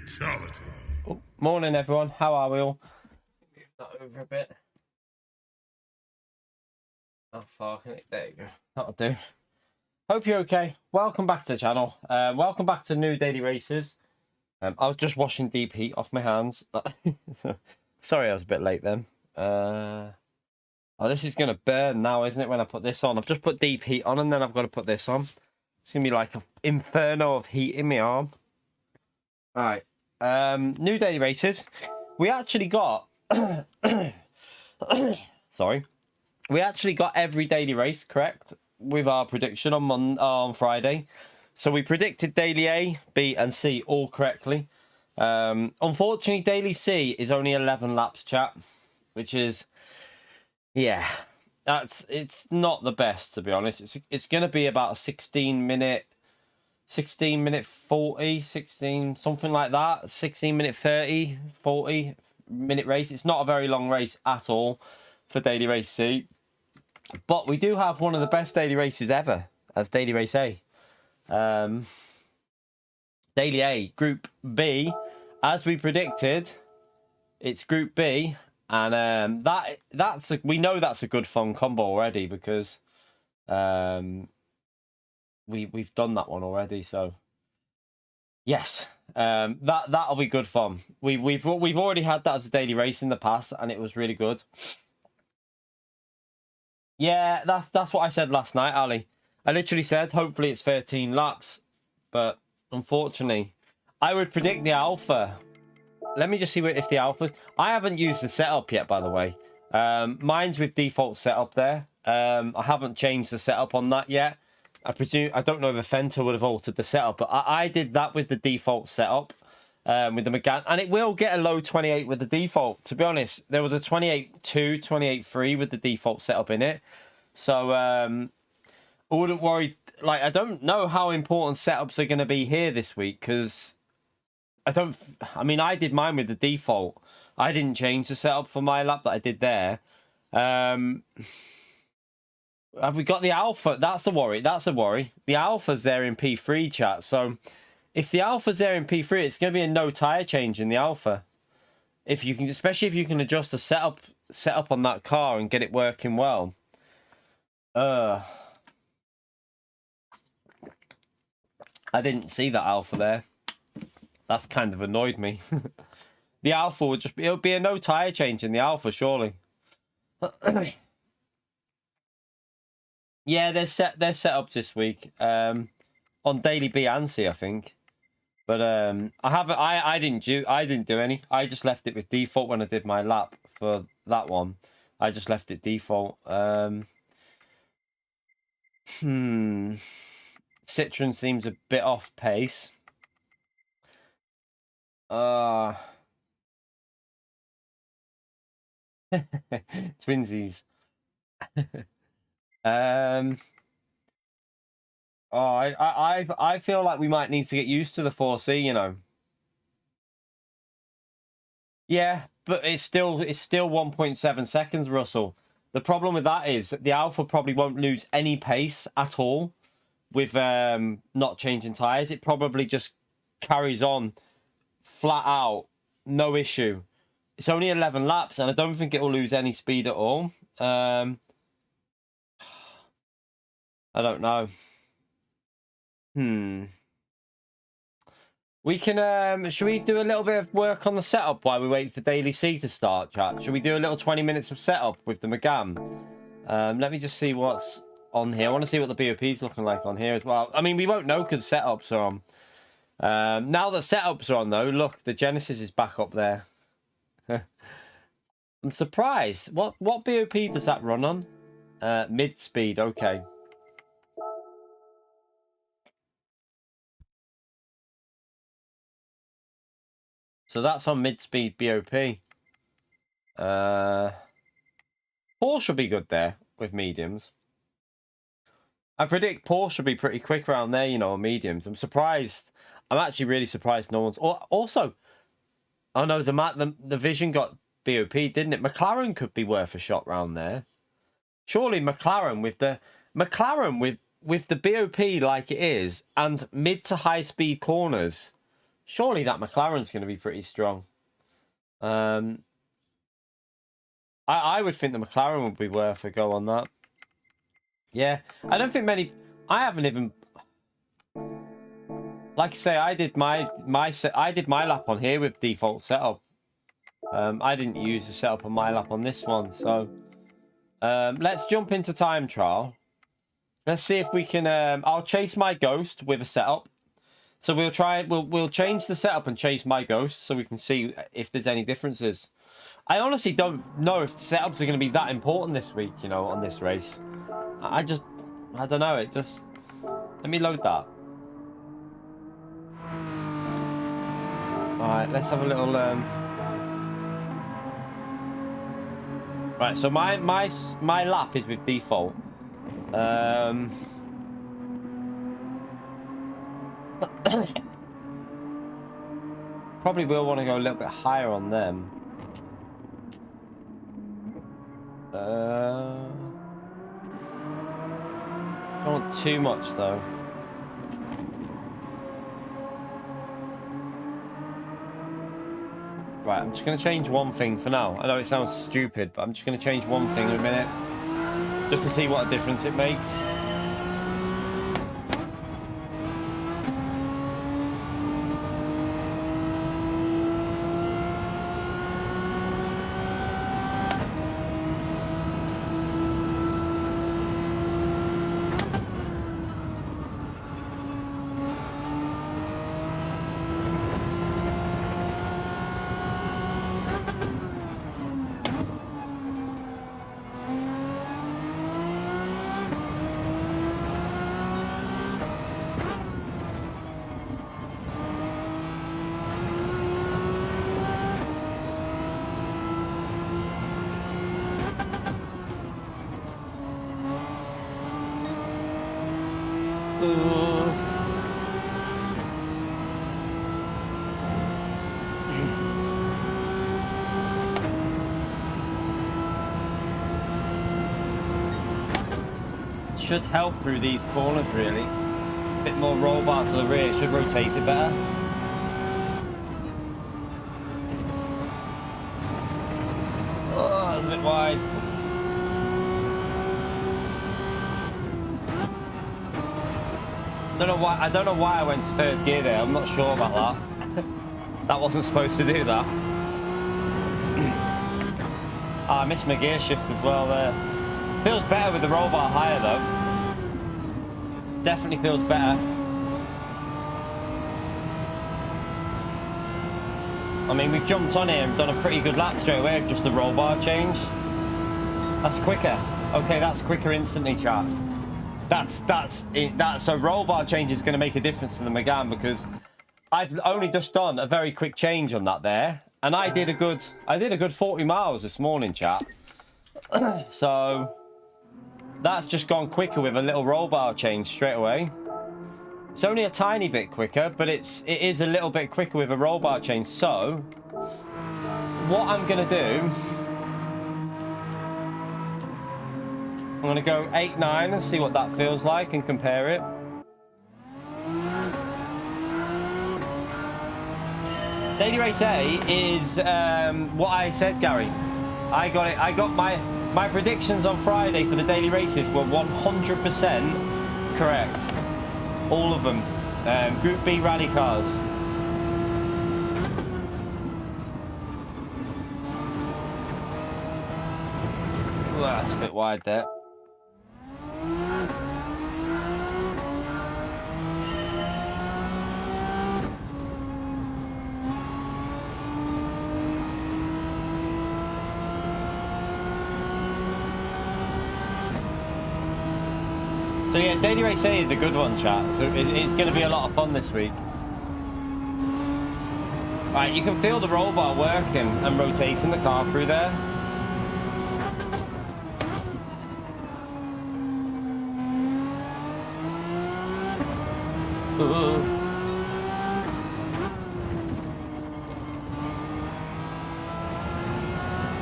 Fatality. Oh, morning, everyone. How are we all? Move that over a bit. How far can it? There you go. That'll do. Hope you're okay. Welcome back to the channel. Welcome back to new daily races. I was just washing deep heat off my hands. Sorry, I was a bit late then. Oh, this is gonna burn now, isn't it? When I put this on, I've just put deep heat on, and then I've got to put this on. It's gonna be like an inferno of heat in my arm. All right. New daily races. We actually got sorry. We actually got every daily race correct with our prediction on Friday. So we predicted daily A, B, and C all correctly. Unfortunately, daily C is only 11 laps, chat, which is, yeah, it's not the best, to be honest. It's going to be about a 16 minute 40, 16, something like that. 16 minute 30, 40 minute race. It's not a very long race at all for daily race C. But we do have one of the best daily races ever as daily race A. Daily A, Group B, as we predicted, it's Group B, and we know that's a good fun combo already because we've done that one already. So yes, that'll be good fun. We've already had that as a daily race in the past, and it was really good. Yeah, that's what I said last night, Ali. I literally said, hopefully it's 13 laps. But unfortunately, I would predict the Alpha. Let me just see if the Alpha... I haven't used the setup yet, by the way. Mine's with default setup there. I haven't changed the setup on that yet. I don't know if Fenta would have altered the setup, but I did that with the default setup. With the Megane, and it will get a low 28 with the default. To be honest, there was a 28.2, 28.3 with the default setup in it. So I wouldn't worry. Like, I don't know how important setups are going to be here this week because I mean, I did mine with the default. I didn't change the setup for my lap that I did there. Have we got the Alpha? That's a worry. That's a worry. The Alpha's there in P3, chat. So if the Alpha's there in P3, it's going to be a no tire change in the Alpha. If you can, especially if you can adjust the setup on that car and get it working well. I didn't see that Alpha there. That's kind of annoyed me. The Alpha would just be, it'll be a no tire change in the Alpha, surely. Yeah, they're set up this week. On daily B and C, I think. But I didn't do any. I just left it with default when I did my lap for that one. I just left it default. Citroen seems a bit off pace. Twinsies. Oh, I feel like we might need to get used to the 4C, you know. Yeah, but it's still 1.7 seconds, Russell. The problem with that is the Alpha probably won't lose any pace at all with not changing tires. It probably just carries on flat out, no issue. It's only 11 laps, and I don't think it will lose any speed at all. I don't know. We can, should we do a little bit of work on the setup while we wait for Daily C to start, chat? Should we do a little 20 minutes of setup with the Megane? Let me just see what's on here. I want to see what the BOP's looking like on here as well. I mean, we won't know because setups are on. Now that setups are on, though, look, the Genesis is back up there. I'm surprised. What BOP does that run on? Mid-speed, okay. So that's on mid-speed BOP. Porsche will be good there with mediums. I predict Porsche will be pretty quick around there, you know, on mediums. I'm surprised. I'm actually really surprised no one's... Also, oh no, the Vision got BOP, didn't it? McLaren could be worth a shot round there. Surely McLaren with the BOP like it is and mid to high speed corners Surely that McLaren's going to be pretty strong. I would think the McLaren would be worth a go on that. Yeah, I don't think many. I haven't even. Like I say, I did my lap on here with default setup. I didn't use the setup on my lap on this one, so let's jump into time trial. Let's see if we can. I'll chase my ghost with a setup. So we'll try. We'll change the setup and chase my ghost so we can see if there's any differences. I honestly don't know if the setups are going to be that important this week. You know, on this race, I don't know. It just. Let me load that. All right, let's have a little. Right, so my lap is with default. Probably will want to go a little bit higher on them. Don't want too much though. Right, I'm just going to change one thing for now. I know it sounds stupid, but I'm just going to change one thing in a minute. Just to see what a difference it makes. Should help through these corners really. A bit more roll bar to the rear, should rotate it better. Oh, it's a bit wide. I don't know why I went to third gear there. I'm not sure about that. That wasn't supposed to do that. I missed my gear shift as well there. Feels better with the roll bar higher though. Definitely feels better. I mean, we've jumped on here and done a pretty good lap straight away with just the roll bar change. That's quicker. Okay, that's quicker instantly, chat. That's a roll bar change is going to make a difference to the Megane because I've only just done a very quick change on that there, and I did a good 40 miles this morning, chat. So that's just gone quicker with a little roll bar change straight away. It's only a tiny bit quicker, but it is a little bit quicker with a roll bar change. So what I'm gonna do, I'm gonna go 8-9 and see what that feels like and compare it. Daily Race A is what I said, Gary. I got my predictions on Friday for the daily races were 100% correct. All of them. Group B rally cars. Ooh, that's a bit wide there. So yeah, Daily Race A is a good one, chat. So it's going to be a lot of fun this week. Right, you can feel the roll bar working and rotating the car through there. Ooh.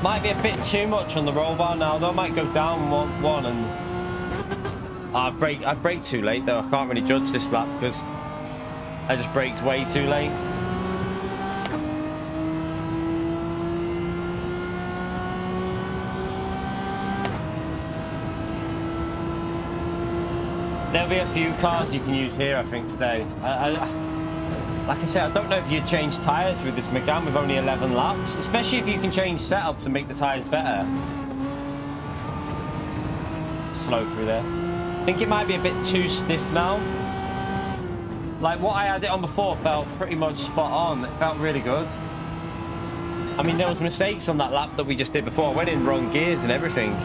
Might be a bit too much on the roll bar now, though. I might go down one and... I've braked too late though. I can't really judge this lap because I just braked way too late. There'll be a few cars you can use here, I think, today. Like I said, I don't know if you'd change tyres with this Megane with only 11 laps, especially if you can change setups and make the tyres better. Slow through there. I think it might be a bit too stiff now. Like what I had it on before felt pretty much spot on. It felt really good. I mean, there was mistakes on that lap that we just did before. I went in wrong gears and everything.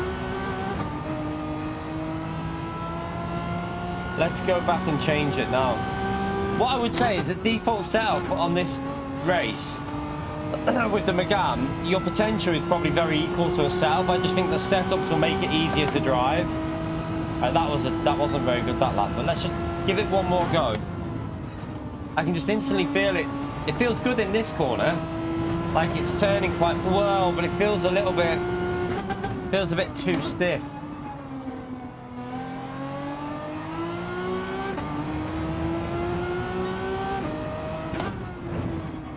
Let's go back and change it now. What I would say is that default setup on this race with the Megane, your potential is probably very equal to a setup. I just think the setups will make it easier to drive. That wasn't very good, that lap, but let's just give it one more go. I can just instantly feel it. It feels good in this corner, like it's turning quite well, but it feels a little bit, feels a bit too stiff.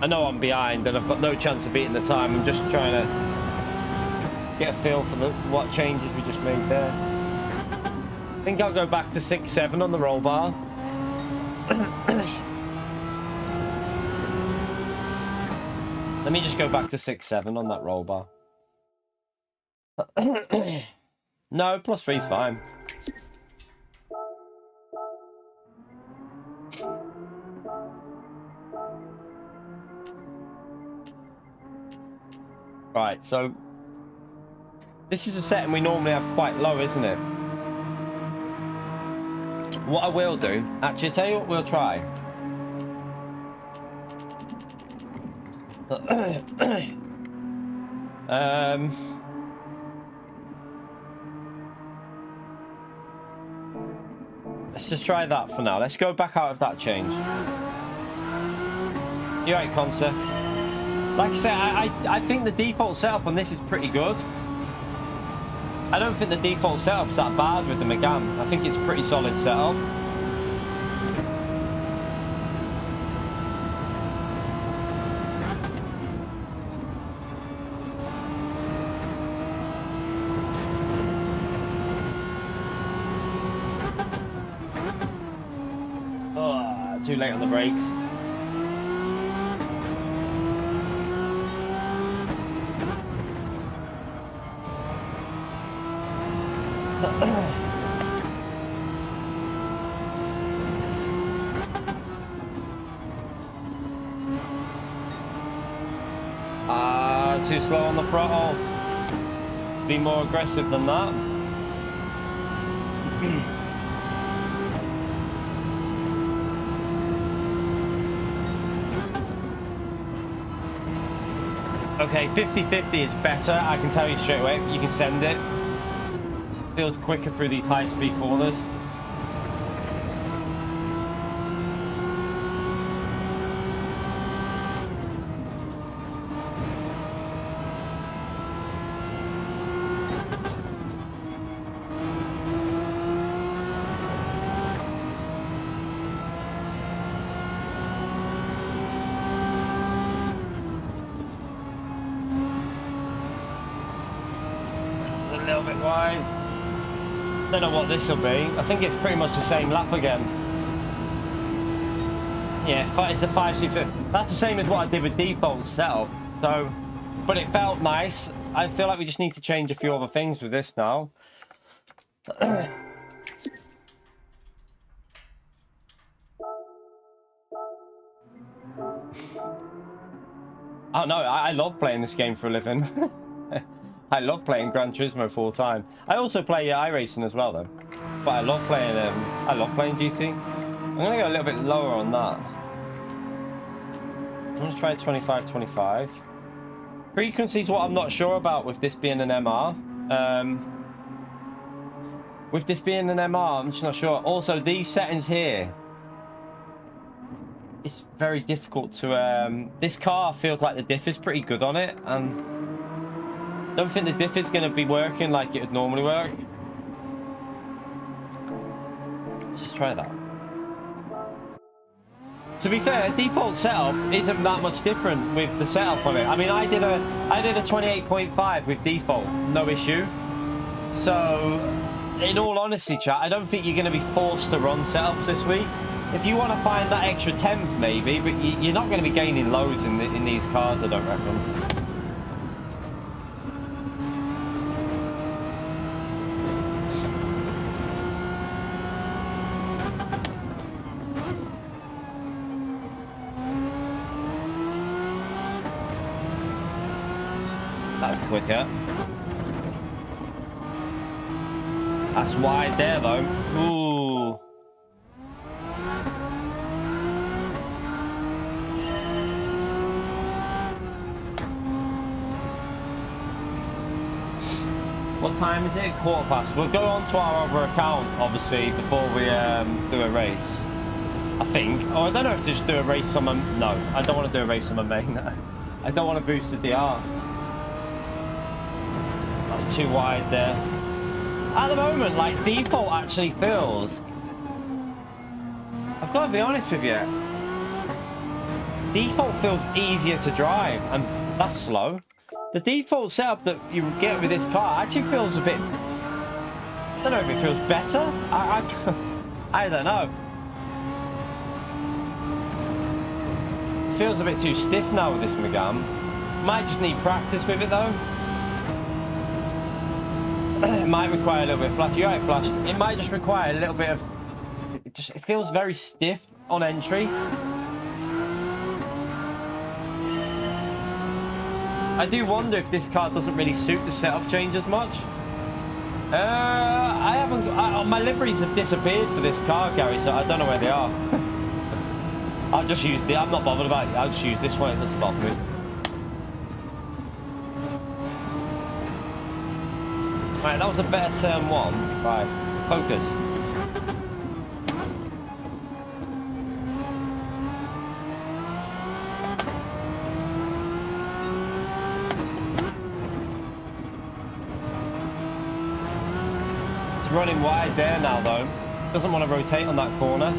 I know I'm behind and I've got no chance of beating the time. I'm just trying to get a feel for what changes we just made there. I think I'll go back to 6.7 on the roll bar. Let me just go back to 6.7 on that roll bar. No, +3 is fine. Right, so this is a setting we normally have quite low, isn't it? What I will do, actually, I'll tell you what we'll try. Let's just try that for now. Let's go back out of that change. You're right, Corsair. Like I said, I think the default setup on this is pretty good. I don't think the default setup's that bad with the Megane. I think it's a pretty solid setup. Oh, too late on the brakes. Too slow on the throttle. Be more aggressive than that. Okay, 50-50 is better. I can tell you straight away. You can send it. Feels quicker through these high-speed corners. I don't know what this will be. I think it's pretty much the same lap again. Yeah, it's a 5.6. That's the same as what I did with default setup. So, but it felt nice. I feel like we just need to change a few other things with this now. I don't know. I love playing this game for a living. I love playing Gran Turismo full time. I also play iRacing as well, though. But I love playing GT. I'm gonna go a little bit lower on that. I'm gonna try 25-25. Frequency is what I'm not sure about with this being an MR. With this being an MR, I'm just not sure. Also, these settings here, it's very difficult to. This car feels like the diff is pretty good on it, and don't think the diff is going to be working like it would normally work. Let's just try that. To be fair, default setup isn't that much different with the setup on it. I mean, I did a 28.5 with default, no issue. So in all honesty, chat, I don't think you're going to be forced to run setups this week. If you want to find that extra 10th, maybe, but you're not going to be gaining loads in these cars, I don't reckon. That's quicker. That's wide there, though. Ooh. What time is it? 1:15. We'll go on to our other account, obviously, before we do a race. I think. Oh, I don't know if to just do a race on my... No, I don't want to do a race on my main. I don't want to boost the DR. That's too wide there. At the moment, like, default actually feels... I've got to be honest with you. Default feels easier to drive, and that's slow. The default setup that you get with this car actually feels a bit... I don't know if it feels better. I don't know. It feels a bit too stiff now with this Megane. Might just need practice with it, though. It might require a little bit of flash. You're right, flash. It might just require a little bit of... It feels very stiff on entry. I do wonder if this car doesn't really suit the setup change as much. I haven't... my liveries have disappeared for this car, Gary, so I don't know where they are. I'll just use the... I'm not bothered about it. I'll just use this one. It doesn't bother me. Right, that was a better turn one. Right, focus. It's running wide there now, though. Doesn't want to rotate on that corner.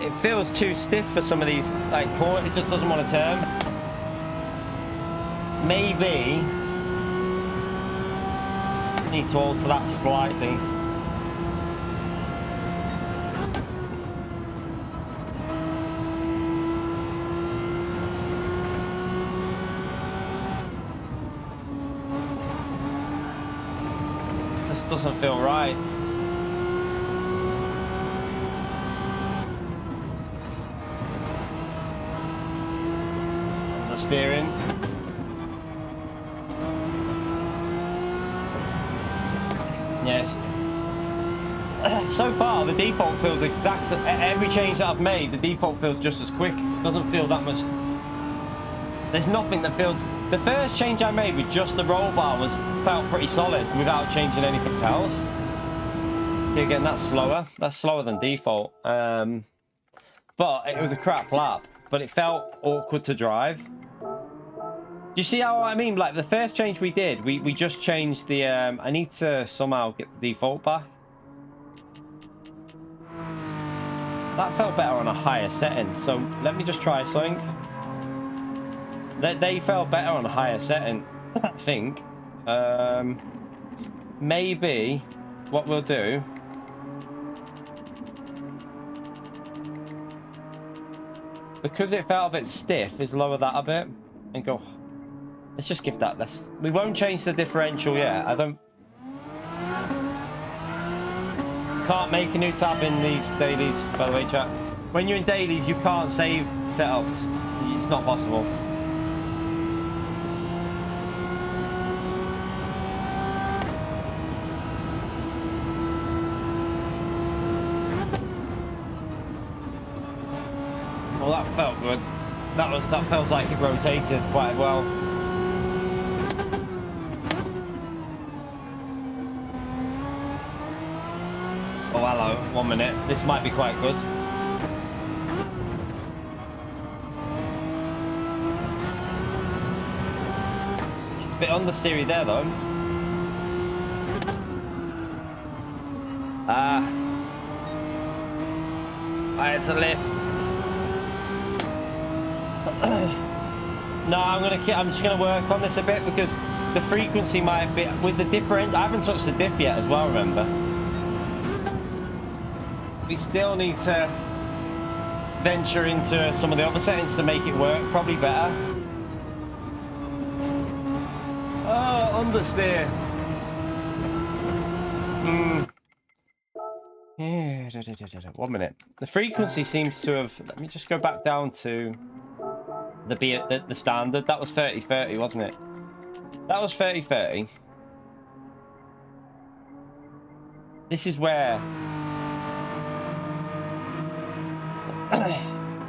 It feels too stiff for some of these, like, corners. It just doesn't want to turn. Maybe need to alter that slightly. This doesn't feel right. The steering. Yes. So far, the default feels exactly... Every change that I've made, the default feels just as quick. Doesn't feel that much... There's nothing that feels... The first change I made with just the roll bar felt pretty solid without changing anything else. So again, that's slower. That's slower than default. But it was a crap lap. But it felt awkward to drive. Do you see how I mean? Like, the first change we did, we just changed the... I need to somehow get the default back. That felt better on a higher setting. So let me just try something. They felt better on a higher setting, I think. Maybe what we'll do... Because it felt a bit stiff, is lower that a bit and go... Let's just give that this. We won't change the differential yet. I don't... Can't make a new tab in these dailies, by the way, chat. When you're in dailies, you can't save setups. It's not possible. Well, that felt good. That felt like it rotated quite well. Oh, hello. 1 minute. This might be quite good. A bit understeery there, though. Right, it's a lift. No, I'm just gonna work on this a bit because the frequency might be with the different. I haven't touched the diff yet as well. Remember, we still need to venture into some of the other settings to make it work probably better. Oh, understeer. Yeah, 1 minute. The frequency seems to have. Let me just go back down to the standard. That was 30/30, wasn't it? That was 30/30. This is where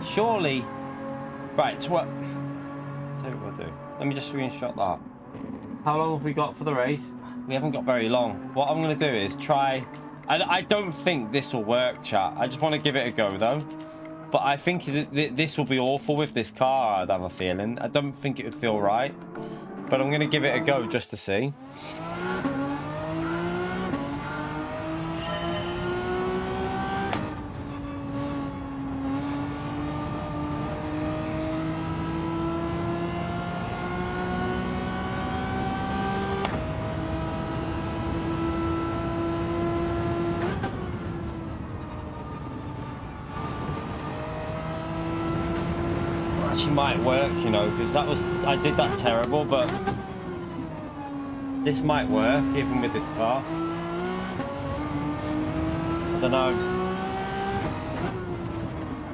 surely, right? So what? Tell you what I'll do. Let me just screenshot that. How long have we got for the race? We haven't got very long. What I'm going to do is try. I don't think this will work, chat. I just want to give it a go, though. But I think this will be awful with this car, I'd have a feeling. I don't think it would feel right. But I'm going to give it a go just to see. Might work, you know, because I did that terrible, but this might work even with this car. I don't know.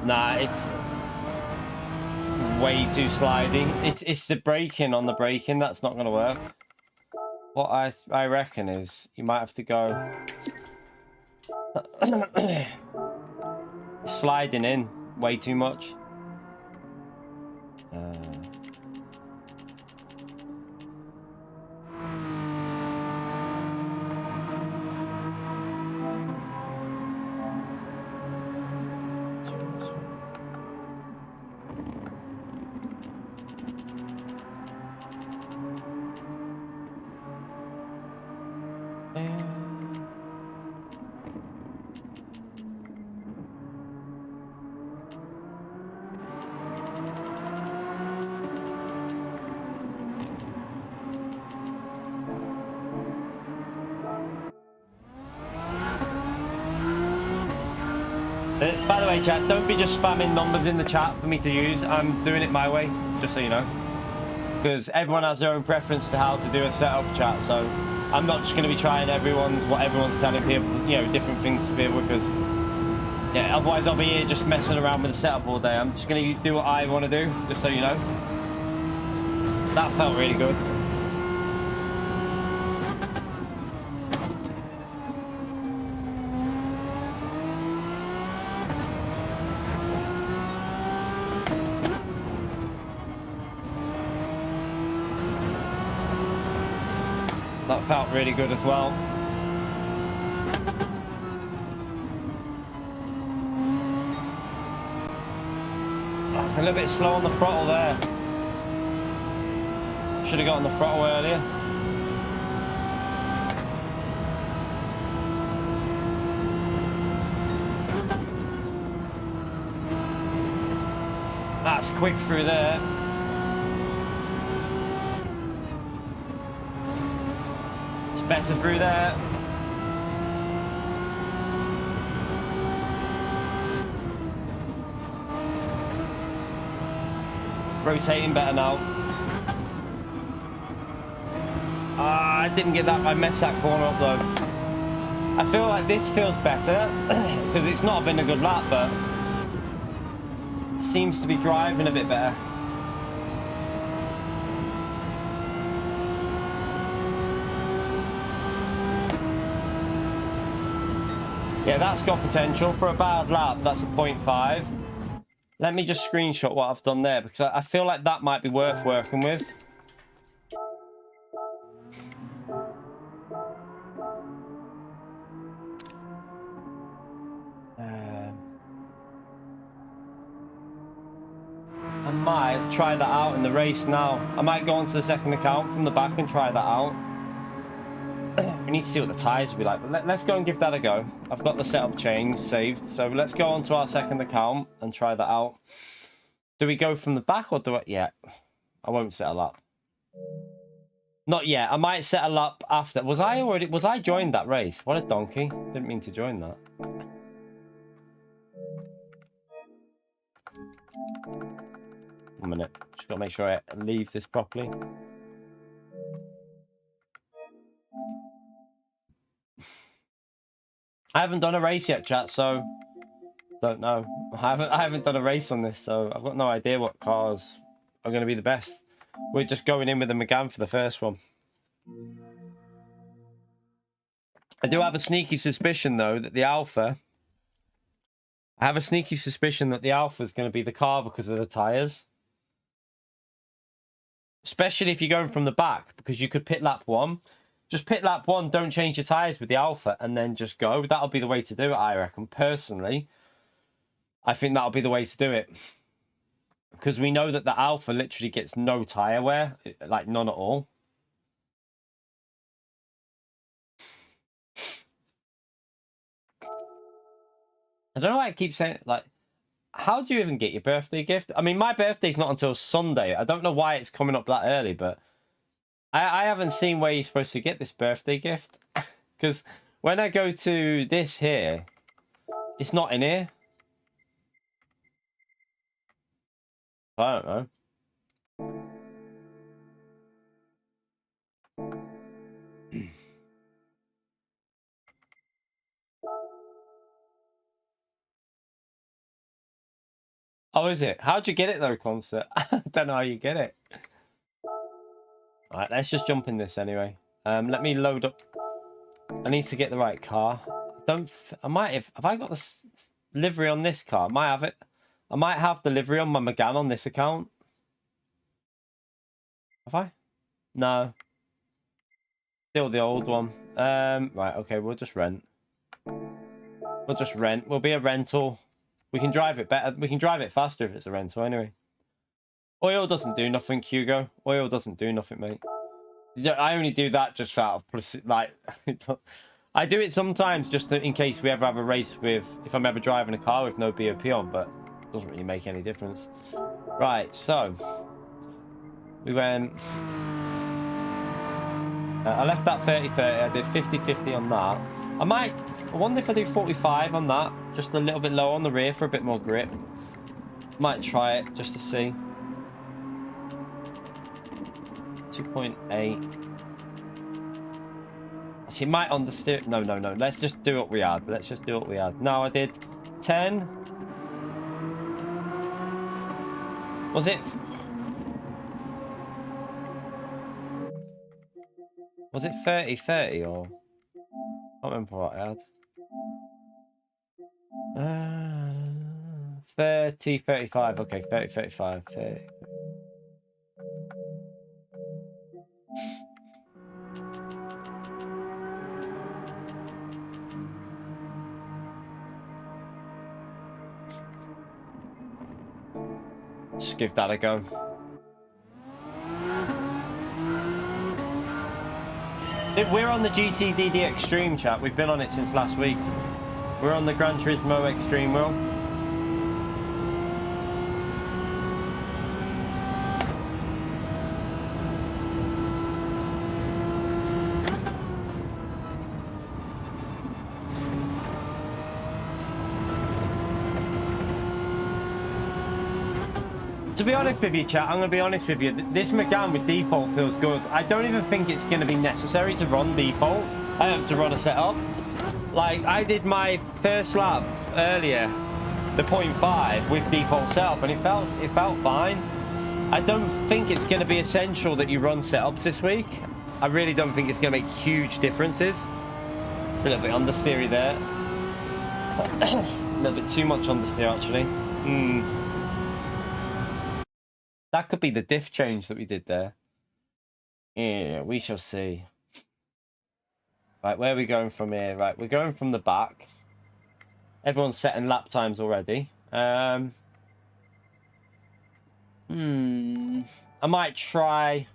Nah, it's way too sliding. It's the braking on the braking that's not going to work. What I reckon is you might have to go sliding in way too much. By the way, chat, don't be just spamming numbers in the chat for me to use. I'm doing it my way, just so you know. Because everyone has their own preference to how to do a setup, chat. So I'm not just going to be trying what everyone's telling people, you know, different things to be able, because, yeah, otherwise I'll be here just messing around with the setup all day. I'm just going to do what I want to do, just so you know. That felt really good. That felt really good as well. That's a little bit slow on the throttle there. Should have got on the throttle earlier. That's quick through there. Better through there. Rotating better now. I didn't get that. I messed that corner up though. I feel like this feels better because it's not been a good lap, but it seems to be driving a bit better. Yeah, that's got potential for a bad lap. That's a 0.5. Let me just screenshot what I've done there because I feel like that might be worth working with. I might try that out in the race now. I might go onto the second account from the back and try that out. We need to see what the tyres will be like, but let's go and give that a go. I've got the setup change saved, so let's go onto our second account and try that out. Do we go from the back or do it? Yeah, I won't set a lap. Not yet. I might set a lap after. Was I joined that race? What a donkey. Didn't mean to join that. 1 minute. Just gotta make sure I leave this properly. I haven't done a race yet, chat, so don't know. I haven't done a race on this, so I've got no idea what cars are going to be the best. We're just going in with the Megane for the first one. I do have a sneaky suspicion, though, that the Alfa... I have a sneaky suspicion that the Alfa is going to be the car because of the tyres. Especially if you're going from the back, because you could pit lap 1. Just pit lap 1, don't change your tyres with the Alfa, and then just go. That'll be the way to do it, I reckon. Personally, I think that'll be the way to do it. Because we know that the Alfa literally gets no tyre wear. Like, none at all. I don't know why I keep saying, like, how do you even get your birthday gift? I mean, my birthday's not until Sunday. I don't know why it's coming up that early, but I haven't seen where you're supposed to get this birthday gift. Because when I go to this here, it's not in here. I don't know. Oh, is it? How'd you get it though, Concert? I don't know how you get it. Alright, let's just jump in this anyway. Let me load up. I need to get the right car. I might have I got the livery on this car? I might have it. I might have the livery on my Megane on this account. Have I? No. Still the old one. Right, okay, we'll just rent. We'll just rent. We'll be a rental. We can drive it better. We can drive it faster if it's a rental anyway. Oil doesn't do nothing, Hugo. Oil doesn't do nothing, mate. I only do that just out of, like, I do it sometimes just in case we ever have a race with, if I'm ever driving a car with no BOP on, but it doesn't really make any difference. Right, so we went, I left that 30-30, I did 50-50 on that. I wonder if I do 45 on that, just a little bit low on the rear for a bit more grip. Might try it just to see. 2.8. Actually, might understeer. No. Let's just do what we had. Let's just do what we had. No, I did 10. Was it? Was it 30-30 or? I can't remember what I had. 30-35. Okay, 30-35. 30. Just give that a go. We're on the GTDD Extreme, chat. We've been on it since last week. We're on the Gran Turismo Extreme wheel. To be honest with you, chat, I'm going to be honest with you. This Megane with default feels good. I don't even think it's going to be necessary to run default. I have to run a setup. Like, I did my first lap earlier, the 0.5 with default setup, and it felt fine. I don't think it's going to be essential that you run setups this week. I really don't think it's going to make huge differences. It's a little bit understeery there. A little bit too much understeer, actually. That could be the diff change that we did there. Yeah, we shall see. Right, where are we going from here? Right, we're going from the back. Everyone's setting lap times already. I might try...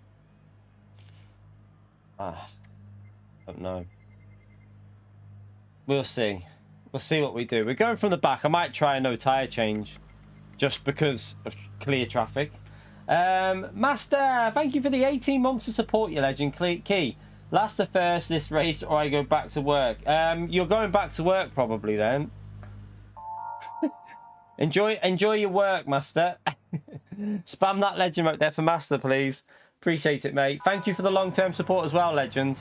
I don't know. We'll see. We'll see what we do. We're going from the back. I might try a no tyre change just because of clear traffic. Master, thank you for the 18 months of support, you legend. Key. Last to first this race, or I go back to work. You're going back to work probably then. enjoy your work, Master. Spam that legend right there for Master, please. Appreciate it, mate. Thank you for the long-term support as well, legend.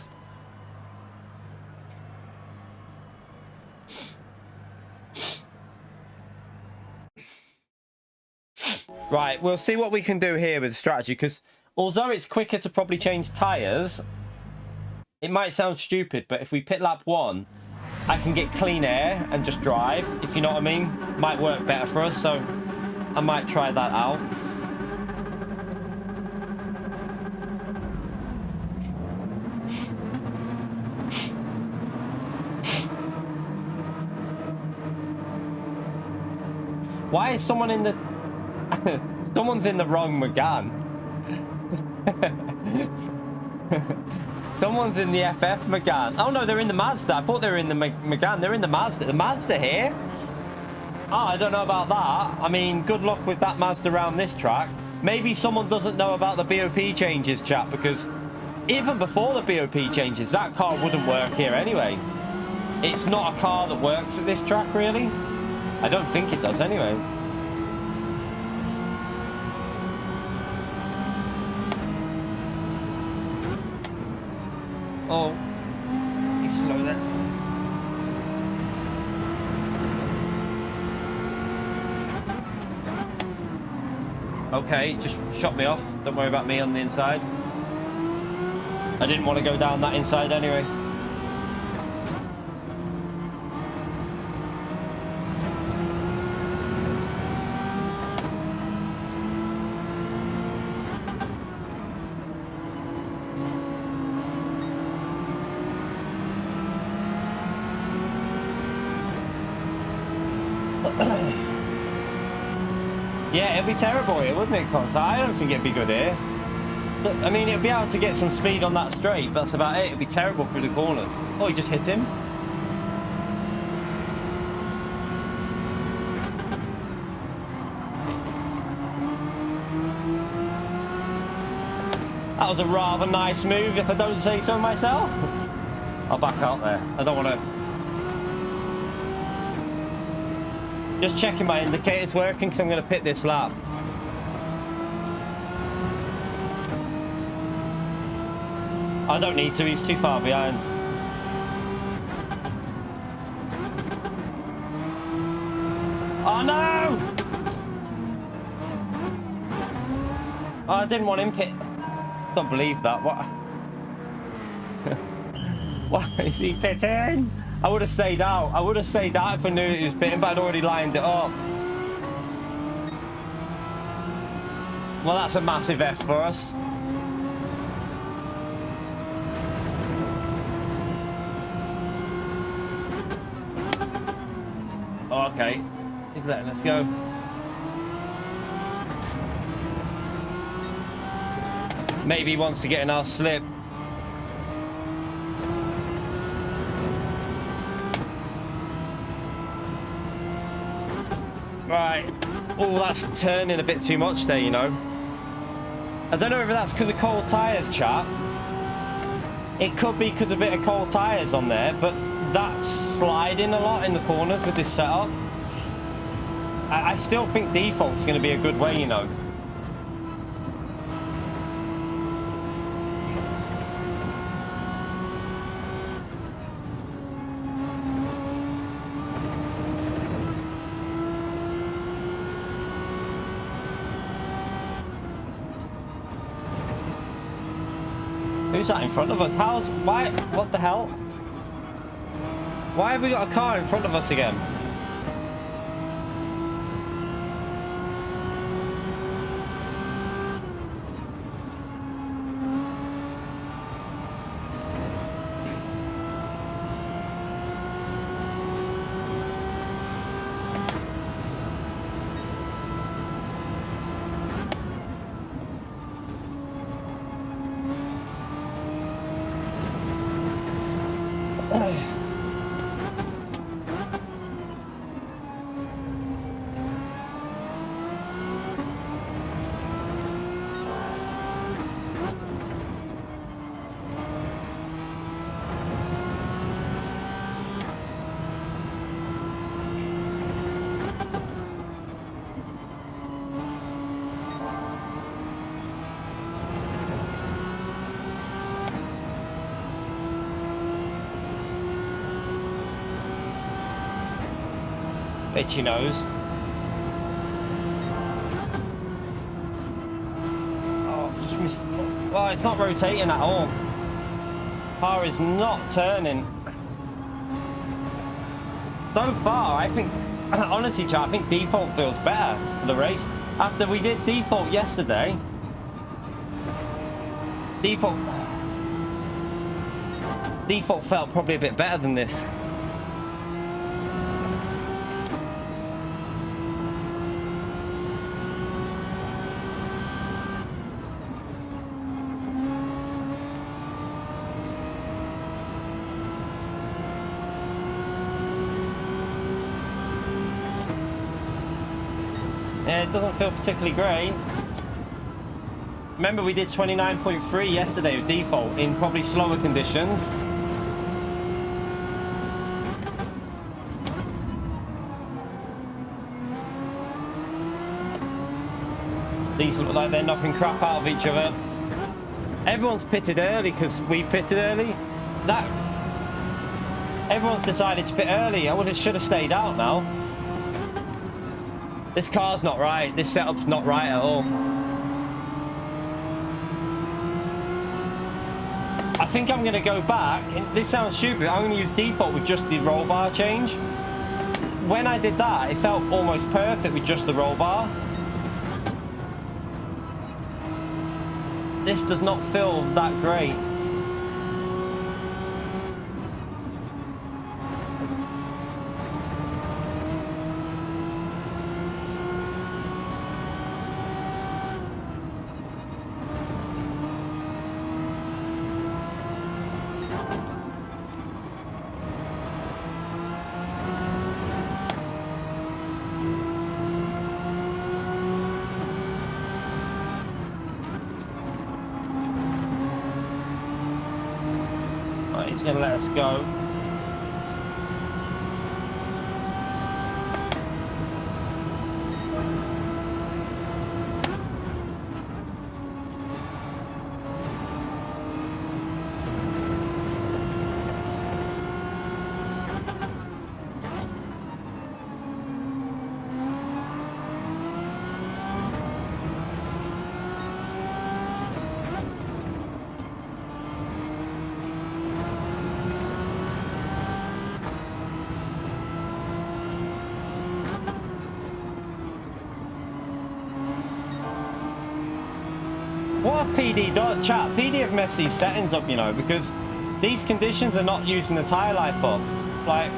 Right, we'll see what we can do here with the strategy, because although it's quicker to probably change tyres, it might sound stupid, but if we pit lap 1, I can get clean air and just drive, if you know what I mean. Might work better for us, so I might try that out. Why is someone in the... Someone's in the wrong Megane. Someone's in the FF Megane. Oh no, they're in the Mazda. I thought they were in the Megane. They're in the Mazda. The Mazda here? Oh, I don't know about that. I mean, good luck with that Mazda around this track. Maybe someone doesn't know about the BOP changes, chat, because even before the BOP changes, that car wouldn't work here anyway. It's not a car that works at this track, really. I don't think it does anyway. Oh, he's slow there. Okay, just shot me off. Don't worry about me on the inside. I didn't want to go down that inside anyway. Yeah, it'd be terrible here, wouldn't it, Corsair? I don't think it'd be good here. I mean, it'd be able to get some speed on that straight, but that's about it. It'd be terrible through the corners. Oh, he just hit him. That was a rather nice move, if I don't say so myself. I'll back out there. I don't want to... Just checking my indicators working, because I'm going to pit this lap. I don't need to, he's too far behind. Oh no! Oh, I didn't want him pit. Don't believe that. What? Why is he pitting? I would have stayed out. I would have stayed out if I knew he was pitting, but I'd already lined it up. Well, that's a massive F for us. Oh, okay. He's letting us go. Maybe he wants to get in our slip. Right. Oh, that's turning a bit too much there, you know. I don't know if that's because of cold tyres, chat. It could be because of a bit of cold tyres on there, but that's sliding a lot in the corners with this setup. I still think default's going to be a good way, you know. Who's that in front of us? Why? What the hell? Why have we got a car in front of us again? Itchy nose. Oh, I've just missed. Well, it's not rotating at all. Car is not turning. So far, I think, honestly, chat, I think default feels better for the race. After we did default yesterday, default felt probably a bit better than this. Yeah, it doesn't feel particularly great. Remember, we did 29.3 yesterday with default in probably slower conditions. These look like they're knocking crap out of each other. Everyone's pitted early because we pitted early. Everyone's decided to pit early. I should have stayed out now. This car's not right. This setup's not right at all. I think I'm going to go back. This sounds stupid. I'm going to use default with just the roll bar change. When I did that, it felt almost perfect with just the roll bar. This does not feel that great. He's gonna let us go. What if PD does? Chat, PD have messed these settings up, you know, because these conditions are not using the tyre life up. Like,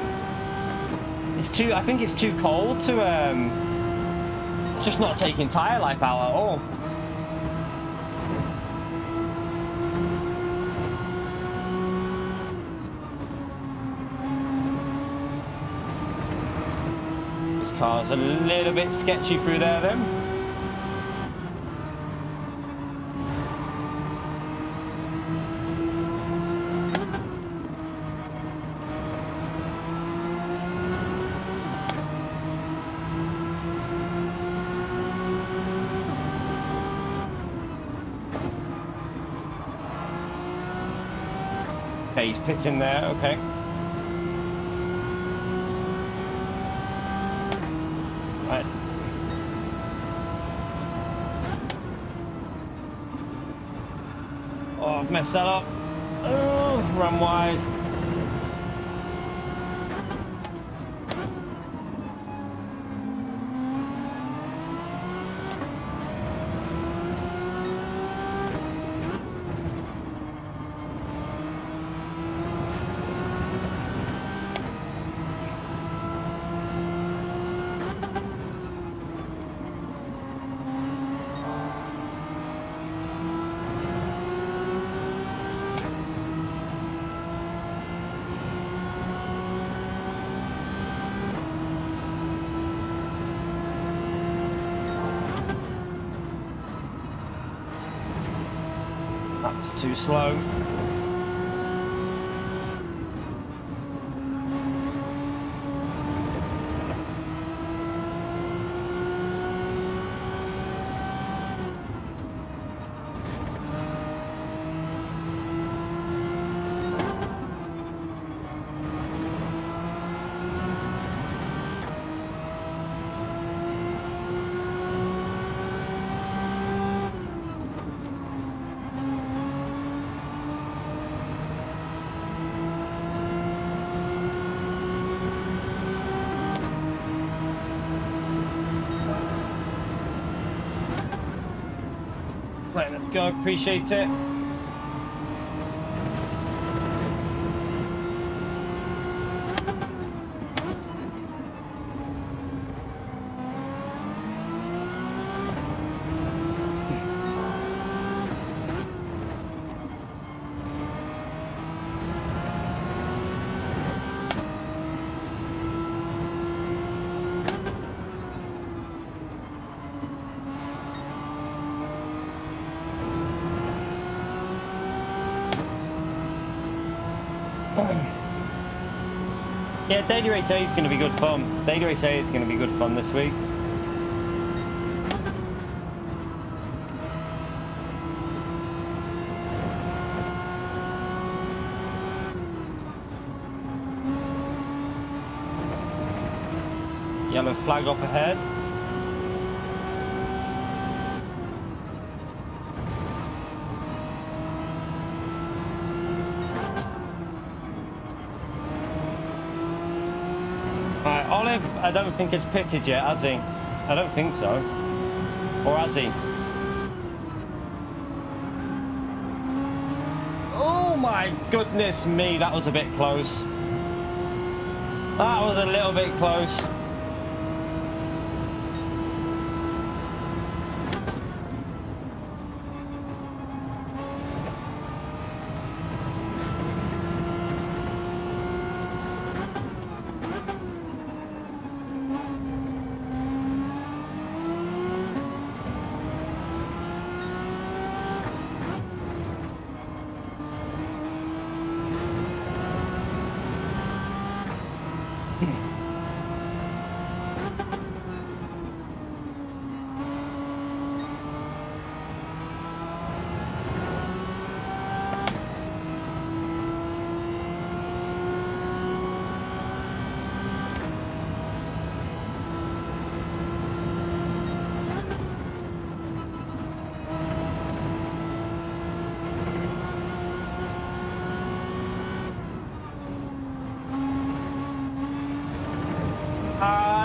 it's too, I think it's too cold to, it's just not taking tyre life out at all. This car's a little bit sketchy through there then. Okay, he's pitting there, okay. Right. Oh, I've messed that up. Oh, run wide. That was too slow. Right, let's go. Appreciate it. Yeah, Daily Race A is going to be good fun. Daily Race A is going to be good fun this week. Yellow flag up ahead. Right, Olive, I don't think it's pitted yet, has he? I don't think so. Or has he? Oh my goodness me, that was a bit close. That was a little bit close.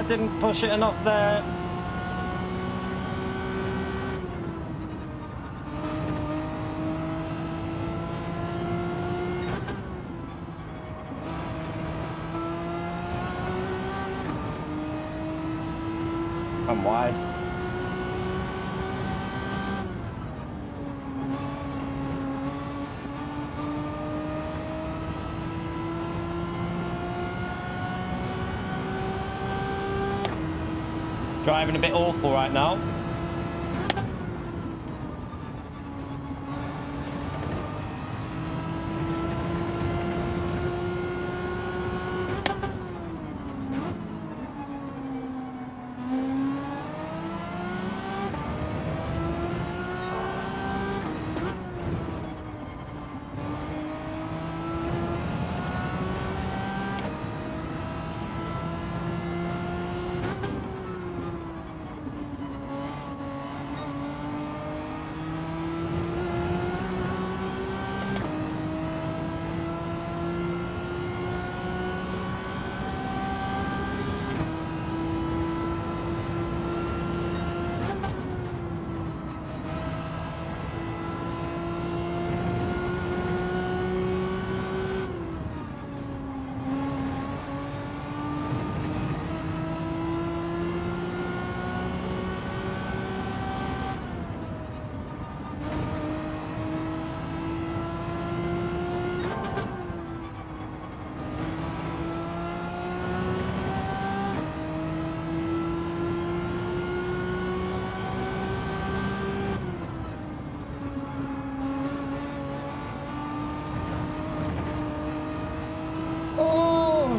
Didn't push it enough there. I'm wide. Driving a bit awful right now.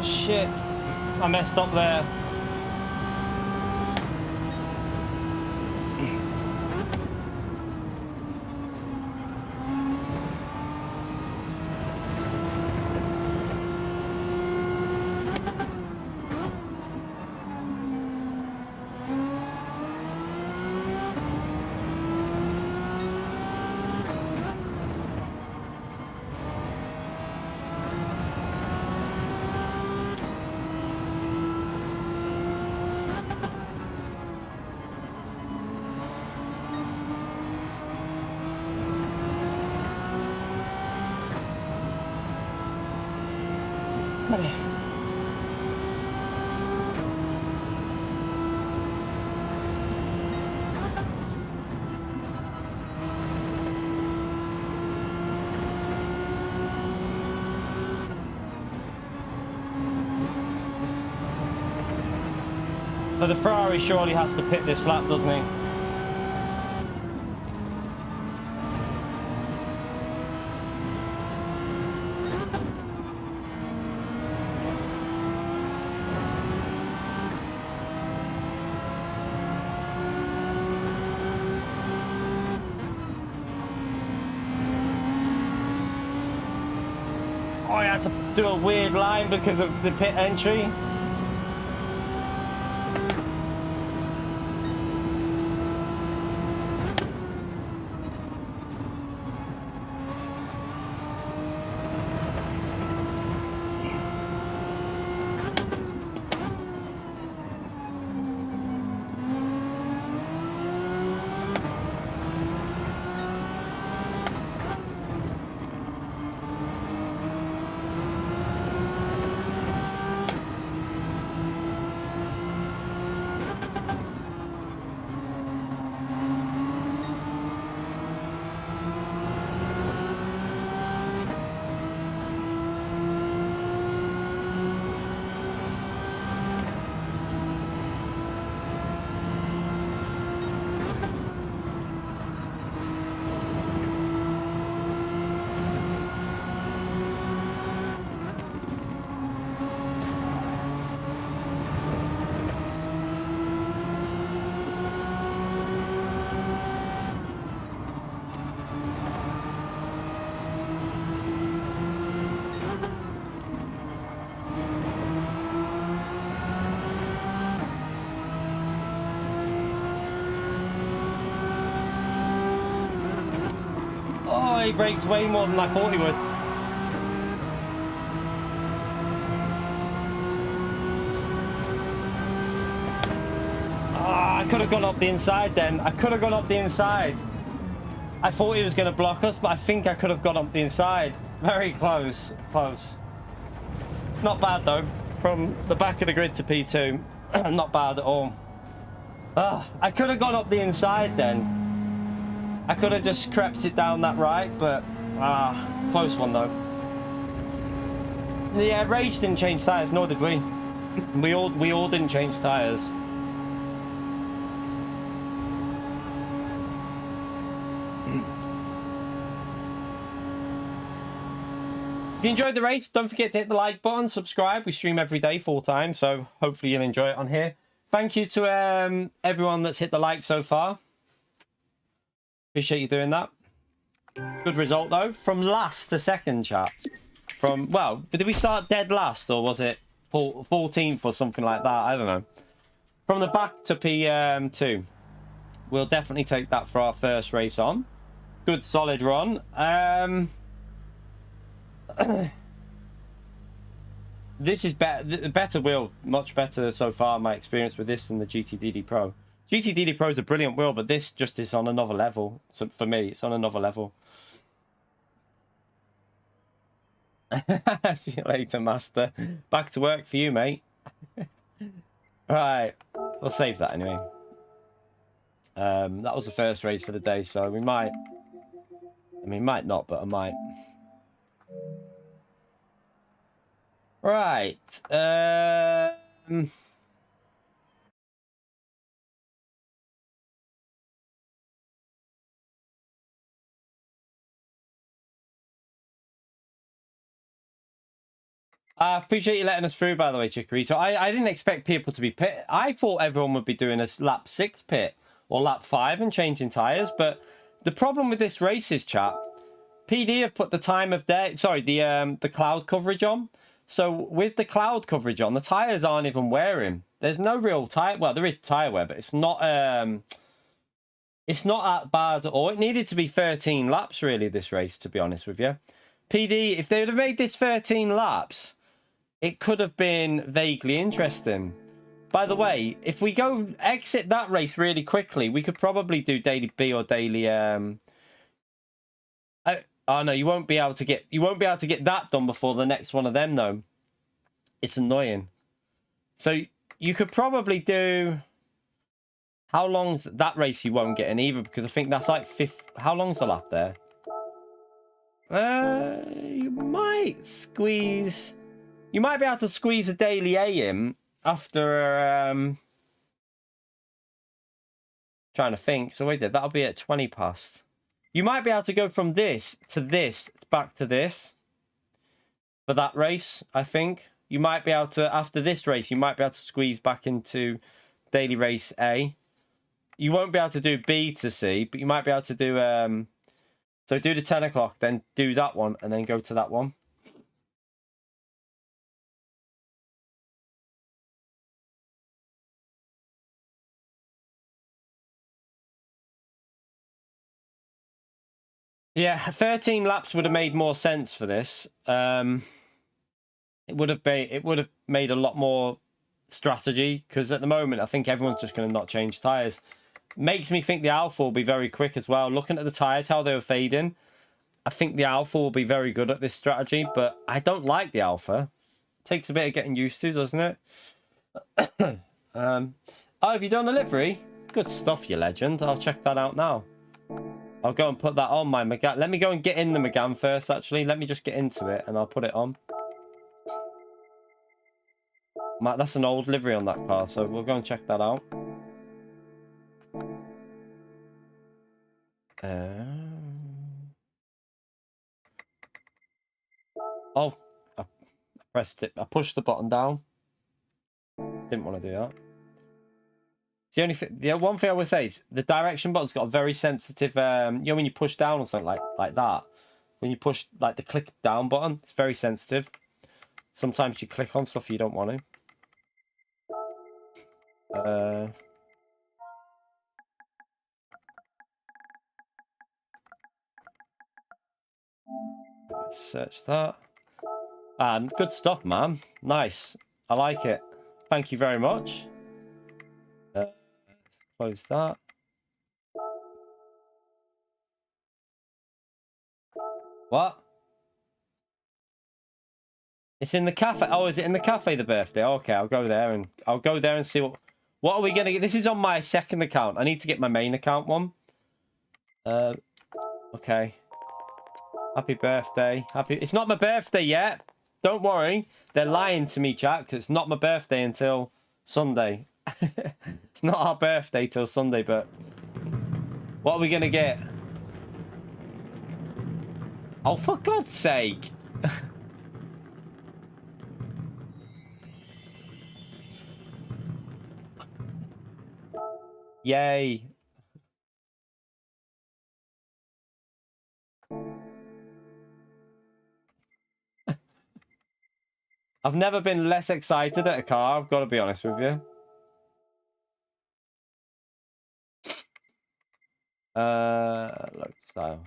Shit, I messed up there. But the Ferrari surely has to pit this lap, doesn't he? Oh, I had to do a weird line because of the pit entry. Oh, he braked way more than I thought he would. Ah, I could have gone up the inside then. I could have gone up the inside. I thought he was going to block us, but I think I could have gone up the inside. Very close. Close. Not bad, though. From the back of the grid to P2. Not bad at all. I could have gone up the inside then. I could have just crept it down that right, but close one though. Yeah, Rage didn't change tyres, nor did we. We all didn't change tyres. If you enjoyed the race, don't forget to hit the like button, subscribe. We stream every day full time, so hopefully you'll enjoy it on here. Thank you to everyone that's hit the like so far. Appreciate you doing that. Good result though. From last to second, chat. From, well, did we start dead last or was it 14th or something like that? I don't know. From the back to P2. We'll definitely take that for our first race on. Good solid run. This is the better wheel, much better so far. My experience with this than the GTDD Pro. GTDD Pro is a brilliant wheel, but this just is on another level. So for me, it's on another level. See you later, Master. Back to work for you, mate. Right, we'll save that anyway. That was the first race of the day, so we might. I mean, might not, but I might. Right. I appreciate you letting us through, by the way, Chicory. So I didn't expect people to be pit. I thought everyone would be doing a lap 6 pit or lap 5 and changing tyres. But the problem with this race is, chat, PD have put the time of day, sorry, the cloud coverage on. So with the cloud coverage on, the tyres aren't even wearing. There's no real tyre. Well, there is tyre wear, but it's not that bad at all. It needed to be 13 laps, really, this race, to be honest with you. PD, if they would have made this 13 laps, it could have been vaguely interesting. By the way, if we go exit that race really quickly, we could probably do daily B or daily. Oh no, you won't be able to get that done before the next one of them, though. It's annoying. So you could probably do... How long's that race? You won't get in either, because I think that's like fifth. How long's the lap there? You might squeeze... You might be able to squeeze a daily A in after... Trying to think. So wait there, that'll be at 20 past. You might be able to go from this to this, back to this. For that race, I think. You might be able to, after this race, you might be able to squeeze back into daily race A. You won't be able to do B to C, but you might be able to do... So do the 10 o'clock, then do that one, and then go to that one. Yeah, 13 laps would have made more sense for this. It would have made a lot more strategy, because at the moment I think everyone's just going to not change tires. Makes me think the Alfa will be very quick as well. Looking at the tires, how they were fading, I think the Alfa will be very good at this strategy, but I don't like the Alfa. Takes a bit of getting used to, doesn't it? Oh, have you done a livery? Good stuff, you legend. I'll check that out now. I'll go and put that on my Megane. Let me go and get in the Megane first, actually. Let me just get into it, and I'll put it on. That's an old livery on that car, so we'll go and check that out. Oh, I pressed it. I pushed the button down. Didn't want to do that. The only thing, the one thing I would say is the direction button's got a very sensitive. You know, when you push down or something like that, when you push like the click down button, it's very sensitive. Sometimes you click on stuff you don't want to. Let's search that. And good stuff, man. Nice. I like it. Thank you very much. Let's close that. What? It's in the cafe. Oh, is it in the cafe, the birthday? Okay, I'll go there and see what are we gonna get. This is on my second account. I need to get my main account one. Okay. Happy birthday. It's not my birthday yet. Don't worry. They're lying to me, chat, because it's not my birthday until Sunday. It's not our birthday till Sunday, but what are we gonna get? Oh, for God's sake. Yay. I've never been less excited at a car, I've got to be honest with you. Load style.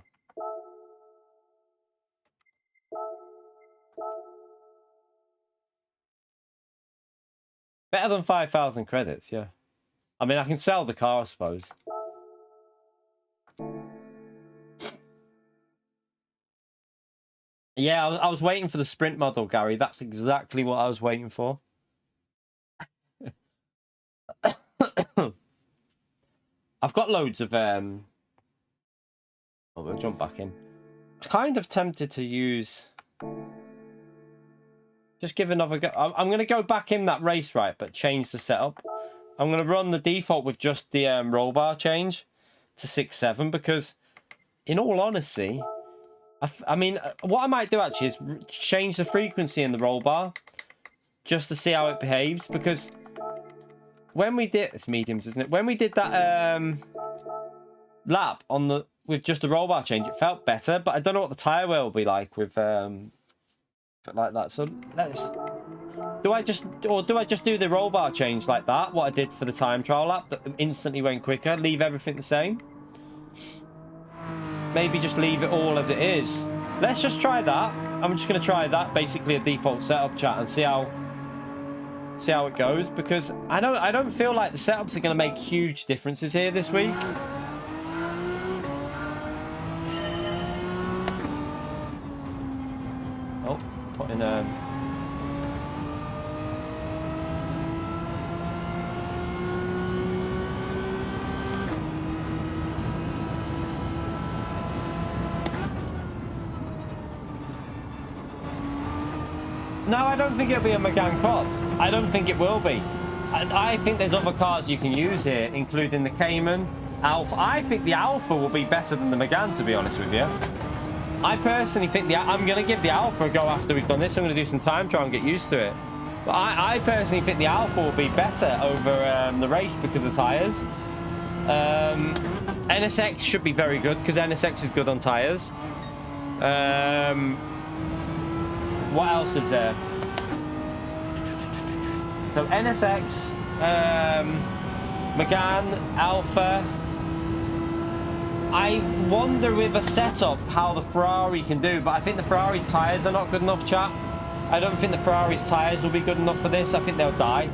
Better than 5,000 credits, yeah. I mean, I can sell the car, I suppose. Yeah, I was waiting for the sprint model, Gary. That's exactly what I was waiting for. I've got loads of... Oh, we'll jump back in. Kind of tempted to use... Just give another go. I'm going to go back in that race, right, but change the setup. I'm going to run the default with just the roll bar change to 6.7 because, in all honesty, I mean, what I might do actually is change the frequency in the roll bar just to see how it behaves, because when we did... It's mediums, isn't it? When we did that lap on the with just the roll bar change, it felt better, but I don't know what the tyre wear will be like with... But like that, so let's... Do I just do the roll bar change like that? What I did for the time trial lap that instantly went quicker. Leave everything the same. Maybe just leave it all as it is. Let's just try that. I'm just going to try that, basically a default setup, chat, and see how it goes, because I don't feel like the setups are going to make huge differences here this week. Oh, put in No, I don't think it'll be a Megane Cup. I don't think it will be. I think there's other cars you can use here, including the Cayman, Alfa. I think the Alfa will be better than the Megane, to be honest with you. I personally think I'm going to give the Alfa a go after we've done this. I'm going to do some time trial and get used to it. But I personally think the Alfa will be better over the race because of the tyres. NSX should be very good because NSX is good on tyres. What else is there? So NSX, Megane, Alfa. I wonder with a setup how the Ferrari can do, but I think the Ferrari's tyres are not good enough, chat. I don't think the Ferrari's tyres will be good enough for this. I think they'll die.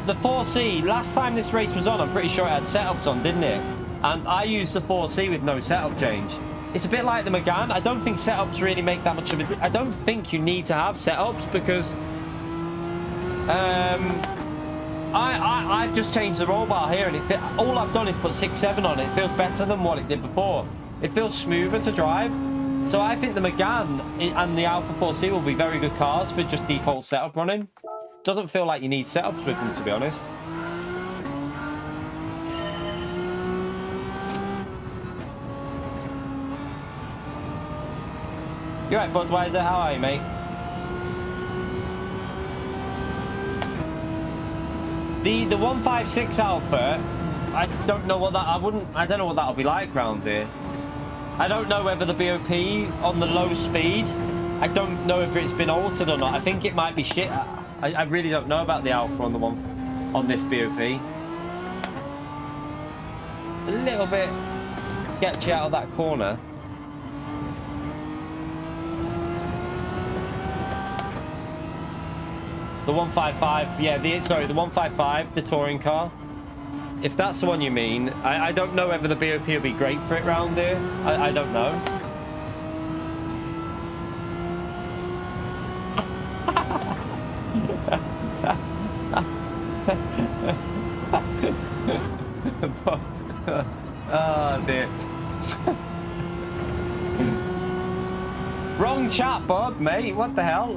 The 4C, last time this race was on, I'm pretty sure it had setups on, didn't it? And I used the 4C with no setup change. It's a bit like the Megane. I don't think setups really make that much of a... I don't think you need to have setups because... I've just changed the roll bar here and all I've done is put 6.7 on it. It feels better than what it did before. It feels smoother to drive. So I think the Megane and the Alfa 4C will be very good cars for just default setup running. Doesn't feel like you need setups with them, to be honest. You're right, Budweiser. How are you, mate? The 156 Alfa, I don't know what that... I don't know what that'll be like around here. I don't know whether the BOP on the low speed, I don't know if it's been altered or not. I think it might be shit. I really don't know about the Alfa on the on this BOP. A little bit sketchy out of that corner. The 155, yeah, the 155, the touring car. If that's the one you mean, I don't know whether the BOP will be great for it round here. I don't know. Oh dear. Wrong chat, bud, mate. What the hell?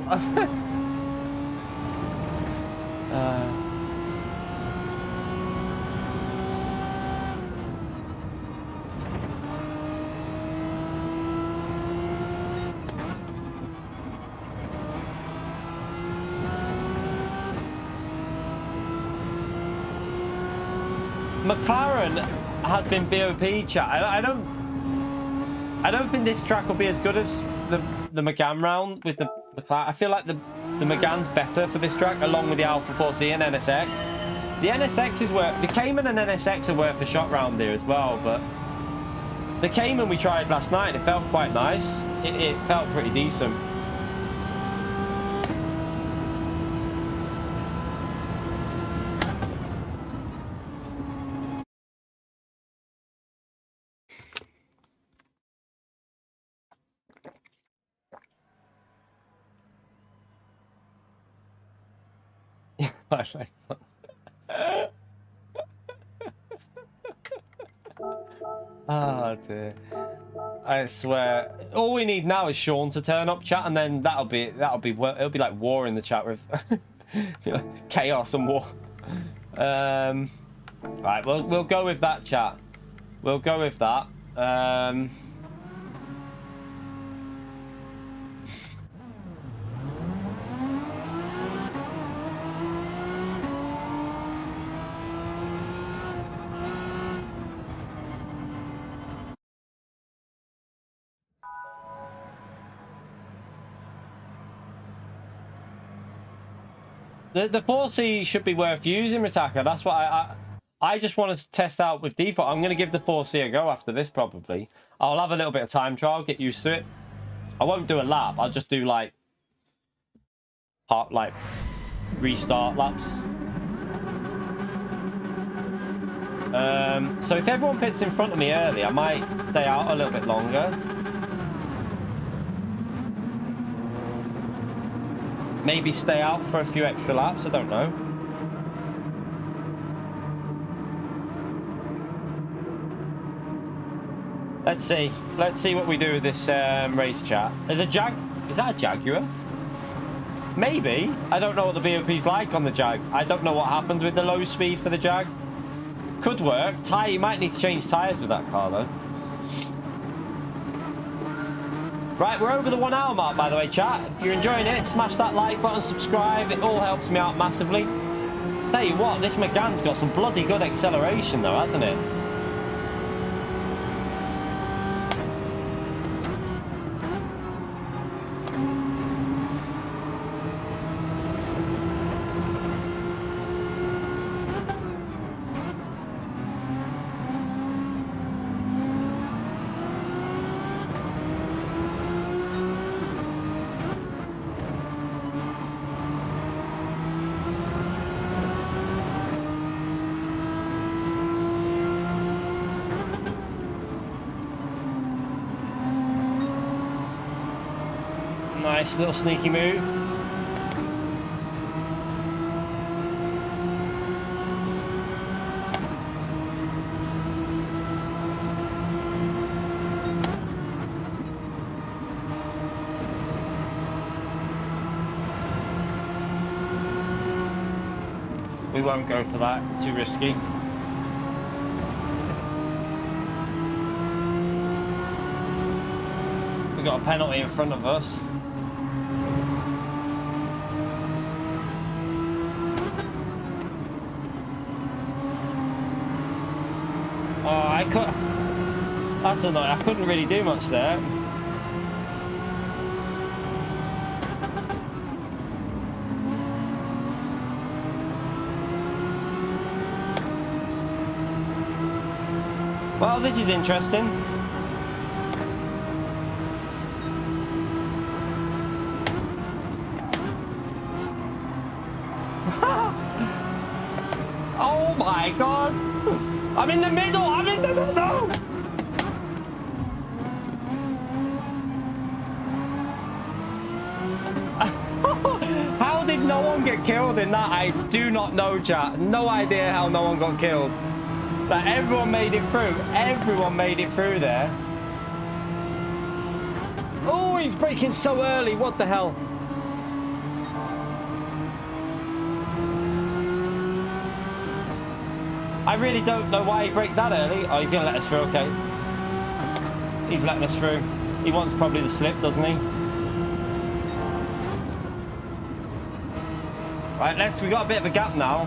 McLaren has been BOP chat. I don't think this track will be as good as the Megane round with the McLaren. I feel like the Megane's better for this track, along with the Alfa 4C and NSX. The NSX is worth... The Cayman and NSX are worth a shot round here as well, but... The Cayman we tried last night, it felt quite nice. It felt pretty decent. Oh dear. I swear, all we need now is Sean to turn up, chat, and then it'll be like war in the chat with like chaos and war. Right, we'll go with that, chat. We'll go with that. The 4C should be worth using, Ritaka. That's what I just want to test out with default. I'm going to give the 4C a go after this, probably. I'll have a little bit of time trial, get used to it. I won't do a lap. I'll just do, like restart laps. So if everyone pits in front of me early, I might stay out a little bit longer. Maybe stay out for a few extra laps, I don't know. Let's see. Let's see what we do with this race chat. There's a Jag. Is that a Jaguar? Maybe. I don't know what the BOP's like on the Jag. I don't know what happened with the low speed for the Jag. Could work. Tyre, you might need to change tyres with that car, though. Right, we're over the 1 hour mark, by the way, chat. If you're enjoying it, smash that like button, subscribe. It all helps me out massively. Tell you what, this Megane's got some bloody good acceleration, though, hasn't it? Nice little sneaky move. We won't go for that, it's too risky. We've got a penalty in front of us. That's annoying. I couldn't really do much there. Well, this is interesting. Oh my god! I'm in the middle! I'm in the middle! How did no one get killed in that? I do not know, chat. No idea how no one got killed. But everyone made it through. Everyone made it through there. Oh, he's braking so early. What the hell? I really don't know why he braked that early. Oh, he's going to let us through. Okay. He's letting us through. He wants probably the slip, doesn't he? Right, we got a bit of a gap now.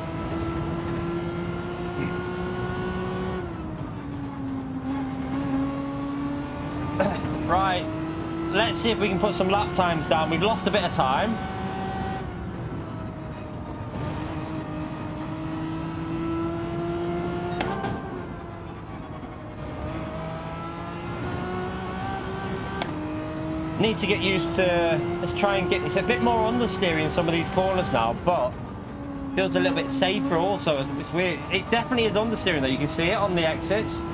Right, let's see if we can put some lap times down. We've lost a bit of time. Need to get used to, let's try and get, it's a bit more understeering in some of these corners now, but feels a little bit safer also. It's weird. It definitely is understeering though, you can see it on the exits.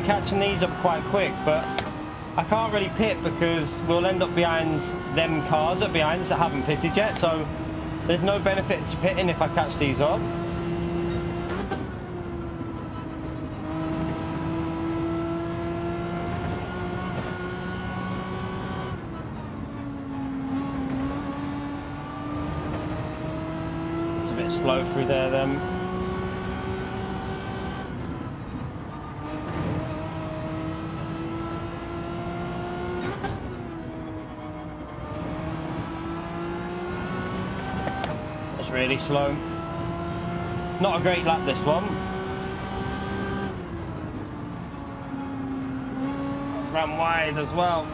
we're catching these up quite quick, but I can't really pit because we'll end up behind them cars that are behind us that haven't pitted yet, so there's no benefit to pitting if I catch these up. It's a bit slow through there then. Really slow. Not a great lap this one. Ran wide as well.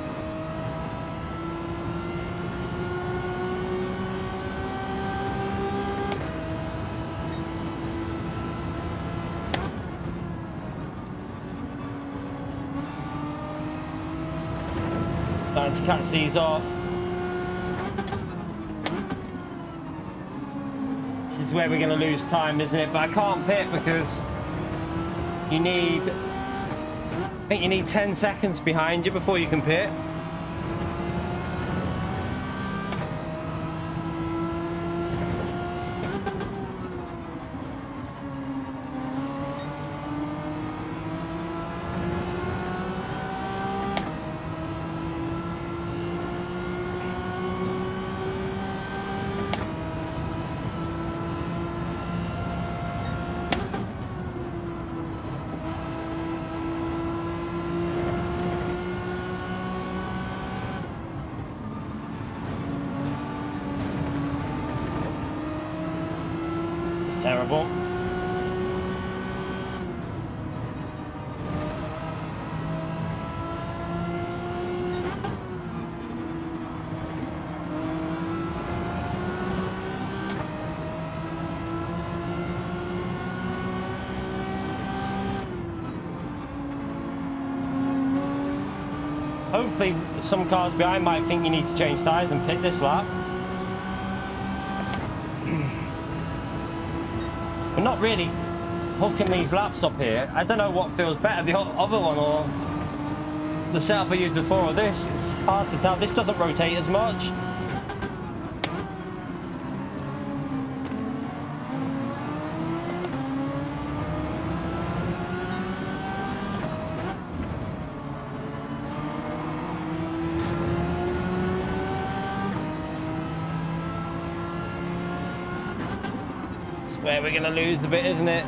Trying to catch these up. This is where we're going to lose time, isn't it? But I can't pit because you need, I think you need 10 seconds behind you before you can pit. Terrible. Hopefully some cars behind might think you need to change tyres and pit this lap. We're not really hooking these laps up here. I don't know what feels better, the other one or the setup I used before or this. It's hard to tell. This doesn't rotate as much. Where we're going to lose a bit, isn't it?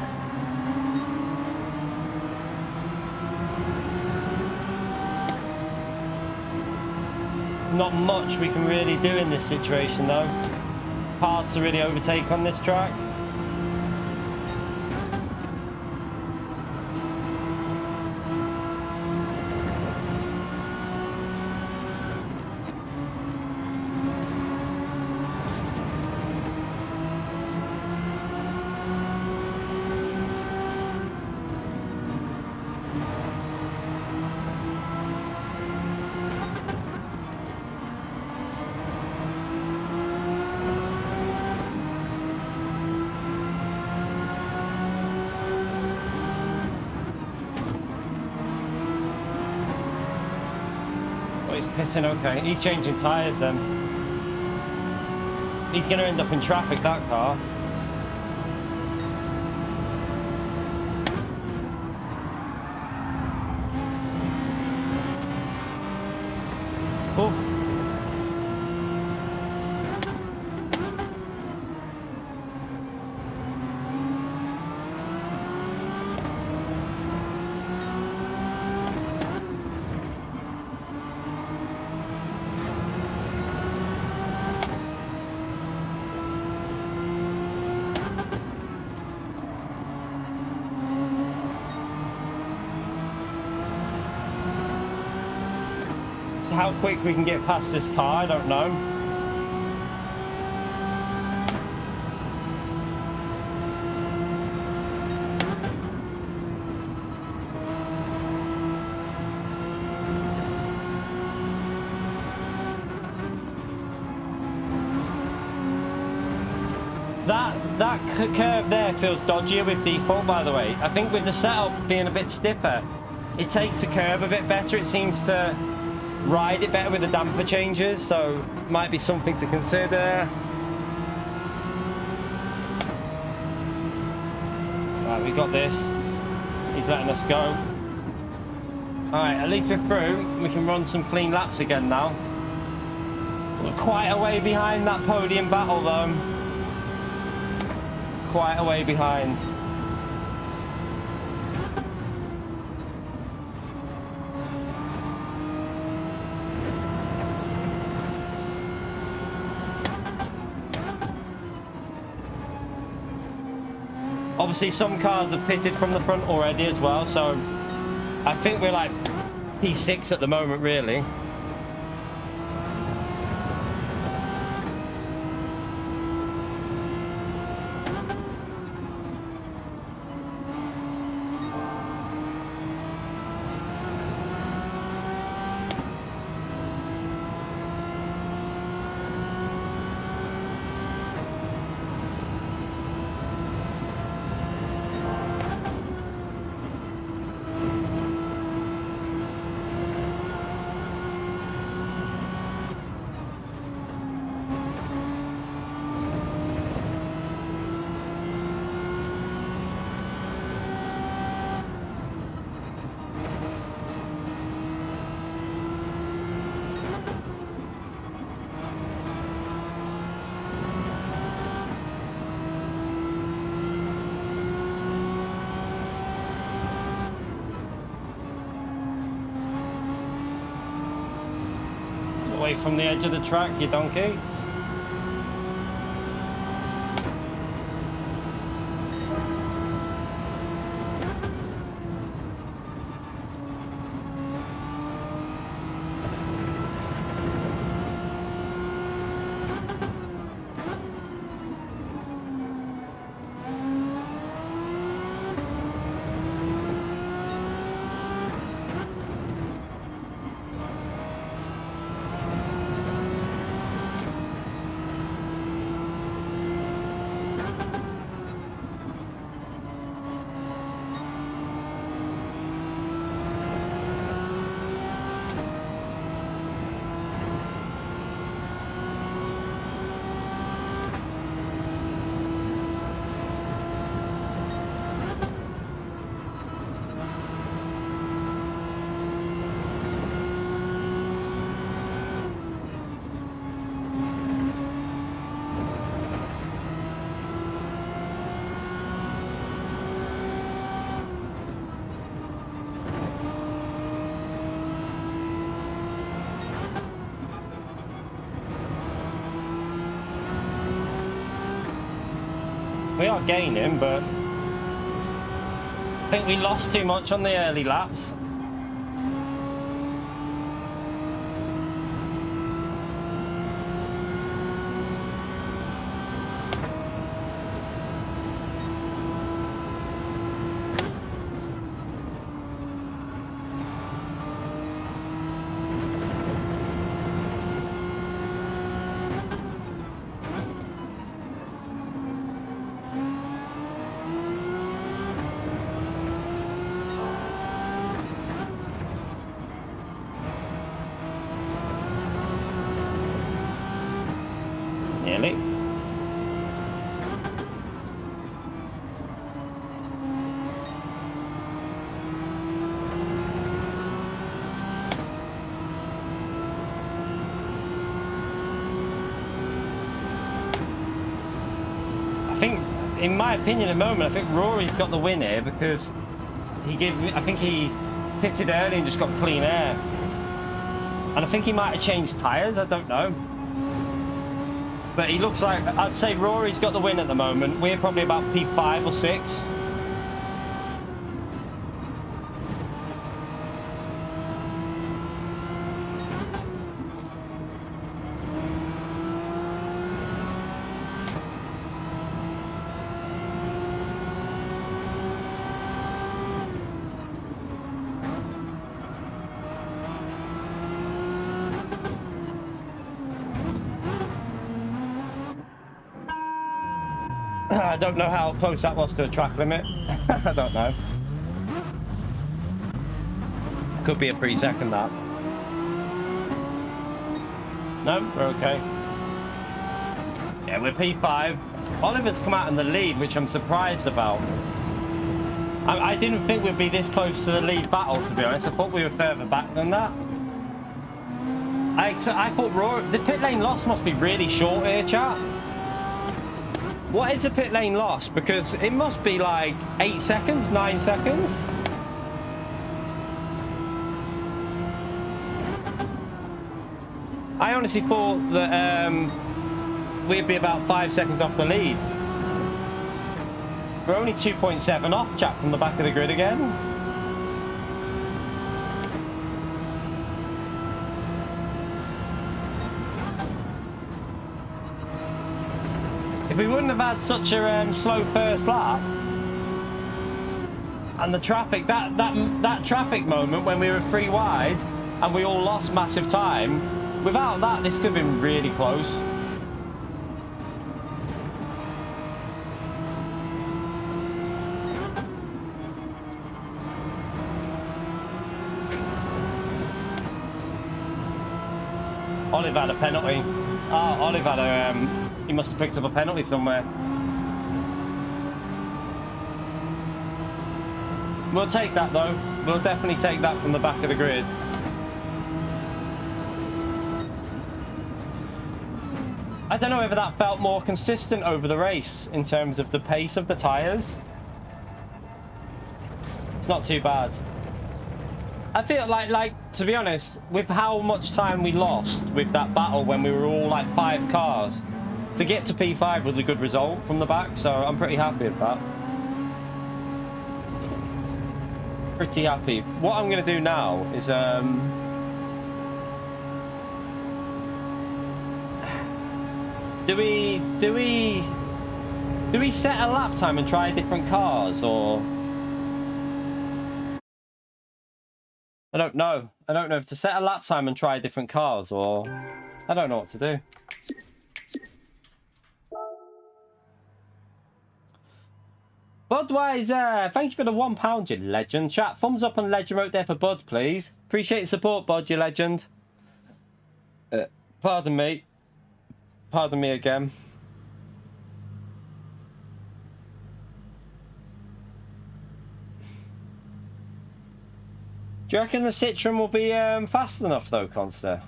Not much we can really do in this situation though. Hard to really overtake on this track. He's pitting, okay. He's changing tyres then. He's going to end up in traffic, that car. Oh. So how quick we can get past this car, I don't know. That curve there feels dodgier with default, by the way. I think with the setup being a bit stiffer, it takes the curb a bit better. It seems to ride it better with the damper changes, so might be something to consider. Right, we got this. He's letting us go. Alright, at least we're through. We can run some clean laps again now. We're quite a way behind that podium battle though. Quite a way behind. Obviously some cars have pitted from the front already as well, so I think we're like P6 at the moment really. Away from the edge of the track, you donkey. We are gaining, but I think we lost too much on the early laps. Nearly. I think, in my opinion at the moment, I think Rory's got the win here because he gave me, I think he pitted early and just got clean air. And I think he might have changed tyres, I don't know. But he looks like, I'd say Rory's got the win at the moment. We're probably about P5 or 6. I don't know how close that was to a track limit. I don't know. Could be a pre-second that. No, we're okay. Yeah, we're P5. Oliver's come out in the lead, which I'm surprised about. I didn't think we'd be this close to the lead battle, to be honest. I thought we were further back than that. I thought the pit lane loss must be really short here, chat. What is the pit lane loss? Because it must be like 8 seconds, 9 seconds. I honestly thought that we'd be about 5 seconds off the lead. We're only 2.7 off, chat, from the back of the grid again. If we wouldn't have had such a slow first lap, and the traffic, that traffic moment when we were 3 wide and we all lost massive time, without that, this could have been really close. Olive had a penalty. Oh, Olive had a... he must have picked up a penalty somewhere. We'll take that, though. We'll definitely take that from the back of the grid. I don't know whether that felt more consistent over the race in terms of the pace of the tyres. It's not too bad. I feel like, to be honest, with how much time we lost with that battle when we were all like 5 cars, to get to P5 was a good result from the back, so I'm pretty happy with that. Pretty happy. What I'm going to do now is do we set a lap time and try different cars, or I don't know. I don't know if to set a lap time and try different cars, or I don't know what to do. Budweiser, thank you for the £1, you legend. Chat, thumbs up and legend wrote there for Bud, please. Appreciate the support, Bud, you legend. Pardon me. Pardon me again. Do you reckon the Citroen will be fast enough though, Conster?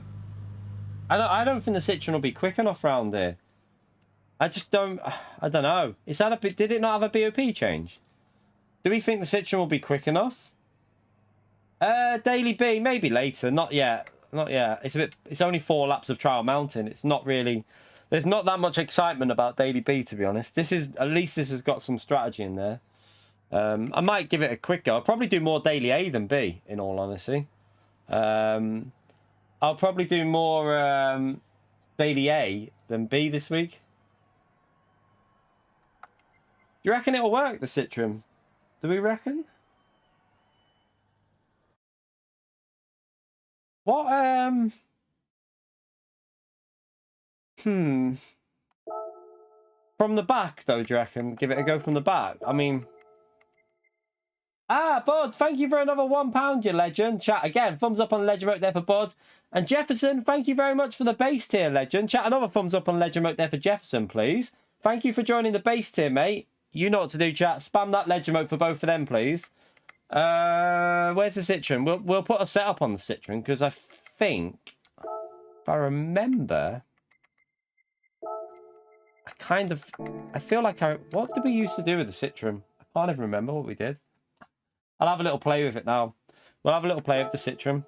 I don't think the Citroen will be quick enough round here. I just don't. I don't know. Is that a bit? Did it not have a BOP change? Do we think the Citroen will be quick enough? Daily B, maybe later. Not yet. Not yet. It's a bit. It's only 4 laps of Trial Mountain. It's not really. There's not that much excitement about Daily B, to be honest. This is at least this has got some strategy in there. I might give it a quick go. I'll probably do more Daily A than B, in all honesty. I'll probably do more Daily A than B this week. Do you reckon it'll work, the Citroen? Do we reckon? What, From the back, though, do you reckon? Give it a go from the back? I mean... Ah, Bud, thank you for another £1, you legend. Chat, again, thumbs up on legend right there for Bud. And Jefferson, thank you very much for the base tier, legend. Chat, another thumbs up on legend right there for Jefferson, please. Thank you for joining the base tier, mate. You know what to do, chat. Spam that legend mode for both of them, please. Where's the Citroen? We'll put a setup on the Citroen, because I think, if I remember, I feel like what did we used to do with the Citroen? I can't even remember what we did. I'll have a little play with it now. We'll have a little play with the Citroen.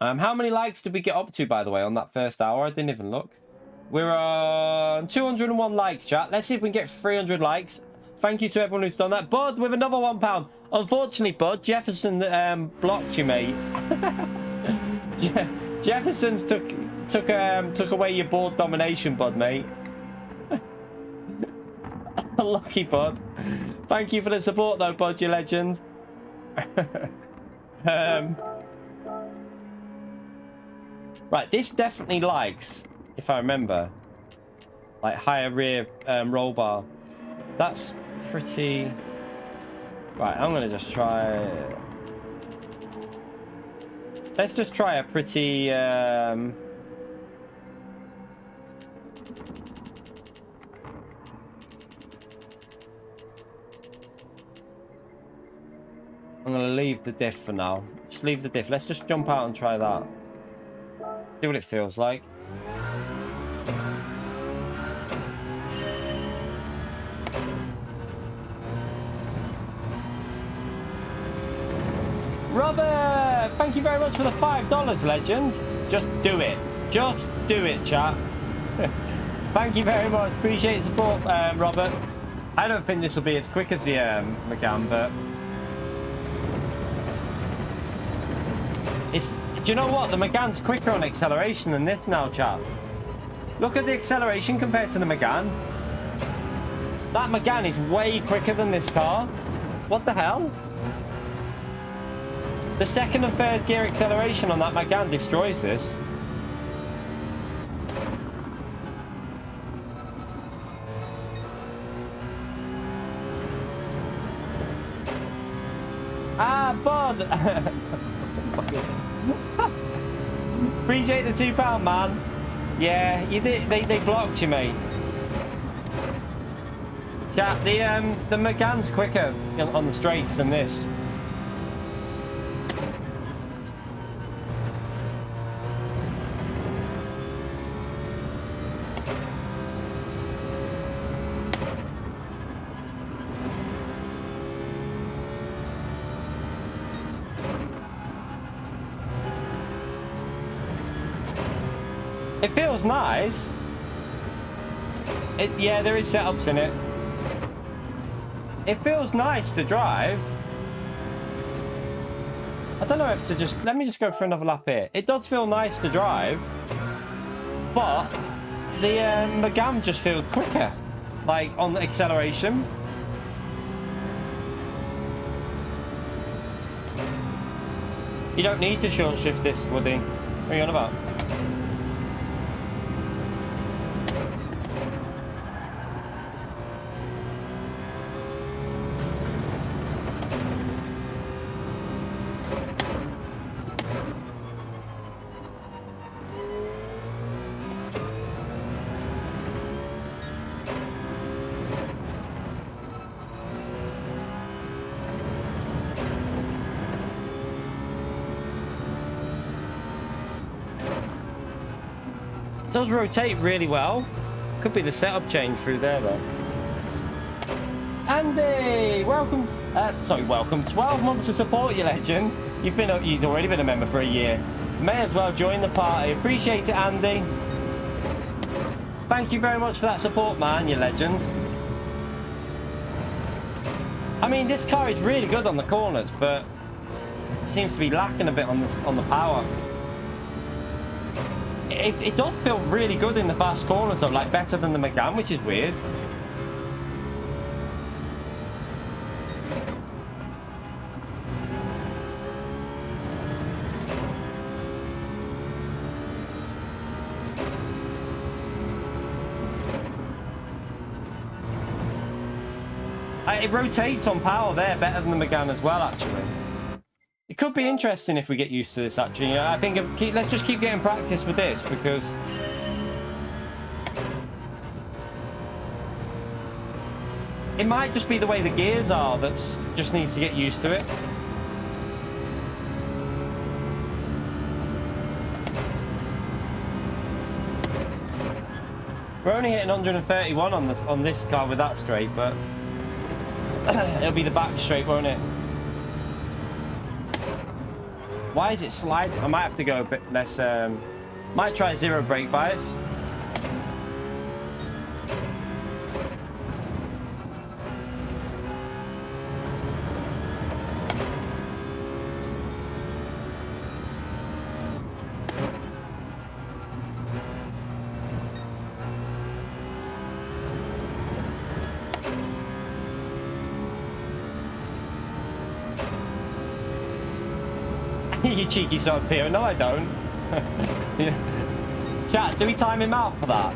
How many likes did we get up to, by the way, on that first hour? I didn't even look. We're on 201 likes, chat. Let's see if we can get 300 likes. Thank you to everyone who's done that. Bud, with another £1. Unfortunately, Bud, Jefferson blocked you, mate. Jefferson's took away your board domination, Bud, mate. Lucky, Bud. Thank you for the support, though, Bud, you legend. Right, this definitely likes, if I remember, like higher rear roll bar. That's pretty... Right, I'm going to just try... Let's just try a pretty... I'm going to leave the diff for now. Just leave the diff. Let's just jump out and try that. See what it feels like. Robert, thank you very much for the $5, legend. Just do it. Just do it, chat. Thank you very much. Appreciate the support, Robert. I don't think this will be as quick as the Megane, but it's. Do you know what? The Megane's quicker on acceleration than this now, chat. Look at the acceleration compared to the Megane. That Megane is way quicker than this car. What the hell? The second and third gear acceleration on that Megane destroys this. Ah, Bod! Appreciate the £2, man. Yeah, you did. They blocked you, mate. Chat, the Megane's quicker on the straights than this. It feels nice. Yeah, there is setups in it. It feels nice to drive. I don't know if to just... Let me just go for another lap here. It does feel nice to drive. But the Megane just feels quicker. Like, on the acceleration. You don't need to short shift this, Woody. What are you on about? Does rotate really well. Could be the setup change through there though. Andy, welcome. Welcome. 12 months of support, you legend. You've already been a member for a year. May as well join the party. Appreciate it, Andy. Thank you very much for that support, man. You legend. I mean, this car is really good on the corners, but it seems to be lacking a bit on the power. It does feel really good in the fast corners, though, like better than the Megane, which is weird. It rotates on power there better than the Megane as well, actually. It could be interesting if we get used to this, actually. Yeah, I think let's just keep getting practice with this, because it might just be the way the gears are that's just needs to get used to it. We're only hitting 131 on this car with that straight, but it'll be the back straight, won't it? Why is it sliding? I might have to go a bit less. Might try zero brake bias. You cheeky son of Pio. No, I don't. Yeah. Chat, do we time him out for that?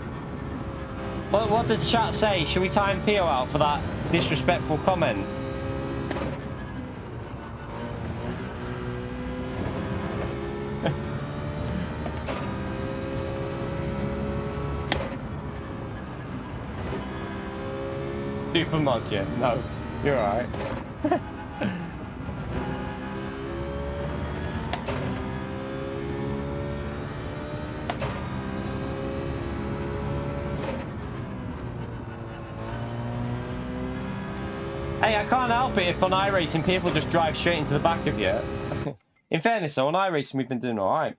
What does chat say? Should we time Pio out for that disrespectful comment? Super mod, yeah. No, you're all right. Hey, I can't help it if on iRacing people just drive straight into the back of you. In fairness, though, on iRacing we've been doing all right.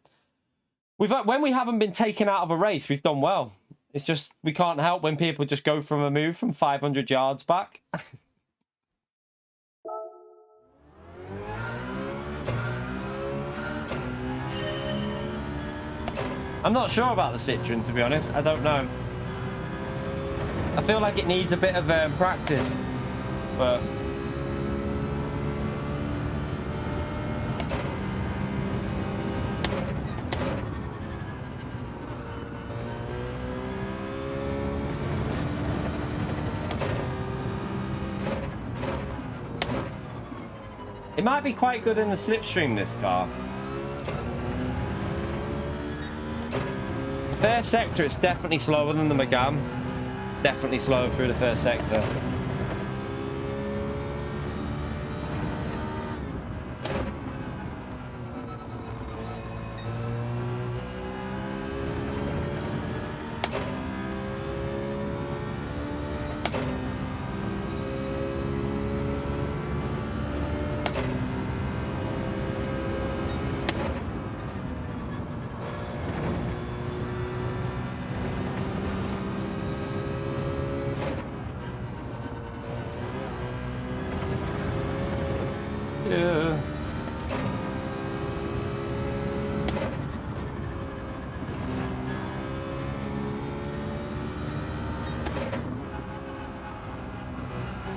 When we haven't been taken out of a race, we've done well. It's just we can't help when people just go from a move from 500 yards back. I'm not sure about the Citroen, to be honest. I don't know. I feel like it needs a bit of practice, but it might be quite good in the slipstream, this car. First sector, it's definitely slower than the Megane. Definitely slower through the first sector.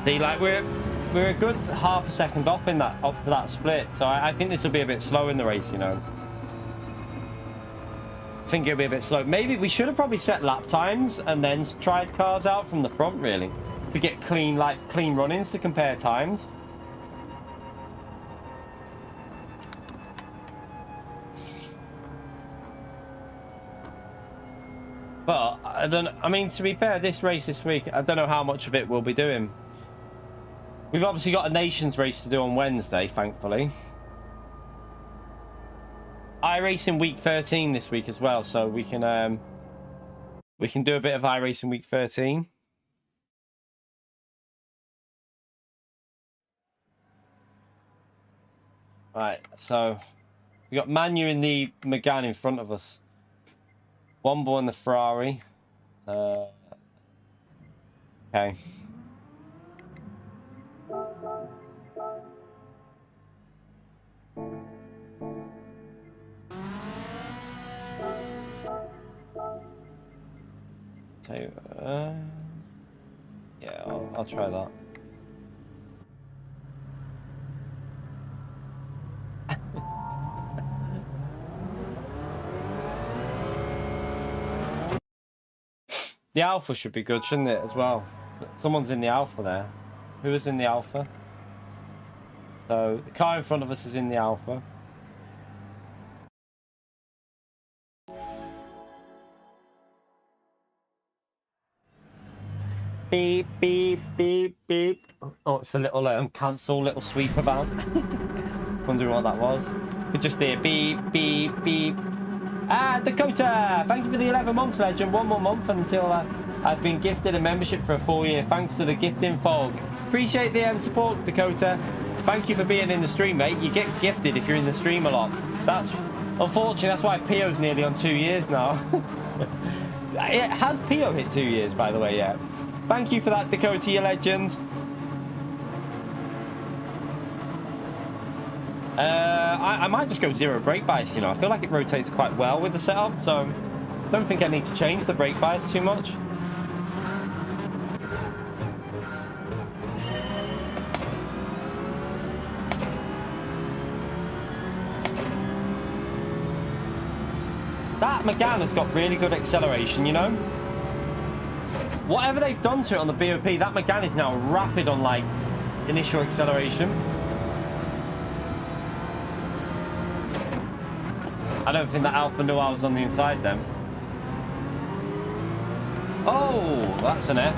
See, like we're a good half a second off in that split, so I think this will be a bit slow in the race, you know. I think it'll be a bit slow. Maybe we should have probably set lap times and then tried cars out from the front, really, to get clean run-ins to compare times. But I mean, to be fair, this race this week, I don't know how much of it we'll be doing. We've obviously got a nations race to do on Wednesday, thankfully. iRacing week 13 this week as well, so we can do a bit of iRacing week 13. Right, so we got Manu in the Megane in front of us. Wombo in the Ferrari. Okay. Tell you, yeah, I'll try that. The Alfa should be good, shouldn't it, as well? Someone's in the Alfa there. Who is in the Alfa? So, the car in front of us is in the Alfa. Beep, beep, beep, beep. Oh, it's a little cancel, little sweeper van. Wondering what that was. We just hear beep, beep, beep. Ah, Dakota! Thank you for the 11 months, legend. One more month until I've been gifted a membership for a full year. Thanks to the gifting fog. Appreciate the support, Dakota. Thank you for being in the stream, mate. You get gifted if you're in the stream a lot. That's unfortunately, that's why Pio's nearly on 2 years now. It has Pio hit 2 years, by the way, yeah. Thank you for that, Dakota, you legend. I might just go zero brake bias, you know. I feel like it rotates quite well with the setup, so I don't think I need to change the brake bias too much. That Megane has got really good acceleration, you know. Whatever they've done to it on the BOP, that Megane is now rapid on, like, initial acceleration. I don't think that Alfa knew I was on the inside then. Oh, that's an F.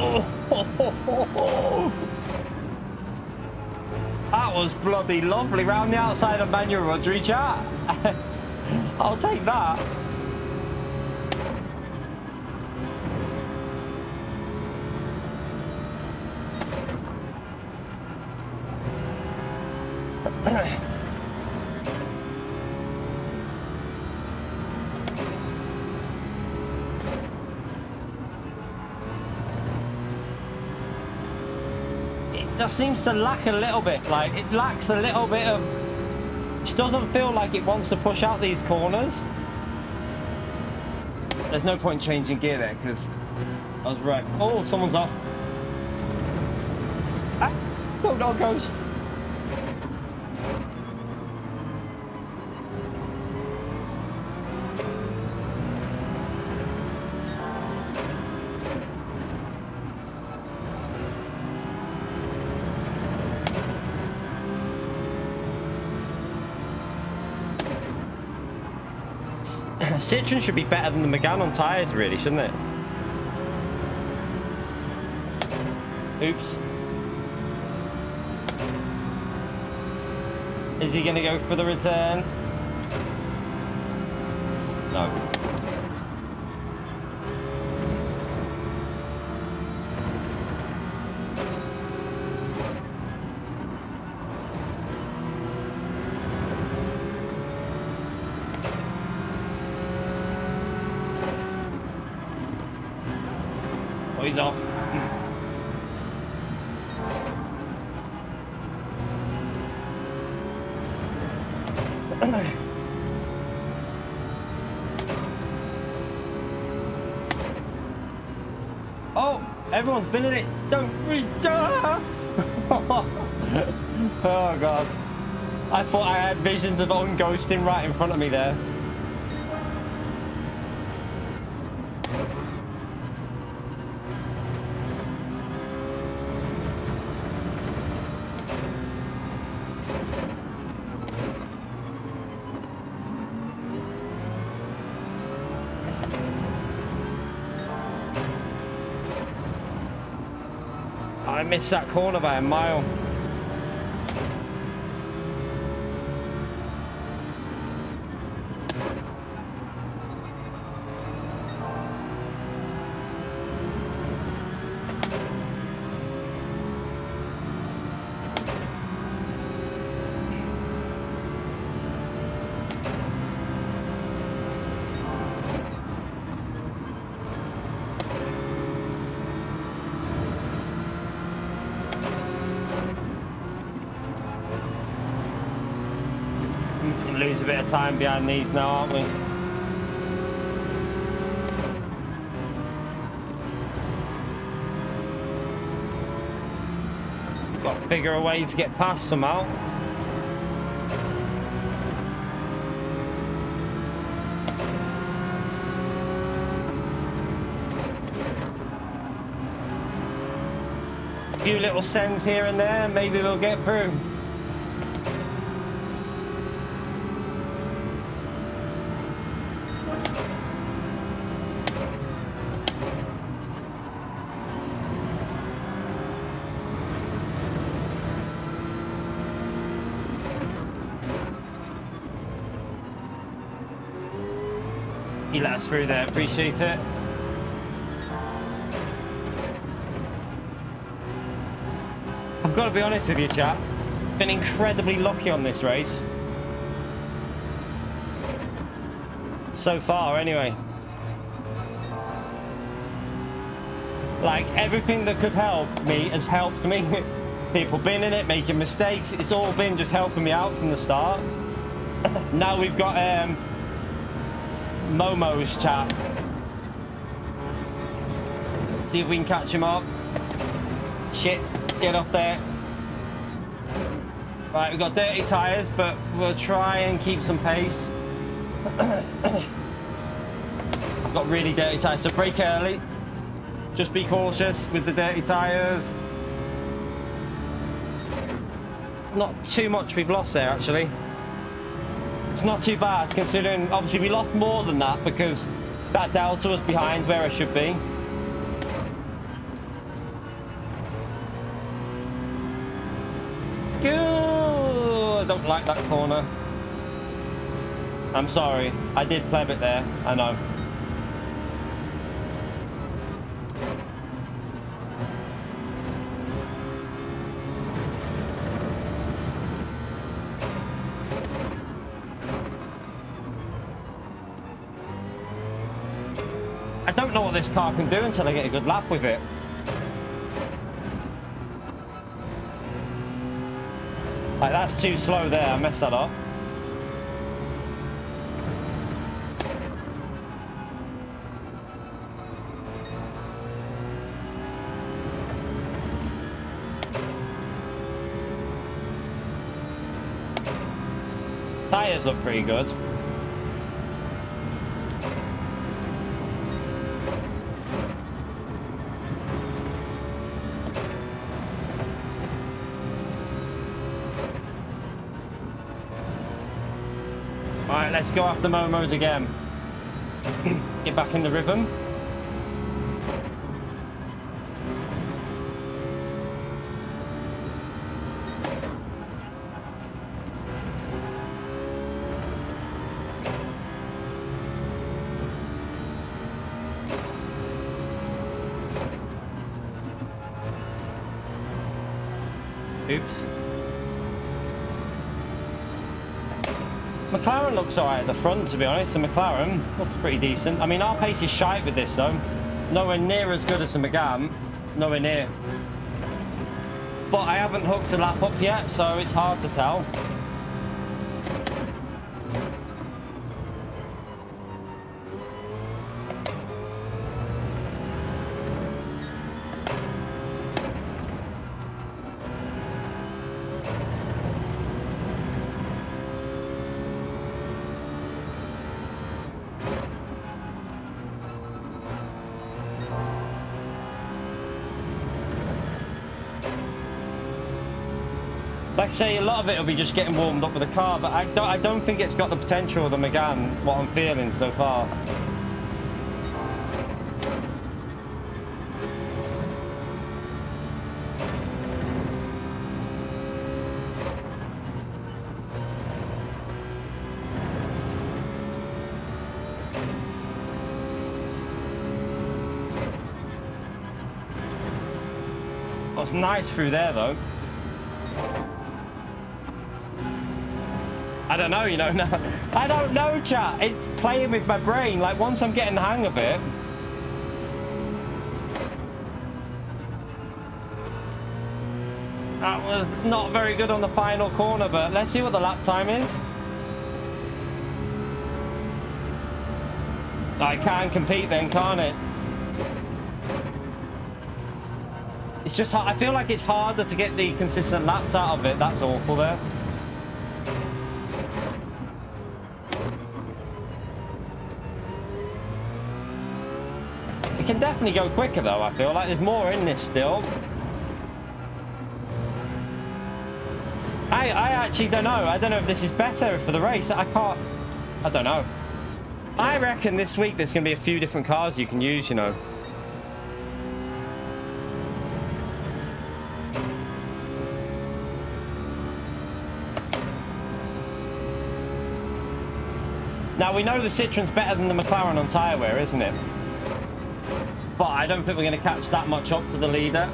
Oh. That was bloody lovely round the outside of manual rotary, chat. I'll take that. Just seems to lack a little bit. Like, it lacks a little bit of, it doesn't feel like it wants to push out these corners. There's no point changing gear there because I was right. Oh, someone's off. Ah, no, ghost. Citroen should be better than the Megane on tyres, really, shouldn't it? Oops. Is he going to go for the return? No. Oh, he's off. Oh, everyone's been in it. Don't reach. Oh God. I thought I had visions of Owen ghosting right in front of me there. I missed that corner by a mile. Lose a bit of time behind these now, aren't we? Got to figure a way to get past somehow. A few little sends here and there, maybe we'll get through. You let us through there, appreciate it. I've got to be honest with you, chat. Been incredibly lucky on this race. So far, anyway. Like, everything that could help me has helped me. People been in it, making mistakes. It's all been just helping me out from the start. Now we've got Momo's chat. See if we can catch him up. Shit, get off there. Right, we've got dirty tyres, but we'll try and keep some pace. I've got really dirty tyres, so brake early. Just be cautious with the dirty tyres. Not too much we've lost there, actually. It's not too bad, considering obviously we lost more than that because that delta was behind where I should be. don't like that corner. I'm sorry. I did pleb it there. I know. I don't know what this car can do until I get a good lap with it. Like, that's too slow there. I messed that up. Tires look pretty good. Alright, let's go after Momos again. Get back in the rhythm. Oops. McLaren looks alright at the front, to be honest. The McLaren looks pretty decent. I mean, our pace is shite with this, though. Nowhere near as good as the Megane. Nowhere near. But I haven't hooked a lap up yet, so it's hard to tell. Like I say, a lot of it will be just getting warmed up with the car, but I don't think it's got the potential of the Megane, what I'm feeling so far. Oh, it's nice through there, though. I don't know, you know, no, I don't know, chat. It's playing with my brain. Like, once I'm getting the hang of it. That was not very good on the final corner, but let's see what the lap time is. I can compete then, can't it? It's just hard. I feel like it's harder to get the consistent laps out of it. That's awful there. It can definitely go quicker though, I feel like there's more in this still. I actually don't know. I don't know if this is better for the race. I don't know. I reckon this week there's going to be a few different cars you can use, you know. Now we know the Citroen's better than the McLaren on tyre wear, isn't it? But I don't think we're going to catch that much up to the leader.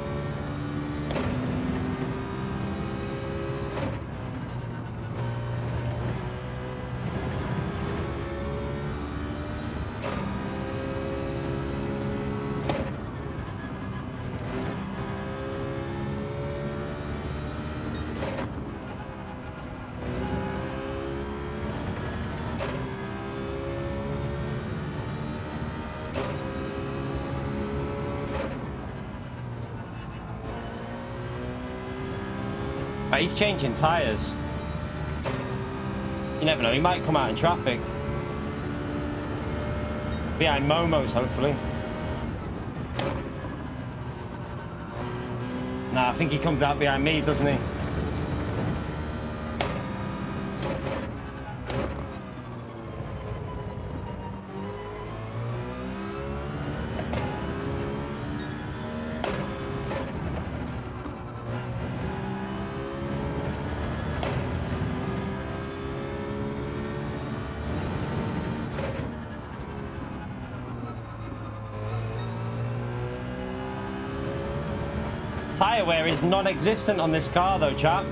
He's changing tyres. You never know, he might come out in traffic. Behind Momos, hopefully. Nah, I think he comes out behind me, doesn't he? Tyre wear is non-existent on this car though, chap.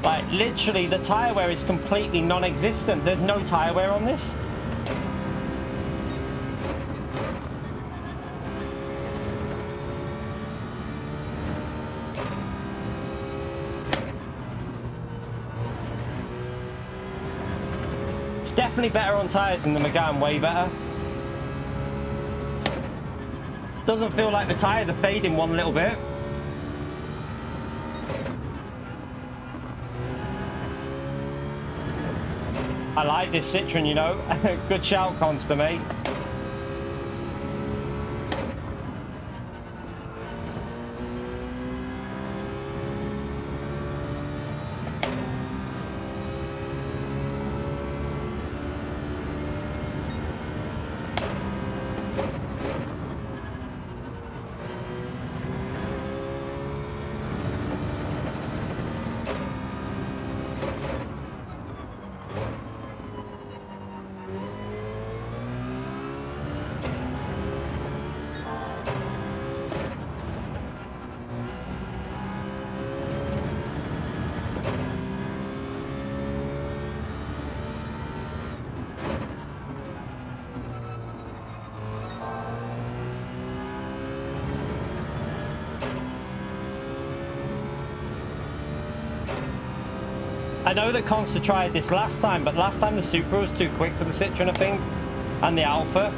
Like, literally, the tyre wear is completely non-existent. There's no tyre wear on this. It's definitely better on tyres than the Megane, way better. Doesn't feel like the tyres are fading one little bit. I like this Citroen, you know. Good shout, Consta, mate. I know that Consta tried this last time, but last time the Supra was too quick for the Citroen, I think, and the Alfa.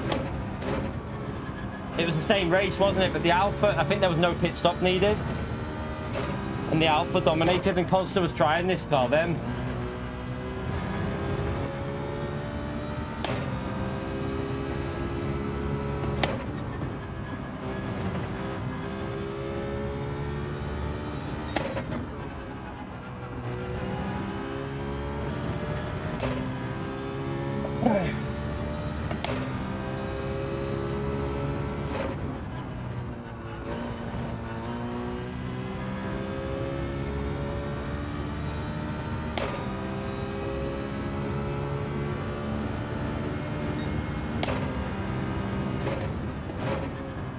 It was the same race, wasn't it? But the Alfa, I think there was no pit stop needed. And the Alfa dominated, and Consta was trying this car then.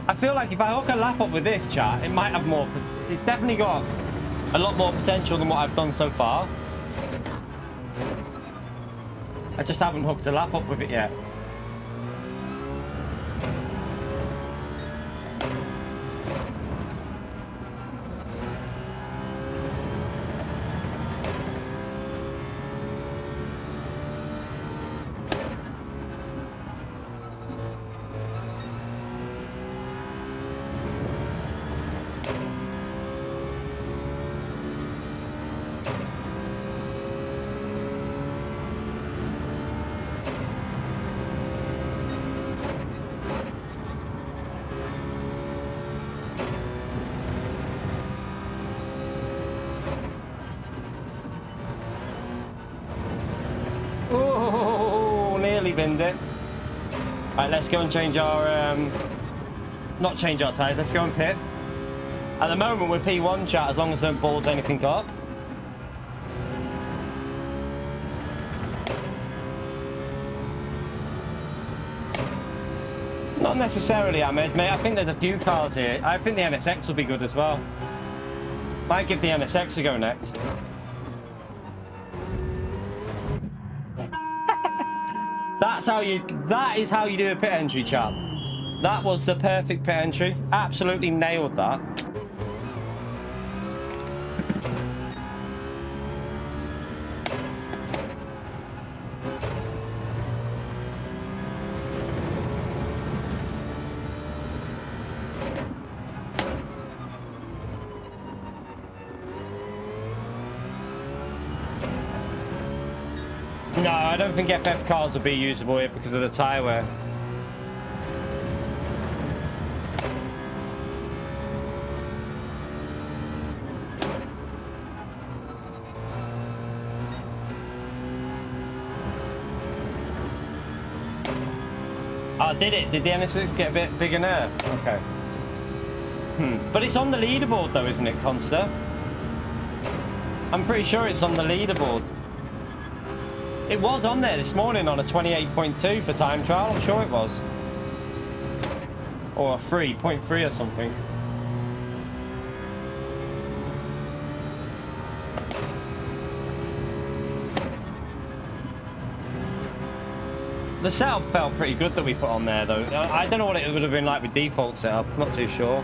I feel like if I hook a lap up with this, chat, it might have more. It's definitely got a lot more potential than what I've done so far. I just haven't hooked a lap up with it yet. Binned it. Right, let's go and change our not change our tyres, let's go and pit. At the moment we're P1, chat, as long as don't balls anything up. Not necessarily, Ahmed, mate. I think there's a few cars here. I think the NSX will be good as well. Might give the NSX a go next. That is how you do a pit entry, chap. That was the perfect pit entry. Absolutely nailed that. No, I don't think FF cars will be usable here because of the tyre wear. Oh, did it? Did the NSX get a bit bigger nerve? Okay. But it's on the leaderboard though, isn't it, Consta? I'm pretty sure it's on the leaderboard. It was on there this morning on a 28.2 for time trial, I'm sure it was. Or a 3.3 or something. The setup felt pretty good that we put on there, though. I don't know what it would have been like with default setup. Not too sure.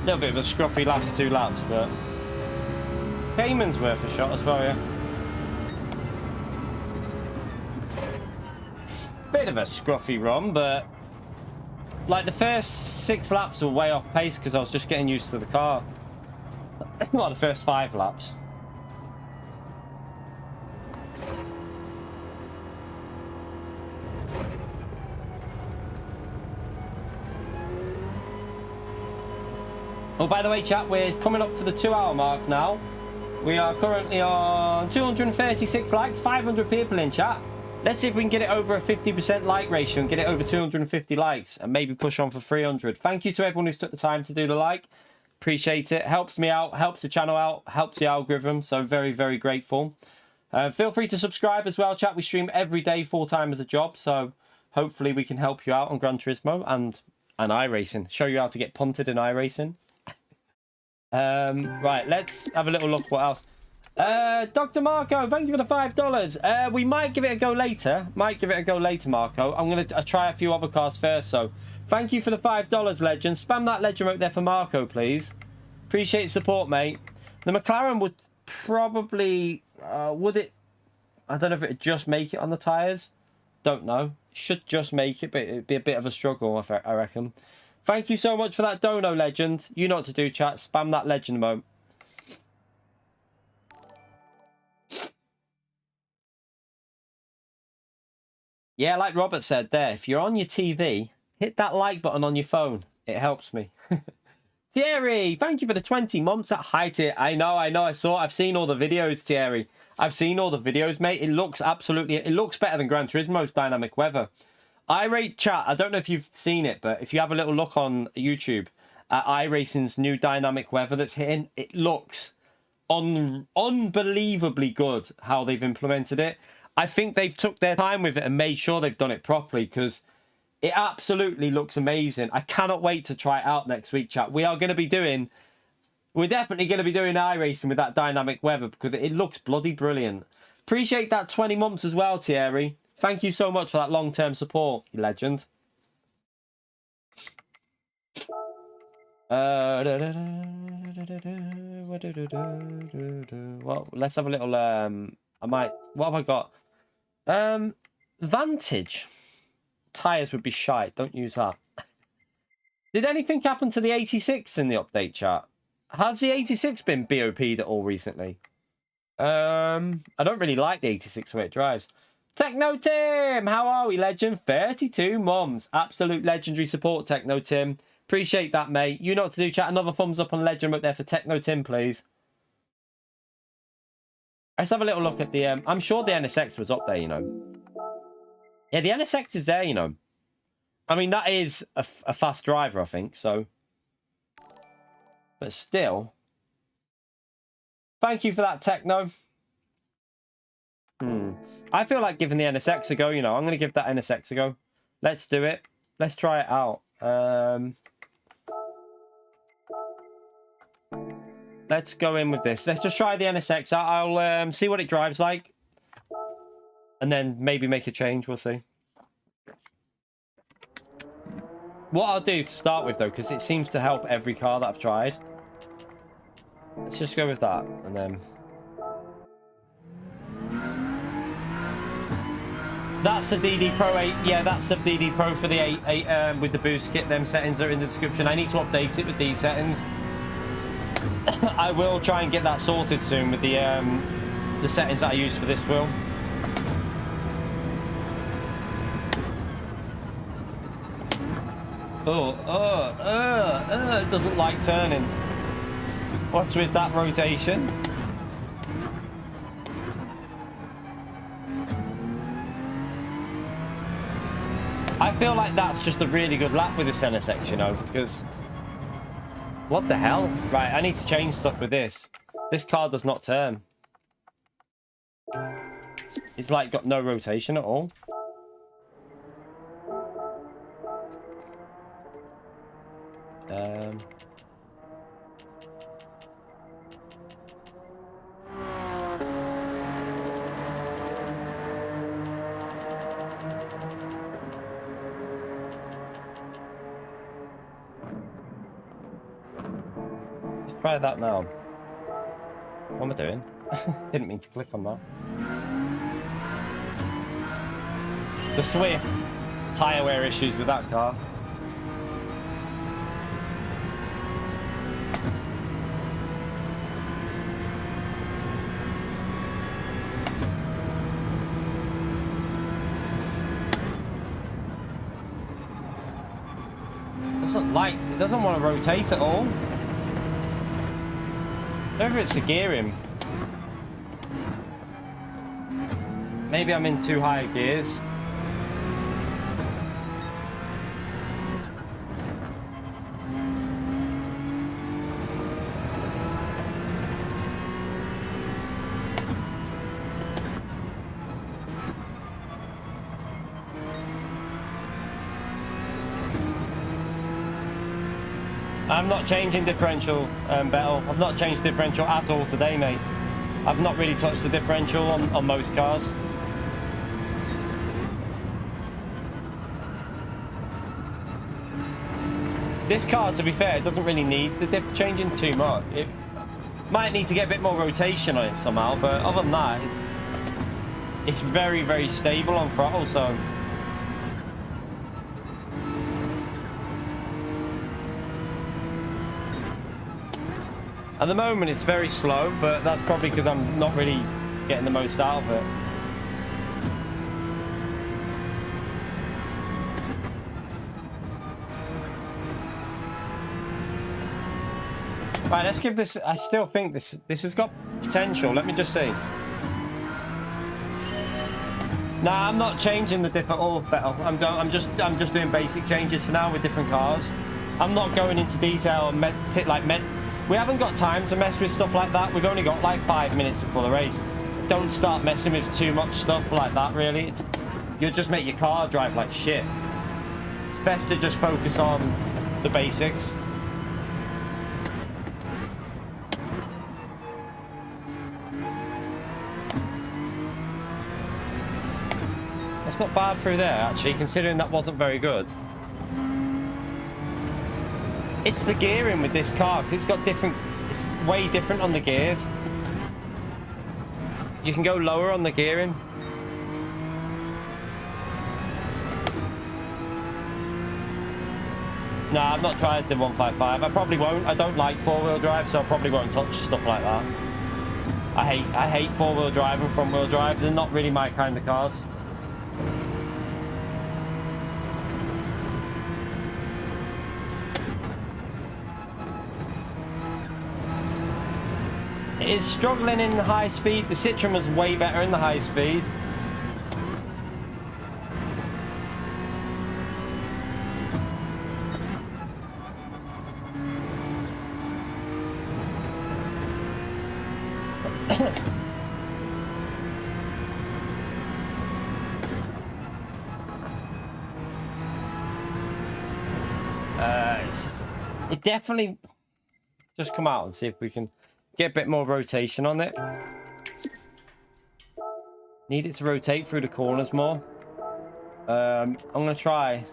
A little bit of a scruffy last 2 laps, but Cayman's worth a shot as well, yeah. Bit of a scruffy run, but like the first 6 laps were way off pace because I was just getting used to the car. Well, the first 5 laps. Oh, by the way, chat, we're coming up to the 2-hour mark now. We are currently on 236 likes, 500 people in chat. Let's see if we can get it over a 50% like ratio and get it over 250 likes and maybe push on for 300. Thank you to everyone who's took the time to do the like. Appreciate it. Helps me out, helps the channel out, helps the algorithm. So very, very grateful. Feel free to subscribe as well, chat. We stream every day, full-time as a job. So hopefully we can help you out on Gran Turismo and iRacing. Show you how to get punted in iRacing. Right, let's have a little look what else. Dr. Marco, thank you for the $5. We might give it a go later. Marco. I'm going to try a few other cars first, so thank you for the $5, legend. Spam that legend right there for Marco, please. Appreciate your support, mate. The McLaren would probably, would it, I don't know if it'd just make it on the tyres. Don't know. Should just make it, but it'd be a bit of a struggle, I reckon. Thank you so much for that dono, legend. You know what to do, chat. Spam that legend mode. Yeah, like Robert said there, if you're on your TV, hit that like button on your phone. It helps me. Thierry, thank you for the 20 months at high tier. I know, I've seen all the videos, Thierry. I've seen all the videos, mate. It looks better than Gran Turismo's dynamic weather. iRate chat, I don't know if you've seen it, but if you have a little look on YouTube at iRacing's new dynamic weather that's hitting, it looks unbelievably good how they've implemented it. I think they've took their time with it and made sure they've done it properly because it absolutely looks amazing. I cannot wait to try it out next week, chat. We're definitely going to be doing iRacing with that dynamic weather because it looks bloody brilliant. Appreciate that 20 months as well, Thierry. Thank you so much for that long-term support, you legend. Well, let's have a little, what have I got? Vantage. Tyres would be shite. Don't use that. Did anything happen to the 86 in the update, chat? Has the 86 been BOP'd at all recently? I don't really like the 86 way it drives. Techno Tim, how are we, legend? 32 mums. Absolute legendary support, Techno Tim. Appreciate that, mate. You know what to do, chat. Another thumbs up on legend up there for Techno Tim, please. Let's have a little look at the... I'm sure the NSX was up there, you know. Yeah, the NSX is there, you know. I mean, that is a fast driver, I think, so... But still... Thank you for that, Techno. I feel like giving the NSX a go, you know. I'm going to give that NSX a go. Let's do it. Let's try it out. Let's go in with this. Let's just try the NSX out. I'll see what it drives like. And then maybe make a change. We'll see. What I'll do to start with, though, because it seems to help every car that I've tried. Let's just go with that. And then... That's the DD Pro 8. Yeah, that's the DD Pro for the 8 with the boost kit. Them settings are in the description. I need to update it with these settings. I will try and get that sorted soon with the settings that I use for this wheel. It doesn't like turning. What's with that rotation? I feel like that's just a really good lap with this NSX, you know, because... What the hell? Right, I need to change stuff with this. This car does not turn. It's like got no rotation at all. Let's try that now. What am I doing? Didn't mean to click on that. The Swift. Tyre wear issues with that car. It doesn't want to rotate at all. Whether it's the gearing. Maybe I'm in too high gears. I'm not changing differential, Bettel. I've not changed differential at all today, mate. I've not really touched the differential on most cars. This car, to be fair, doesn't really need the diff changing too much. It might need to get a bit more rotation on it somehow, but other than that, it's very, very stable on throttle, so... At the moment, it's very slow, but that's probably because I'm not really getting the most out of it. Right, let's give this... I still think this has got potential. Let me just see. Nah, I'm not changing the diff at all, Bettel. I'm just doing basic changes for now with different cars. I'm not going into detail and we haven't got time to mess with stuff like that. We've only got like 5 minutes before the race. Don't start messing with too much stuff like that, really. You'll just make your car drive like shit. It's best to just focus on the basics. That's not bad through there, actually, considering that wasn't very good. It's the gearing with this car, because it's got different... It's way different on the gears. You can go lower on the gearing. No, I've not tried the 155. I probably won't. I don't like four-wheel drive, so I probably won't touch stuff like that. I hate four-wheel drive and front-wheel drive. They're not really my kind of cars. It is struggling in the high speed. The Citroen was way better in the high speed. It definitely... Just come out and see if we can get a bit more rotation on it. Need it to rotate through the corners more. I'm going to try a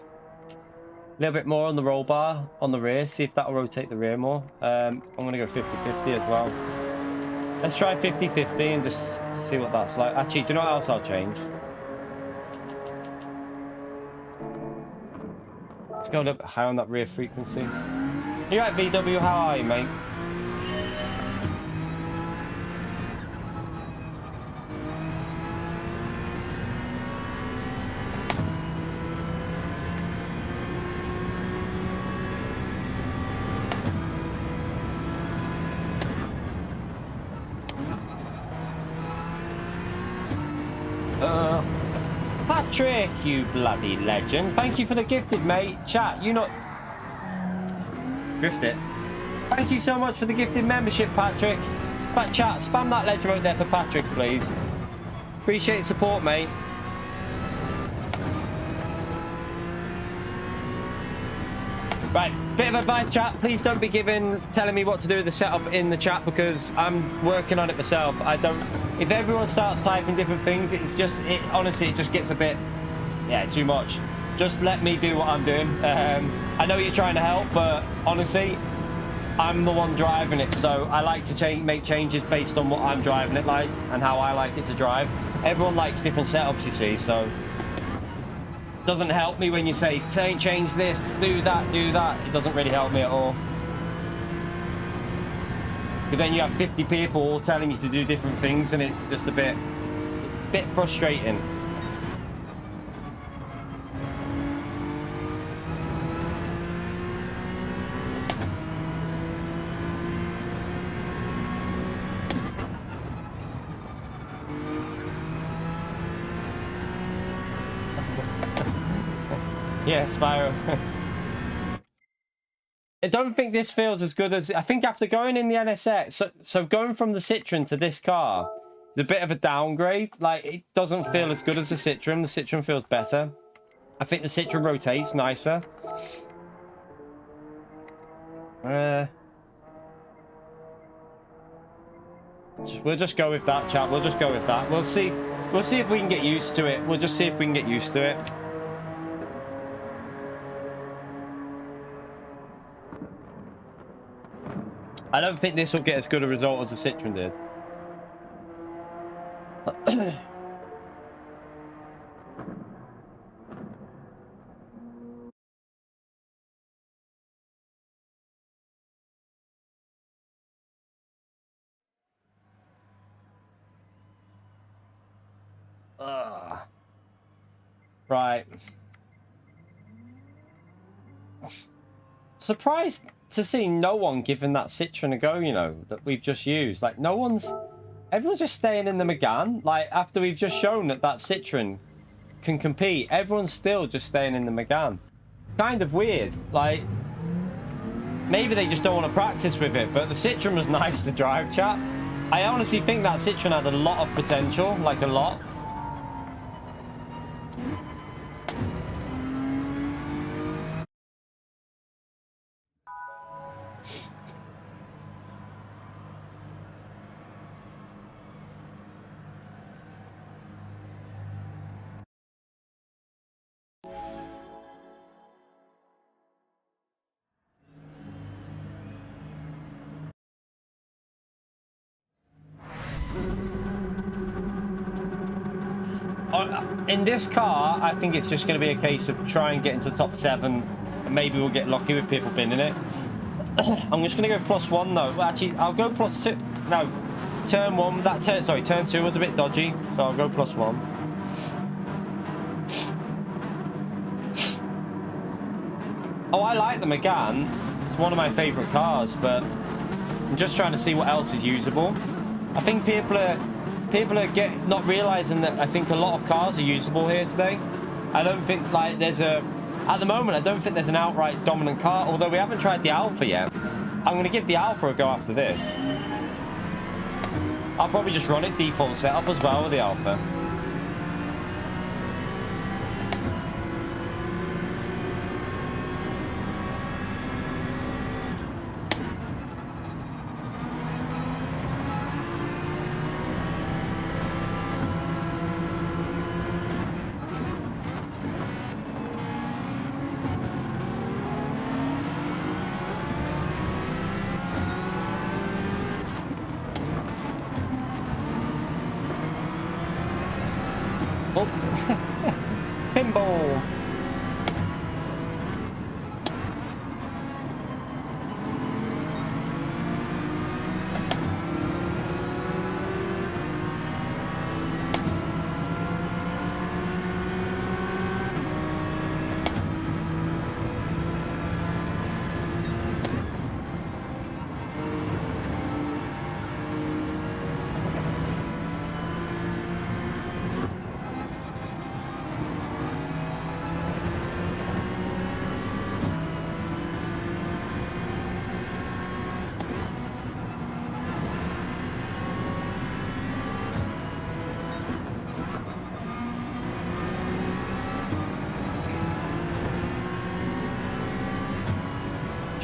little bit more on the roll bar on the rear, see if that'll rotate the rear more. I'm going to go 50-50 as well. Let's try 50-50 and just see what that's like. Actually, do you know what else I'll change? Let's go a little bit higher on that rear frequency. You right, VW? How are you, mate? Patrick, you bloody legend. Thank you for the gifted, mate. Chat, you not... Drift it. Thank you so much for the gifted membership, Patrick. Chat, spam that ledger out there for Patrick, please. Appreciate the support, mate. Right. Bit of advice, chat. Please don't be telling me what to do with the setup in the chat, because I'm working on it myself. I don't. If everyone starts typing different things, honestly, it just gets a bit, yeah, too much. Just let me do what I'm doing. I know you're trying to help, but honestly, I'm the one driving it, so I like to make changes based on what I'm driving it like and how I like it to drive. Everyone likes different setups, you see, so doesn't help me when you say change this, do that. It doesn't really help me at all, because then you have 50 people all telling you to do different things, and it's just a bit frustrating. Yeah, Spyro. I don't think this feels as good as... I think after going in the NSX, so going from the Citroen to this car, it's a bit of a downgrade. Like, it doesn't feel as good as the Citroen. The Citroen feels better. I think the Citroen rotates nicer. We'll just go with that, chat. We'll just go with that. We'll see if we can get used to it. We'll just see if we can get used to it. I don't think this will get as good a result as the Citroen did. Right. Surprised to see no one giving that Citroen a go, you know, that we've just used. Like, everyone's just staying in the Megane. Like, after we've just shown that Citroen can compete, everyone's still just staying in the Megane. Kind of weird. Like, maybe they just don't want to practice with it, but the Citroen was nice to drive, chat. I honestly think that Citroen had a lot of potential, like a lot. In this car, I think it's just going to be a case of try and get into top 7, and maybe we'll get lucky with people binning it. I'm just going to go +1 though. Well, actually, I'll go +2. No, turn 1. Turn 2 was a bit dodgy, so I'll go +1. Oh, I like the Megane. It's one of my favourite cars, but I'm just trying to see what else is usable. I think people are not realizing that I think a lot of cars are usable here today. I don't think like at the moment I don't think there's an outright dominant car, although we haven't tried the Alfa yet. I'm going to give the Alfa a go after this. I'll probably just run it default setup as well with the Alfa. Pinball.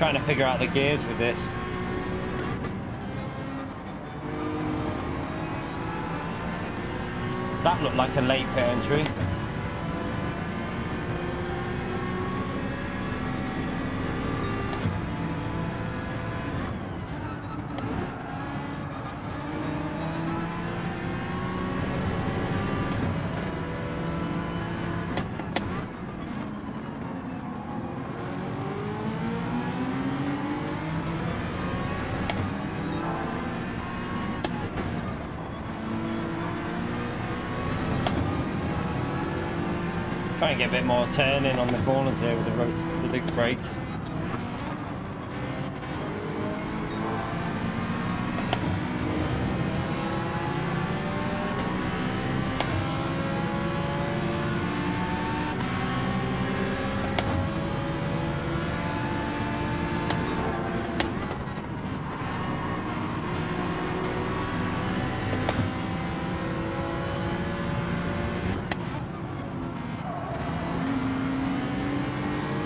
Trying to figure out the gears with this. That looked like a late pit entry. Try and get a bit more turning on the corners here with the brakes.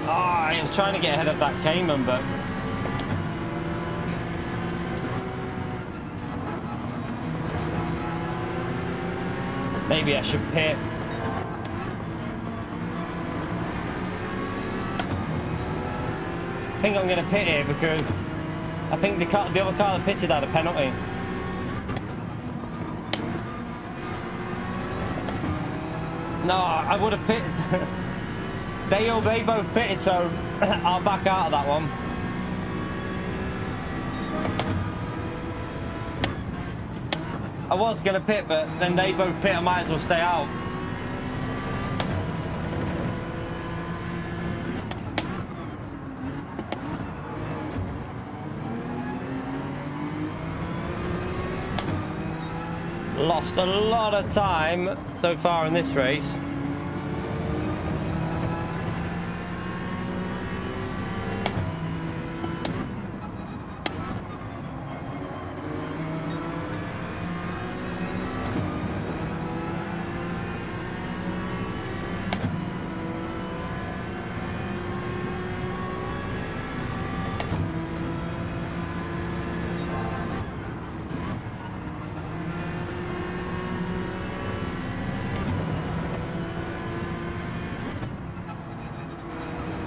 I was trying to get ahead of that Cayman, but maybe I should pit. I think I'm going to pit here because I think the other car that pitted had a penalty. No, I would have pitted. They both pitted, so I'll back out of that one. I was going to pit, but then they both pit. I might as well stay out. Lost a lot of time so far in this race.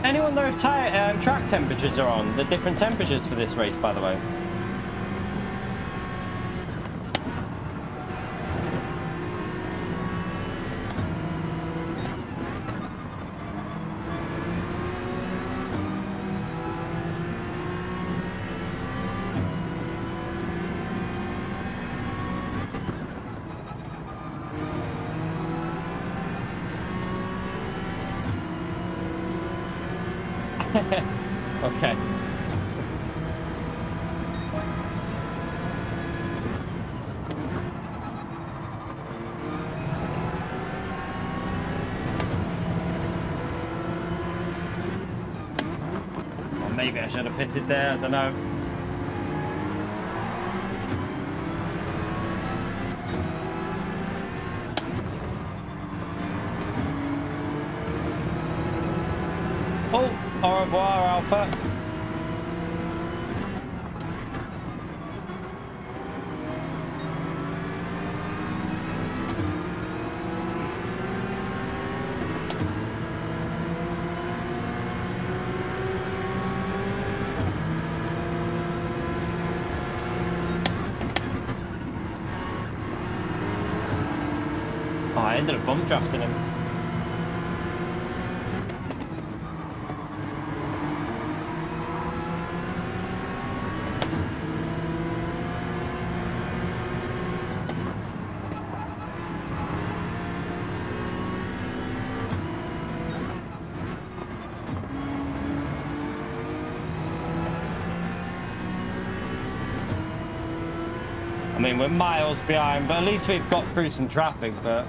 Anyone know if track temperatures are on? The different temperatures for this race, by the way. Okay. Or maybe I should have pitted there, I don't know. Oh, au revoir, Alfa. Oh, I ended up bump drafting him. I mean, we're miles behind, but at least we've got through some traffic, but...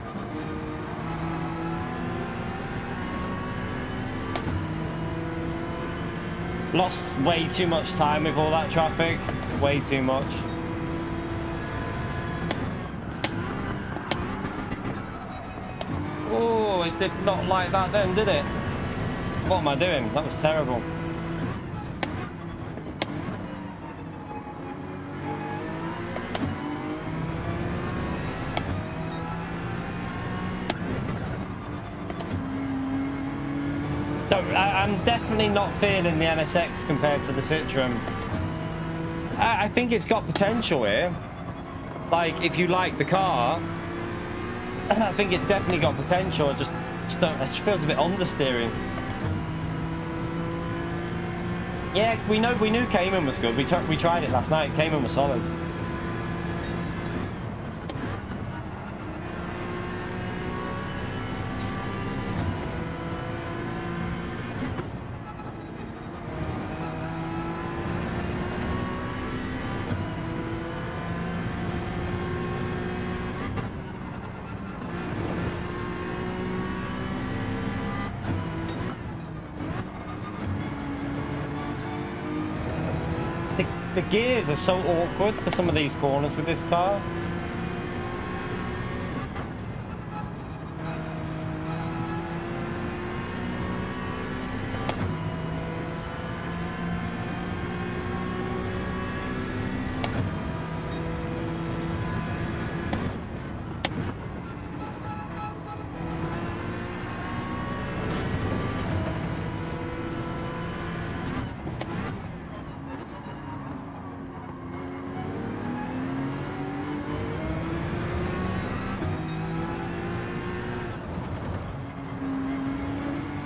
Lost way too much time with all that traffic. Way too much. Oh, it did not like that then, did it? What am I doing? That was terrible. I'm definitely not feeling the NSX compared to the Citroen. I think it's got potential here. Like, if you like the car, I think it's definitely got potential. It just feels a bit understeering. Yeah, we knew Cayman was good. We tried it last night. Cayman was solid. The gears are so awkward for some of these corners with this car.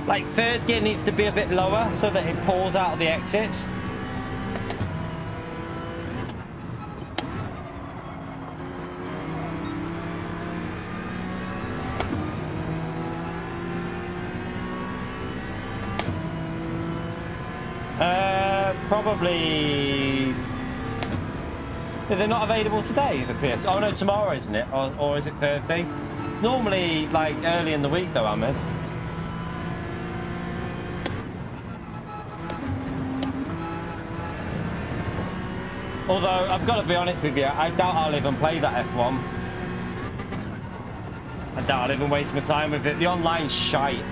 Like, third gear needs to be a bit lower so that it pulls out of the exits. Probably... Is it not available today, the PS? Oh no, tomorrow, isn't it? Or is it Thursday? It's normally, like, early in the week though, Ahmed. Although, I've got to be honest with you, I doubt I'll even play that F1. I doubt I'll even waste my time with it. The online's shite.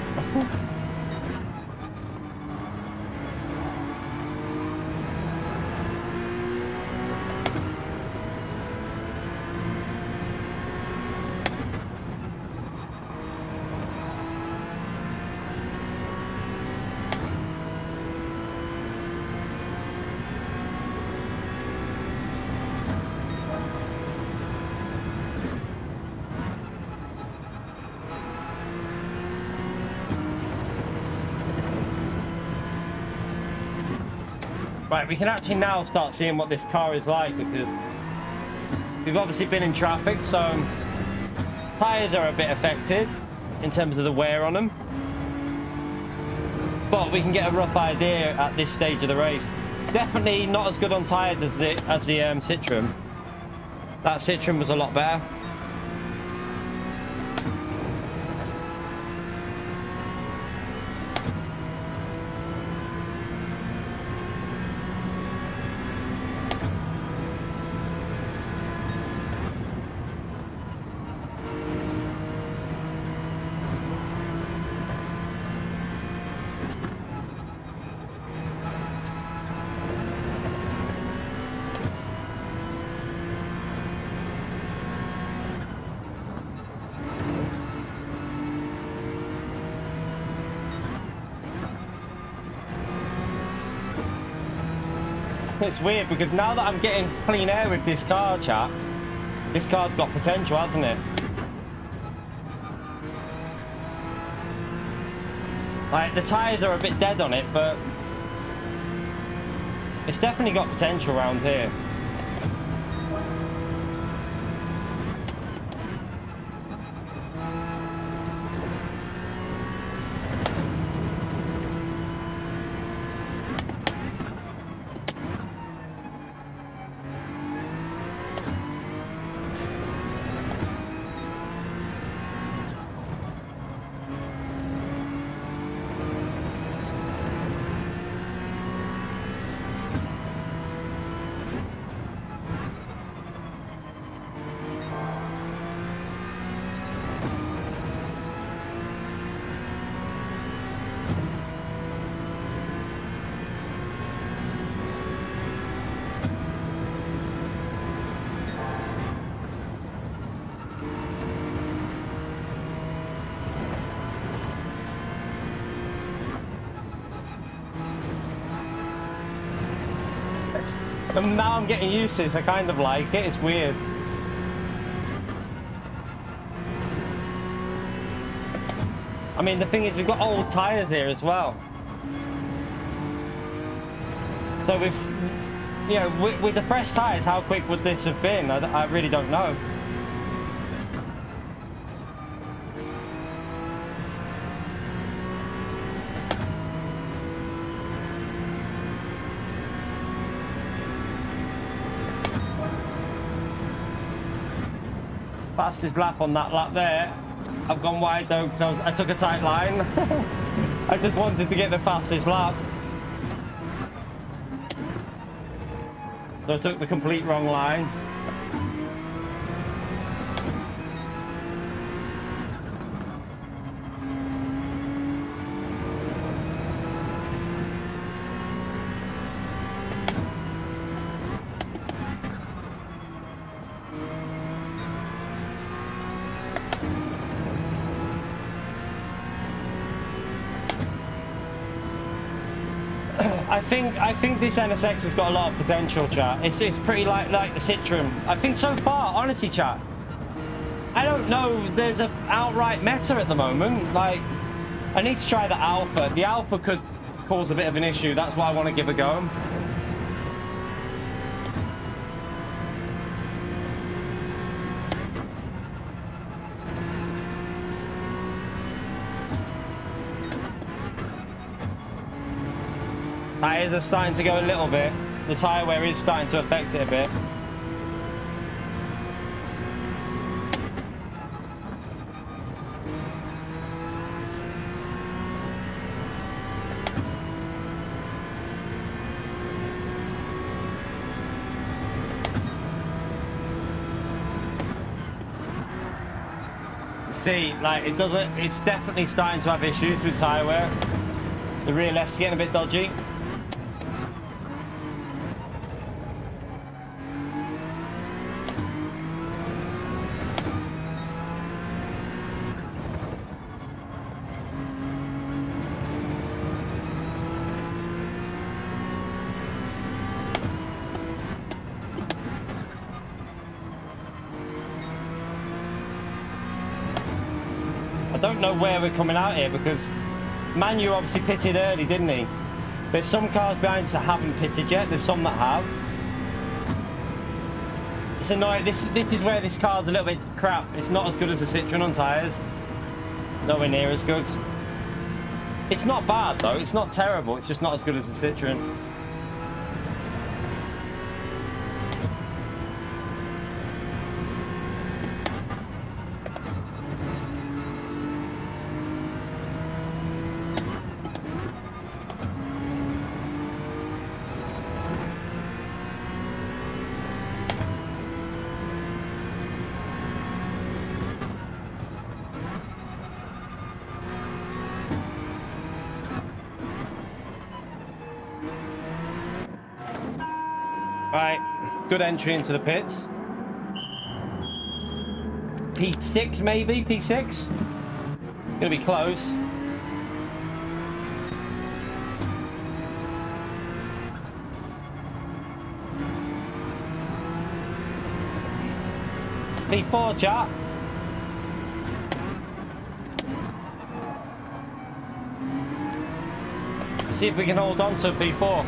Right, we can actually now start seeing what this car is like, because we've obviously been in traffic, so tyres are a bit affected in terms of the wear on them. But we can get a rough idea at this stage of the race. Definitely not as good on tyres as the Citroen. That Citroen was a lot better. It's weird because now that I'm getting clean air with this car, chat, this car's got potential, hasn't it? Like, the tyres are a bit dead on it, but it's definitely got potential around here. And now I'm getting used to this. I kind of like it. It's weird. I mean, the thing is, we've got old tyres here as well. So with, you know, with the fresh tyres, how quick would this have been? I really don't know. Fastest lap on that lap there. I've gone wide though because I took a tight line. I just wanted to get the fastest lap. So I took the complete wrong line. I think this NSX has got a lot of potential, chat. It's pretty like the Citroen. I think so far, honestly, chat. I don't know. There's an outright meta at the moment. Like, I need to try the Alpha. The Alpha could cause a bit of an issue. That's why I want to give a go. Tyres are starting to go a little bit. The tyre wear is starting to affect it a bit. See, like, it doesn't, it's definitely starting to have issues with tyre wear. The rear left's getting a bit dodgy. I don't know where we're coming out here because Manu obviously pitted early, didn't he? There's some cars behind us that haven't pitted yet. There's some that have. It's annoying. This is where this car's a little bit crap. It's not as good as the Citroen on tyres. Nowhere near as good. It's not bad though. It's not terrible. It's just not as good as the Citroen. Right, good entry into the pits. P6 maybe, P6. Gonna be close. P4, chat. See if we can hold on to P4.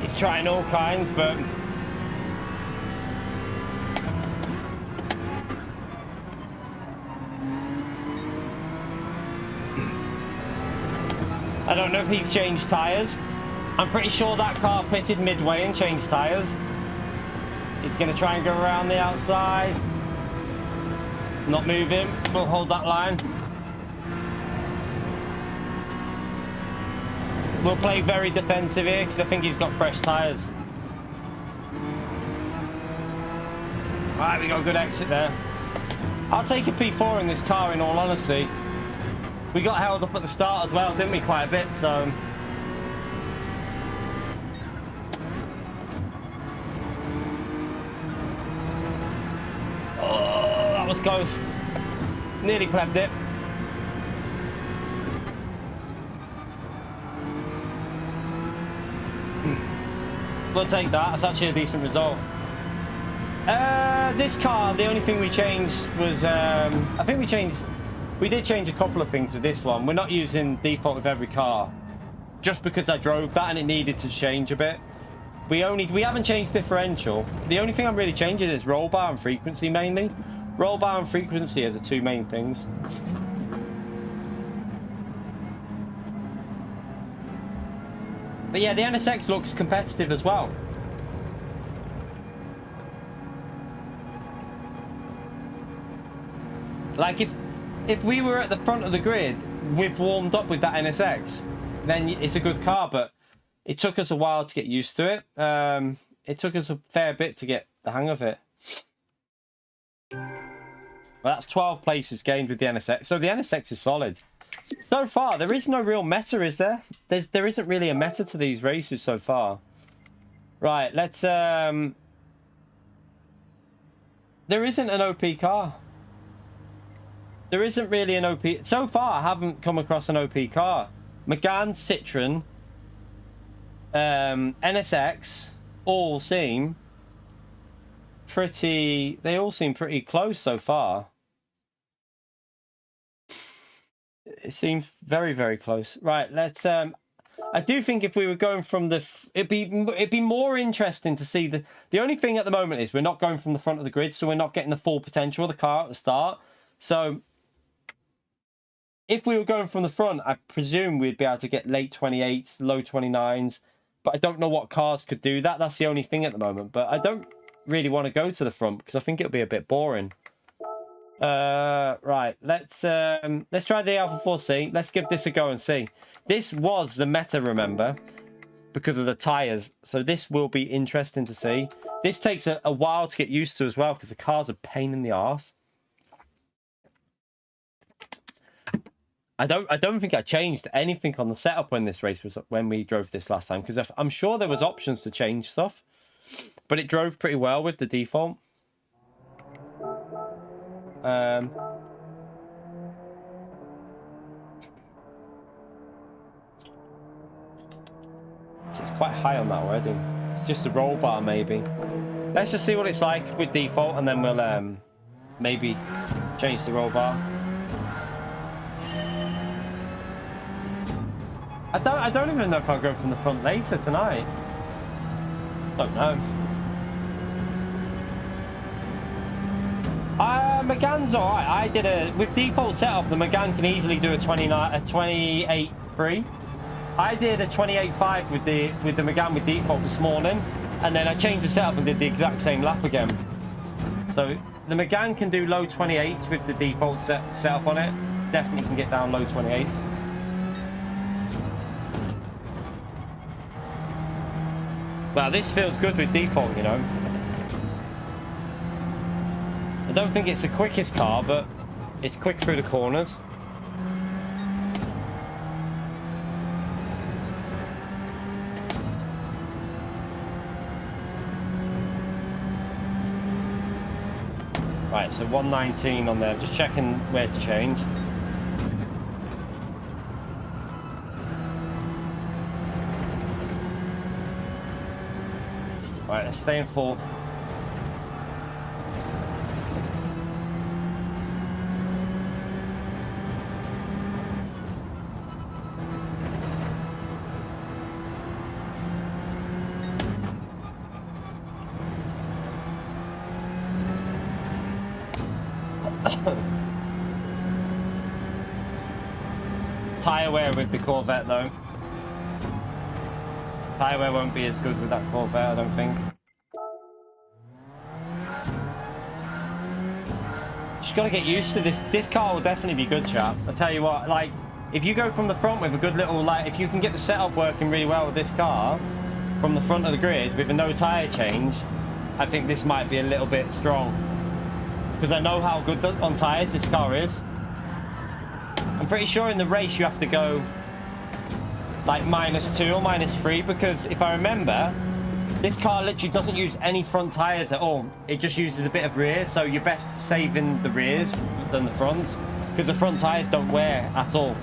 He's trying all kinds, but I don't know if he's changed tyres. I'm pretty sure that car pitted midway and changed tyres. He's going to try and go around the outside. Not moving. We'll hold that line. We'll play very defensive here because I think he's got fresh tyres. Alright, we got a good exit there. I'll take a P4 in this car in all honesty. We got held up at the start as well, didn't we, quite a bit, so... Oh, that was close. Nearly plebbed it. We'll take that. That's actually a decent result. This car, the only thing we changed was, I think we did change a couple of things with this one. We're not using default with every car, just because I drove that and it needed to change a bit. We haven't changed differential. The only thing I'm really changing is roll bar and frequency mainly. Roll bar and frequency are the two main things. But yeah, the NSX looks competitive as well. Like if we were at the front of the grid, we've warmed up with that NSX, then it's a good car, but it took us a while to get used to it. It took us a fair bit to get the hang of it. Well, that's 12 places gained with the NSX. So the NSX is solid. So far, there is no real meta, is there? There isn't really a meta to these races so far. Right, let's... There isn't an OP car. There isn't really an OP... So far, I haven't come across an OP car. Megane, Citroen, NSX, all seem pretty... They all seem pretty close so far. It seems very, very close. Right, let's... I do think if we were going from the... It'd be more interesting to see the... The only thing at the moment is we're not going from the front of the grid, so we're not getting the full potential of the car at the start. So... If we were going from the front, I presume we'd be able to get late 28s, low 29s. But I don't know what cars could do that. That's the only thing at the moment. But I don't really want to go to the front because I think it'll be a bit boring. Right, let's try the Alpha 4C. Let's give this a go and see. This was the meta, remember, because of the tyres. So this will be interesting to see. This takes a while to get used to as well because the car's a pain in the arse. I don't think I changed anything on the setup when we drove this last time, because I'm sure there was options to change stuff, but it drove pretty well with the default. It's quite high on that already. It's just a roll bar maybe. Let's just see what it's like with default, and then we'll maybe change the roll bar. I don't even know if I'll go from the front later tonight. Don't know. Megane's alright. I did with default setup, the Megane can easily do a 28.3. I did a 28.5 with the Megane with default this morning, and then I changed the setup and did the exact same lap again. So the Megane can do low 28s with the default setup on it. Definitely can get down low 28s. Well, this feels good with default, you know. I don't think it's the quickest car, but it's quick through the corners. Right, so 119 on there. Just checking where to change. Right, let's stay in fourth. Tyre wear with the Corvette though. Tyre wear won't be as good with that Corvette, I don't think. Just gotta get used to this. This car will definitely be good, chap. I tell you what, like, if you go from the front with a good little, like, if you can get the setup working really well with this car from the front of the grid with a no tyre change, I think this might be a little bit strong. Because I know how good on tyres this car is. I'm pretty sure in the race you have to go like -2 or -3, because if I remember, this car literally doesn't use any front tyres at all. It just uses a bit of rear, so you're best saving the rears than the fronts, because the front tyres don't wear at all.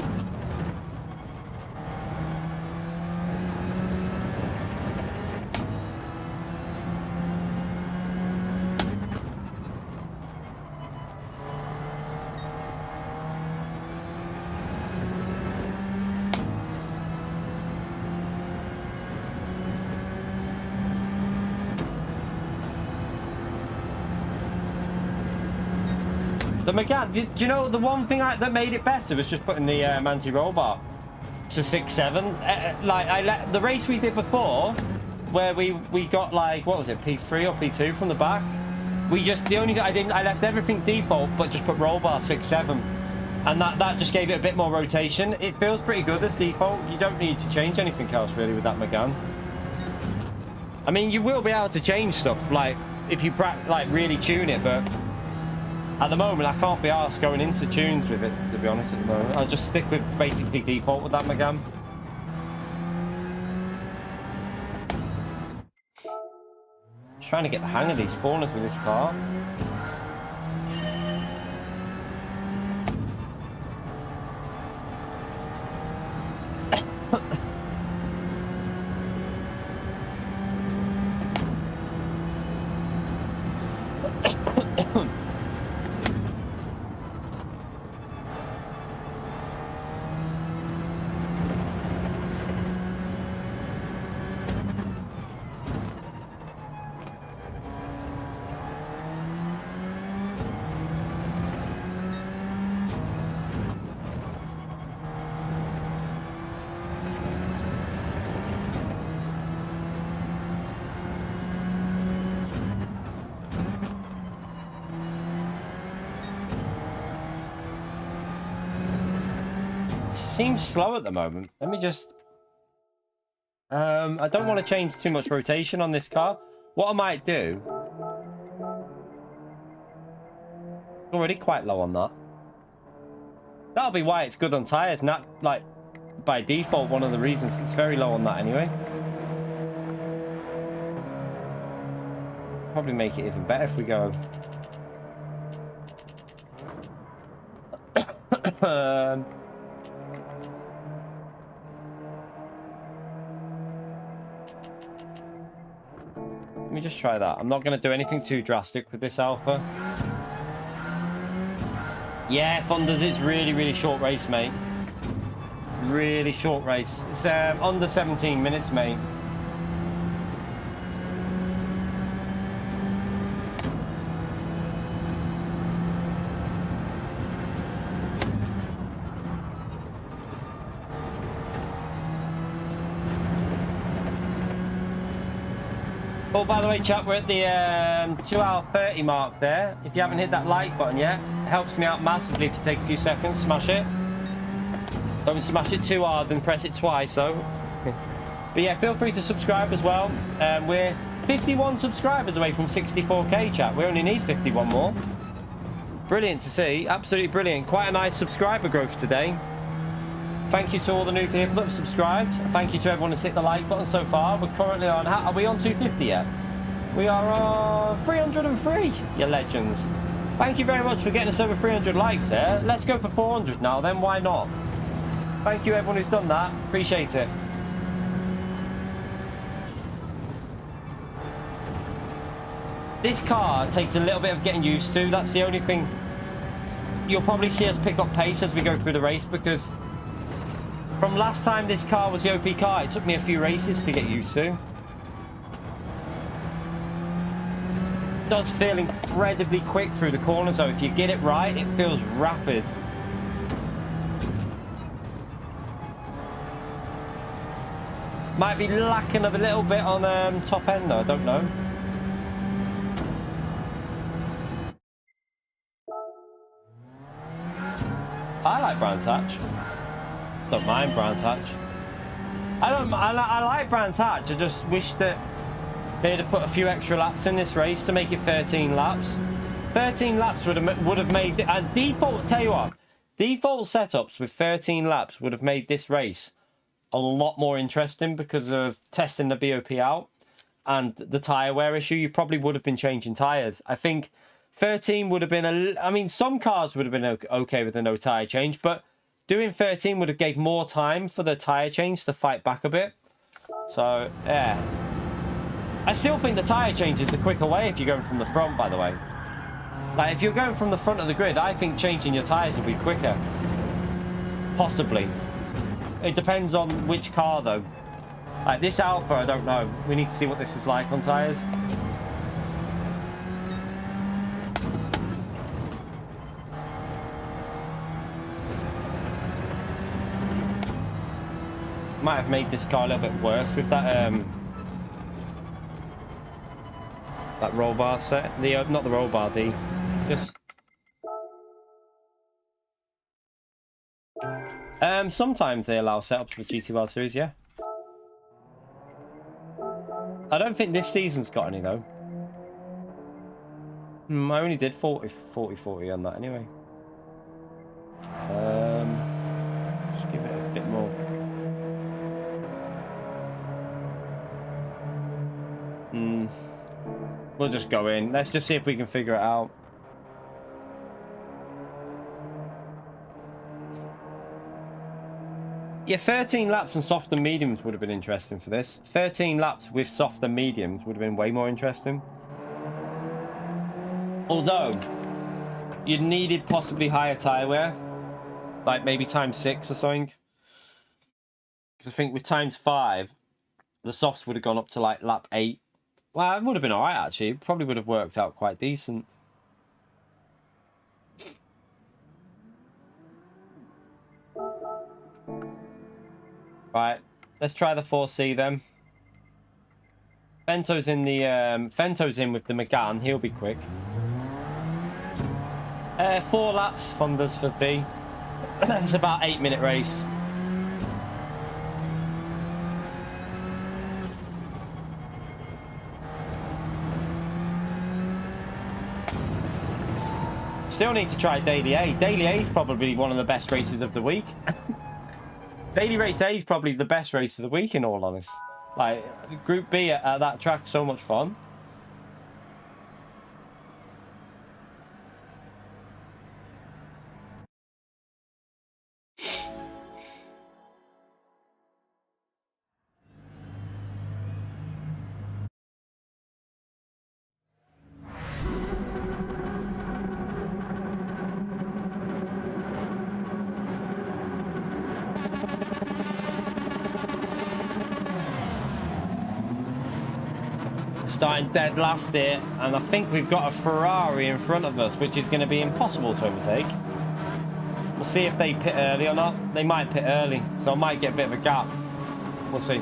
The Megane, do you know the one thing that made it better was just putting the anti-roll bar to 6.7. Like the race we did before, where we got like, what was it, P3 or P2 from the back. I left everything default, but just put roll bar 6.7, and that just gave it a bit more rotation. It feels pretty good as default. You don't need to change anything else really with that Megane. I mean, you will be able to change stuff like if you really tune it, but at the moment I can't be arsed going into tunes with it, to be honest. At the moment I'll just stick with basically default with that Megane. Trying to get the hang of these corners with this car. Seems slow at the moment. Let me just I don't want to change too much rotation on this car. What I might do, already quite low on that. That'll be why it's good on tires, not like by default. One of the reasons it's very low on that anyway. Probably make it even better if we go let me just try that. I'm not going to do anything too drastic with this Alpha. Yeah, Thunder's it's really short race, mate. Really short race. It's under 17 minutes, mate. Oh, by the way, chat, we're at the 2 hour 30 mark there. If you haven't hit that like button yet, it helps me out massively if you take a few seconds, smash it. Don't smash it too hard, then press it twice, so. But yeah, feel free to subscribe as well. We're 51 subscribers away from 64k, chat. We only need 51 more. Brilliant to see, absolutely brilliant. Quite a nice subscriber growth today. Thank you to all the new people that have subscribed. Thank you to everyone that's hit the like button so far. We're currently on, are we on 250 yet? We are on 303, you legends. Thank you very much for getting us over 300 likes there. Let's go for 400 now then, why not? Thank you everyone who's done that, appreciate it. This car takes a little bit of getting used to, that's the only thing. You'll probably see us pick up pace as we go through the race, because from last time this car was the OP car, it took me a few races to get used to. It does feel incredibly quick through the corners though. If you get it right, it feels rapid. Might be lacking a little bit on top end though, I don't know. I like Brands Hatch. Don't mind Brands Hatch. I like Brands Hatch. I just wish that they'd have put a few extra laps in this race to make it 13 laps. 13 laps would have made it, and default, tell you what, default setups with 13 laps would have made this race a lot more interesting because of testing the BOP out and the tyre wear issue. You probably would have been changing tyres. I think 13 would have been I mean, some cars would have been okay with a no tyre change, but doing 13 would have gave more time for the tyre change to fight back a bit. So, yeah. I still think the tyre change is the quicker way if you're going from the front, by the way. Like, if you're going from the front of the grid, I think changing your tyres will be quicker. Possibly. It depends on which car, though. Like, this Alpha, I don't know. We need to see what this is like on tyres. might have made this car a little bit worse with that that roll bar set. The not the roll bar, the just sometimes they allow setups for GT World Series, yeah. I don't think this season's got any though. I only did 40 on that anyway. Just give it a bit more. We'll just go in. Let's just see if we can figure it out. Yeah, 13 laps and soft and mediums would have been interesting for this. 13 laps with soft and mediums would have been way more interesting. Although, you needed possibly higher tyre wear. Like maybe times 6 or something. Because I think with times 5, the softs would have gone up to like lap 8. Well, it would have been alright actually. It probably would have worked out quite decent. Right, let's try the 4C then. Fento's in the Fento's in with the McGann. He'll be quick. 4 laps, Fonda's for B. It's about 8-minute race. Still need to try Daily A. Daily A is probably one of the best races of the week. Daily Race A is probably the best race of the week, in all honesty. Like, Group B at that track, so much fun. Starting dead last here, and I think we've got a Ferrari in front of us, which is going to be impossible to overtake. We'll see if they pit early or not. They might pit early, so I might get a bit of a gap. We'll see.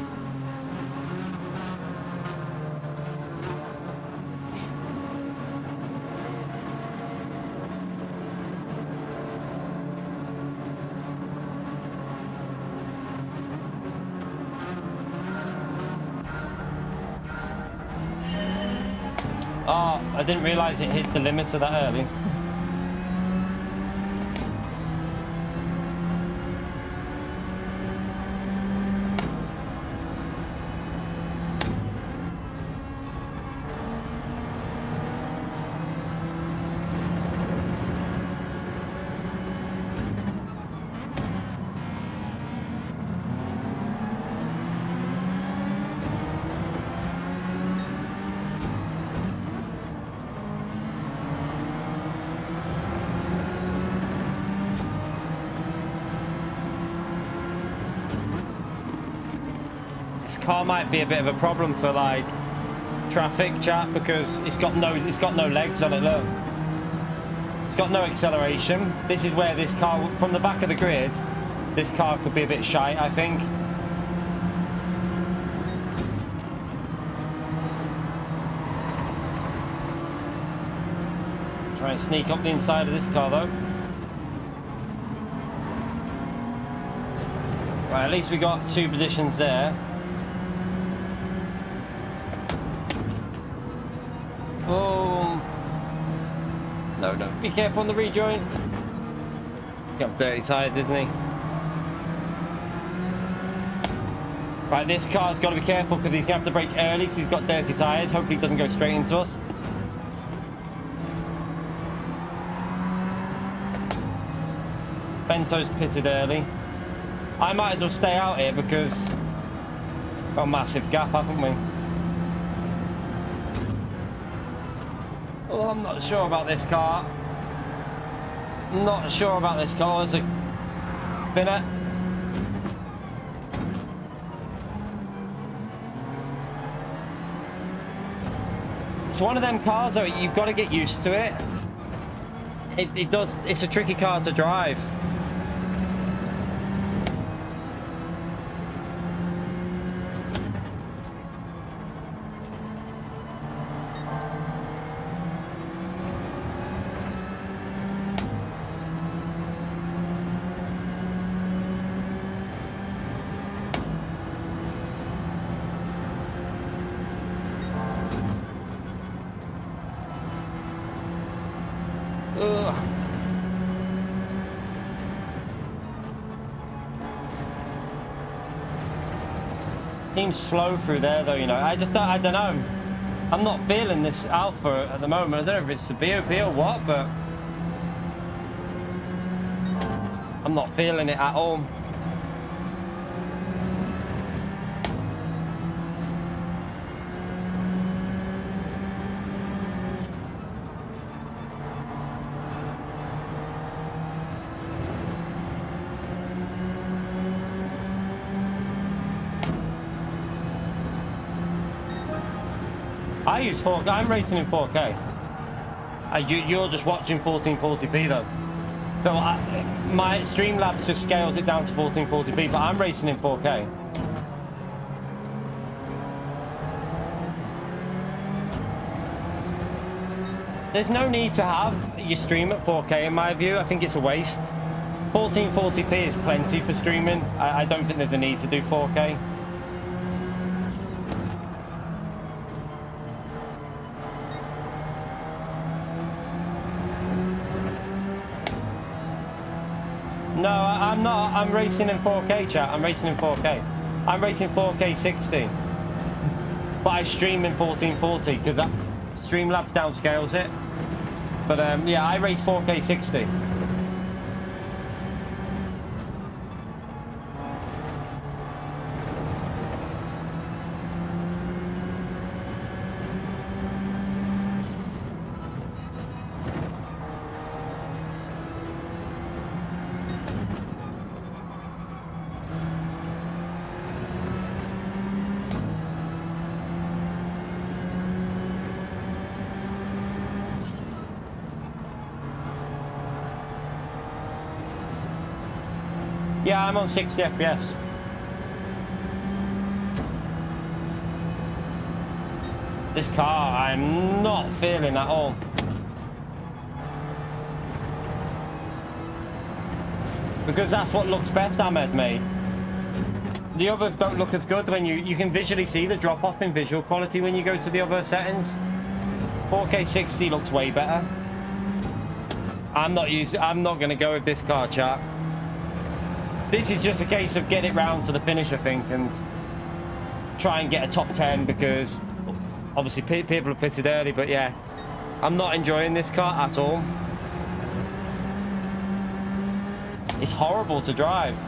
Oh, I didn't realise it hits the limiter that early. Car might be a bit of a problem for like traffic, chat, because it's got no legs on it. Look, it's got no acceleration. This is where this car, from the back of the grid, this car could be a bit shy, I think. Try and sneak up the inside of this car though. Right, at least we got 2 positions there. Oh no, be careful on the rejoin. He got dirty tyres, didn't he? Right, this car's got to be careful because he's going to have to brake early because he's got dirty tyres. Hopefully he doesn't go straight into us. Bento's pitted early. I might as well stay out here because we've got a massive gap, haven't we? Well, I'm not sure about this car. Not sure about this car. It's a spinner. It's one of them cars though, you've got to get used to it. It does, it's a tricky car to drive. Seems slow through there though, you know. I don't know. I'm not feeling this Alpha at the moment. I don't know if it's the BOP or what, but I'm not feeling it at all. I use 4K. I'm racing in 4K. You're just watching 1440p though. So my Streamlabs just scales it down to 1440p, but I'm racing in 4K. There's no need to have your stream at 4K in my view. I think it's a waste. 1440p is plenty for streaming. I don't think there's a need to do 4K. No, I'm not. I'm racing in 4K, chat. I'm racing in 4K. I'm racing 4K 60. But I stream in 1440 because that Streamlabs downscales it. But yeah, I race 4K 60. Yeah, I'm on 60 FPS. This car, I'm not feeling at all. Because that's what looks best, Ahmed, mate. The others don't look as good when you can visually see the drop off in visual quality when you go to the other settings. 4K 60 looks way better. I'm not going to go with this car, chat. This is just a case of get it round to the finish, I think, and try and get a top 10 because obviously people have pitted early, but yeah, I'm not enjoying this car at all. It's horrible to drive.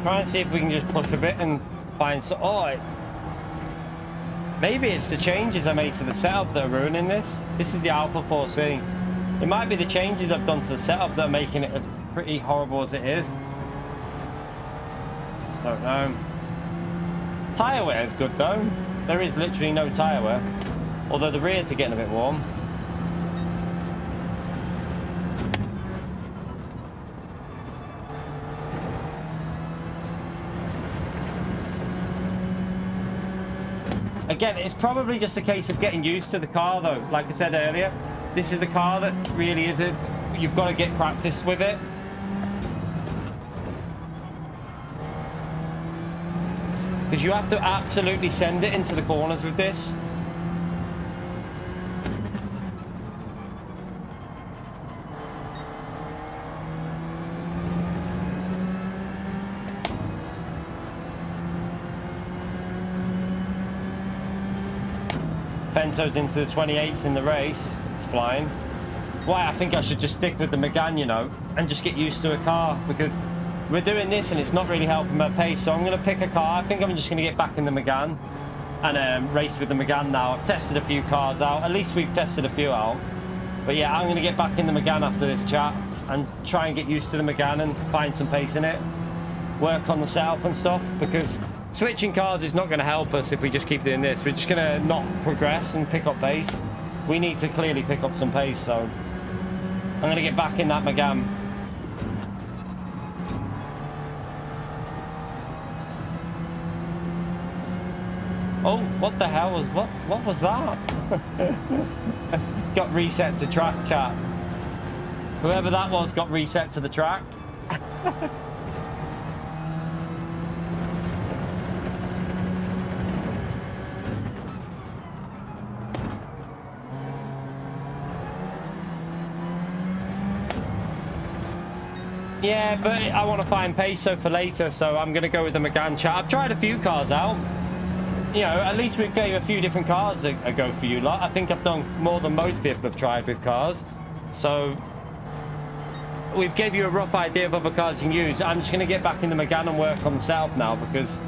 Try and see if we can just push a bit and find some. Oh, maybe it's the changes I made to the setup that are ruining this. This is the Alpha 4C. It might be the changes I've done to the setup that are making it as pretty horrible as it is. Don't know. Tyre wear is good though. There is literally no tyre wear. Although the rears are getting a bit warm. Again, it's probably just a case of getting used to the car though. Like I said earlier, this is the car that really is it. You've got to get practice with it. Because you have to absolutely send it into the corners with this. Fento's into the 28s in the race. It's flying. Why I think I should just stick with the Megane, you know, and just get used to a car because we're doing this and it's not really helping my pace. So I'm going to pick a car. I think I'm just going to get back in the Megane and race with the Megane now. I've tested a few cars out. At least we've tested a few out. But yeah, I'm going to get back in the Megane after this chat and try and get used to the Megane and find some pace in it. Work on the setup and stuff because switching cars is not going to help us if we just keep doing this. We're just going to not progress and pick up pace. We need to clearly pick up some pace, so I'm going to get back in that Megane. Oh, what the hell was what was that? Got reset to track, chat. Whoever that was got reset to the track. Yeah, but I want to find peso for later, so I'm going to go with the Megane, chat. I've tried a few cars out. You know, at least we've gave a few different cars a go for you lot. I think I've done more than most people have tried with cars. So we've gave you a rough idea of other cars you can use. I'm just going to get back in the Megane and work on the setup now, because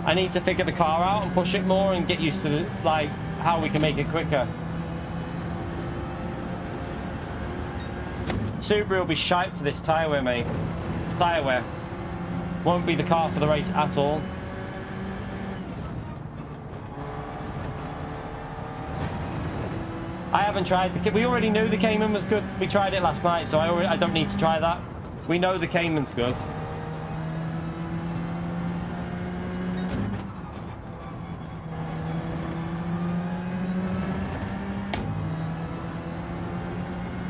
I need to figure the car out and push it more and get used to like how we can make it quicker. Subaru will be shite for this tyre wear, mate. Tyre wear won't be the car for the race at all. I haven't tried the... We already knew the Cayman was good. We tried it last night, so I don't need to try that. We know the Cayman's good.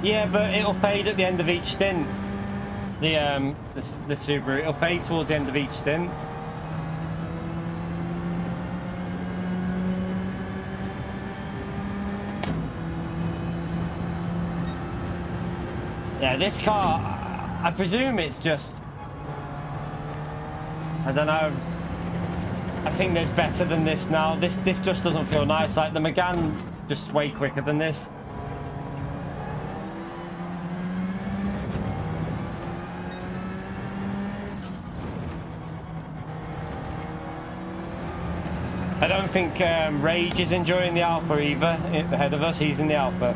Yeah, but it'll fade at the end of each stint. The Subaru, it'll fade towards the end of each stint. Yeah, this car, I presume it's just, I don't know. I think there's better than this now. This just doesn't feel nice. Like the Megane, just way quicker than this. I don't think Rage is enjoying the Alfa either. Ahead of us, he's in the Alfa.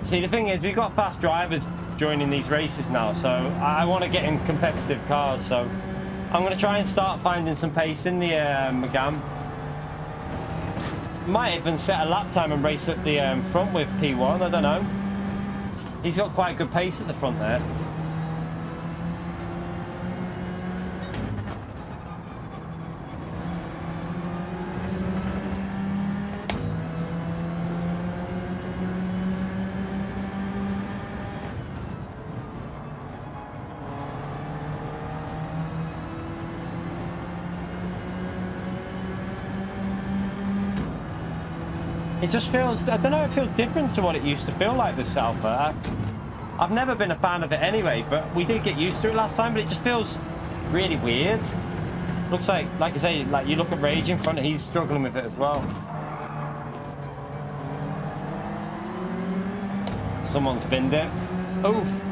See, the thing is, we've got fast drivers joining these races now, so I want to get in competitive cars, so I'm going to try and start finding some pace in the Megane. Might even set a lap time and race at the front with P1, I don't know. He's got quite good pace at the front there. It just feels, I don't know, it feels different to what it used to feel like, this Alfa. I've never been a fan of it anyway, but we did get used to it last time, but it just feels really weird. Looks like I say, like you look at Rage in front, he's struggling with it as well. Someone's binned it. Oof.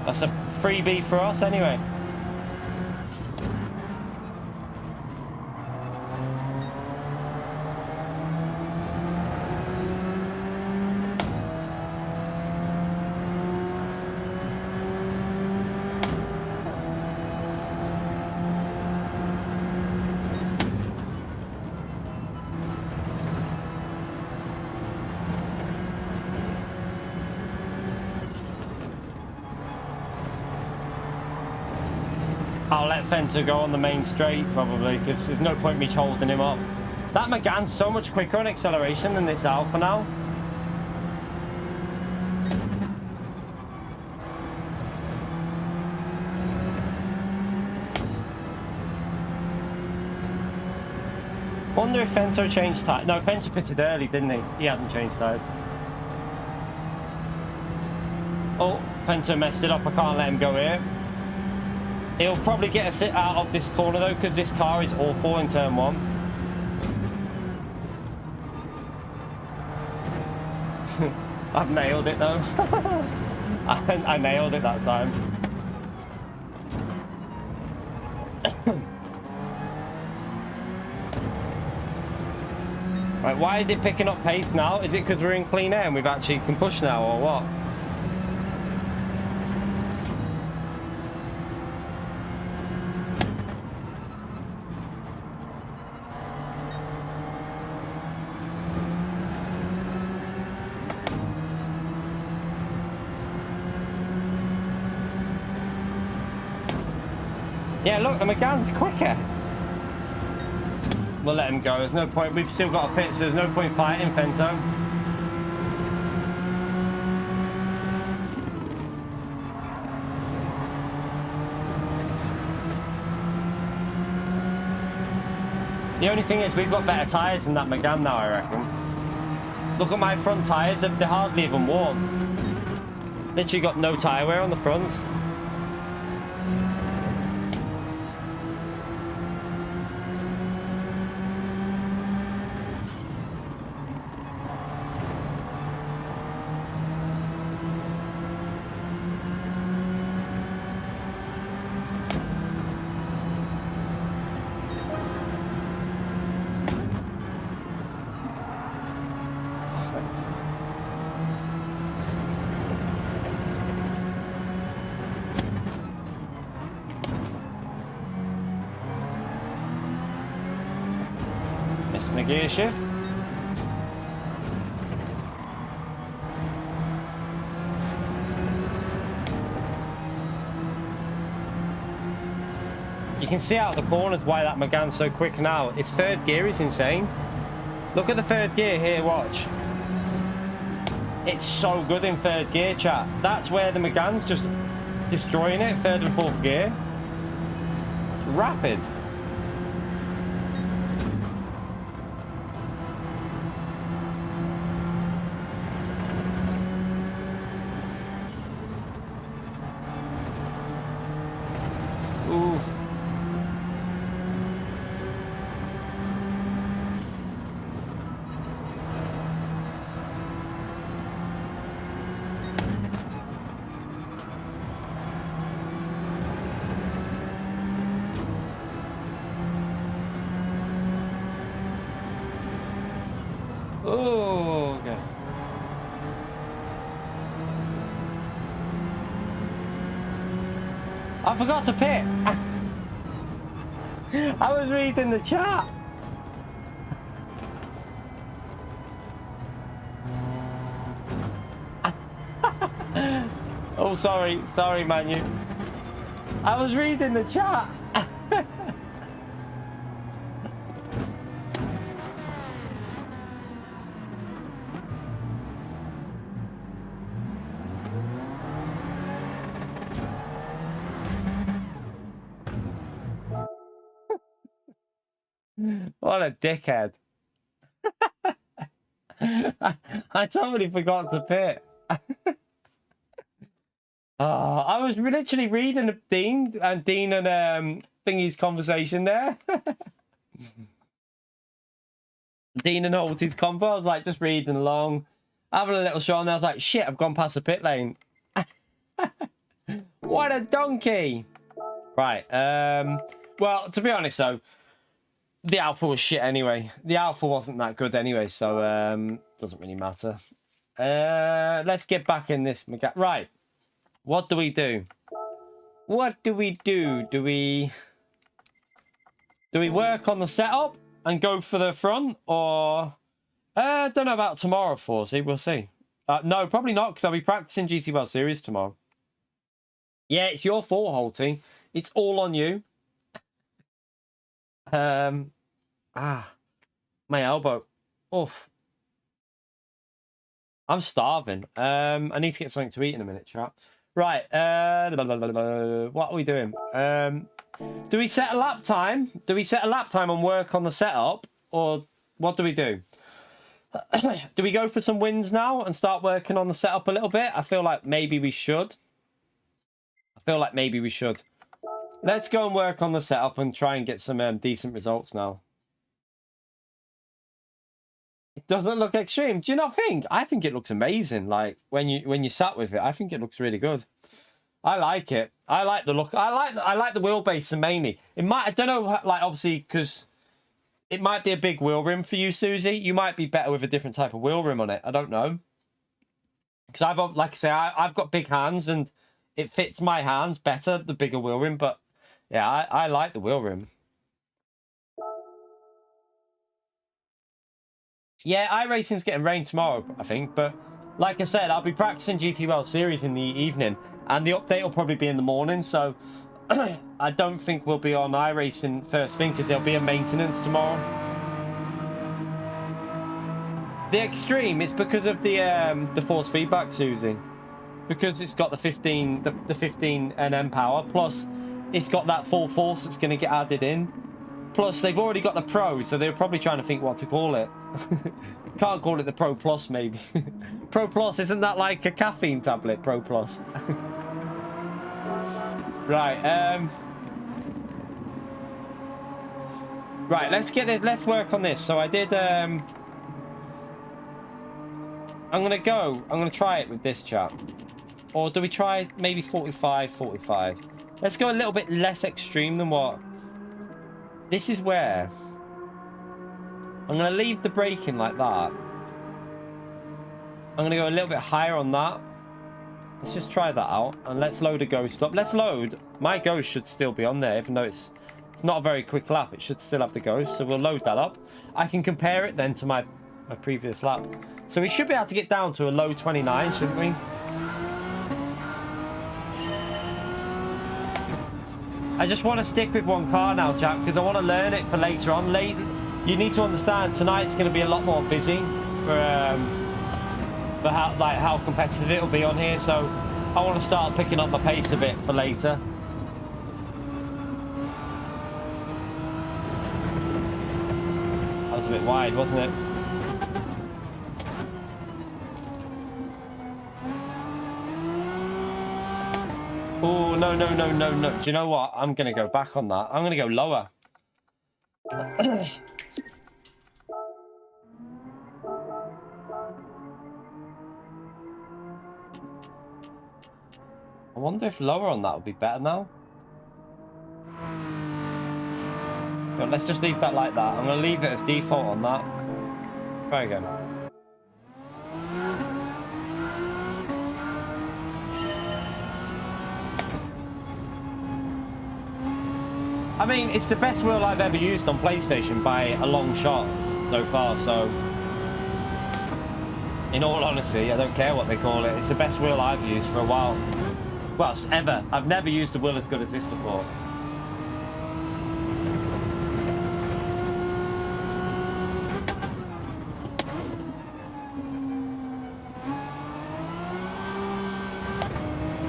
That's a freebie for us anyway. I'll let Fenter go on the main straight probably, because there's no point me holding him up. That Megane's so much quicker on acceleration than this Alfa now. Wonder if Fento changed tyres. No, Fento pitted early, didn't he? He hadn't changed tyres. Oh, Fento messed it up. I can't let him go here. He'll probably get us out of this corner though, because this car is awful in turn one. I've nailed it though. I nailed it that time. Right, why is it picking up pace now? Is it because we're in clean air and we've actually can push now, or what? Yeah, look, the Megane's quicker. We'll let him go. There's no point. We've still got a pit, so there's no point fighting Fento. The only thing is we've got better tyres than that Megane now, I reckon. Look at my front tyres. They're hardly even worn. Literally got no tyre wear on the fronts. Missing the gear shift. You can see out of the corners why that Megane's so quick now. Its third gear is insane. Look at the third gear here, watch. It's so good in third gear, chat. That's where the Megane's just destroying it, third and fourth gear. It's rapid. Ooh. Oh, okay. I forgot to pit. I was reading the chat. Oh, sorry, Manu. I was reading the chat. What a dickhead. I totally forgot to pit. I was literally reading Dean and Thingy's conversation there. Dean and Holty's convo. I was like just reading along, having a little show, and I was like, shit, I've gone past the pit lane. What a donkey. Right. Well, to be honest though, the Alpha was shit anyway. The Alpha wasn't that good anyway, so doesn't really matter. Let's get back in this. Right. What do we do? What do we do? Do we work on the setup and go for the front, or I don't know about tomorrow, Forsey. We'll see. No, probably not, because I'll be practicing GT World Series tomorrow. Yeah, it's your fault, Holty. It's all on you. My elbow. Oof. I'm starving. I need to get something to eat in a minute, chat. Right. What are we doing? Do we set a lap time? Do we set a lap time and work on the setup, or what do we do? Do we go for some wins now and start working on the setup a little bit? I feel like maybe we should. Let's go and work on the setup and try and get some decent results now. It doesn't look extreme. Do you not think? I think it looks amazing. Like when you sat with it, I think it looks really good. I like it. I like the look. I like the wheelbase mainly. It might. I don't know. Like obviously because it might be a big wheel rim for you, Susie. You might be better with a different type of wheel rim on it. I don't know. Because like I say, I've got big hands and it fits my hands better, the bigger wheel rim. But yeah, I like the wheel rim. Yeah, iRacing's getting rain tomorrow, I think. But like I said, I'll be practicing GT World Series in the evening. And the update will probably be in the morning. So I don't think we'll be on iRacing first thing because there'll be a maintenance tomorrow. The Extreme is because of the force feedback, Susie. Because it's got the 15 Nm power, plus it's got that full force that's going to get added in. Plus they've already got the Pro, so they're probably trying to think what to call it. Can't call it the Pro Plus, maybe. Pro Plus, isn't that like a caffeine tablet? Pro Plus. Right. Right. Let's get this. Let's work on this. So I did. I'm gonna try it with this chap. Or do we try maybe 45, 45? Let's go a little bit less extreme than what. This is where I'm going to leave the braking like that. I'm going to go a little bit higher on that. Let's just try that out. And let's load a ghost up. Let's load. My ghost should still be on there, even though it's not a very quick lap. It should still have the ghost. So we'll load that up. I can compare it then to my previous lap. So we should be able to get down to a low 29, shouldn't we? I just want to stick with one car now, Jack, because I want to learn it for later on. You need to understand tonight's going to be a lot more busy for how competitive it'll be on here. So I want to start picking up my pace a bit for later. That was a bit wide, wasn't it? Oh, no. Do you know what? I'm going to go back on that. I'm going to go lower. I wonder if lower on that would be better now. But let's just leave that like that. I'm going to leave it as default on that. Try again. I mean, it's the best wheel I've ever used on PlayStation by a long shot so far, so in all honesty, I don't care what they call it. It's the best wheel I've used for a while. Well, ever. I've never used a wheel as good as this before.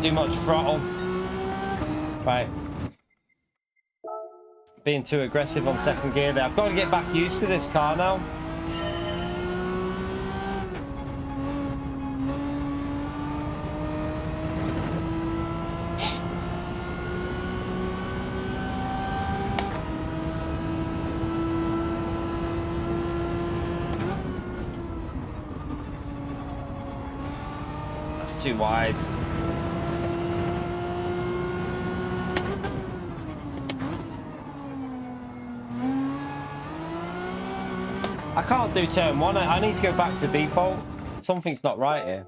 Too much throttle. Right. Being too aggressive on second gear there. I've got to get back used to this car now. That's too wide. I can't do turn one. I need to go back to default. Something's not right here.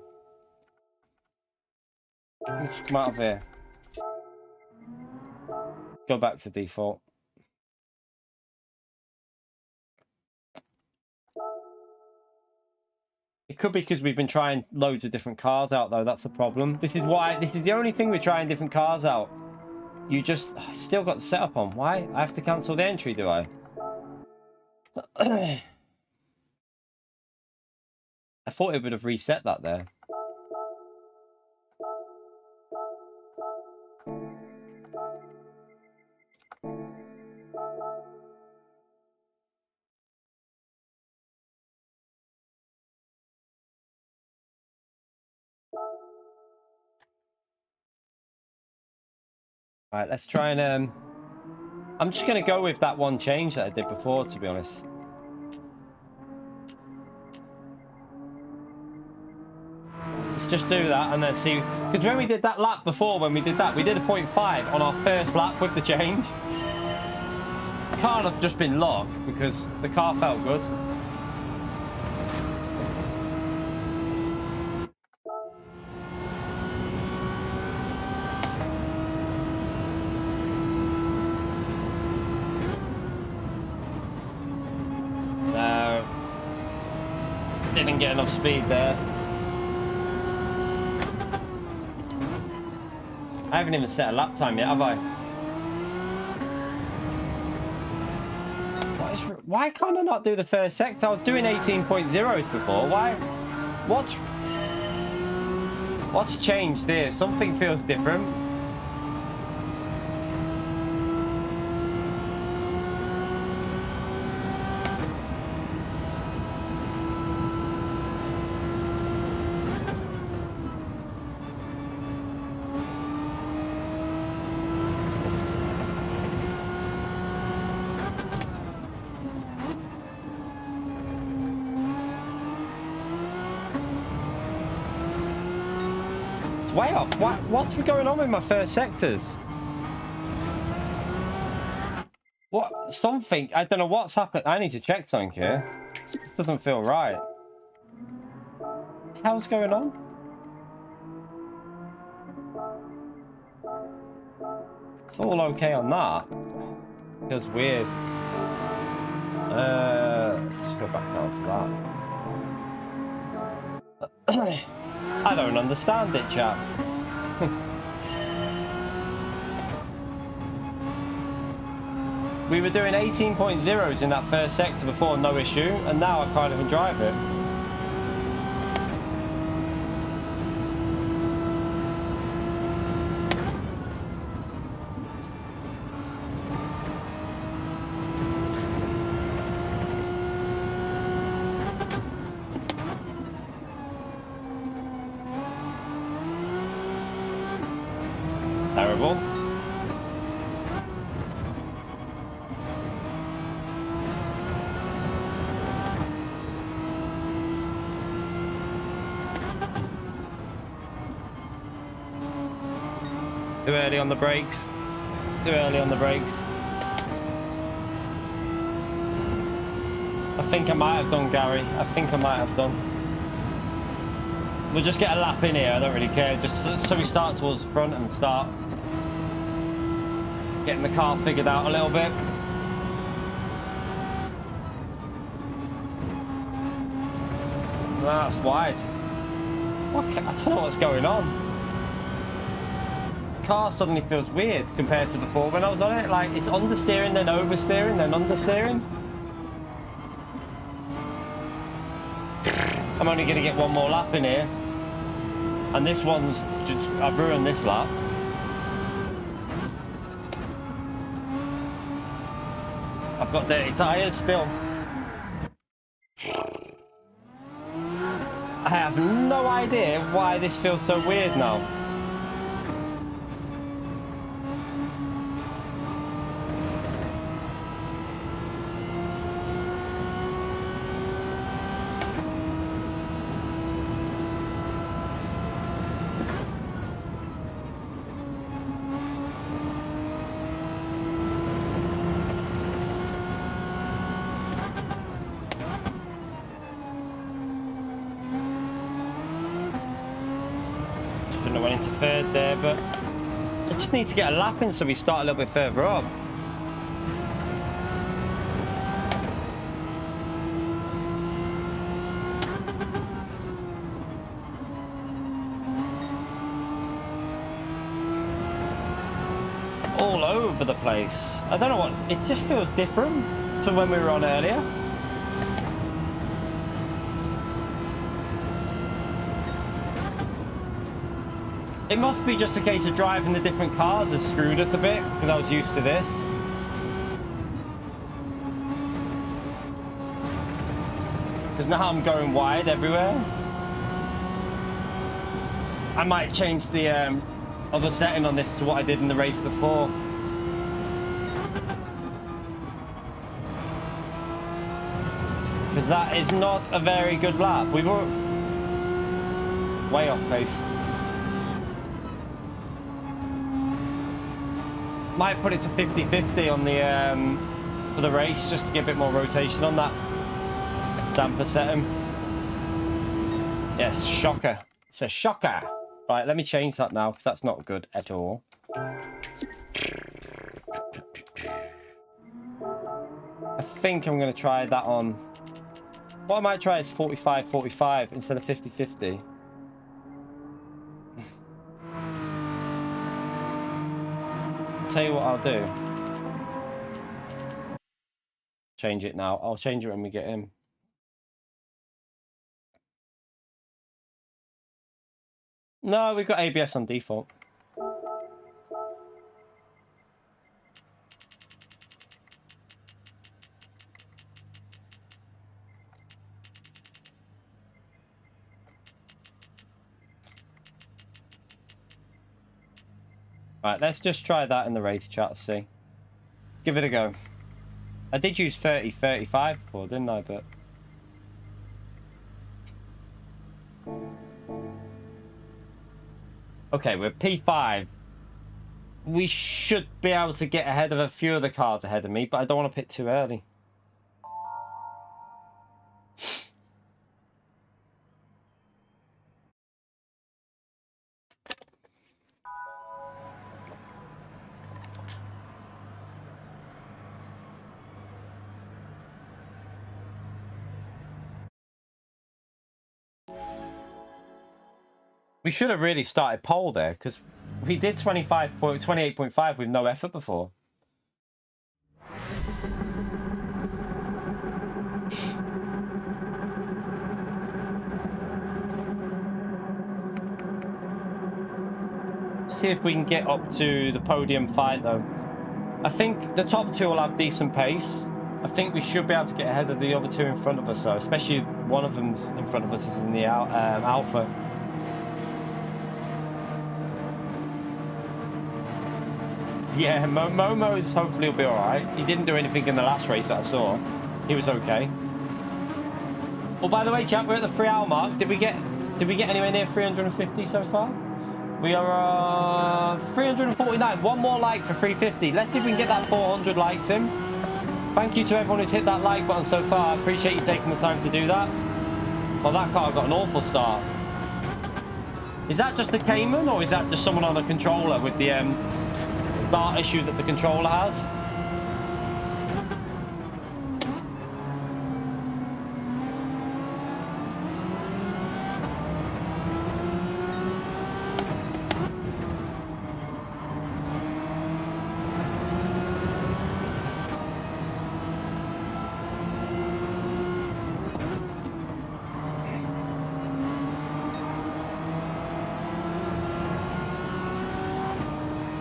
Let me just come out of here. Go back to default. It could be because we've been trying loads of different cars out, though. That's the problem. This is the only thing we're trying different cars out. You just still got the setup on. Why? I have to cancel the entry, do I? I thought it would have reset that there. Right, let's try and I'm just going to go with that one change that I did before, to be honest. Let's just do that and then see, because when we did that lap before, we did a 0.5 on our first lap with the change. Can't have just been luck because the car felt good. No, didn't get enough speed there. I haven't even set a lap time yet, have I? Why can't I not do the first sector? I was doing 18.0s before. Why? What's changed there? Something feels different. Way off. What's going on with my first sectors? What? Something. I don't know what's happened. I need to check something here. This doesn't feel right. What the hell's going on? It's all okay on that. Feels weird. Let's just go back down to that. I don't understand it, chap. We were doing 18.0s in that first sector before, no issue, and now I can't even drive it. Terrible. Too early on the brakes. Too early on the brakes. I think I might have done, Gary. I think I might have done. We'll just get a lap in here. I don't really care. Just so we start towards the front and start getting the car figured out a little bit. That's wide. I don't know what's going on. The car suddenly feels weird compared to before when I was on it. Like, it's understeering, then oversteering, then understeering. I'm only going to get one more lap in here. And this one's just, I've ruined this lap. I've got dirty tyres still. I have no idea why this feels so weird now. Into third there, but I just need to get a lap in so we start a little bit further up. All over the place. I don't know what, it just feels different to when we were on earlier. It must be just a case of driving the different cars that screwed us a bit, because I was used to this. Because now I'm going wide everywhere. I might change the other setting on this to what I did in the race before. Because that is not a very good lap. We've all... way off pace. Might put it to 50-50 on the for the race, just to get a bit more rotation on that damper setting. Yes, shocker. It's a shocker. Right, let me change that now, because that's not good at all. I think I'm going to try that on... What I might try is 45-45 instead of 50-50. Tell you what I'll do. change it now. I'll change it when we get in. No, we've got ABS on default. Right, let's just try that in the race chat, see. Give it a go. I did use 30-35 before, didn't I? But okay, we're P5. We should be able to get ahead of a few of the cars ahead of me, but I don't want to pit too early. We should have really started pole there, because we did 28.5 with no effort before. See if we can get up to the podium fight, though. I think the top two will have decent pace. I think we should be able to get ahead of the other two in front of us, though, especially one of them's in front of us is in the Alfa. Yeah, Momo's hopefully will be alright. He didn't do anything in the last race that I saw. He was okay. Well, by the way, chat, we're at the 3 hour mark. Did we get anywhere near 350 so far? We are 349. One more like for 350. Let's see if we can get that 400 likes in. Thank you to everyone who's hit that like button so far. I appreciate you taking the time to do that. Well, that car got an awful start. Is that just the Cayman, or is that just someone on the controller with the dart issue that the controller has?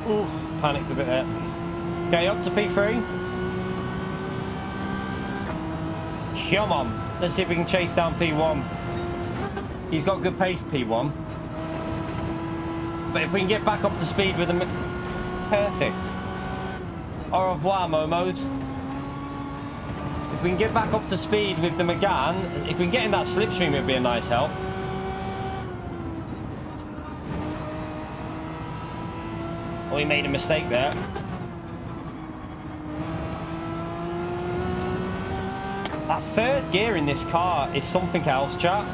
Ooh, panicked a bit there. Okay, up to P3. Come on. Let's see if we can chase down P1. He's got good pace, P1. But if we can get back up to speed with him... Perfect. Au revoir, Momos. If we can get back up to speed with the Megane, if we can get in that slipstream, it would be a nice help. Oh, he made a mistake there. That third gear in this car is something else, chat.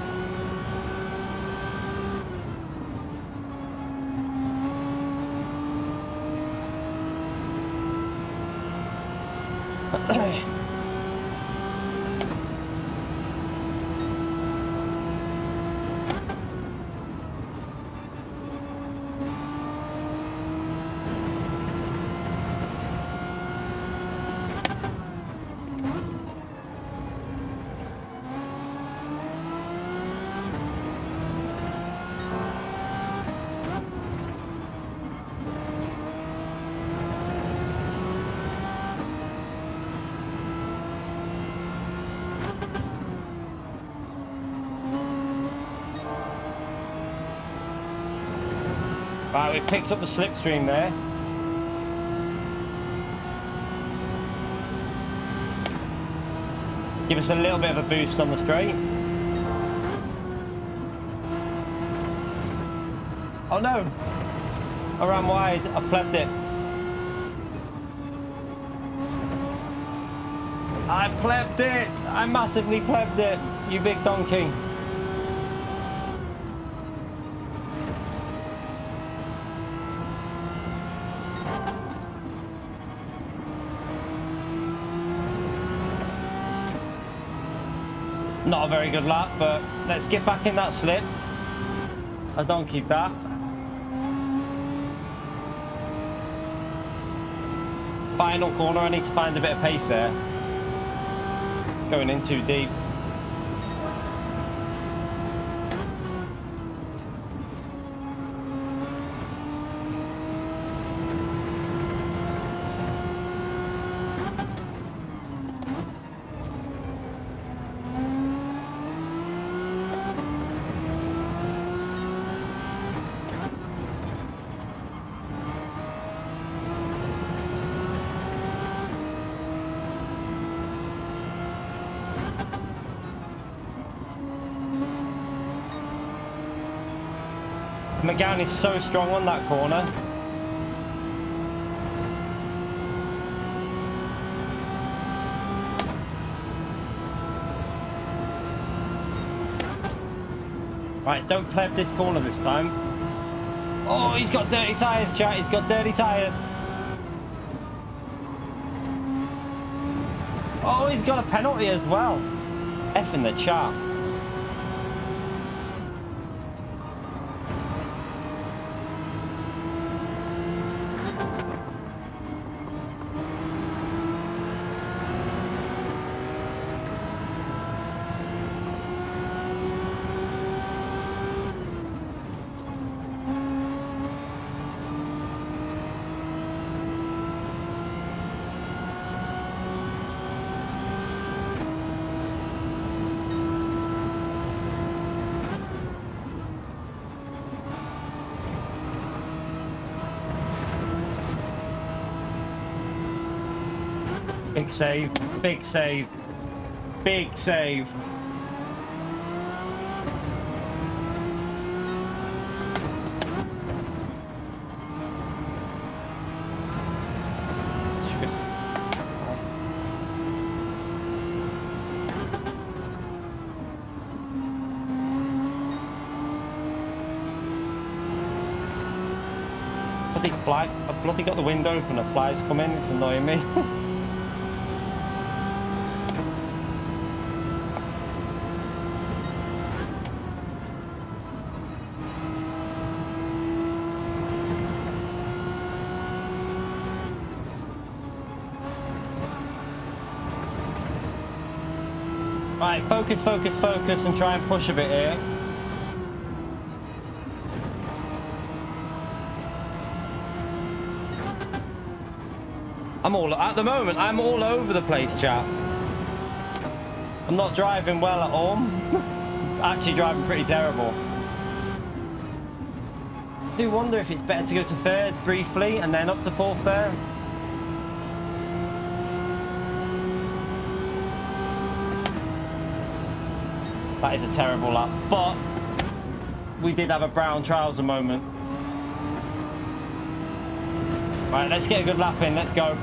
Right, we've picked up the slipstream there. Give us a little bit of a boost on the straight. Oh no! I ran wide, I've plebbed it. I plebbed it! I massively plebbed it, you big donkey. Not a very good lap, but let's get back in that slip. I donkeyed that. Final corner, I need to find a bit of pace there. going in too deep. McGowan is so strong on that corner. Right, don't pleb this corner this time. Oh, he's got dirty tyres, chat. He's got dirty tyres. Oh, he's got a penalty as well. F in the chat. Big save, big save, big save. Bloody fly, I've bloody got the window open, a fly's come in, it's annoying me. Right, focus, focus, focus, and try and push a bit here. At the moment, I'm all over the place, chat. I'm not driving well at all. Actually driving pretty terrible. I do wonder if it's better to go to third briefly and then up to fourth there. That is a terrible lap, but we did have a brown trouser moment. Right, let's get a good lap in, let's go.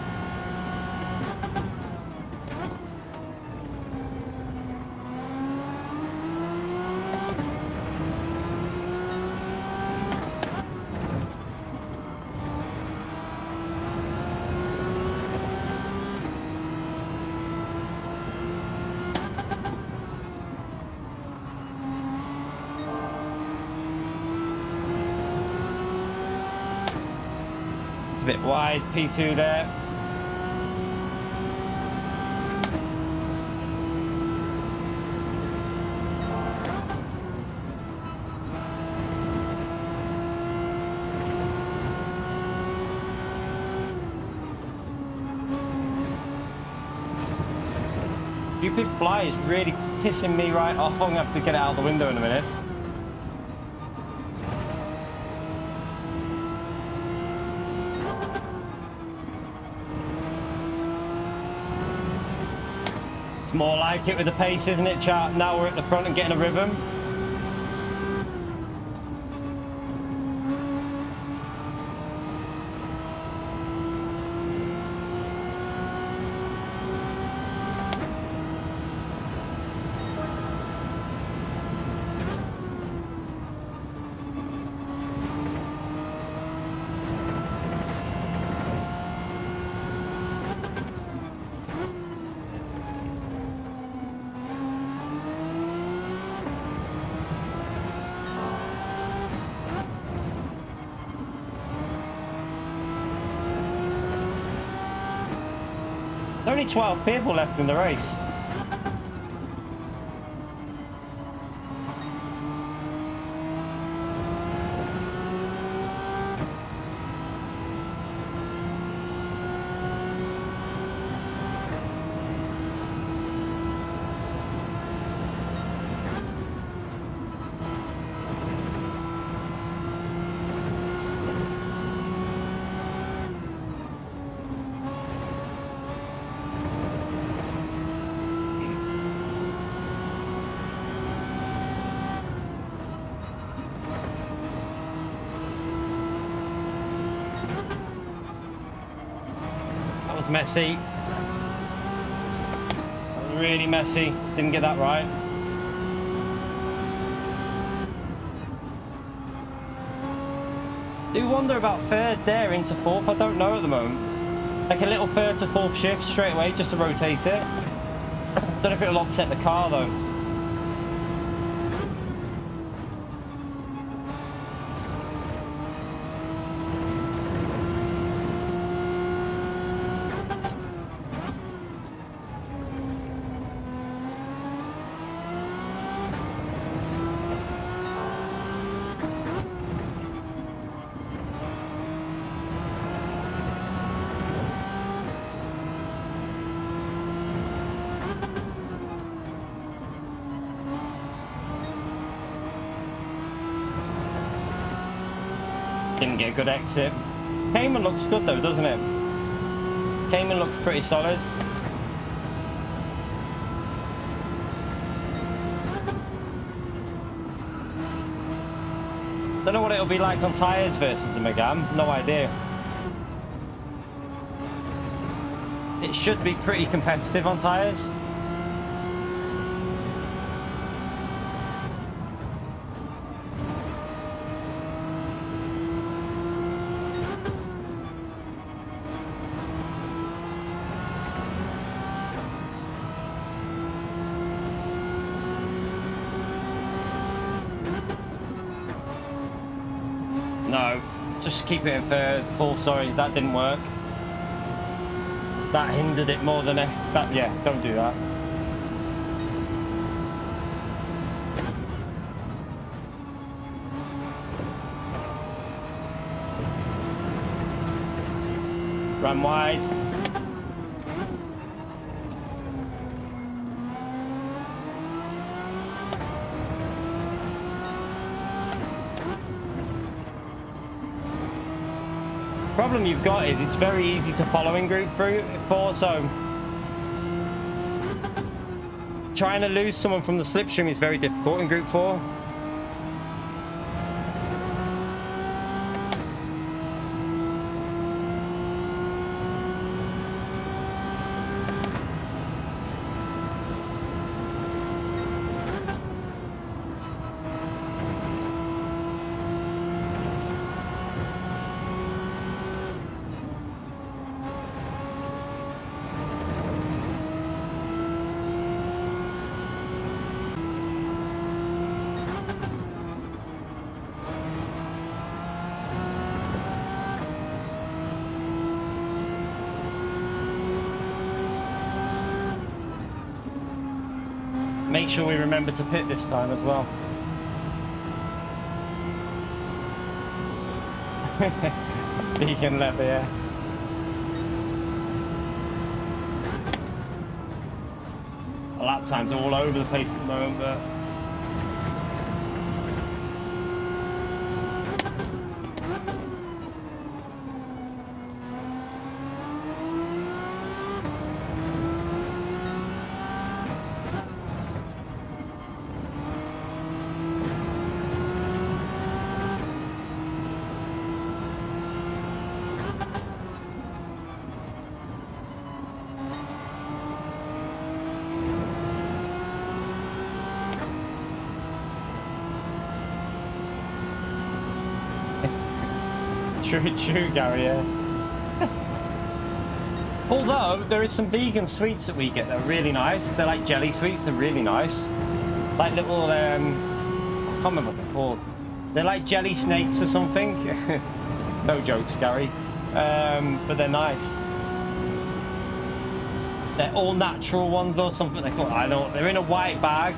Bit wide, P2 there. Stupid fly is really pissing me right off. I'm gonna have to get it out the window in a minute. It's more like it with the pace, isn't it, chat? Now we're at the front and getting a rhythm. Only 12 people left in the race. Messy. Really messy. Didn't get that right. Do wonder about third there into fourth. I don't know at the moment. Like a little third to fourth shift straight away just to rotate it. Don't know if it'll upset the car though. Didn't get a good exit. Cayman looks good though, doesn't it? Cayman looks pretty solid. Don't know what it'll be like on tyres versus a Megane. No idea. It should be pretty competitive on tyres. No, just keep it in third, fourth, sorry, that didn't work. That hindered it more than that. Yeah, don't do that. Ran wide. Problem you've got is it's very easy to follow in group 4, so trying to lose someone from the slipstream is very difficult in group 4. Make sure we remember to pit this time as well. Beacon lever, yeah. The lap times are all over the place at the moment, but True, Gary, yeah. Although, there is some vegan sweets that we get that are really nice. They're like jelly sweets, they're really nice. Like little, I can't remember what they're called. They're like jelly snakes or something. No jokes, Gary. But they're nice. They're all natural ones or something they're called. I know, they're in a white bag.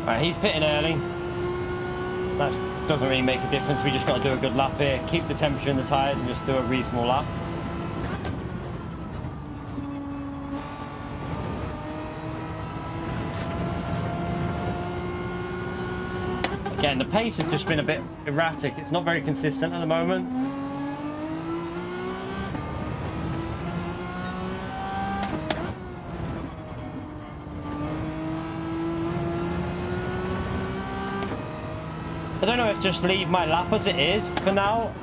Right, he's pitting early. That doesn't really make a difference. We just got to do a good lap here. Keep the temperature in the tyres and just do a reasonable lap. Again, the pace has just been a bit erratic. It's not very consistent at the moment. I don't know if just leave my lap as it is for now,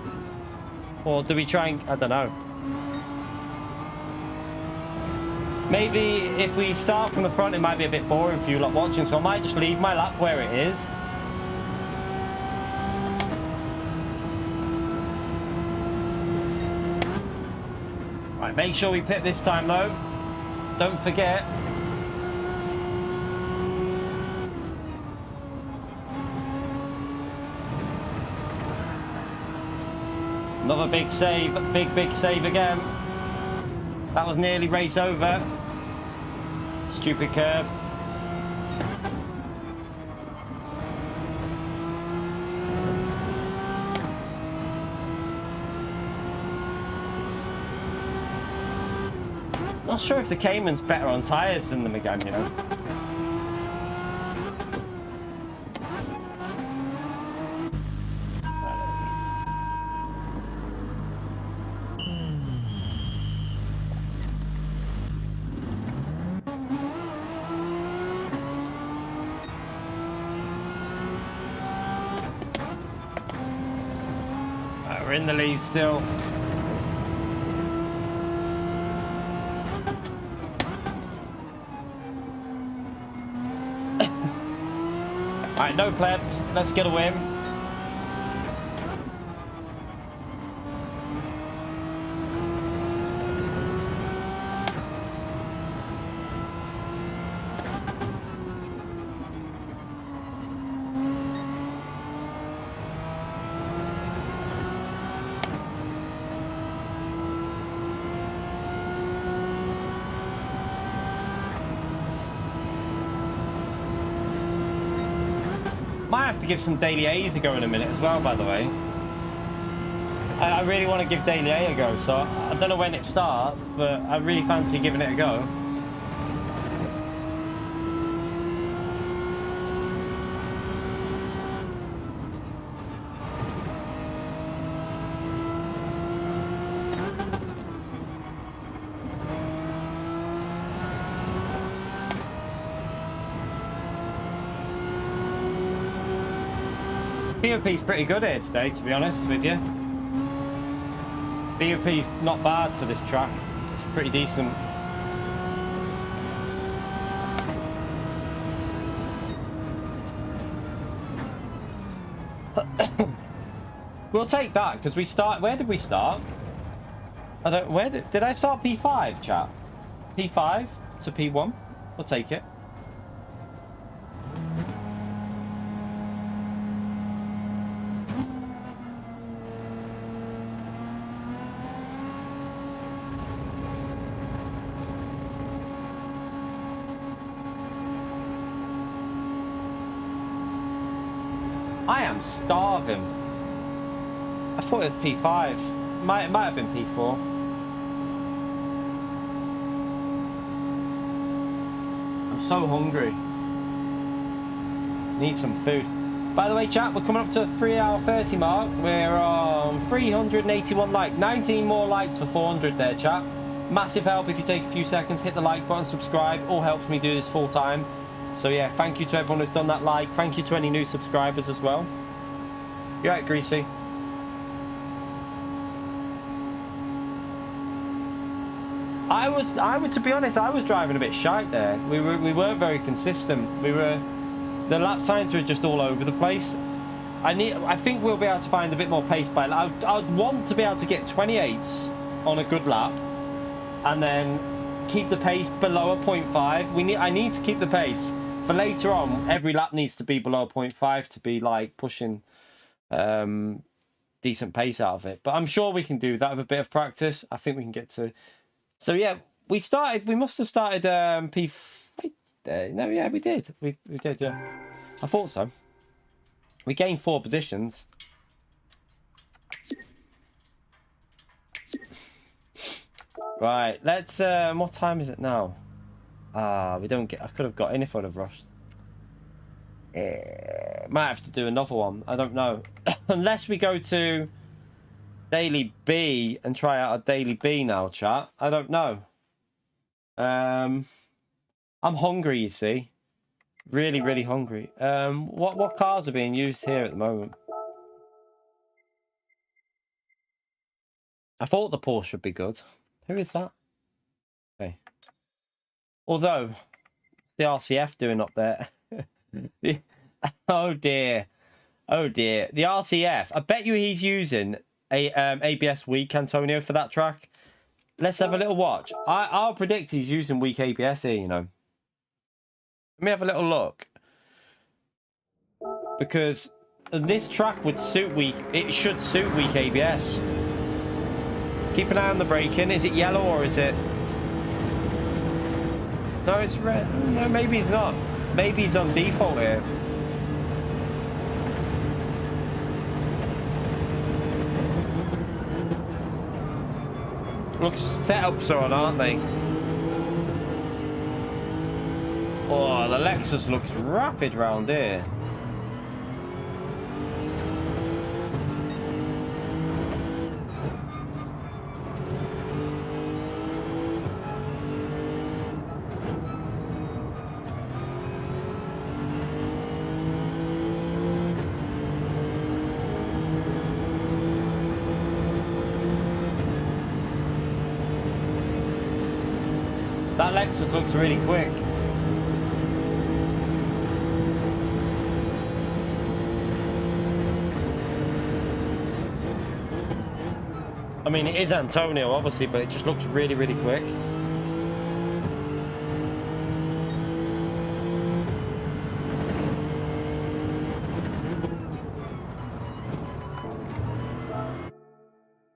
or do we try and, I don't know. Maybe if we start from the front, it might be a bit boring for you lot watching, so I might just leave my lap where it is. Right, make sure we pit this time though. Don't forget. Another big save, big save again. That was nearly race over. Stupid curb. Not sure if the Cayman's better on tyres than the Megane, you know. We're in the lead still. Alright, no plebs. Let's get a win. Might have to give some Daily A's a go in a minute as well, by the way. I really want to give Daily A a go, so I don't know when it starts, but I really fancy giving it a go. BOP's pretty good here today, to be honest with you. BOP's not bad for this track. It's pretty decent. We'll take that because we start. Where did we start? I don't. Where did I start? P5, chat. P5 to P1. We'll take it. I am starving. I thought it was P5. It might have been P4. I'm so hungry. Need some food. By the way, chat, we're coming up to the 3-hour 30 mark. We're on 381 likes. 19 more likes for 400 there, chat. Massive help if you take a few seconds, hit the like button, subscribe. All helps me do this full time. So yeah, thank you to everyone who's done that like. Thank you to any new subscribers as well. You right, Greasy? I would, to be honest, I was driving a bit shite there. We weren't very consistent. The lap times were just all over the place. I think we'll be able to find a bit more pace by. I'd want to be able to get 28s on a good lap, and then keep the pace below a 0.5. I need to keep the pace for later on. Every lap needs to be below 0.5 to be like pushing decent pace out of it. But I'm sure we can do that with a bit of practice. I think we can get to. So yeah, we must have started no, yeah, we did. We did, yeah. I thought so. We gained 4 positions. Right, let's what time is it now? We don't get. I could have got in if I'd have rushed. Might have to do another one. I don't know. Unless we go to Daily B and try out a Daily B now, chat. I don't know. I'm hungry, you see. Really, really hungry. What cars are being used here at the moment? I thought the Porsche would be good. Who is that? Okay. Although, the RCF doing up there? Oh dear. Oh dear. The RCF. I bet you he's using a ABS weak, Antonio, for that track. Let's have a little watch. I'll predict he's using weak ABS here, you know. Let me have a little look. Because this track would suit weak. It should suit weak ABS. Keep an eye on the braking. Is it yellow or is it... No, it's red. No, maybe it's not. Maybe he's on default here. Looks setups are on, aren't they? Oh, the Lexus looks rapid round here. That Lexus looks really quick. I mean, it is Antonio, obviously, but it just looks really, really quick.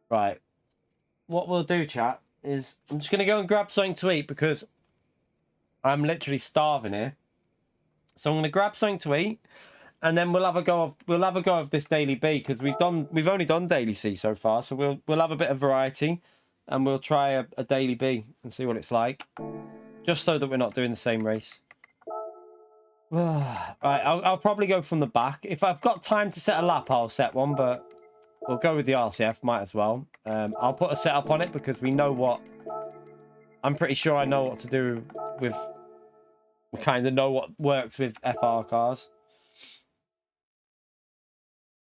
Right. What we'll do, chat, is I'm just going to go and grab something to eat because I'm literally starving here. So I'm going to grab something to eat, and then we'll have a go of this daily B because we've only done daily C so far. So we'll have a bit of variety, and we'll try a daily B and see what it's like, just so that we're not doing the same race. Right, I'll probably go from the back. If I've got time to set a lap, I'll set one, but we'll go with the RCF, might as well. I'll put a setup on it because we know what... I'm pretty sure I know what to do with... We kind of know what works with FR cars.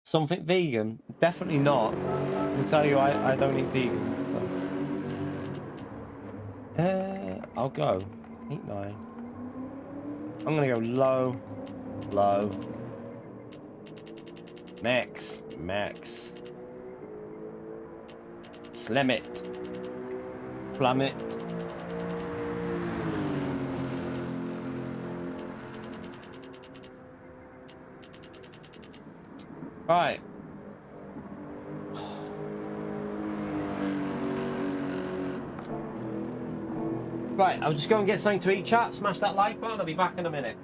Something vegan? Definitely not. I can tell you I don't eat vegan. So. I'll go. 8-9. I'm going to go low. Low. Max. Max. Slim it. Slam it. Right. Right, I'll just go and get something to eat, chat. Smash that like button. I'll be back in a minute.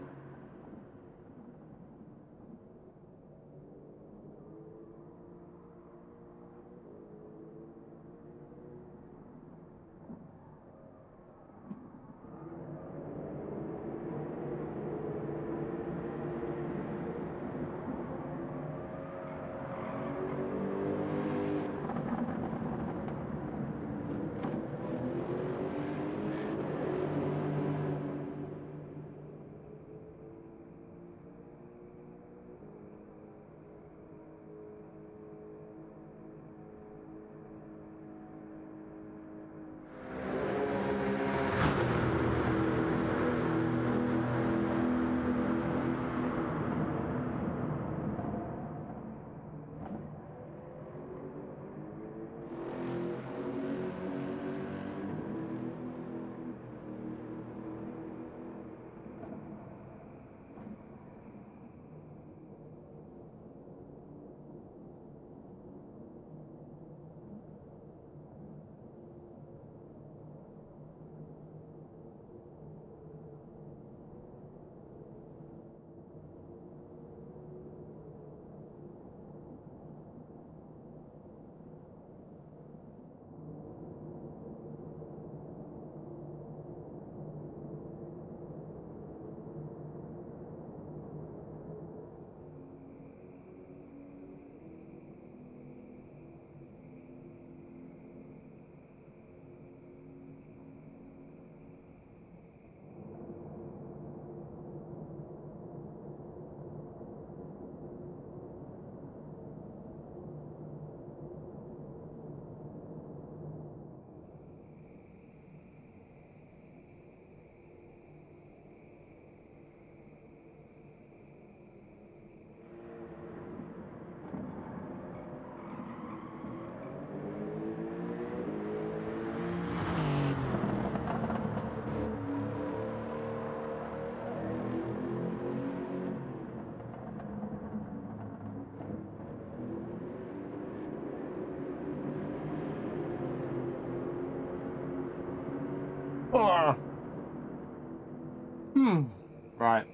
Right.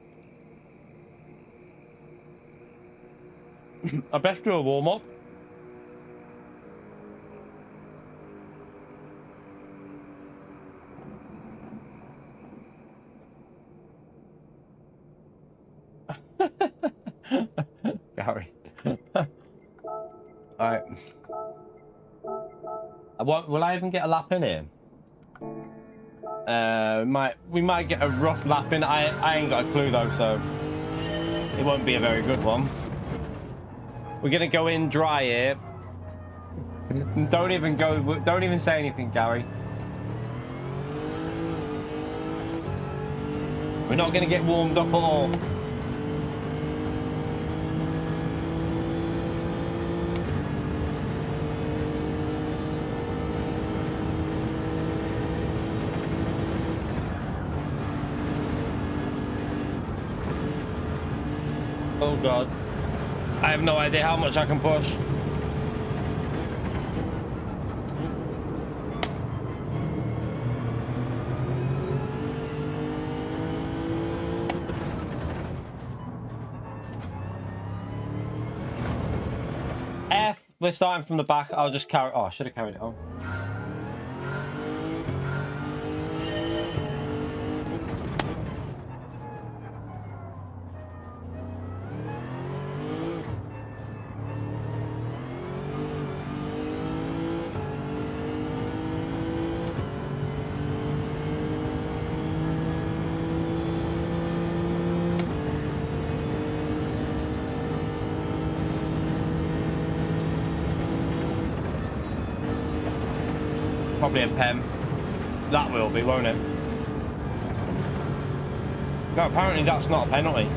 I best do a warm up. Gary. Alright. Will I even get a lap in here? We might get a rough lap in. I ain't got a clue though, so it won't be a very good one. We're gonna go in dry here. Don't even say anything, Gary. We're not gonna get warmed up at all. Oh God. I have no idea how much I can push. We're starting from the back. I'll just carry. Oh, I should have carried it on. Probably a pen. That will be, won't it? No, apparently that's not a penalty.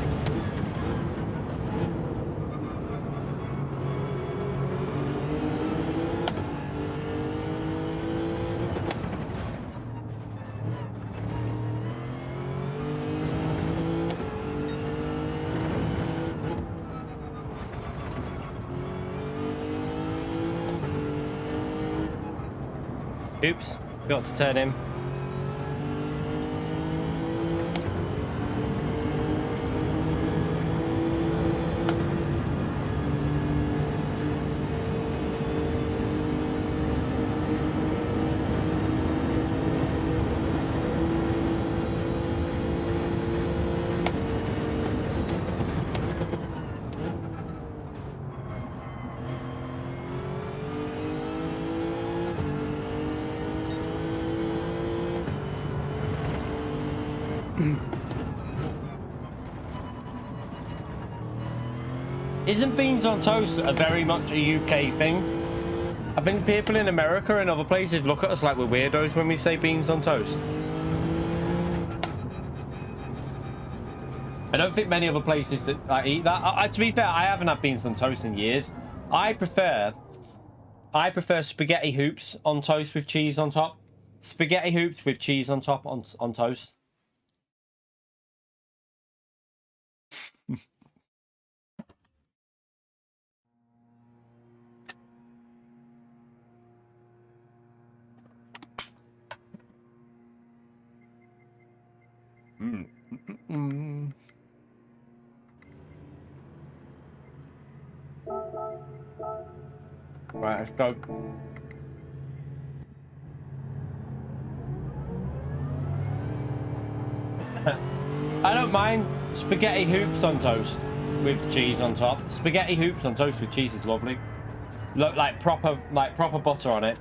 Oops, forgot to turn him. Isn't beans on toast a very much a UK thing? I think people in America and other places look at us like we're weirdos when we say beans on toast. I don't think many other places that eat that. To be fair, I haven't had beans on toast in years. I prefer spaghetti hoops on toast with cheese on top. Spaghetti hoops with cheese on top on toast. Right, let's go. I don't mind spaghetti hoops on toast with cheese on top. Spaghetti hoops on toast with cheese is lovely. Look like proper butter on it.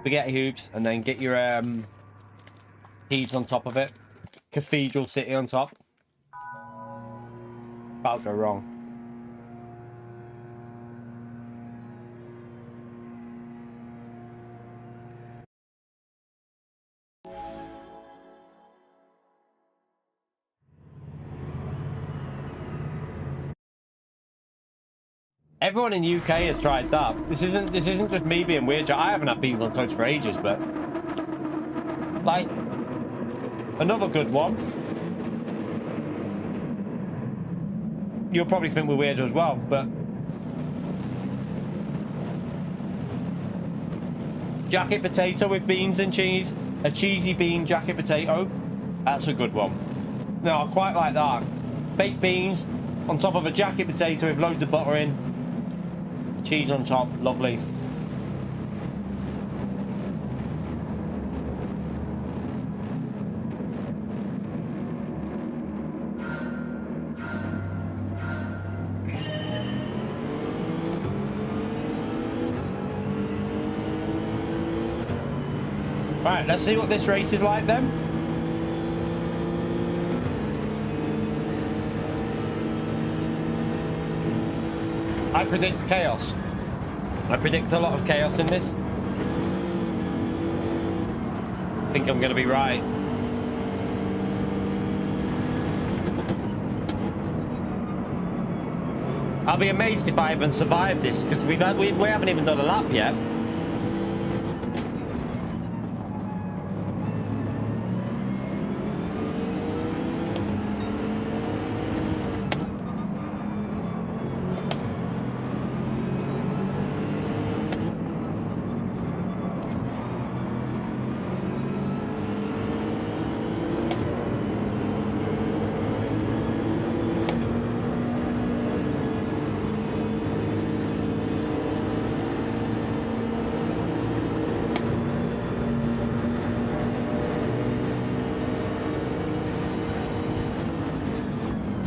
Spaghetti hoops, and then get your cheese on top of it. Cathedral City on top. Can't go wrong. Everyone in the UK has tried that. This isn't just me being weird. I haven't had beans on toast for ages, but like another good one. You'll probably think we're weird as well, but jacket potato with beans and cheese, a cheesy bean jacket potato, That's a good one. No, I quite like that. Baked beans on top of a jacket potato with loads of butter in. Cheese on top, lovely. Right, let's see what this race is like then. I predict chaos. I predict a lot of chaos in this. I think I'm going to be right. I'll be amazed if I even survive this, because we haven't even done a lap yet.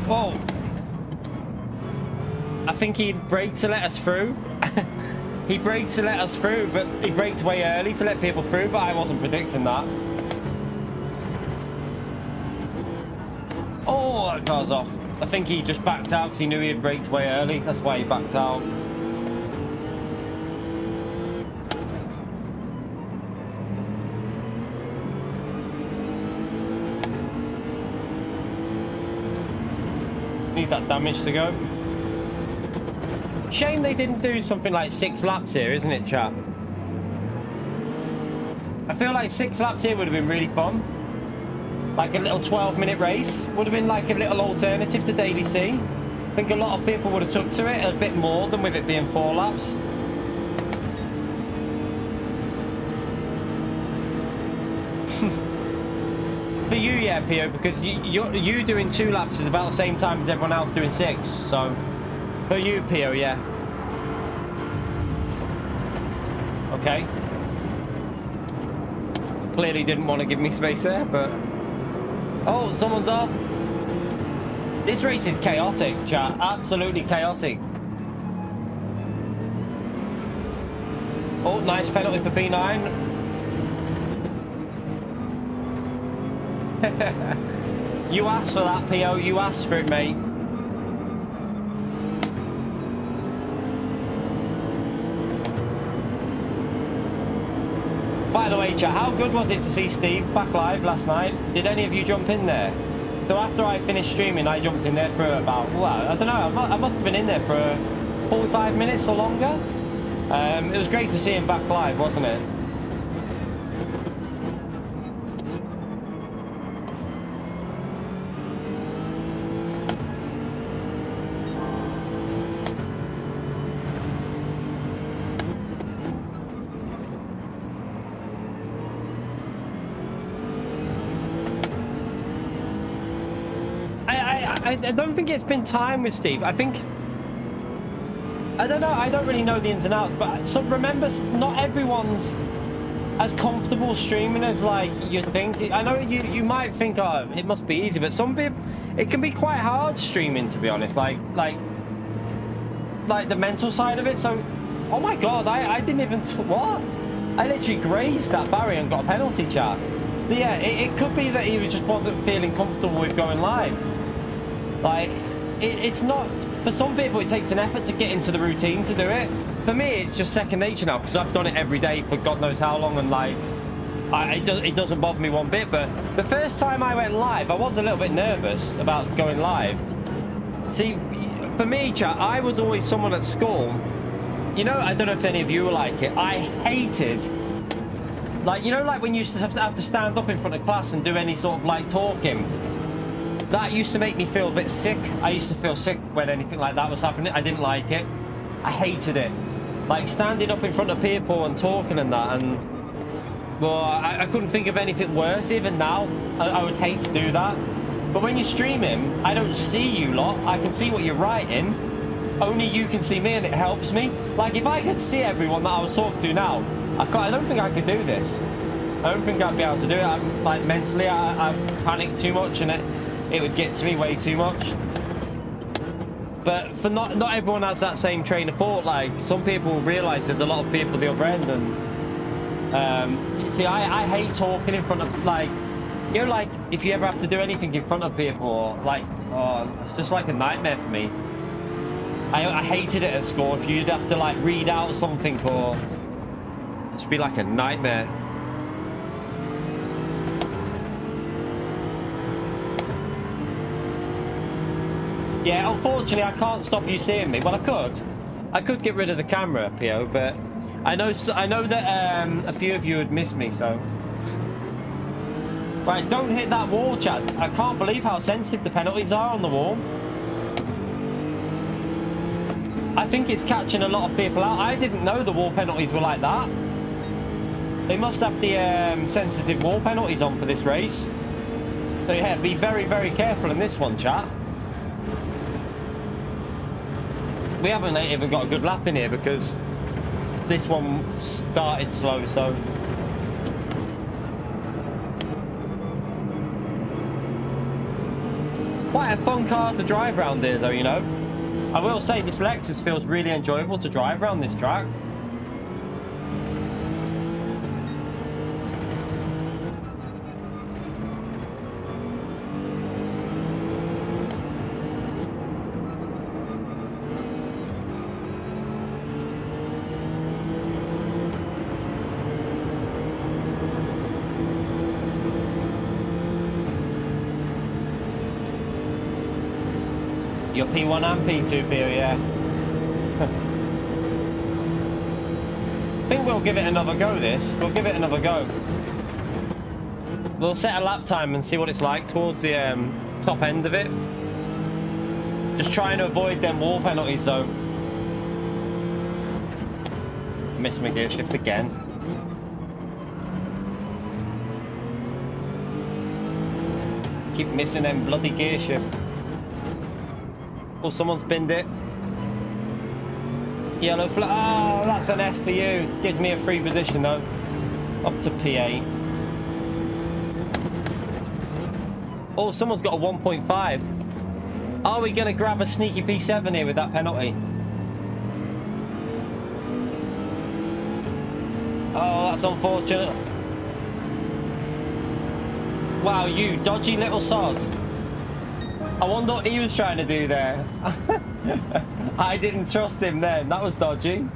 Whoa. I think he braked to let us through. He braked to let us through, but he braked way early to let people through, but I wasn't predicting that. Oh, that car's off. I think he just backed out because he knew he had braked way early. That's why he backed out. Need that damage to go. Shame they didn't do something like 6 laps here, isn't it, chat? I feel like 6 laps here would have been really fun. Like a little 12-minute race would have been like a little alternative to Daily C. I think a lot of people would have took to it a bit more than with it being 4 laps. For you, yeah, Pio, because you doing 2 laps is about the same time as everyone else doing 6. So, for you, Pio, yeah. Okay. Clearly didn't want to give me space there, but... Oh, someone's off. This race is chaotic, chat. Absolutely chaotic. Oh, nice penalty for P9. You asked for that, PO. You asked for it, mate. By the way, chat, how good was it to see Steve back live last night? Did any of you jump in there? So after I finished streaming, I jumped in there for about, well, I don't know, I must have been in there for 45 minutes or longer. It was great to see him back live, wasn't it? I don't think it's been time with Steve. I think... I don't know. I don't really know the ins and outs. But remember, not everyone's as comfortable streaming as, like, you think. I know you might think, oh, it must be easy. But some people... It can be quite hard streaming, to be honest. Like the mental side of it. So... Oh, my God. I didn't even... What? I literally grazed that barrier and got a penalty, chat. So, yeah, it could be that he just wasn't feeling comfortable with going live. Like, it's not... For some people, it takes an effort to get into the routine to do it. For me, it's just second nature now, because I've done it every day for God knows how long, and, like, it doesn't bother me one bit. But the first time I went live, I was a little bit nervous about going live. See, for me, chat, I was always someone at school... You know, I don't know if any of you were like it. I hated... Like, you know, like when you used to have to stand up in front of class and do any sort of, like, talking... That used to make me feel a bit sick. I used to feel sick when anything like that was happening. I didn't like it. I hated it. Like standing up in front of people and talking and that. And Well, I couldn't think of anything worse. Even now, I would hate to do that. But when you're streaming, I don't see you lot. I can see what you're writing. Only you can see me, and it helps me. Like, if I could see everyone that I was talking to now, I don't think I could do this. I don't think I'd be able to do it. Like, mentally, I panic too much, and it would get to me way too much. But for not everyone has that same train of thought. Like, some people realise there's a lot of people the other end, and see, I hate talking in front of, like, you know, like, if you ever have to do anything in front of people, or, like, oh, it's just like a nightmare for me. I hated it at school. If you'd have to, like, read out something, or it'd be like a nightmare. Yeah, unfortunately, I can't stop you seeing me. Well, I could get rid of the camera, Pio, but I know that a few of you would miss me, so. Right, don't hit that wall, Chad. I can't believe how sensitive the penalties are on the wall. I think it's catching a lot of people out. I didn't know the wall penalties were like that. They must have the sensitive wall penalties on for this race. So yeah, be very, very careful in this one, chat. We haven't even got a good lap in here because this one started slow, so. Quite a fun car to drive around here, though, you know. I will say this Lexus feels really enjoyable to drive around this track. Your P1 and P2, Pio, yeah. I think we'll give it another go, this. We'll give it another go. We'll set a lap time and see what it's like towards the top end of it. Just trying to avoid them wall penalties, though. Missed my gear shift again. Keep missing them bloody gear shifts. Oh, someone's binned it. Yellow flag. Oh, that's an F for you. Gives me a free position, though. Up to P8. Oh, someone's got a 1.5. Are we going to grab a sneaky P7 here with that penalty? Oh, that's unfortunate. Wow, you dodgy little sod. I wonder what he was trying to do there. I didn't trust him then. That was dodgy.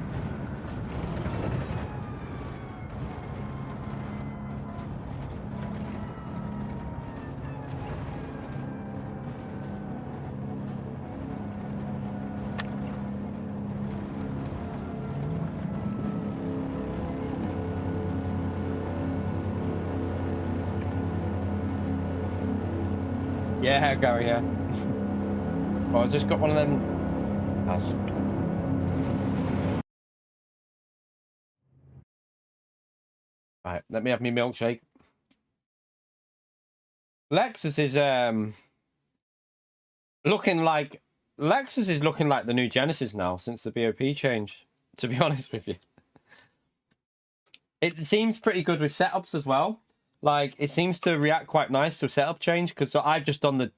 Yeah, Gary, yeah. Well, I just got one of them. Right, let me have my milkshake. Lexus is looking like the new Genesis now since the BOP change, to be honest with you. It seems pretty good with setups as well. Like, it seems to react quite nice to a setup change, because I've just done the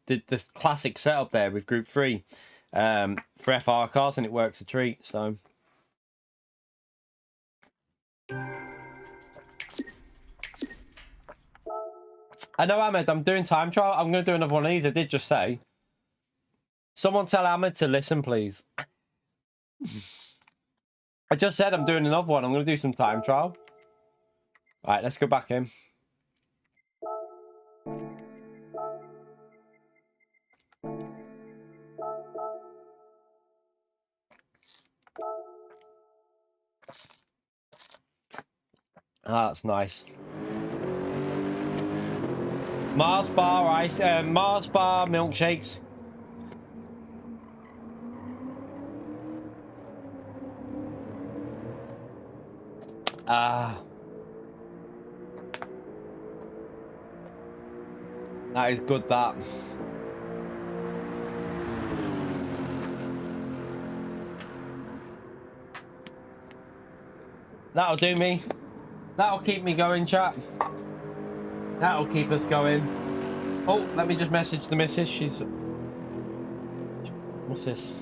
classic setup there with Group 3 for FR cars, and it works a treat, so. I know, Ahmed, I'm doing time trial. I'm going to do another one of these. I did just say. Someone tell Ahmed to listen, please. I just said I'm doing another one. I'm going to do some time trial. All right, let's go back in. Ah, that's nice. Mars bar ice, Mars bar milkshakes. Ah. That is good, that. That'll do me. That'll keep me going, chat. That'll keep us going. Oh, let me just message the missus. She's... What's this?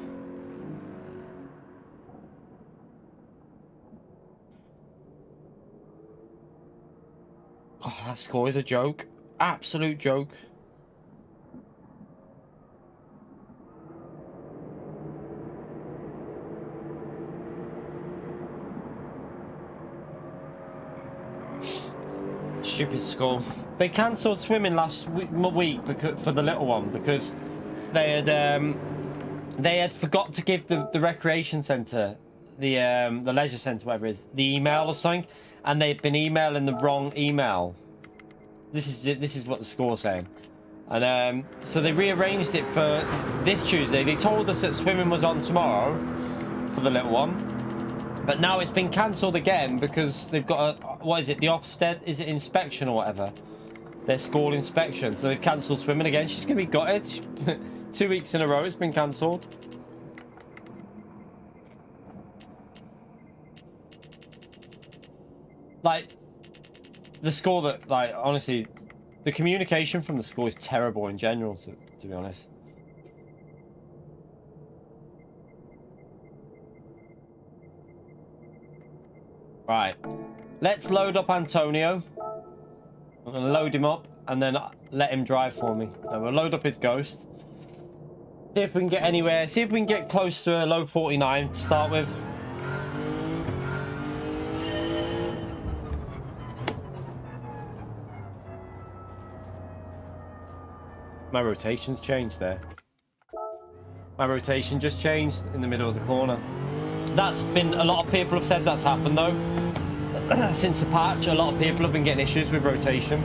Oh, that score is a joke. Absolute joke. Stupid score. They cancelled swimming last week because, for the little one, because they had forgot to give the recreation centre, the leisure centre, whatever it is, the email or something, and they've been emailing the wrong email. This is what the score's saying, and so they rearranged it for this Tuesday. They told us that swimming was on tomorrow for the little one, but now it's been cancelled again because they've got a, what is it, the Ofsted, is it inspection or whatever, their school inspection, so they've cancelled swimming again. She's gonna be gutted. 2 weeks in a row it's been cancelled. Like, the score that, like, honestly, the communication from the school is terrible in general, to be honest. Right, let's load up Antonio. I'm gonna load him up and then let him drive for me. So we'll load up his Ghost. See if we can get anywhere. See if we can get close to a low 49 to start with. My rotation's changed there. My rotation just changed in the middle of the corner. That's been, a lot of people have said that's happened though. Since the patch, a lot of people have been getting issues with rotation.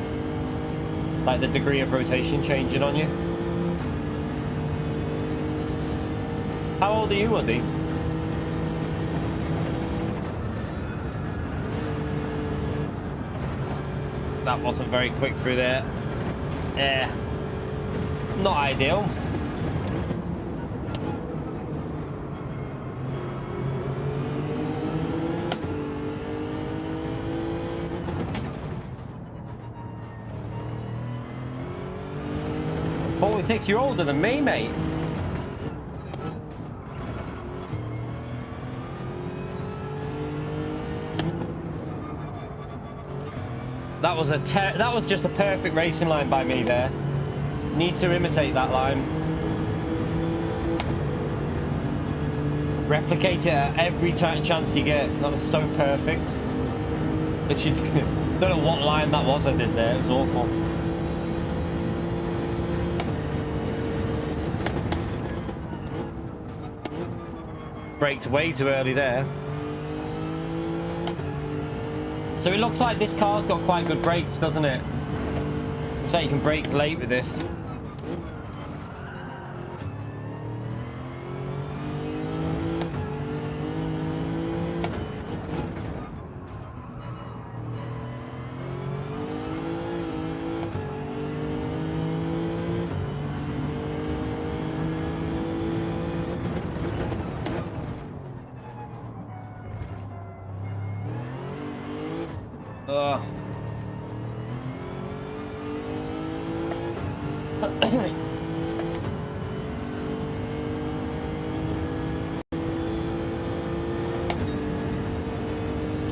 Like the degree of rotation changing on you. How old are you, Woody? That wasn't very quick through there. Yeah. Not ideal. Holy thinks you're older than me, mate. That was just a perfect racing line by me there. Need to imitate that line. Replicate it at every chance you get. That was so perfect. Don't know what line that was I did there. It was awful. Braked way too early there. So it looks like this car's got quite good brakes, doesn't it? Looks like you can brake late with this.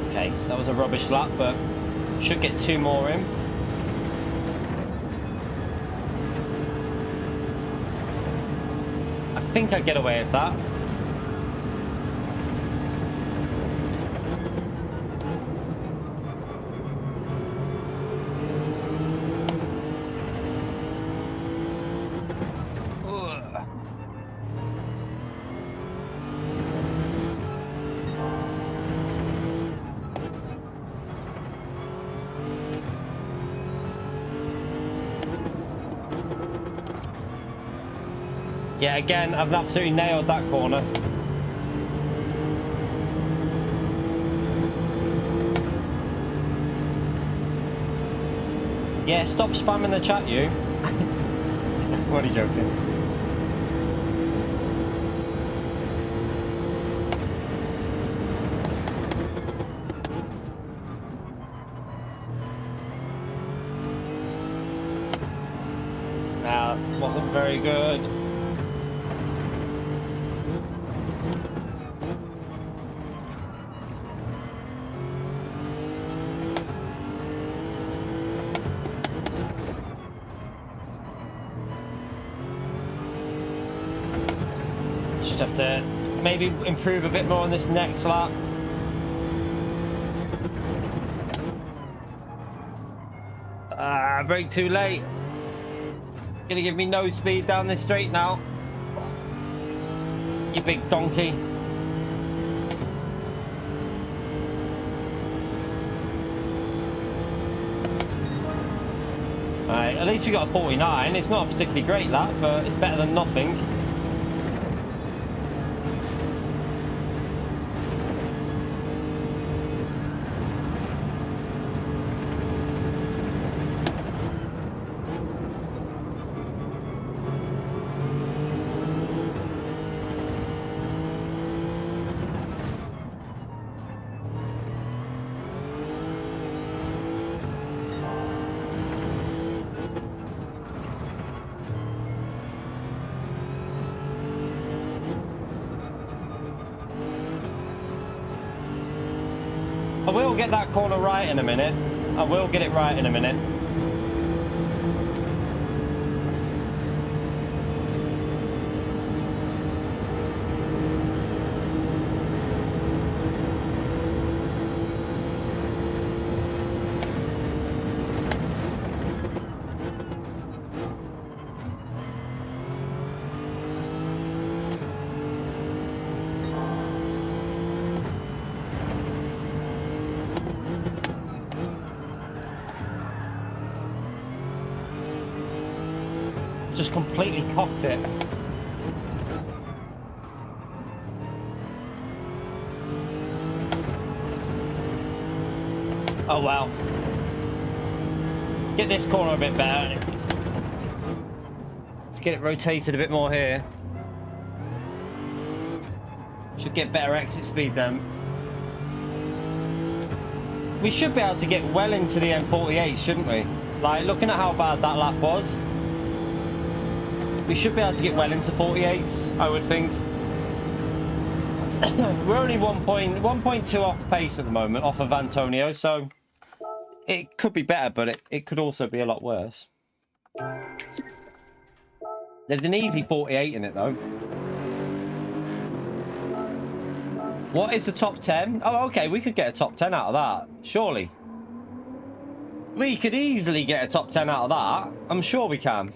Okay, that was a rubbish lap, but should get 2 more in. I think I get away with that. Yeah, again, I've absolutely nailed that corner. Yeah, stop spamming the chat, you. I'm only joking. That wasn't very good. Just have to maybe improve a bit more on this next lap. Brake too late. Gonna give me no speed down this straight now. You big donkey. Alright, at least we got a 49. It's not a particularly great lap, but it's better than nothing. I will get that corner right in a minute. I will get it right in a minute. Just completely cocked it. Oh wow. Get this corner a bit better. Let's get it rotated a bit more here. Should get better exit speed then. We should be able to get well into the M48, shouldn't we? Like, looking at how bad that lap was, we should be able to get well into 48s, I would think. We're only 1.2 off pace at the moment, off of Antonio, so it could be better, but it could also be a lot worse. There's an easy 48 in it, though. What is the top 10? Oh, okay, we could get a top 10 out of that, surely. We could easily get a top 10 out of that. I'm sure we can.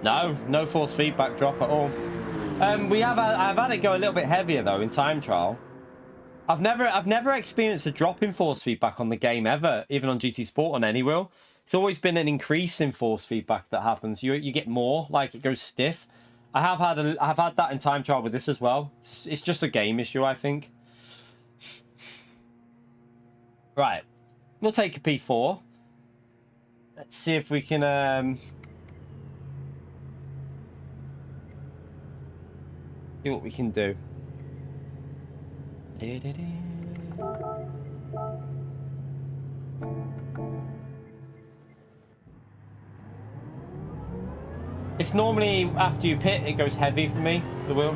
No force feedback drop at all. I've had it go a little bit heavier though in time trial. I've never experienced a drop in force feedback on the game ever, even on GT Sport on any wheel. It's always been an increase in force feedback that happens. You get more, like it goes stiff. I've had that in time trial with this as well. It's just a game issue, I think. Right, we'll take a P4. Let's see if we can see what we can do. It's normally after you pit, it goes heavy for me, the wheel.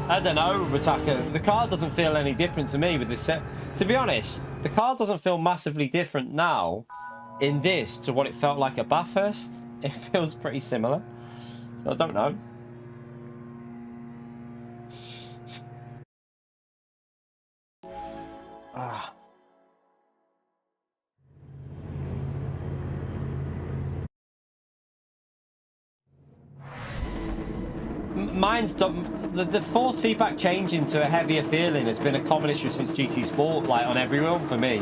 I don't know, Ritaka. The car doesn't feel any different to me with this set. To be honest, the car doesn't feel massively different now in this to what it felt like at Bathurst. It feels pretty similar. So I don't know. Mine's the force feedback changing to a heavier feeling has been a common issue since GT Sport, like on every wheel for me.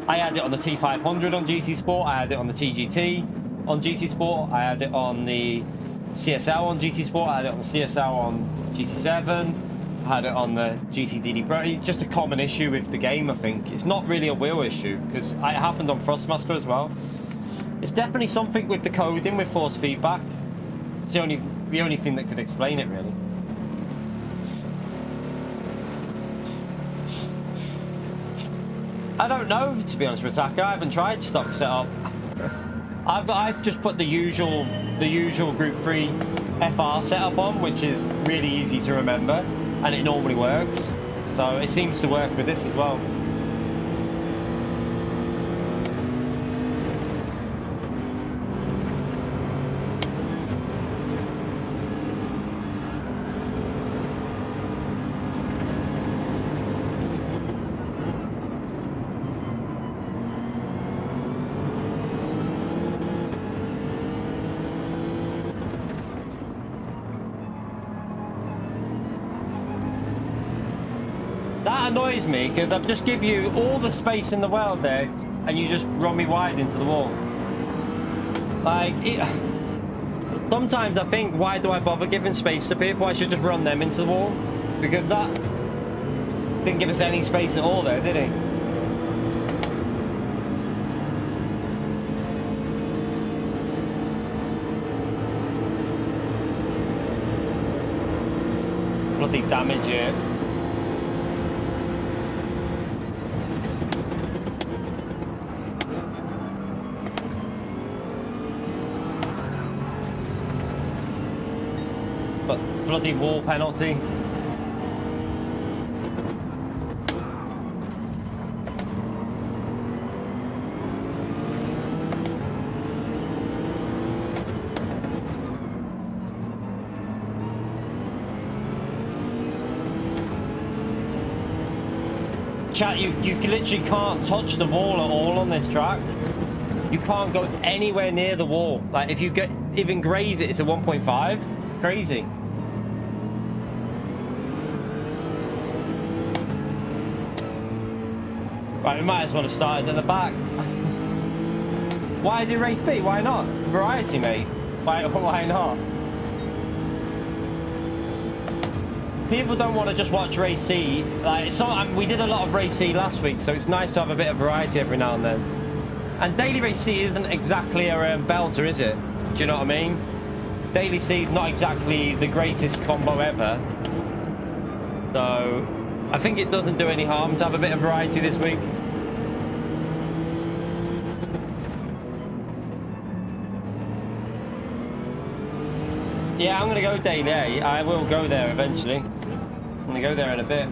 I had it on the T500 on GT Sport, I had it on the TGT on GT Sport, I had it on the CSL on GT Sport, I had it on the CSL on GT7. had it on the GTDD Pro. It's just a common issue with the game, I think. It's not really a wheel issue, because it happened on Thrustmaster as well. It's definitely something with the coding with force feedback. It's the only thing that could explain it, really. I don't know, to be honest with Attacker. I haven't tried stock setup. I've just put the usual Group 3 FR setup on, which is really easy to remember, and it normally works. So it seems to work with this as well. That annoys me, because I've just give you all the space in the world there, and you just run me wide into the wall. Like, sometimes I think, why do I bother giving space to people? I should just run them into the wall, because that didn't give us any space at all there, did he? Bloody damage here. Bloody wall penalty. Chat, you literally can't touch the wall at all on this track. You can't go anywhere near the wall. Like, if you even graze it, it's a 1.5. It's crazy. Right, we might as well have started at the back. Why do race B? Why not? Variety, mate. Why not? People don't want to just watch race C. Like, we did a lot of race C last week, so it's nice to have a bit of variety every now and then. And daily race C isn't exactly a belter, is it? Do you know what I mean? Daily C is not exactly the greatest combo ever. So I think it doesn't do any harm to have a bit of variety this week. Yeah, I'm going to go Daily A. I will go there eventually. I'm going to go there in a bit.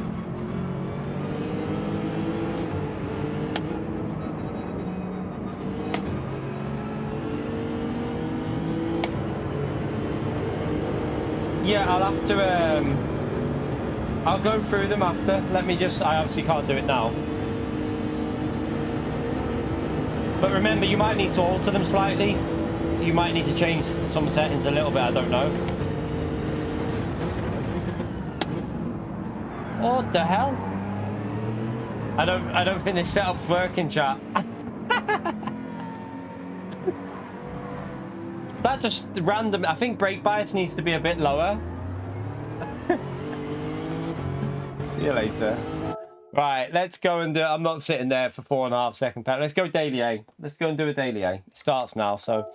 Yeah, I'll have to... I'll go through them after. Let me just... I obviously can't do it now. But remember, you might need to alter them slightly. You might need to change some settings a little bit. I don't know. What the hell? I don't think this setup's working, chat. That just random. I think brake bias needs to be a bit lower. See you later. Right, let's go and do... I'm not sitting there for 4.5 seconds. Let's go Daily A. Let's go and do a Daily A. It starts now, so...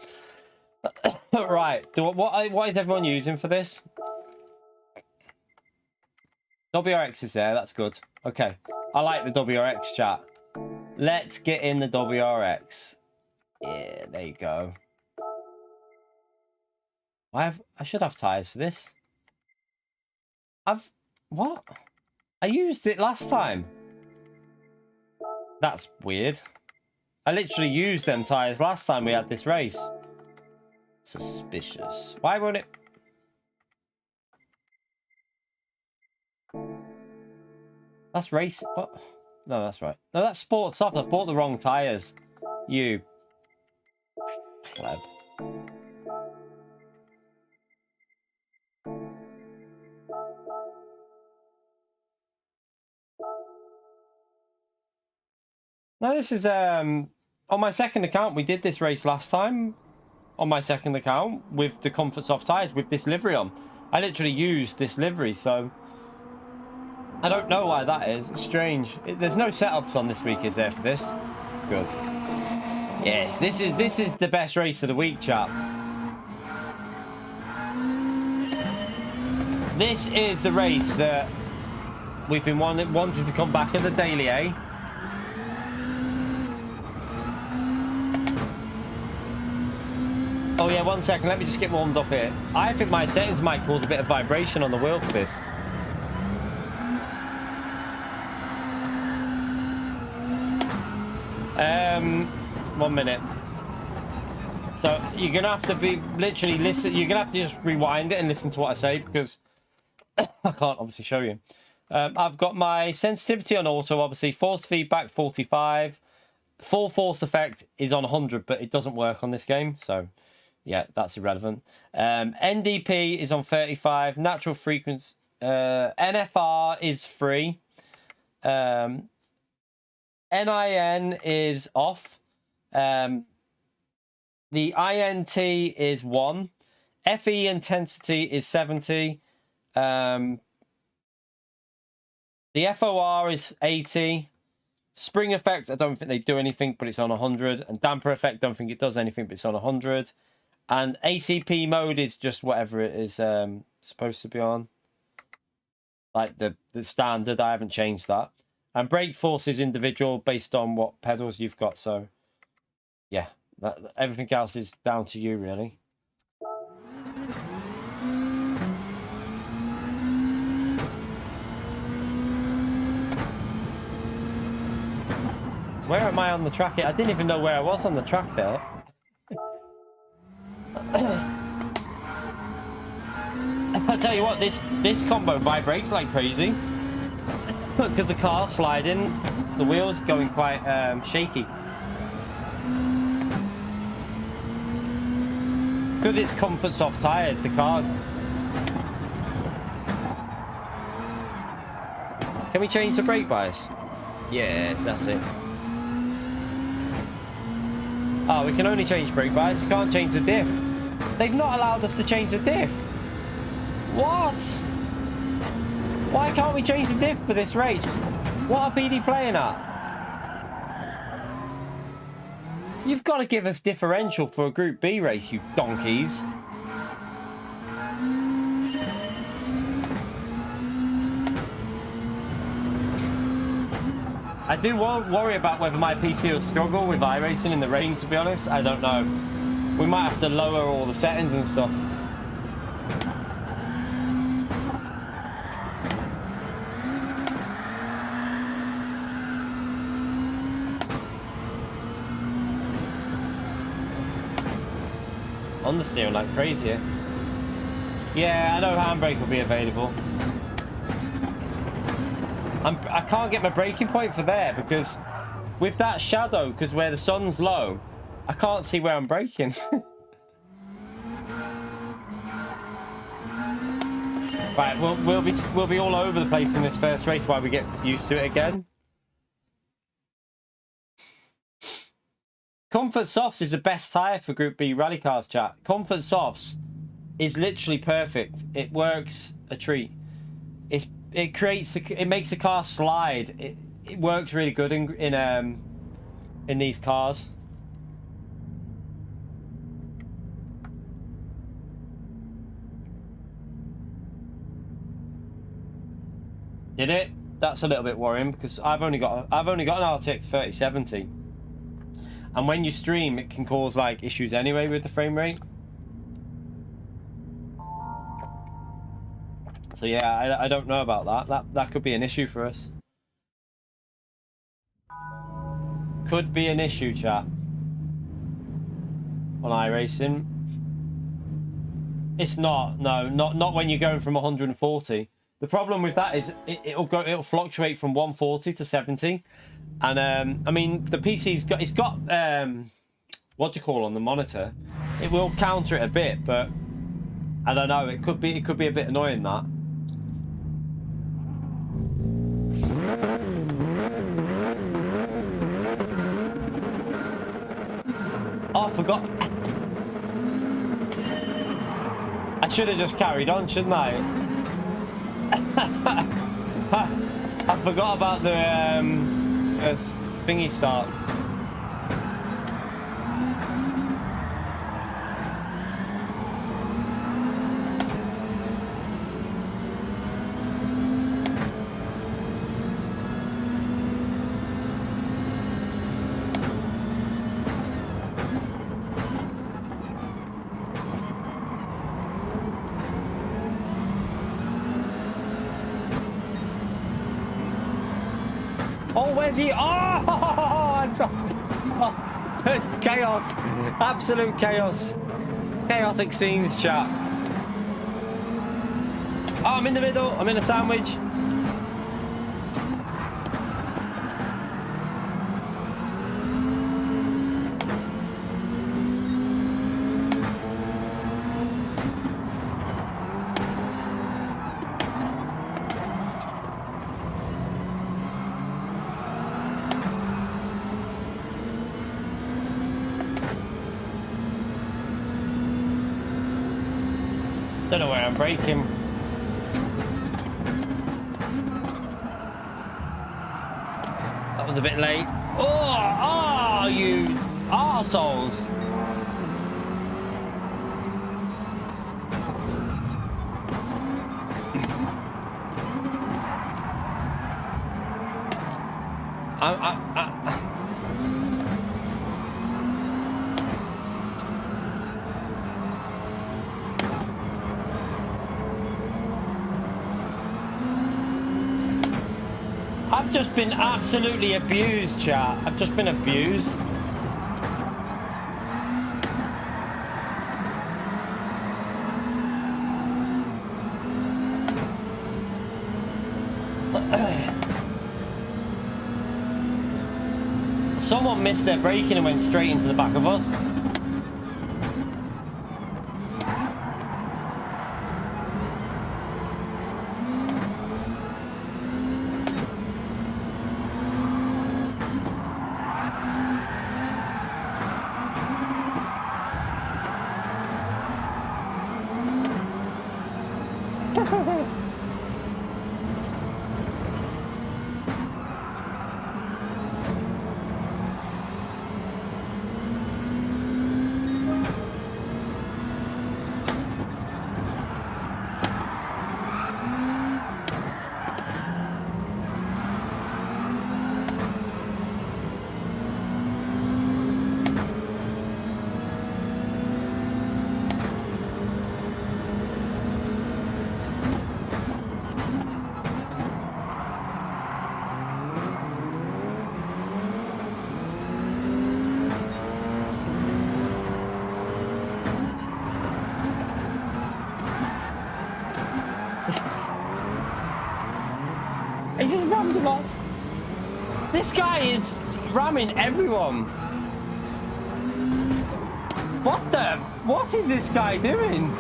Right, what is everyone using for this? WRX is there, that's good. Okay, I like the WRX, chat. Let's get in the WRX. Yeah, there you go. I should have tyres for this. What? I used it last time. That's weird. I literally used them tyres last time we had this race. Suspicious. Why won't it? That's race. What? No, that's right. No, that's sport soft. I bought the wrong tyres. You. Pleb. No, this is on my second account. We did this race last time. On my second account with the Comfort Soft tyres with this livery on. I literally used this livery, so I don't know why that is. It's strange. There's no setups on this week, is there, for this? Good. Yes, this is the best race of the week, chap. This is the race that we've been wanting to come back at the Daily, eh? Oh yeah, 1 second. Let me just get warmed up here. I think my settings might cause a bit of vibration on the wheel for this. 1 minute. So you're gonna have to be literally listen. You're gonna have to just rewind it and listen to what I say because I can't obviously show you. I've got my sensitivity on auto, obviously force feedback 45, full force effect is on 100, but it doesn't work on this game, so yeah, that's irrelevant. NDP is on 35, natural frequency, NFR is free, NIN is off, the INT is 1, FE intensity is 70, the FOR is 80, spring effect, I don't think they do anything, but it's on 100, and damper effect, don't think it does anything, but it's on 100, and ACP mode is just whatever it is supposed to be on, like the standard. I haven't changed that. And brake force is individual based on what pedals you've got, so yeah, everything else is down to you, really. Where am I on the track? I didn't even know where I was on the track there. I'll tell you what, this combo vibrates like crazy because the car's sliding, the wheels going quite shaky. Because it's comfort soft tyres, the car. Can we change the brake bias? Yes, that's it. Oh, we can only change brake bias. We can't change the diff. They've not allowed us to change the diff. What? Why can't we change the diff for this race? What are PD playing at? You've got to give us differential for a Group B race, you donkeys. I do worry about whether my PC will struggle with iRacing in the rain, to be honest. I don't know. We might have to lower all the settings and stuff. Understeering like crazy here. Yeah, I know handbrake will be available. I can't get my braking point for there because with that shadow, because where the sun's low, I can't see where I'm braking. Right, we'll be all over the place in this first race while we get used to it again. Comfort Softs is the best tyre for Group B rally cars, chat. Comfort Softs is literally perfect. It works a treat. It makes the car slide. It works really good in these cars. Did it? That's a little bit worrying because I've only got an RTX 3070, and when you stream, it can cause like issues anyway with the frame rate. So yeah, I don't know about that. That could be an issue for us. Could be an issue, chat. On iRacing. It's not. No, not when you're going from 140. The problem with that is it'll fluctuate from 140 to 70, and I mean the PC's got what do you call on the monitor? It will counter it a bit, but I don't know. It could be a bit annoying that. Oh, I forgot. I should have just carried on, shouldn't I? Ha! I forgot about the thingy start. Oh, where's he? Oh, chaos. Absolute chaos. Chaotic scenes, chat. Oh, I'm in the middle. I'm in a sandwich. Don't know where I'm braking. That was a bit late. Oh, you arseholes. I've just been absolutely abused, chat. I've just been abused. Someone missed their braking and went straight into the back of us. He just rammed him off. This guy is ramming everyone. What is this guy doing?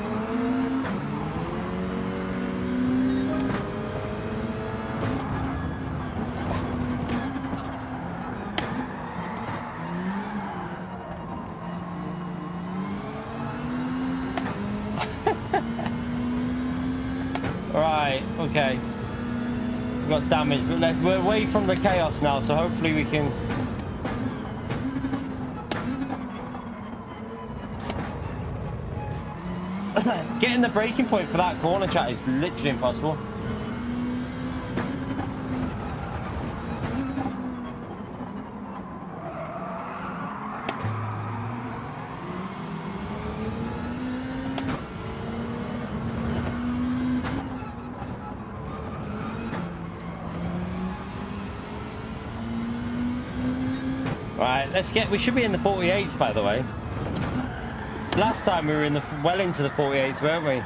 Right, okay. We got damage, but we're away from the chaos now, so hopefully we can. Getting the braking point for that corner, chat, is literally impossible. Right, we should be in the 48s, by the way. Last time we were in well into the 48s, weren't we?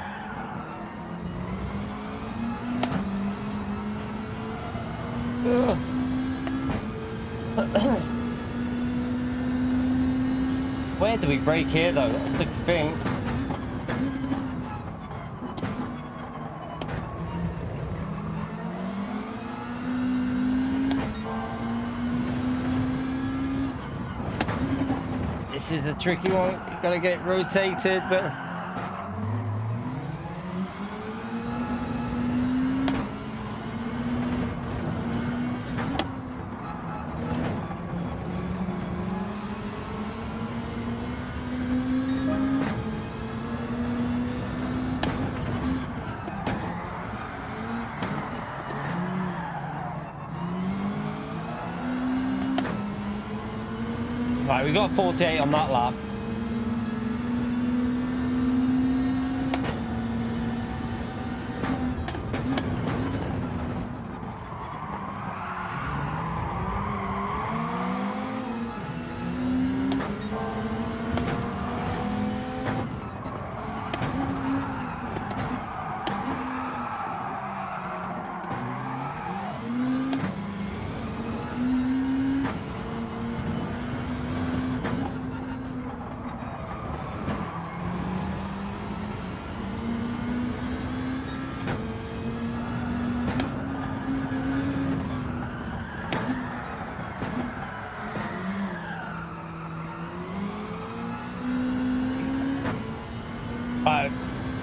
Where do we brake here, though? I think. This is a tricky one. You've got to get it rotated, but Right, we got 48 on that lap.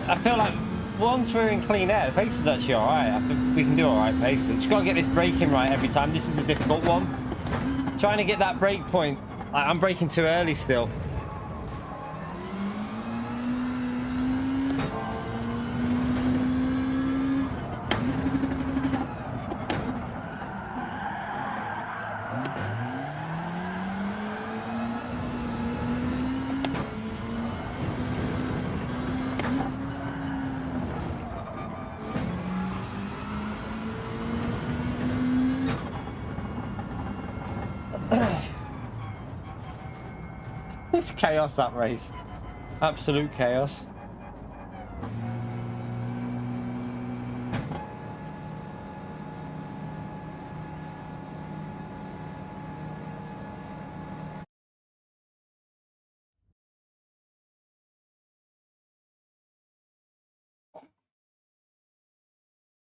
I feel like once we're in clean air, the pace is actually alright. I think we can do alright pace. Just gotta get this braking right every time. This is the difficult one. Trying to get that brake point. I'm braking too early still. It's chaos, that race. Absolute chaos.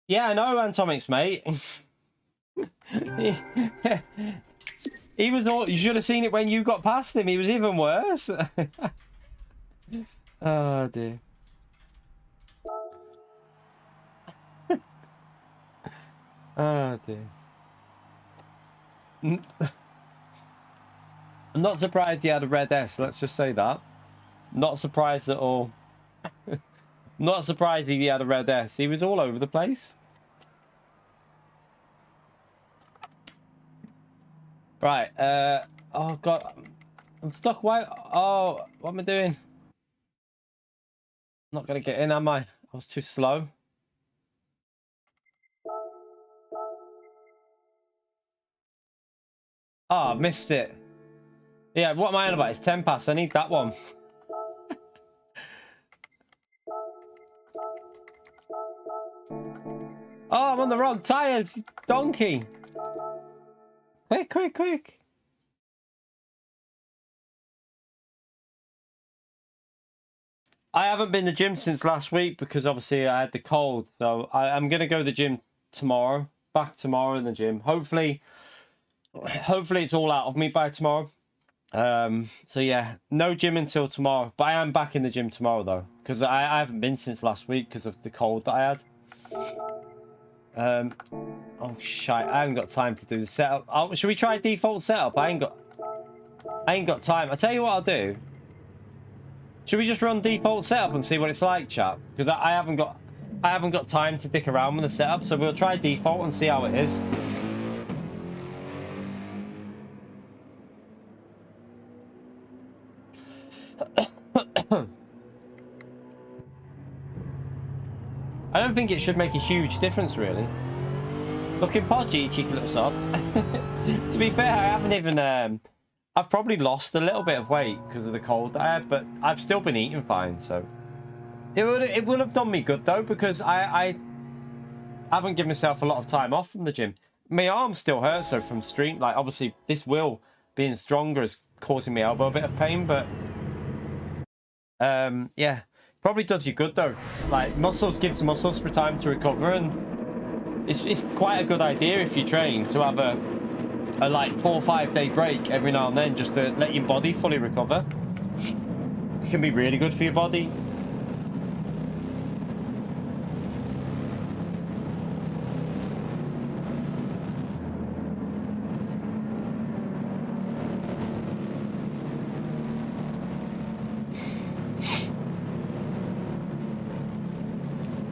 Yeah, I know, Antomics, mate. He was all, you should have seen it when you got past him. He was even worse. Oh dear. Oh dear. I'm not surprised he had a red S, let's just say that. Not surprised at all. Not surprised he had a red S. He was all over the place. Right, oh god, I'm stuck. Why? Oh, what am I doing? I'm not gonna get in, am I? I was too slow. Oh, I missed it. Yeah, what am I on about? It's 10 past. I need that one. Oh, I'm on the wrong tires, donkey. Quick, quick, quick. I haven't been to the gym since last week because obviously I had the cold. So I'm going to go to the gym tomorrow. Back tomorrow in the gym. Hopefully it's all out of me by tomorrow. So yeah, no gym until tomorrow. But I am back in the gym tomorrow though. Because I haven't been since last week because of the cold that I had. Oh shit, I haven't got time to do the setup. Oh, should we try default setup? I ain't got time. I'll tell you what I'll do. Should we just run default setup and see what it's like, chap? Because I haven't got time to dick around with the setup, so we'll try default and see how it is. I don't think it should make a huge difference, really. Looking podgy, cheeky little sob. To be fair, I haven't even... I've probably lost a little bit of weight because of the cold that I had, but I've still been eating fine, so... It would have done me good, though, because I haven't given myself a lot of time off from the gym. My arm still hurts, though, from stream. Like, obviously, this wheel being stronger is causing my elbow a bit of pain, but... yeah. Probably does you good, though. Like, muscles gives muscles for time to recover, and it's quite a good idea if you train to have a like 4 or 5 day break every now and then just to let your body fully recover. It can be really good for your body.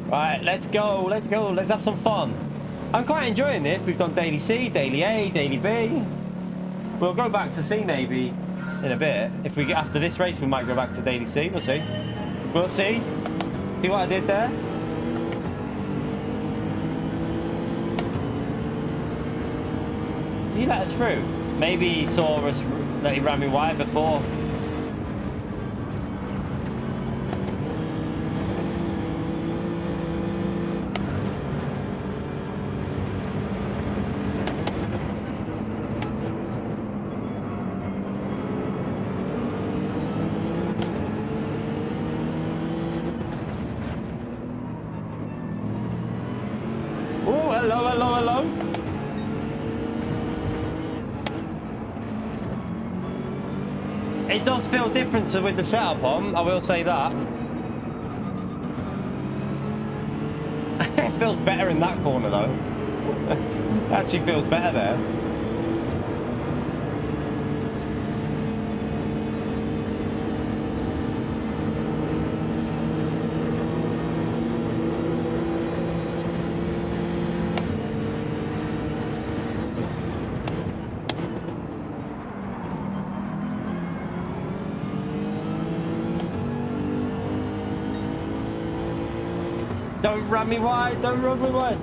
Right, let's go, let's have some fun. I'm quite enjoying this. We've done Daily C, Daily A, Daily B. We'll go back to C maybe in a bit. If we get after this race, we might go back to Daily C. We'll see. We'll see. See what I did there? Did he let us through? Maybe he saw us that he ran me wide before. It does feel different with the setup on, I will say that. It feels better in that corner though. It actually feels better there. Don't run me wide, don't run me wide.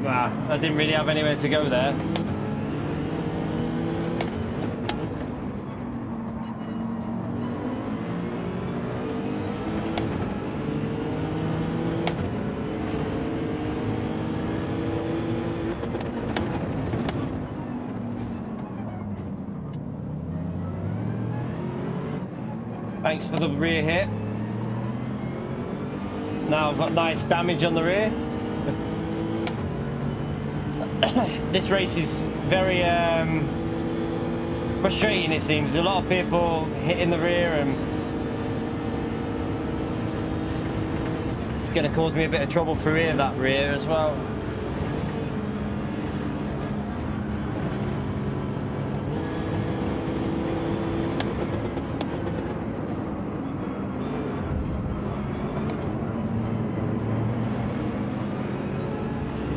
Wow, I didn't really have anywhere to go there. Thanks for the rear hit. Now I've got nice damage on the rear. This race is very frustrating, it seems. A lot of people hitting the rear and it's going to cause me a bit of trouble through here, that rear as well.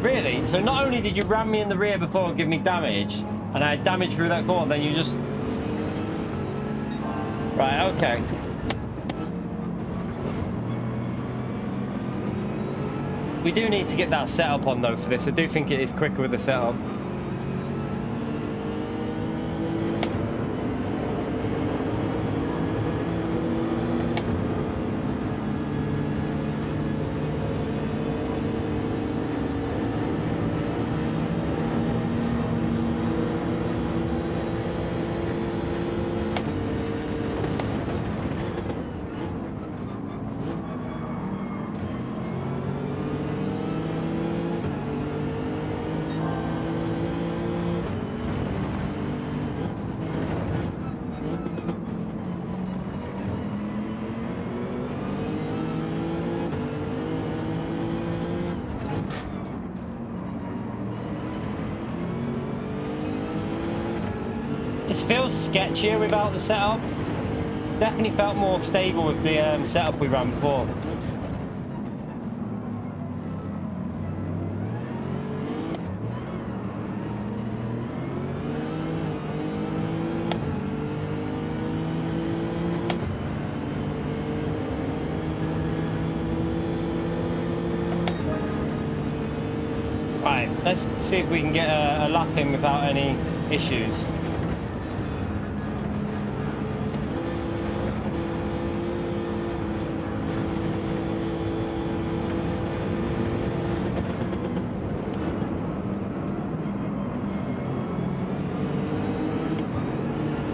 Really? So not only did you ram me in the rear before and give me damage, and I had damage through that corner, then you just... Right, okay. We do need to get that setup on though for this. I do think it is quicker with the setup. This feels sketchier without the setup. Definitely felt more stable with the setup we ran before. Right, let's see if we can get a lap in without any issues.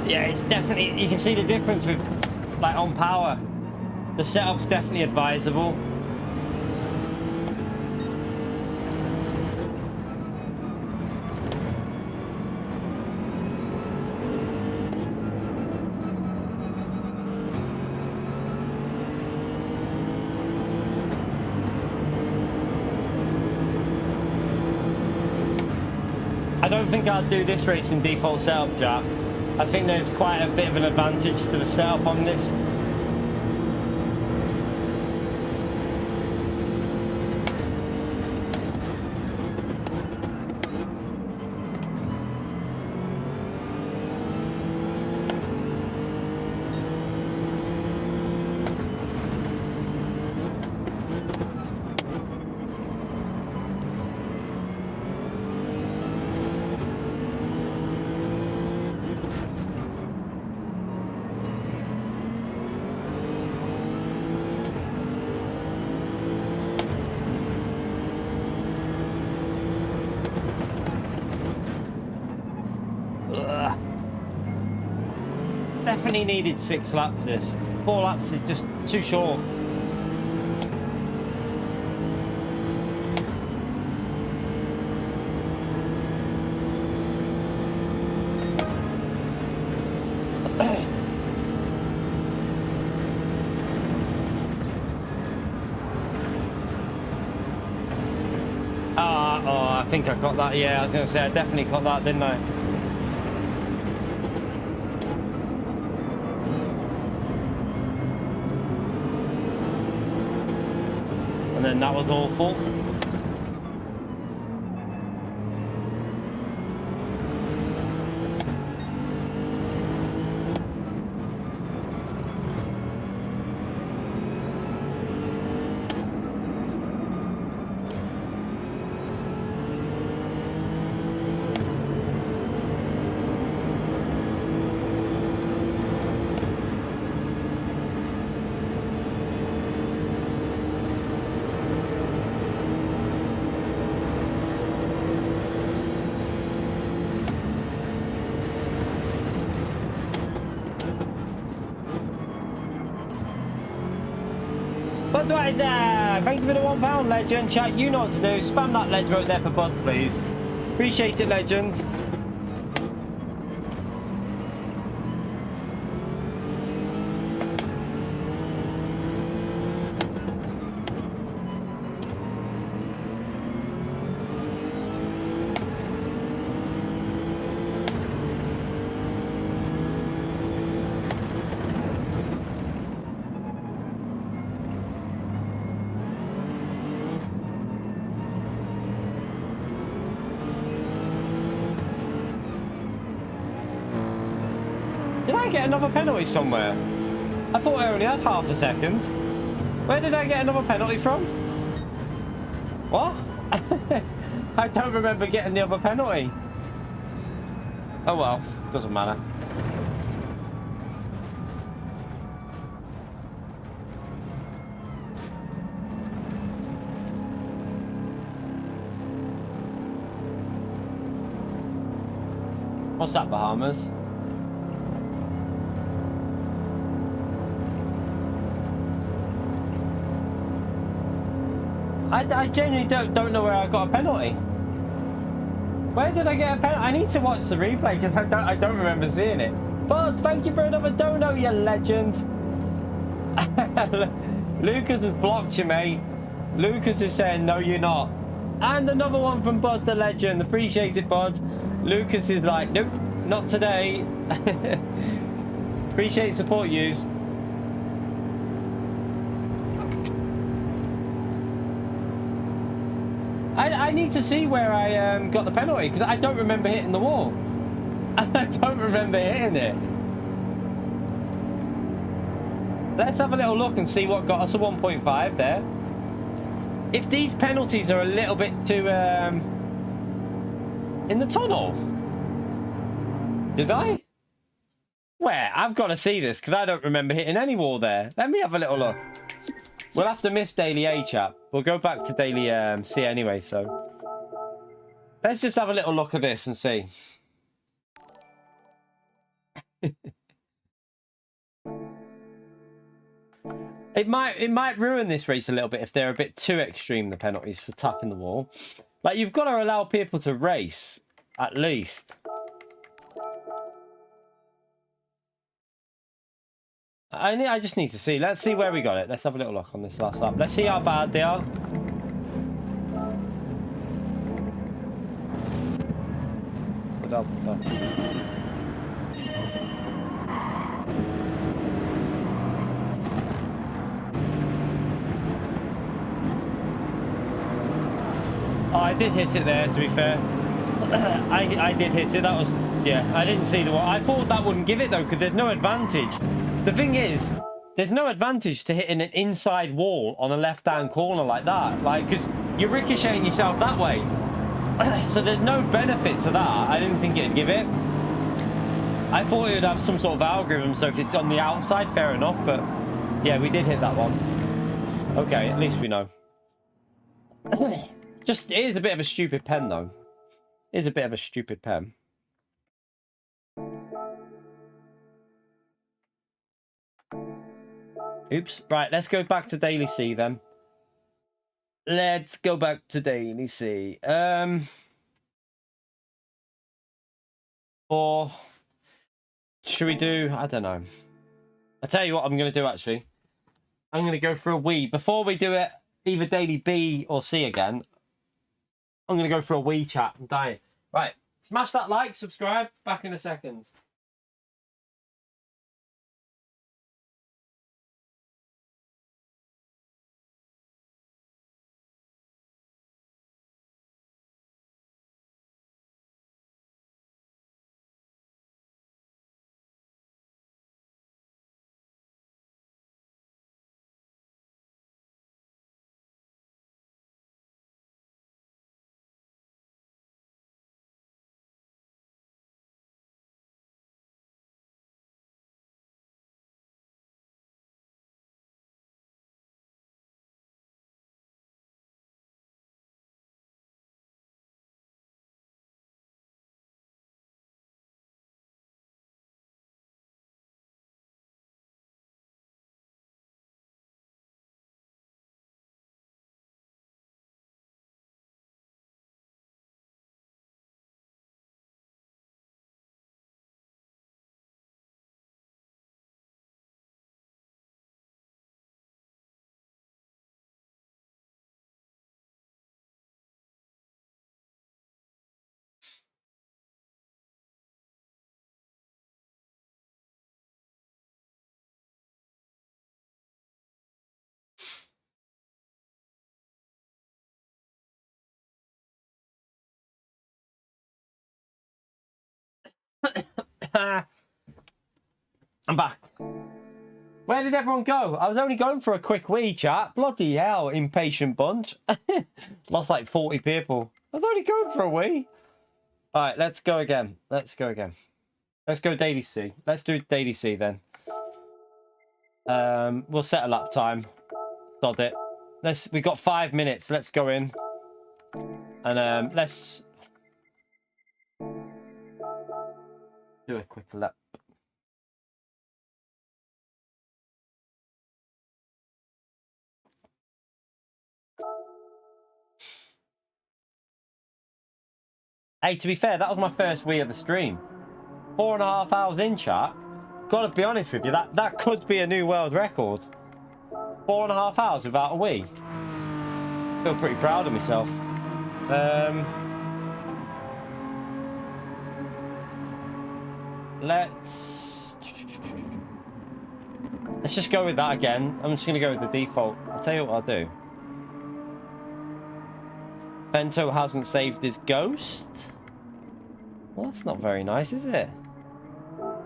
Yeah, it's definitely, you can see the difference with, like, on power. The setup's definitely advisable. I don't think I'd do this race in default setup, Jack. I think there's quite a bit of an advantage to the setup on this. definitely needed 6 laps this. 4 laps is just too short. Oh, I think I got that. Yeah, I was going to say, I definitely got that, didn't I? And then that was awful. Thank you for the £1 legend. Chat, you know what to do. Spam that ledge right there for Bud, please. Appreciate it, legend. Get another penalty somewhere. I thought I only had half a second. Where did I get another penalty from? What? I don't remember getting the other penalty. Oh well, doesn't matter. What's that, Bahamas? I genuinely don't know where I got a penalty. Where did I get a penalty? I need to watch the replay because I don't remember seeing it. But thank you for another dono, you legend. Lucas has blocked you, mate. Lucas is saying no, you're not. And another one from Bud the legend. Appreciate it, Bud. Lucas is like, nope, not today. Appreciate support, yous. I need to see where I got the penalty because I don't remember hitting the wall. I don't remember hitting it. Let's have a little look and see what got us a 1.5 there. If these penalties are a little bit too in the tunnel. Did I? Where? I've got to see this because I don't remember hitting any wall there. Let me have a little look. We'll have to miss Daily A, chap. We'll go back to Daily C anyway, so... Let's just have a little look at this and see. It might ruin this race a little bit if they're a bit too extreme, the penalties for tapping the wall. Like, you've got to allow people to race, at least. I just need to see. Let's see where we got it. Let's have a little look on this last lap. Let's see how bad they are. Oh, I did hit it there, to be fair. I did hit it. That was... Yeah, I didn't see the wall. I thought that wouldn't give it, though, because there's no advantage. The thing is, there's no advantage to hitting an inside wall on a left-hand corner like that. Like, because you're ricocheting yourself that way. So there's no benefit to that. I didn't think it'd give it. I thought it would have some sort of algorithm, so if it's on the outside, fair enough. But, yeah, we did hit that one. Okay, at least we know. Just, it is a bit of a stupid pen, though. It is a bit of a stupid pen. Oops. Right, let's go back to Daily C then. Let's go back to Daily C. Or should we do, I don't know. I'll tell you what I'm going to do, actually. I'm going to go for a Wii. Before we do it, either Daily B or C again, I'm going to go for a Wii chat. I'm dying. Right. Smash that like, subscribe. Back in a second. I'm back. Where did everyone go? I was only going for a quick Wii chat. Bloody hell, impatient bunch. Lost like 40 people. I was only going for a Wii. All right, let's go again. Let's go again. Let's go Daily C. Let's do Daily C then. We'll set a lap time. Sod it. We got 5 minutes. Let's go in. And let's do a quick lap. Hey, to be fair, that was my first Wii of the stream. 4.5 hours in, chat. Gotta be honest with you, that could be a new world record. 4.5 hours without a Wii. Feel pretty proud of myself. Let's just go with that again. I'm just gonna go with the default. I'll tell you what I'll do. Bento hasn't saved his ghost. Well, that's not very nice, is it?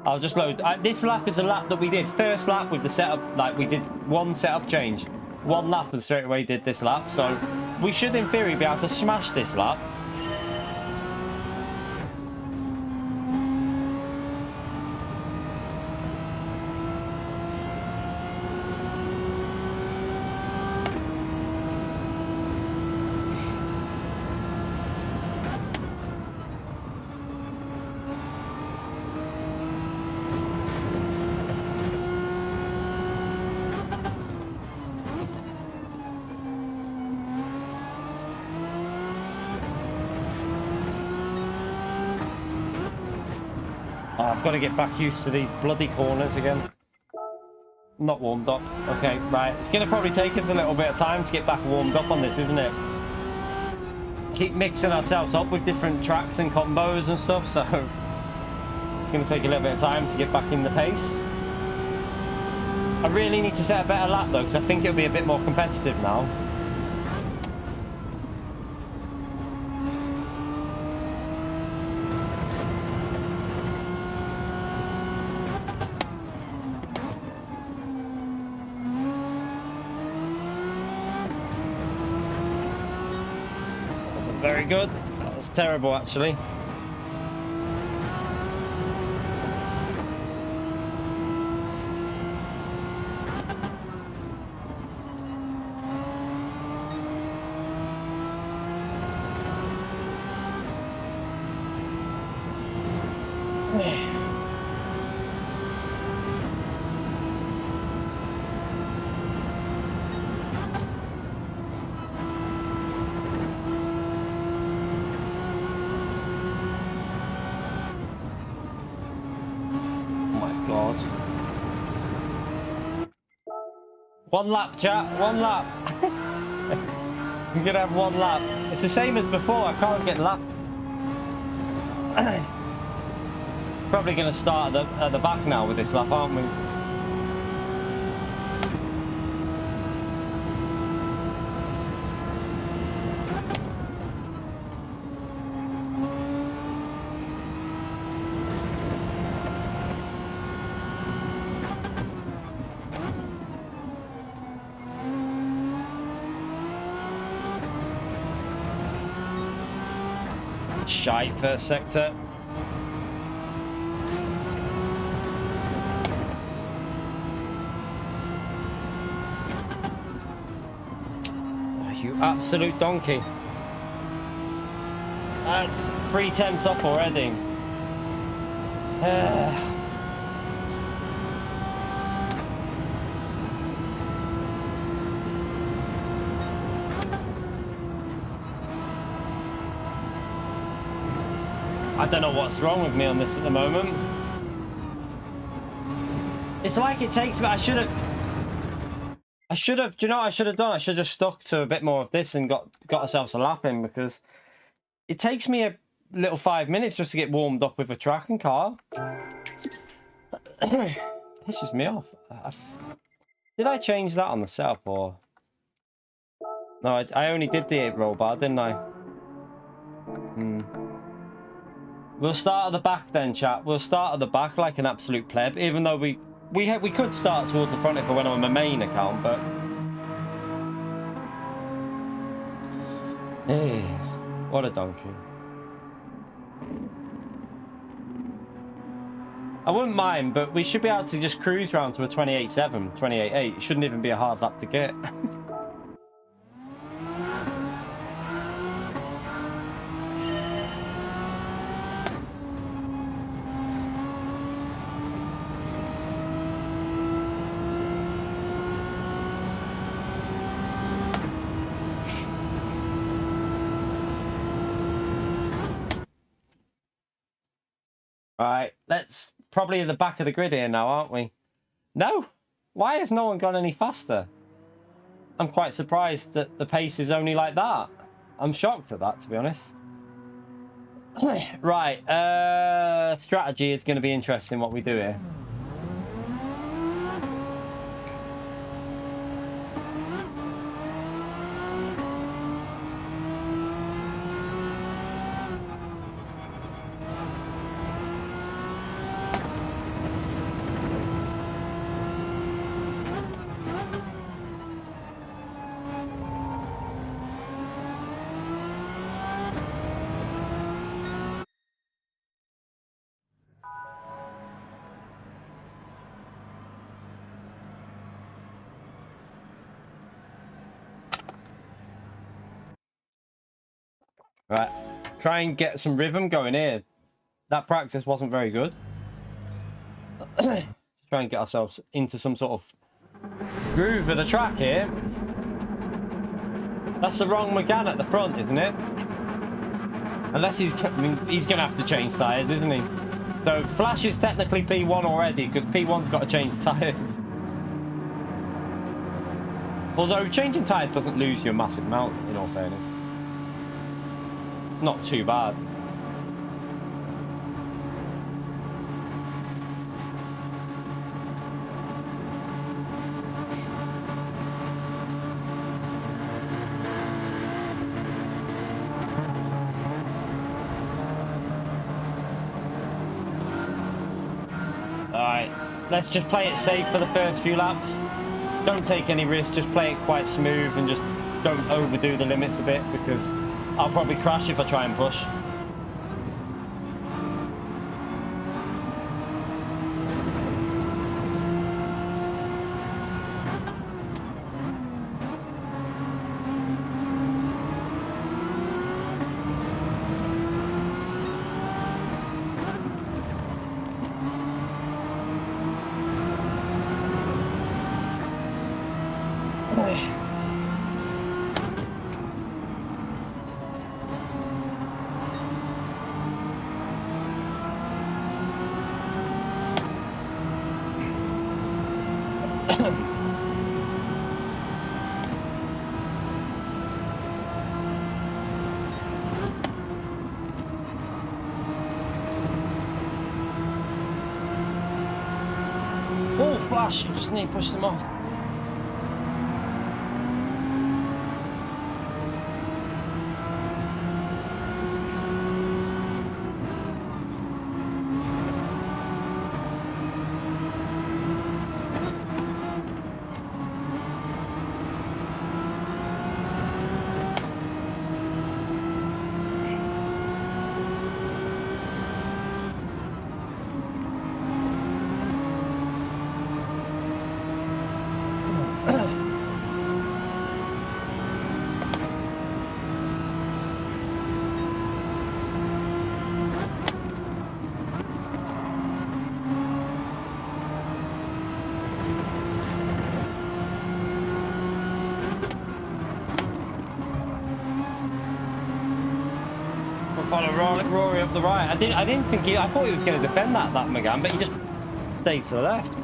I'll just load. This lap is a lap that we did. First lap with the setup. Like, we did one setup change. One lap and straight away did this lap. So, we should, in theory, be able to smash this lap. I've got to get back used to these bloody corners again. Not warmed up. Okay, right. It's going to probably take us a little bit of time to get back warmed up on this, isn't it? Keep mixing ourselves up with different tracks and combos and stuff, so it's going to take a little bit of time to get back in the pace. I really need to set a better lap though, because I think it'll be a bit more competitive now. Very good. That was terrible, actually. 1 lap, chat. 1 lap. We're gonna have 1 lap. It's the same as before. I can't get lap. Probably gonna start at the back now with this lap, aren't we? Shite first sector. Oh, you absolute donkey. That's 3 tenths off already. I don't know what's wrong with me on this at the moment. It's like it takes me. I should have. Do you know what I should have done? I should have stuck to a bit more of this and got ourselves a lap in, because it takes me a little 5 minutes just to get warmed up with a tracking car. Pisses me off. Did I change that on the setup, or no? I only did the 8 roll bar, didn't I? We'll start at the back then, chat. We'll start at the back like an absolute pleb, even though we could start towards the front if I went on my main account, but hey, what a donkey. I wouldn't mind, but we should be able to just cruise round to a 28.7, 28.8. It shouldn't even be a hard lap to get. Right, let's probably at the back of the grid here now, aren't we? No? Why has no one gone any faster? I'm quite surprised that the pace is only like that. I'm shocked at that, to be honest. Right, strategy is going to be interesting what we do here. Right, try and get some rhythm going here. That practice wasn't very good. Try and get ourselves into some sort of groove of the track here. That's the wrong McGann at the front, isn't it? Unless he's going to have to change tyres, isn't he? So Flash is technically P1 already, because P1's got to change tyres. Although changing tyres doesn't lose you a massive amount, in all fairness. Not too bad. Alright, let's just play it safe for the first few laps. Don't take any risks, just play it quite smooth and just don't overdo the limits a bit, because I'll probably crash if I try and push. gosh, you just need to push them off. Follow Rory up the right. I didn't think I thought he was going to defend that McGann, but he just stayed to the left.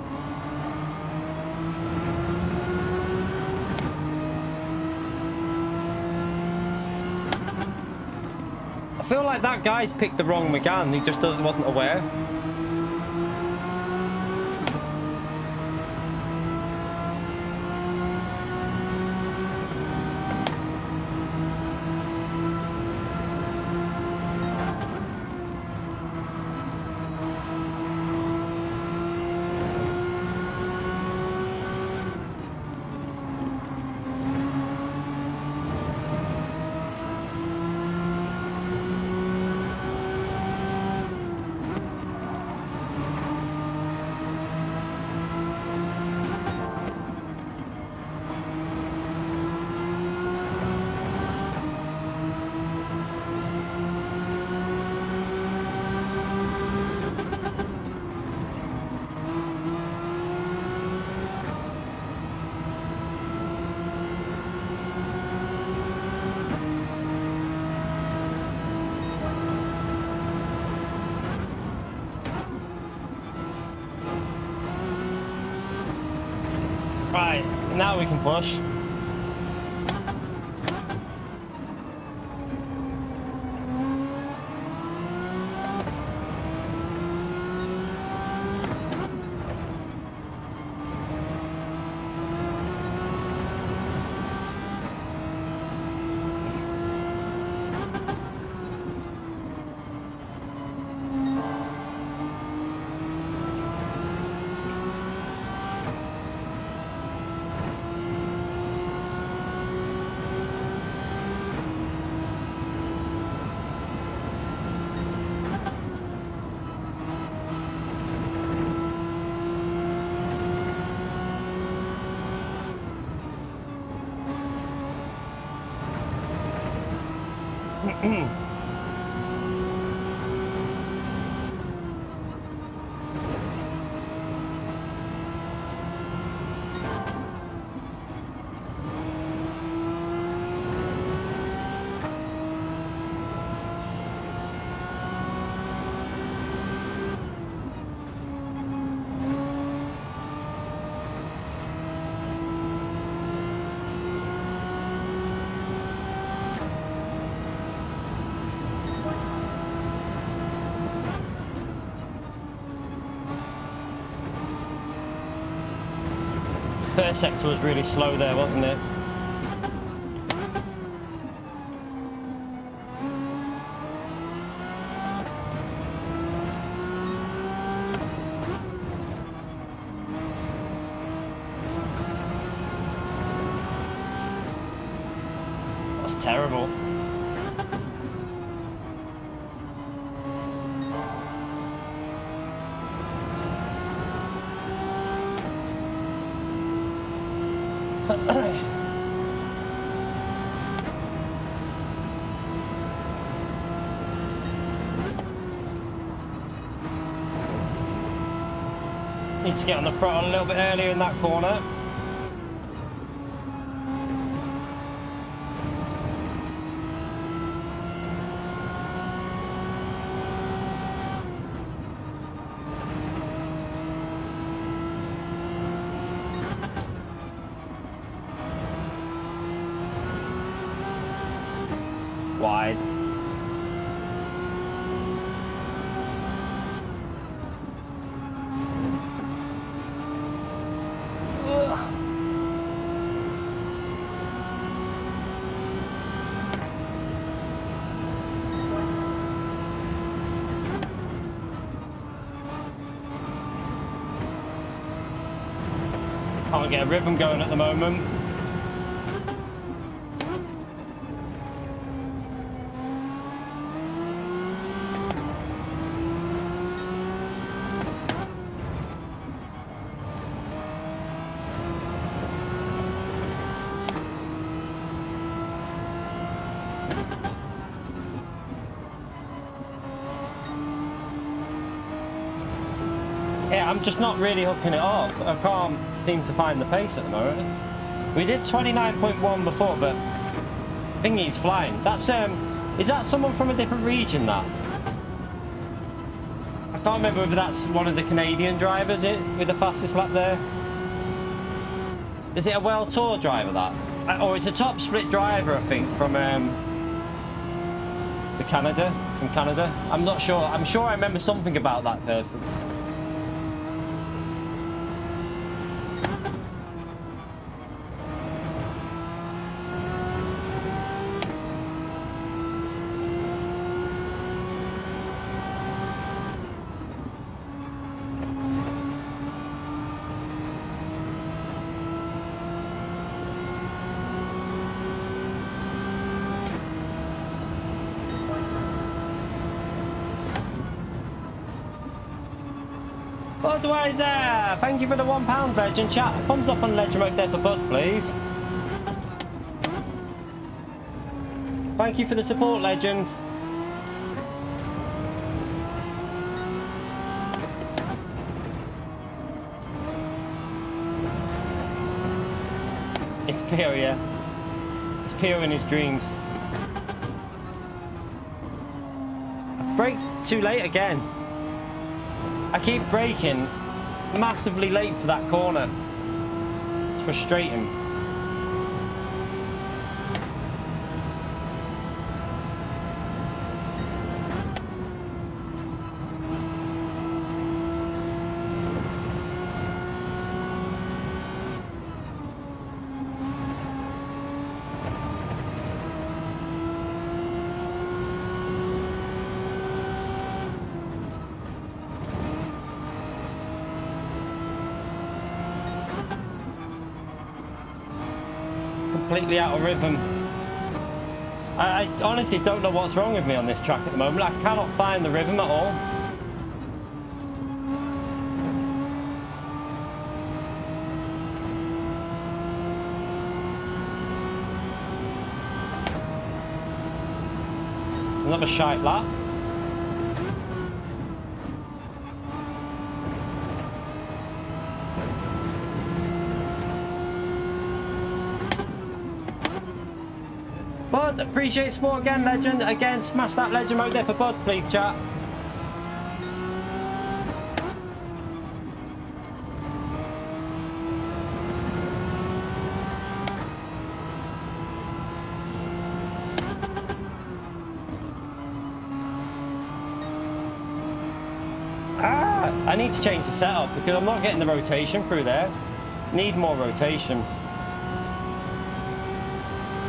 I feel like that guy's picked the wrong McGann. He just wasn't aware. Right, now we can push. First sector was really slow there, wasn't it? That's terrible. Need to get on the throttle a little bit earlier in that corner. Wide. Can't get a ribbon going at the moment. Yeah, I'm just not really hooking it up. I can't seem to find the pace at the moment. We did 29.1 before, but thingy's flying. That's is that someone from a different region? That I can't remember whether that's one of the Canadian drivers with the fastest lap there. Is it a World Tour driver that? Or it's a top split driver, I think, from Canada. I'm not sure. I'm sure I remember something about that person. Budweiser, thank you for the £1 legend. Chat, thumbs up on Legend Mode there for Bud, please. Thank you for the support, Legend. It's Pio, yeah. It's Pio in his dreams. I've braked too late again. I keep braking massively late for that corner. It's frustrating. Completely out of rhythm. I honestly don't know what's wrong with me on this track at the moment. I cannot find the rhythm at all. Another shite lap. Bud, appreciate support again, Legend. Again, smash that Legend Mode there for Bud, please, chat. I need to change the setup because I'm not getting the rotation through there. Need more rotation.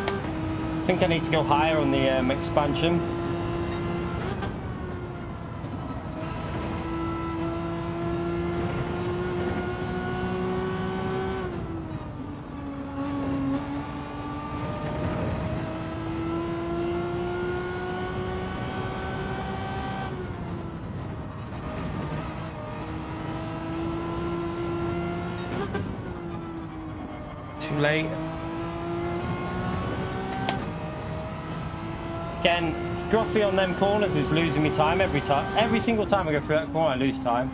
I think I need to go higher on the expansion. Too late. Again, scruffy on them corners is losing me time every time. Every single time I go through that corner, I lose time.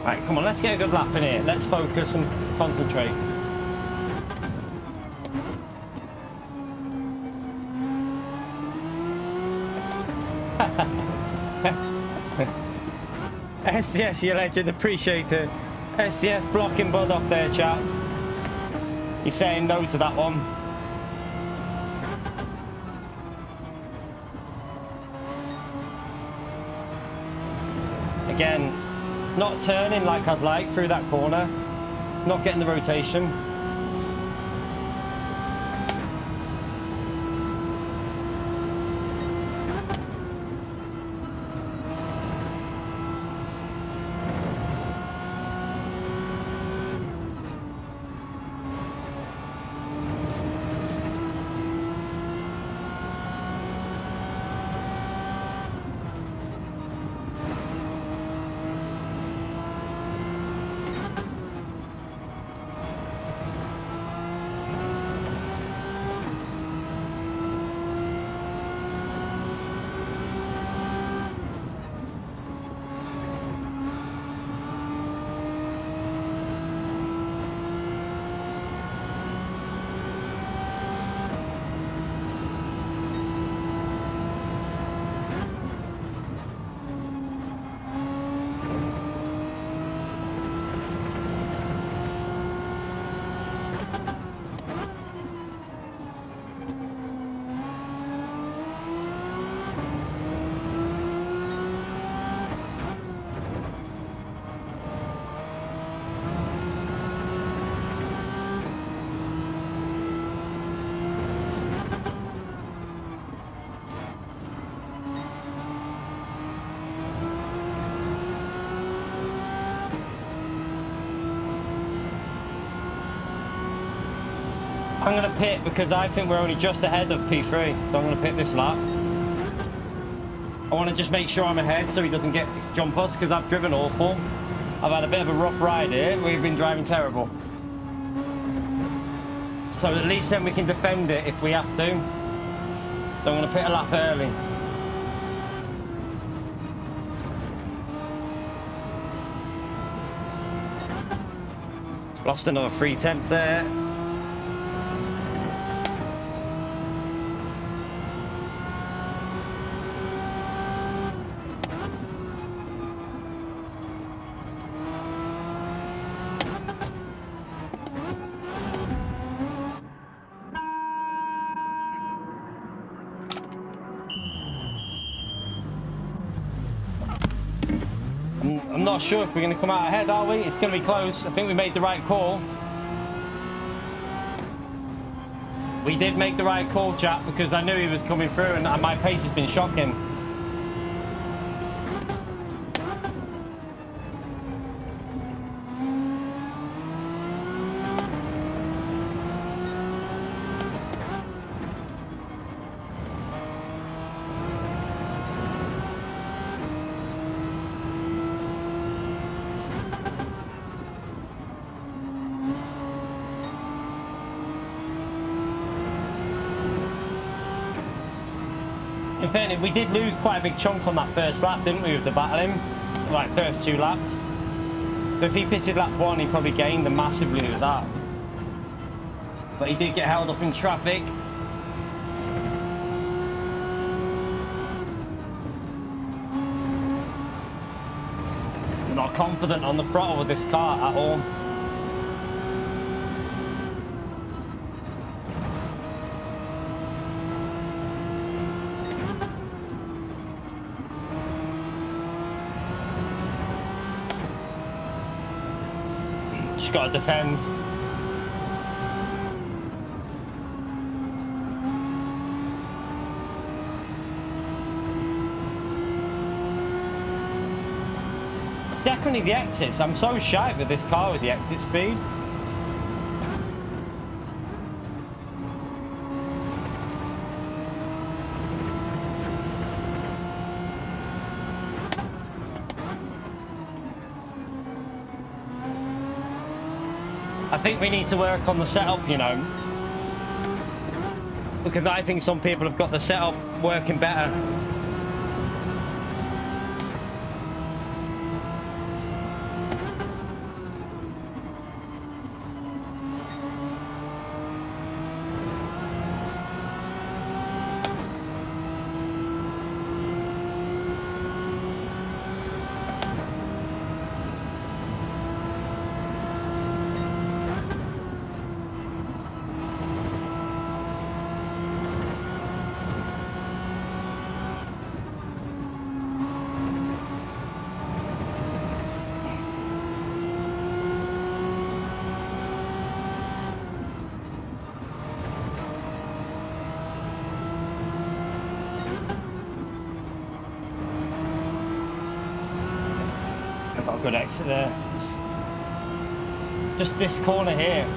Right, come on, let's get a good lap in here. Let's focus and concentrate. SCS, you legend, appreciate it. SCS blocking Bud off there, chat. He's saying no to that one. Again, not turning like I'd like through that corner. not getting the rotation. I'm going to pit because I think we're only just ahead of P3. So I'm going to pit this lap. I want to just make sure I'm ahead so he doesn't jump us because I've driven awful. I've had a bit of a rough ride here. We've been driving terrible. So at least then we can defend it if we have to. So I'm going to pit a lap early. Lost another 3/10 there. I'm not sure if we're going to come out ahead, are we? It's going to be close. I think we made the right call. We did make the right call, chap, because I knew he was coming through and my pace has been shocking. In fairness, we did lose quite a big chunk on that first lap, didn't we, with the battling? Like, first 2 laps. So if he pitted lap 1, he probably gained massively with that. But he did get held up in traffic. I'm not confident on the throttle with this car at all. Just got to defend. It's definitely the exits. I'm so shy with this car with the exit speed. I think we need to work on the setup, you know, because I think some people have got the setup working better. good exit there. Just this corner here.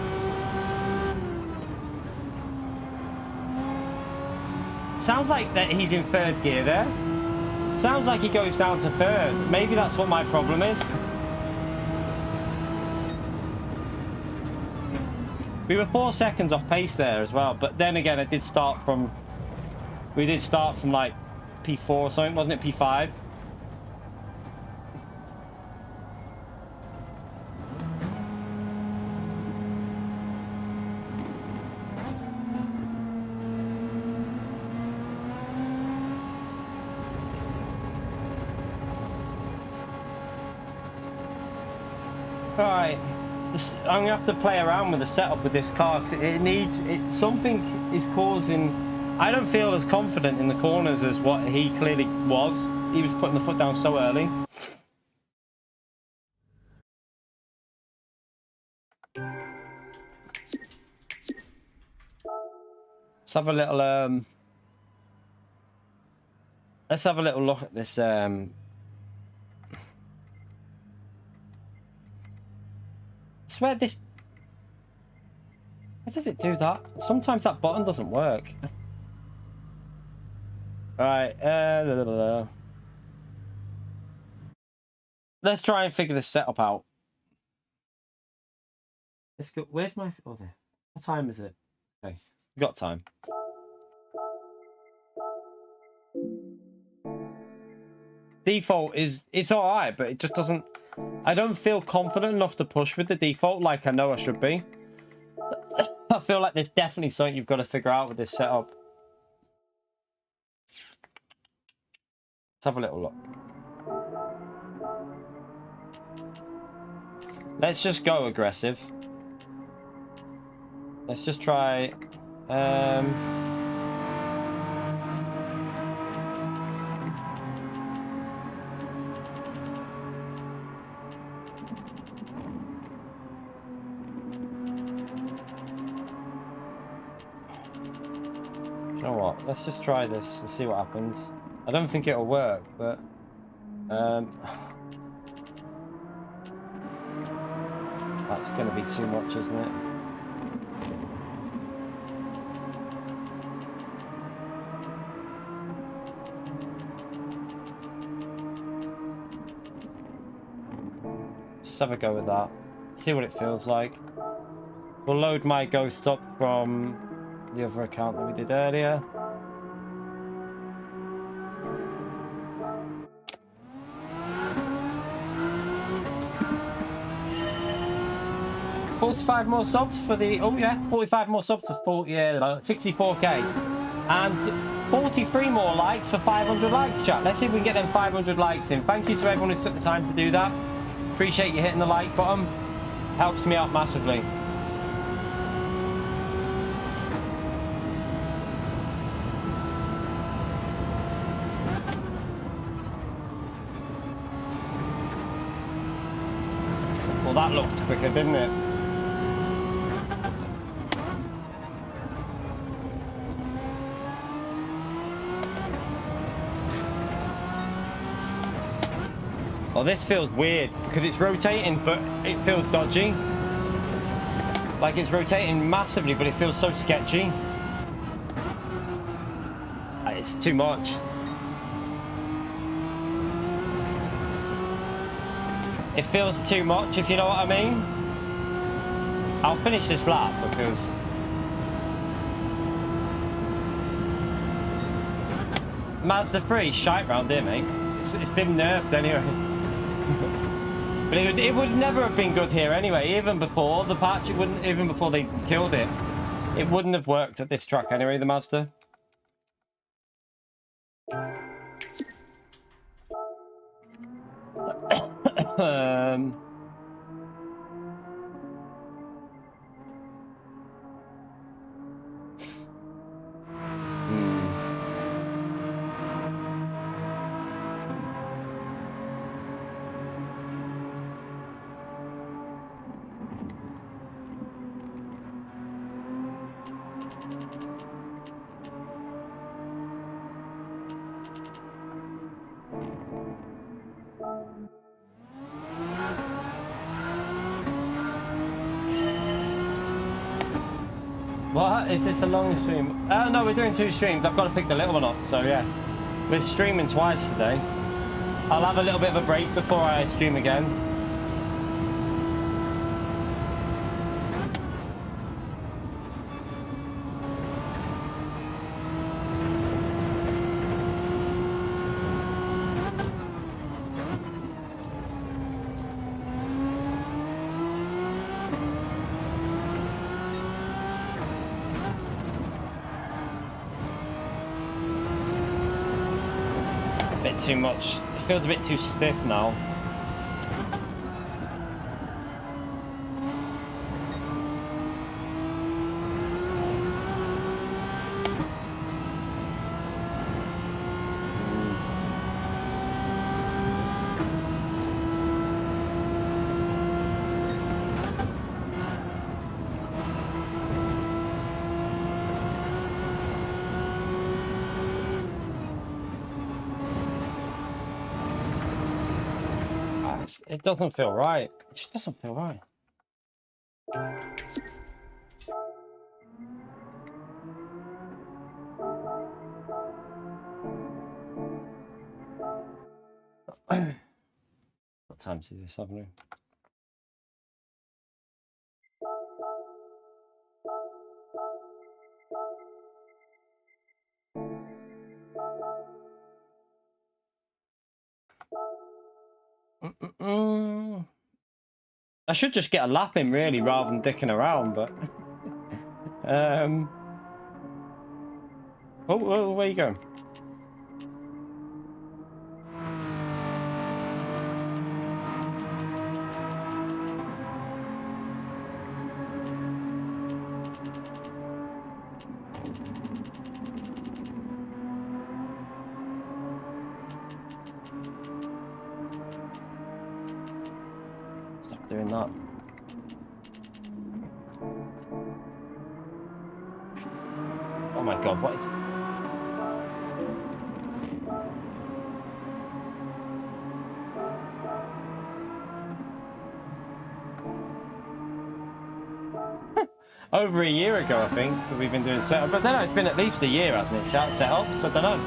Sounds like that he's in third gear there. Sounds like he goes down to third. Maybe that's what my problem is. We were 4 seconds off pace there as well, but then again, we did start from like P4 or something, wasn't it? P5. Right, I'm gonna have to play around with the setup with this car because something is causing. I don't feel as confident in the corners as what he clearly was. He was putting the foot down so early. Let's have a little let's have a little look at this I swear this. Why does it do that? Sometimes that button doesn't work. Right. Let's try and figure this setup out. Let's go. Where's my? Oh, there. What time is it? Okay, we got time. Default is it's all right, but it just doesn't. I don't feel confident enough to push with the default like I know I should be. I feel like there's definitely something you've got to figure out with this setup. Let's have a little look. Let's just go aggressive. Let's just try. You know what? Let's just try this and see what happens. I don't think it'll work, but that's going to be too much, isn't it? Just have a go with that. See what it feels like. We'll load my ghost up from the other account that we did earlier. $45 more subs for the 45 more subs for 64k and 43 more likes for 500 likes, chat. Let's see if we can get them 500 likes in. Thank you to everyone who took the time to do that. Appreciate you hitting the like button. Helps me out massively. Well, that looked quicker, didn't it? Oh, this feels weird because it's rotating, but it feels dodgy. Like it's rotating massively, but it feels so sketchy. It's too much. It feels too much, if you know what I mean. I'll finish this lap because Mazda 3 shite round here, mate. It's been nerfed anyway. But it would never have been good here anyway. Even before the patch, it wouldn't. Even before they killed it, it wouldn't have worked at this track anyway. The Mazda. What? Is this a long stream? No, we're doing 2 streams. I've got to pick the little one up, so yeah. We're streaming twice today. I'll have a little bit of a break before I stream again. Too much. It feels a bit too stiff now. It doesn't feel right. It just doesn't feel right. What time is this, haven't we? I should just get a lap in really rather than dicking around, but oh, where you going? Doing that. Oh my god, what is it? Over a year ago, I think, that we've been doing setup. But then it's been at least a year, hasn't it? Chat setups, I don't know.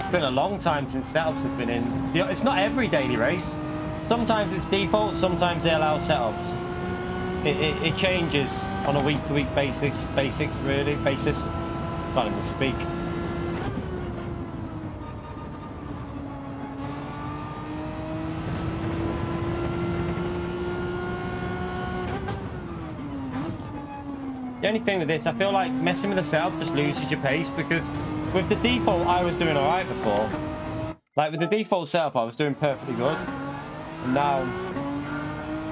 It's been a long time since setups have been in. It's not every daily race. Sometimes it's default, sometimes they allow setups. It changes on a week-to-week basis. Can't even speak. The only thing with this, I feel like messing with the setup just loses your pace, because with the default I was doing alright before. Like with the default setup I was doing perfectly good. And now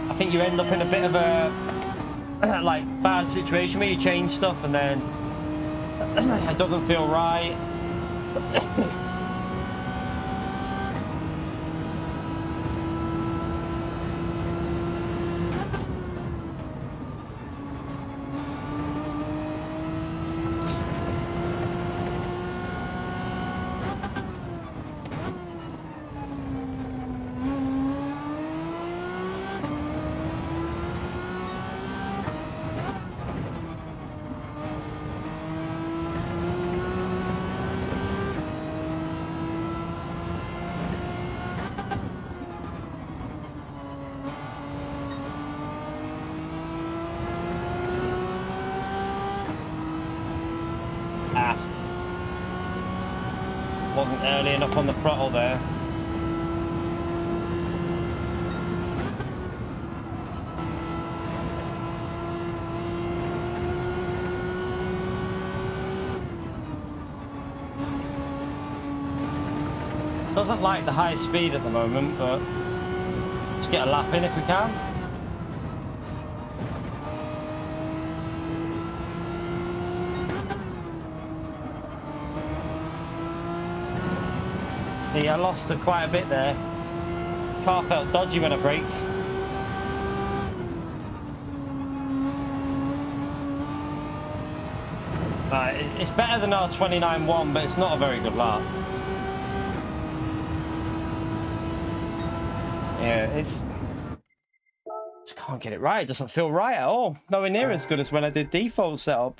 I think you end up in a bit of a like bad situation where you change stuff and then it doesn't feel right. Wasn't early enough on the throttle there. Doesn't like the high speed at the moment, but let's get a lap in if we can. I lost it quite a bit there. Car felt dodgy when I braked. It's better than our 29.1, but it's not a very good lap. Yeah, it's... just can't get it right. It doesn't feel right at all. Nowhere near as good as when I did default setup.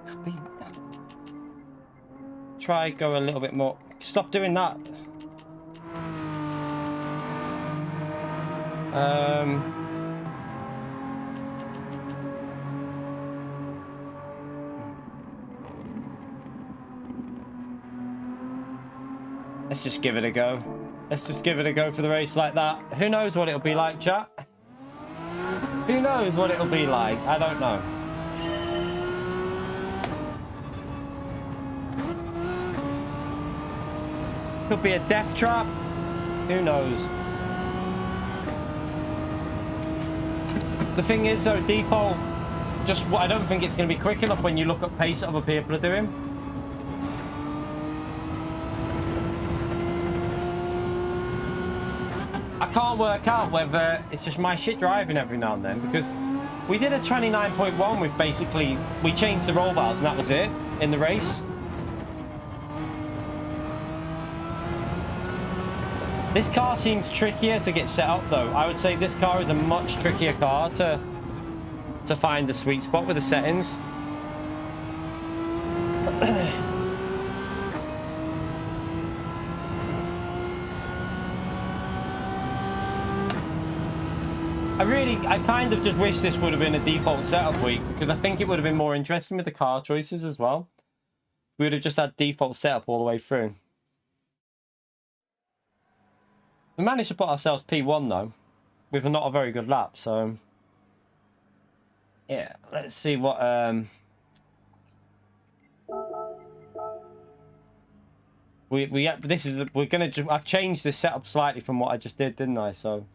Could be. Try go a little bit more. Stop doing that. Let's just give it a go. Let's just give it a go for the race like that. Who knows what it'll be like, chat? Who knows what it'll be like? I don't know. Could be a death trap. Who knows? The thing is, though, default, just I don't think it's going to be quick enough when you look at pace that other people are doing. I can't work out whether it's just my shit driving every now and then, because we did a 29.1 with basically, we changed the roll bars and that was it in the race. This car seems trickier to get set up though. I would say this car is a much trickier car to find the sweet spot with the settings. I kind of just wish this would have been a default setup week, because I think it would have been more interesting with the car choices as well. We would have just had default setup all the way through. We managed to put ourselves P1 though, with not a very good lap, so yeah, let's see what I've changed this setup slightly from what I just did, didn't I? So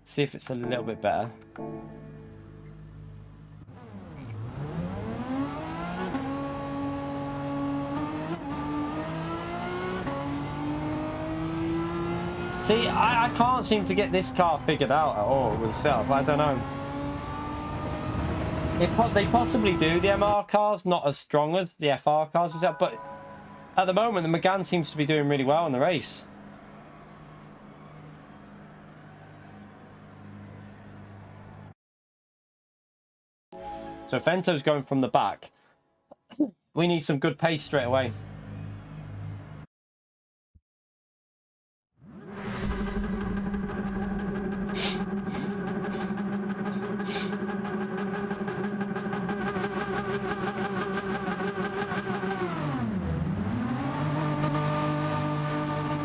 see if it's a little bit better. See, I can't seem to get this car figured out at all with the setup. I don't know. They possibly do, the MR cars, not as strong as the FR cars, but at the moment, the Megane seems to be doing really well in the race. So Fento's going from the back. We need some good pace straight away.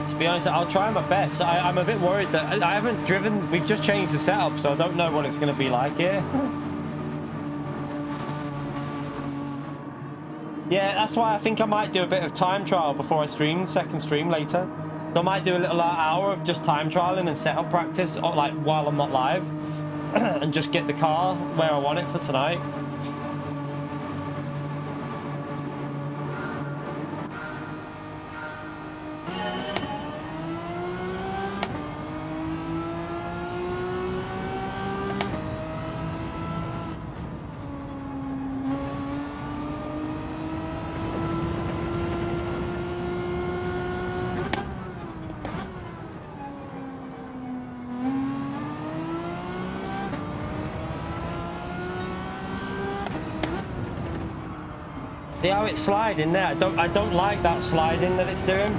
To be honest, I'll try my best. I'm a bit worried that I haven't driven. We've just changed the setup, so I don't know what it's going to be like here. Yeah, that's why I think I might do a bit of time trial before I stream, second stream later. So I might do a little hour of just time trialing and setup practice, or like while I'm not live, and just get the car where I want it for tonight. See how it's sliding there? I don't like that sliding that it's doing.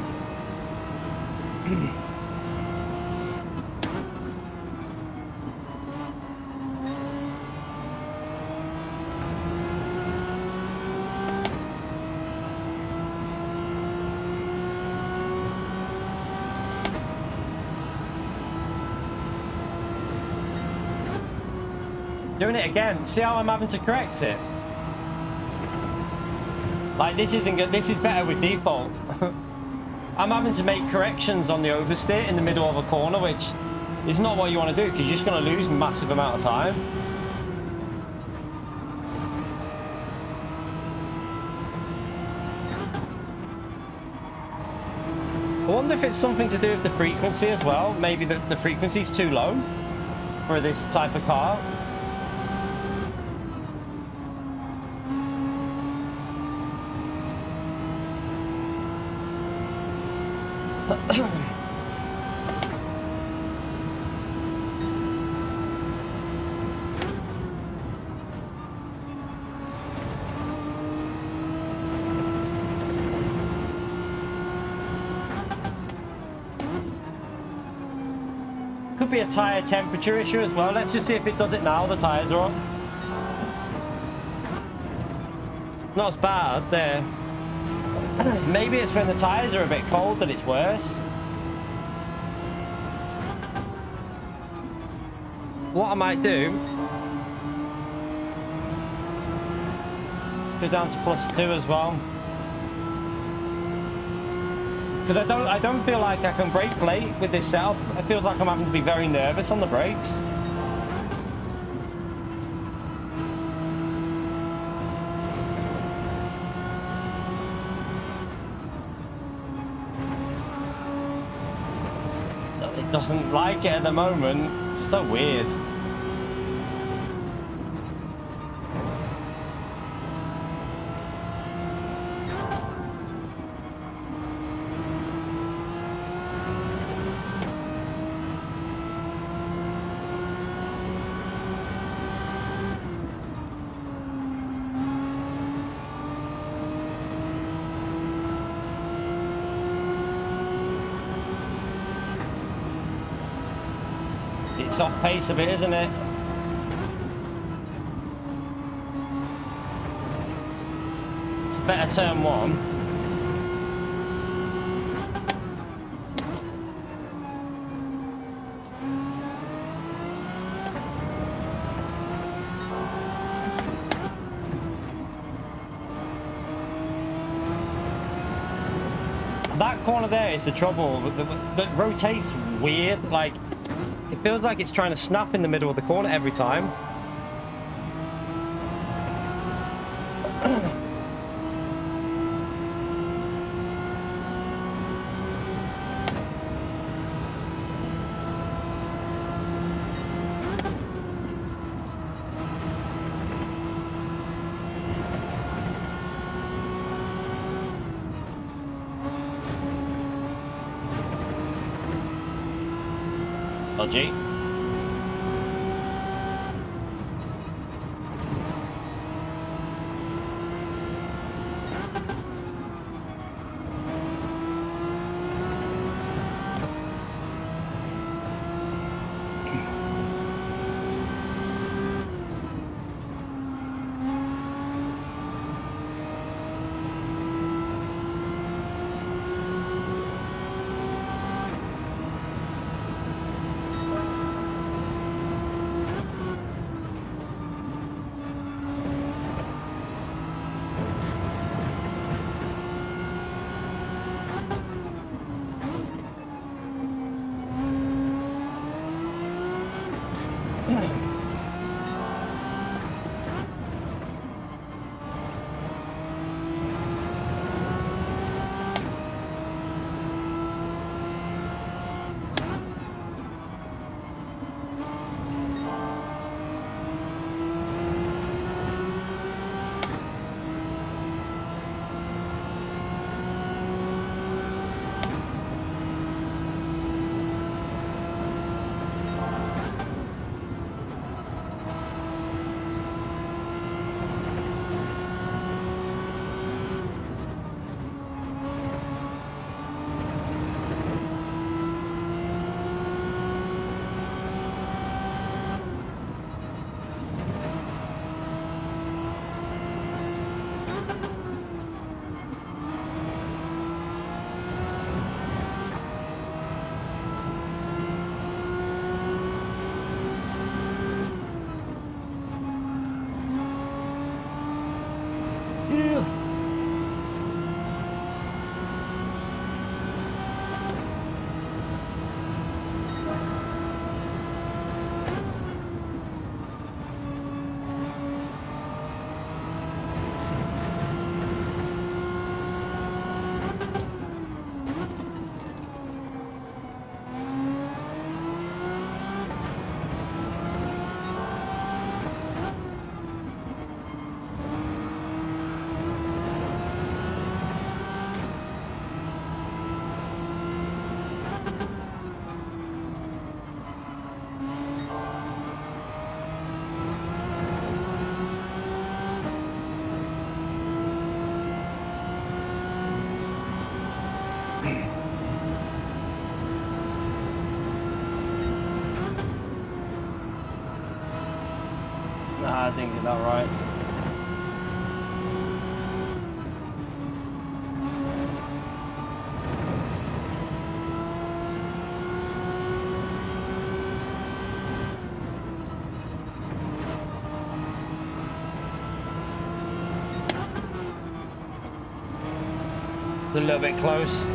Doing it again. See how I'm having to correct it? Like, this isn't good. This is better with default. I'm having to make corrections on the oversteer in the middle of a corner, which is not what you want to do, because you're just going to lose a massive amount of time. I wonder if it's something to do with the frequency as well. Maybe the frequency's too low for this type of car. could be a tyre temperature issue as well. Let's just see if it does it now. The tyres are on. Not as bad there. Maybe it's when the tyres are a bit cold that it's worse. What I might do, go down to +2 as well, because I don't feel like I can brake late with this setup. It feels like I'm having to be very nervous on the brakes. It doesn't like it at the moment. It's so weird. It's off pace a bit, isn't it? It's a better turn one. That corner there is the trouble. That rotates weird, like. It feels like it's trying to snap in the middle of the corner every time. Dodgy. I didn't get that right. It's a little bit close.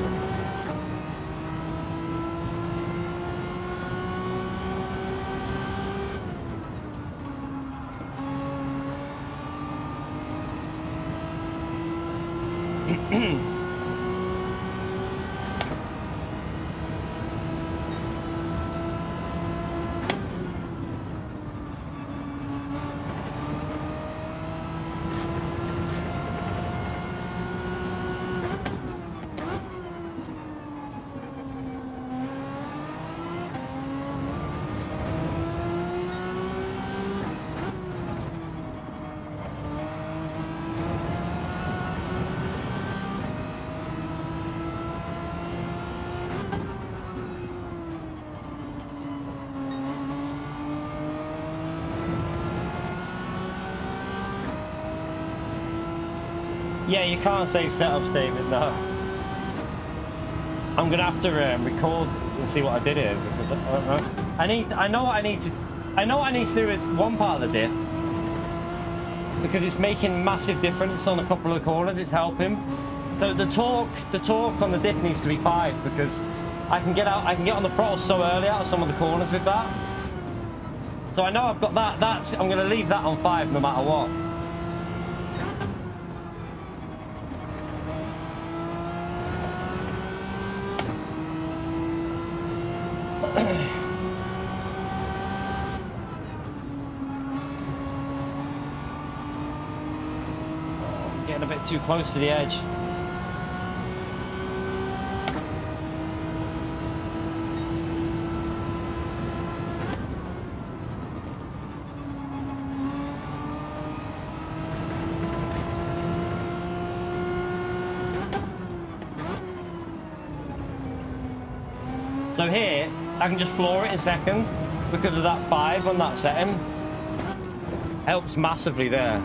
Yeah, you can't save setups, David. No. I'm gonna have to record and see what I did here because I don't know. I know what I need to do with one part of the diff because it's making massive difference on a couple of corners. It's helping. The torque on the diff needs to be 5 because I can get on the throttle so early out of some of the corners with that. So I know I've got that. I'm gonna leave that on 5 no matter what. Getting a bit too close to the edge. So here, I can just floor it in second because of that 5 on that setting. Helps massively there.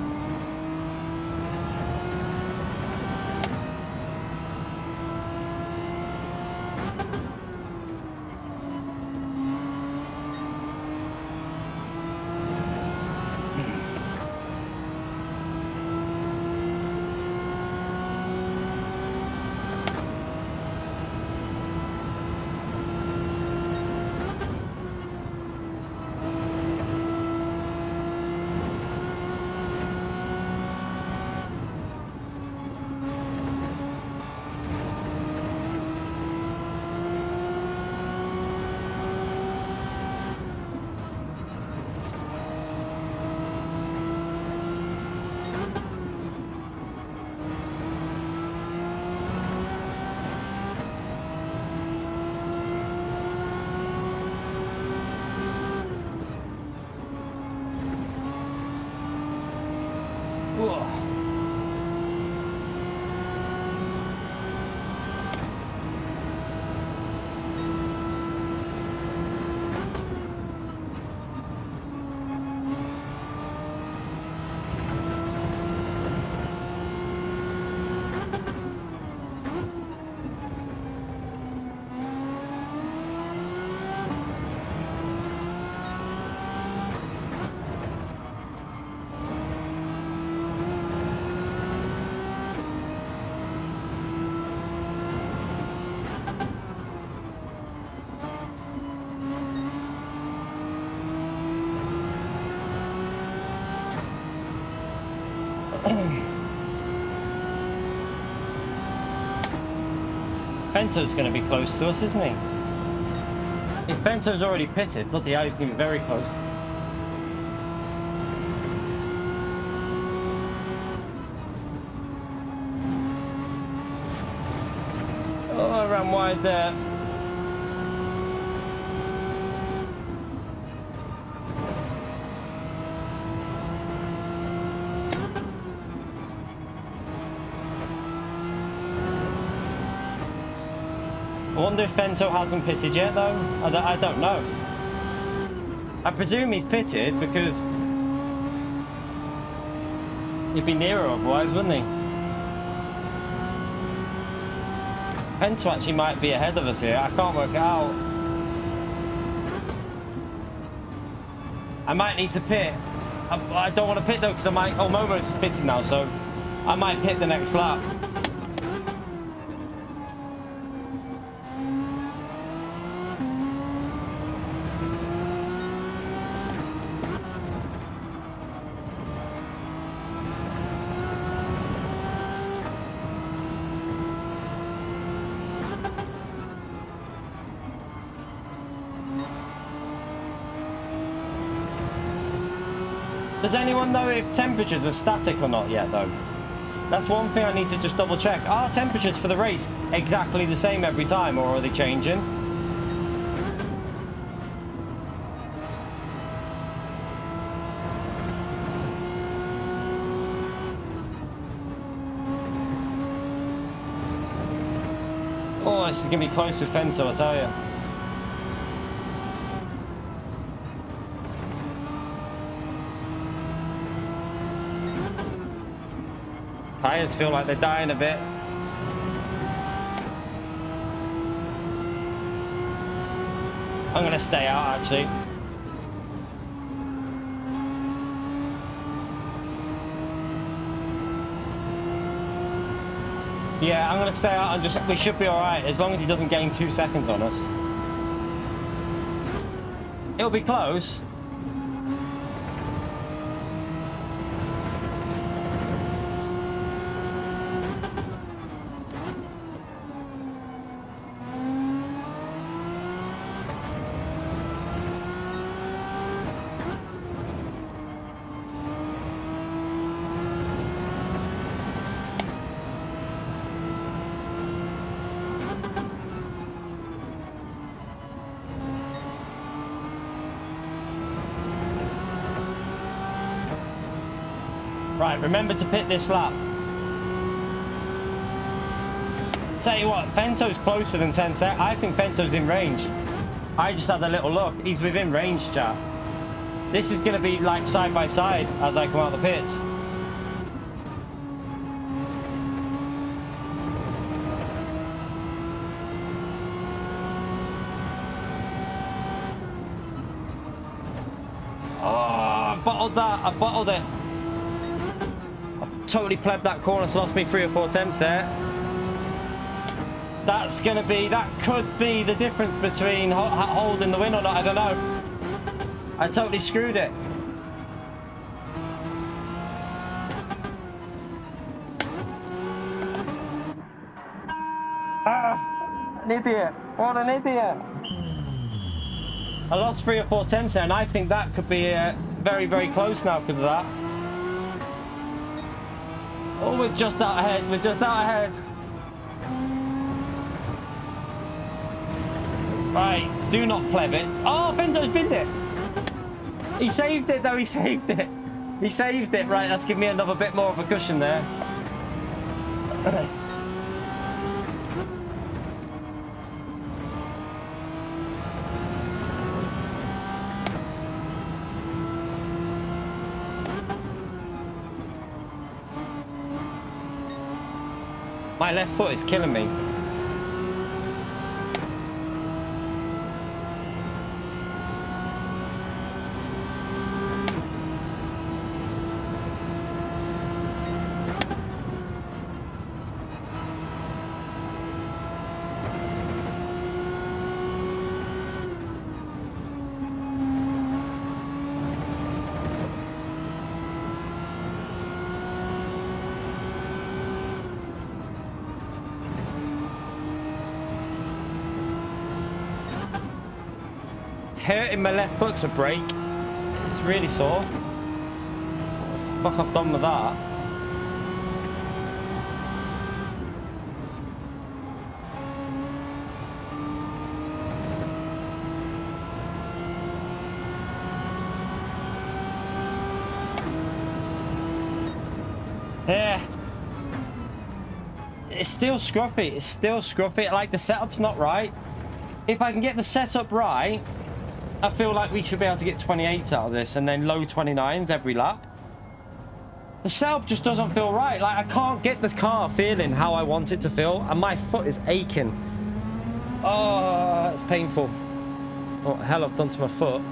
Bento's going to be close to us, isn't he? If Bento's already pitted, bloody hell, he's going to be very close. Oh, I ran wide there. I wonder if Fento hasn't pitted yet, though. I don't know. I presume he's pitted because He'd be nearer otherwise, wouldn't he? Pento actually might be ahead of us here. I can't work it out. I might need to pit. I don't want to pit though because I might... Oh, Momo is pitting now, so I might pit the next lap. Does anyone know if temperatures are static or not yet, though? That's one thing I need to just double check. Are temperatures for the race exactly the same every time, or are they changing? Oh, this is going to be close with Fento, I tell you. Tires feel like they're dying a bit. I'm gonna stay out actually. Yeah, I'm gonna stay out and just, we should be alright as long as he doesn't gain 2 seconds on us. It'll be close. Right, remember to pit this lap. Tell you what, Fento's closer than 10 seconds. I think Fento's in range. I just had a little look. He's within range, chat. This is going to be like side by side as I come out of the pits. Oh, I bottled that. I bottled it. Totally plebbed that corner, so lost me 3 or 4 attempts there. That's gonna be, that could be the difference between holding the win or not, I don't know. I totally screwed it. Ah, an idiot, what an idiot. I lost 3 or 4 attempts there, and I think that could be very, very close now because of that. Oh, we're just out ahead. We're just out ahead. Right, do not pleb it. Oh, Fento's binned it. He saved it, though. He saved it. He saved it. Right, that's given me another bit more of a cushion there. My left foot is killing me. Hurting my left foot to brake. It's really sore. What the fuck I've done with that? Yeah. It's still scruffy. It's still scruffy. Like, the setup's not right. If I can get the setup right, I feel like we should be able to get 28s out of this and then low 29s every lap. the setup just doesn't feel right. Like, I can't get this car feeling how I want it to feel, and my foot is aching. Oh, it's painful. What the hell I've done to my foot.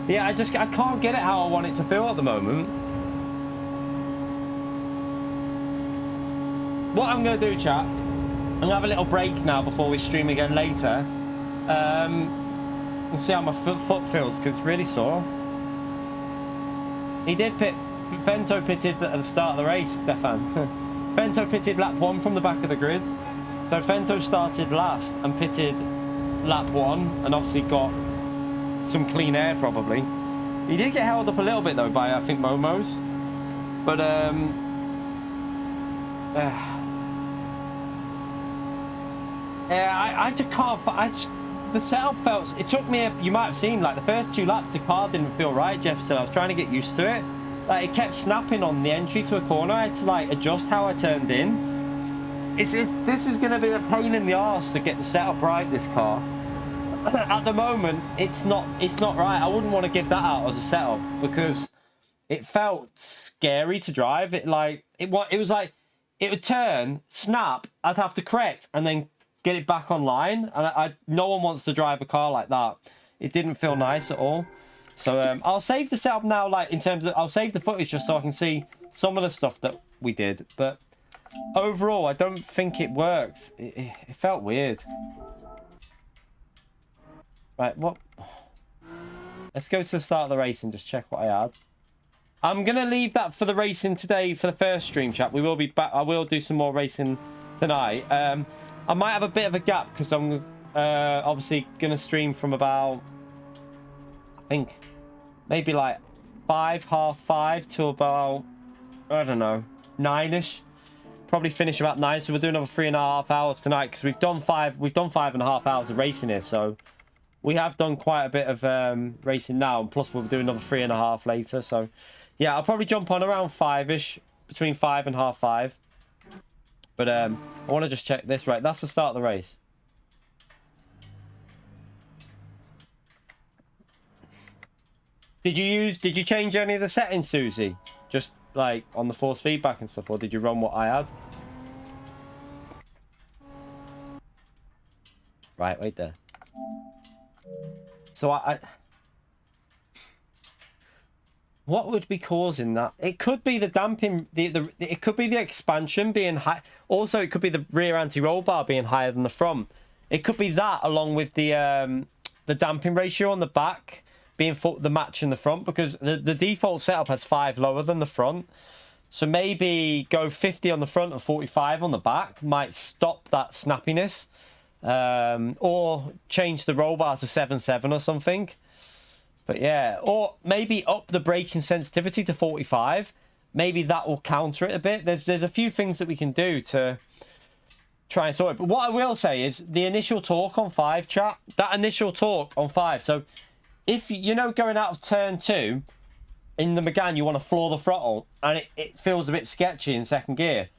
Yeah, I can't get it how I want it to feel at the moment. What I'm going to do, chat, I'm going to have a little break now before we stream again later. And see how my foot feels, because it's really sore. He did pit. Vento pitted at the start of the race, Stefan. Vento pitted lap 1 from the back of the grid. So Vento started last and pitted lap 1 and obviously got some clean air probably. He did get held up a little bit though by, I think, Momo's. But yeah, I just can't. The setup felt. It took me. You might have seen like the first 2 laps, the car didn't feel right. Jeff said I was trying to get used to it. Like it kept snapping on the entry to a corner. I had to like adjust how I turned in. This is going to be a pain in the arse to get the setup right. This car. At the moment, it's not right. I wouldn't want to give that out as a setup because it felt scary to drive. It was like it would turn, snap. I'd have to correct and then get it back online, and no one wants to drive a car like that. It didn't feel nice at all. So I'll save the setup now, like in terms of I'll save the footage just so I can see some of the stuff that we did. But overall, I don't think it worked. It felt weird. Right, what? Let's go to the start of the race and just check what I had. I'm gonna leave that for the racing today for the first stream, chat. We will be back. I will do some more racing tonight. I might have a bit of a gap because I'm obviously gonna stream from about, I think, maybe like 5:30 to about, I don't know, 9ish. Probably finish about 9. So we'll do another 3.5 hours tonight because we've done 5.5 hours of racing here. So we have done quite a bit of racing now, and plus we'll do another 3.5 later. So yeah, I'll probably jump on around 5ish, between 5 and 5:30. But I want to just check this. Right, that's the start of the race. Did you change any of the settings, Susie? Just like on the force feedback and stuff, or did you run what I had? Right, wait there. So what would be causing that? It could be the damping, it could be the expansion being high. Also, it could be the rear anti-roll bar being higher than the front. It could be that, along with the damping ratio on the back being the match in the front, because the default setup has 5 lower than the front. So maybe go 50 on the front and 45 on the back might stop that snappiness. Or change the roll bar to 7.7 or something. But yeah, or maybe up the braking sensitivity to 45. Maybe that will counter it a bit. There's a few things that we can do to try and sort it. But what I will say is the initial torque on 5, chat. That initial torque on 5. So if you know going out of turn 2 in the Megane, you want to floor the throttle and it feels a bit sketchy in second gear.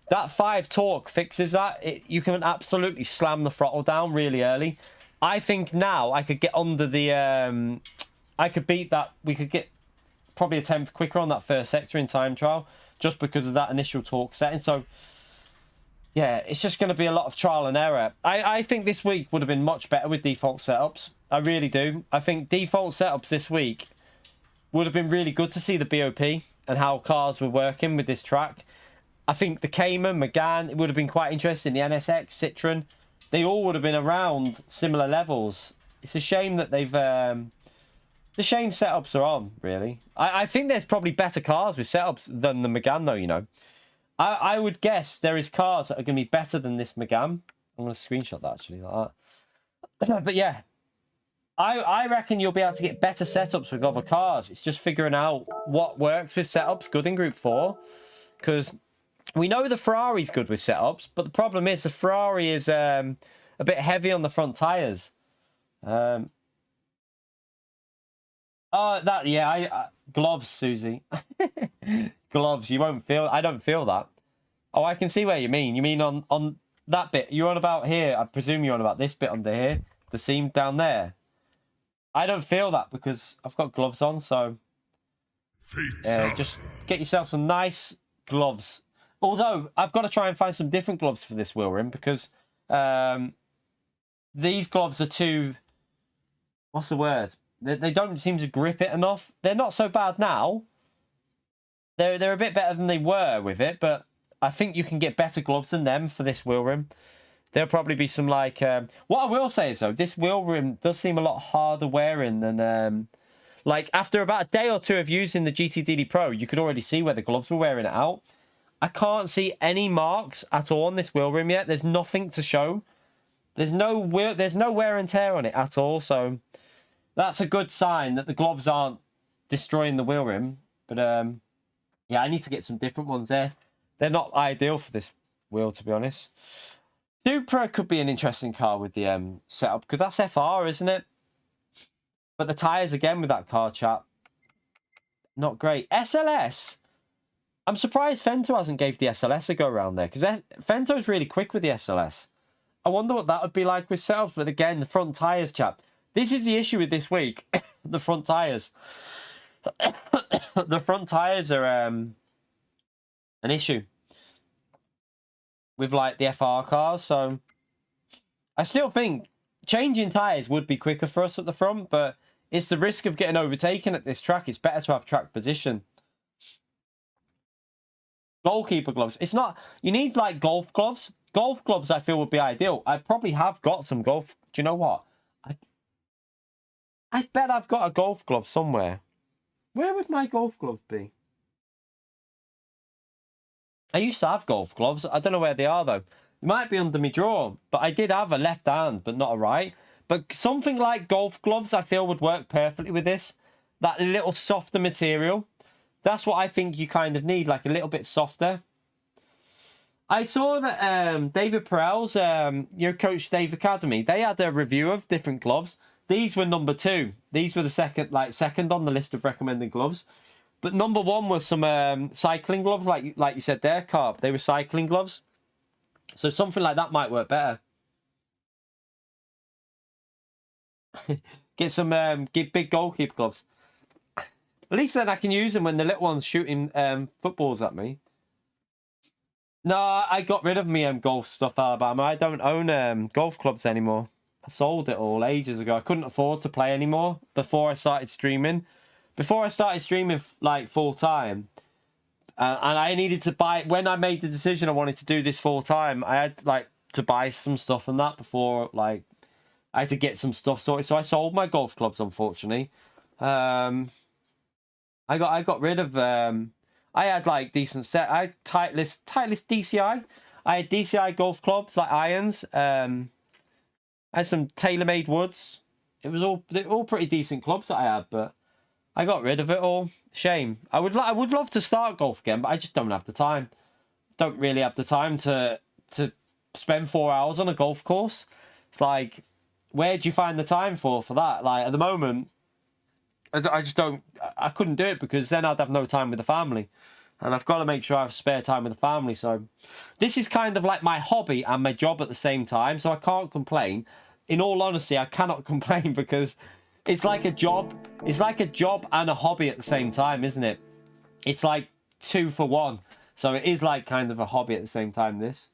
That 5 torque fixes that. You can absolutely slam the throttle down really early. I think now I could get under the... I could beat that. We could get probably a 10th quicker on that first sector in time trial just because of that initial torque setting. So, yeah, it's just going to be a lot of trial and error. I think this week would have been much better with default setups. I really do. I think default setups this week would have been really good to see the BOP and how cars were working with this track. I think the Cayman, Megane, it would have been quite interesting. The NSX, Citroen, they all would have been around similar levels. It's a shame that they've... the shame setups are on, really. I think there's probably better cars with setups than the Megane, though, you know. I would guess there is cars that are going to be better than this Megane. I'm going to screenshot that, actually, like that. But, yeah. I reckon you'll be able to get better setups with other cars. It's just figuring out what works with setups good in Group 4. Because... we know the Ferrari's good with setups, but the problem is the Ferrari is a bit heavy on the front tyres. Gloves, Susie. Gloves, you won't feel... I don't feel that. Oh, I can see where you mean. You mean on that bit. You're on about here. I presume you're on about this bit under here. The seam down there. I don't feel that because I've got gloves on, so... Just get yourself some nice gloves. Although, I've got to try and find some different gloves for this wheel rim because these gloves are too... What's the word? They don't seem to grip it enough. They're not so bad now. They're a bit better than they were with it, but I think you can get better gloves than them for this wheel rim. There'll probably be some like... what I will say is, though, this wheel rim does seem a lot harder wearing than... like, after about a day or two of using the GTDD Pro, you could already see where the gloves were wearing it out. I can't see any marks at all on this wheel rim yet. There's nothing to show. There's no wear and tear on it at all, so that's a good sign that the gloves aren't destroying the wheel rim. But yeah, I need to get some different ones there. They're not ideal for this wheel, to be honest. Supra could be an interesting car with the setup because that's FR, isn't it? But the tyres again with that car, chat, not great. SLS. I'm surprised Fento hasn't gave the SLS a go around there because Fento's really quick with the SLS. I wonder what that would be like with setups. But again, the front tyres, chap. This is the issue with this week. The front tyres. The front tyres are an issue with like the FR cars. So I still think changing tyres would be quicker for us at the front, but it's the risk of getting overtaken at this track. It's better to have track position. Goalkeeper gloves. It's not... You need, like, golf gloves. Golf gloves, I feel, would be ideal. I probably have got some golf... Do you know what? I bet I've got a golf glove somewhere. Where would my golf gloves be? I used to have golf gloves. I don't know where they are, though. They might be under my drawer. But I did have a left hand, but not a right. But something like golf gloves, I feel, would work perfectly with this. That little softer material. That's what I think you kind of need, like a little bit softer. I saw that David Perel's, your Coach Dave Academy, they had a review of different gloves. These were number 2. These were the second on the list of recommended gloves. But number 1 was some cycling gloves, like you said there, Carp. They were cycling gloves. So something like that might work better. Get some big goalkeeper gloves. At least then I can use them when the little one's shooting footballs at me. No, I got rid of me golf stuff, Alabama. I don't own golf clubs anymore. I sold it all ages ago. I couldn't afford to play anymore before I started streaming. Before I started streaming like full time, and I needed to buy... When I made the decision I wanted to do this full time, I had like to buy some stuff and that before, like I had to get some stuff sorted. So I sold my golf clubs, unfortunately. I got rid of... I had like decent set. I had Titleist DCI. I had DCI golf clubs, like irons. I had some TaylorMade woods. They're all pretty decent clubs that I had, but I got rid of it all. Shame. I would love to start golf again, but I just don't have the time. Don't really have the time to spend 4 hours on a golf course. It's like, where do you find the time for that? Like at the moment, I just don't... I couldn't do it because then I'd have no time with the family. And I've got to make sure I have spare time with the family. So this is kind of like my hobby and my job at the same time. So I can't complain. In all honesty, I cannot complain because it's like a job. It's like a job and a hobby at the same time, isn't it? It's like 2 for 1. So it is like kind of a hobby at the same time, this.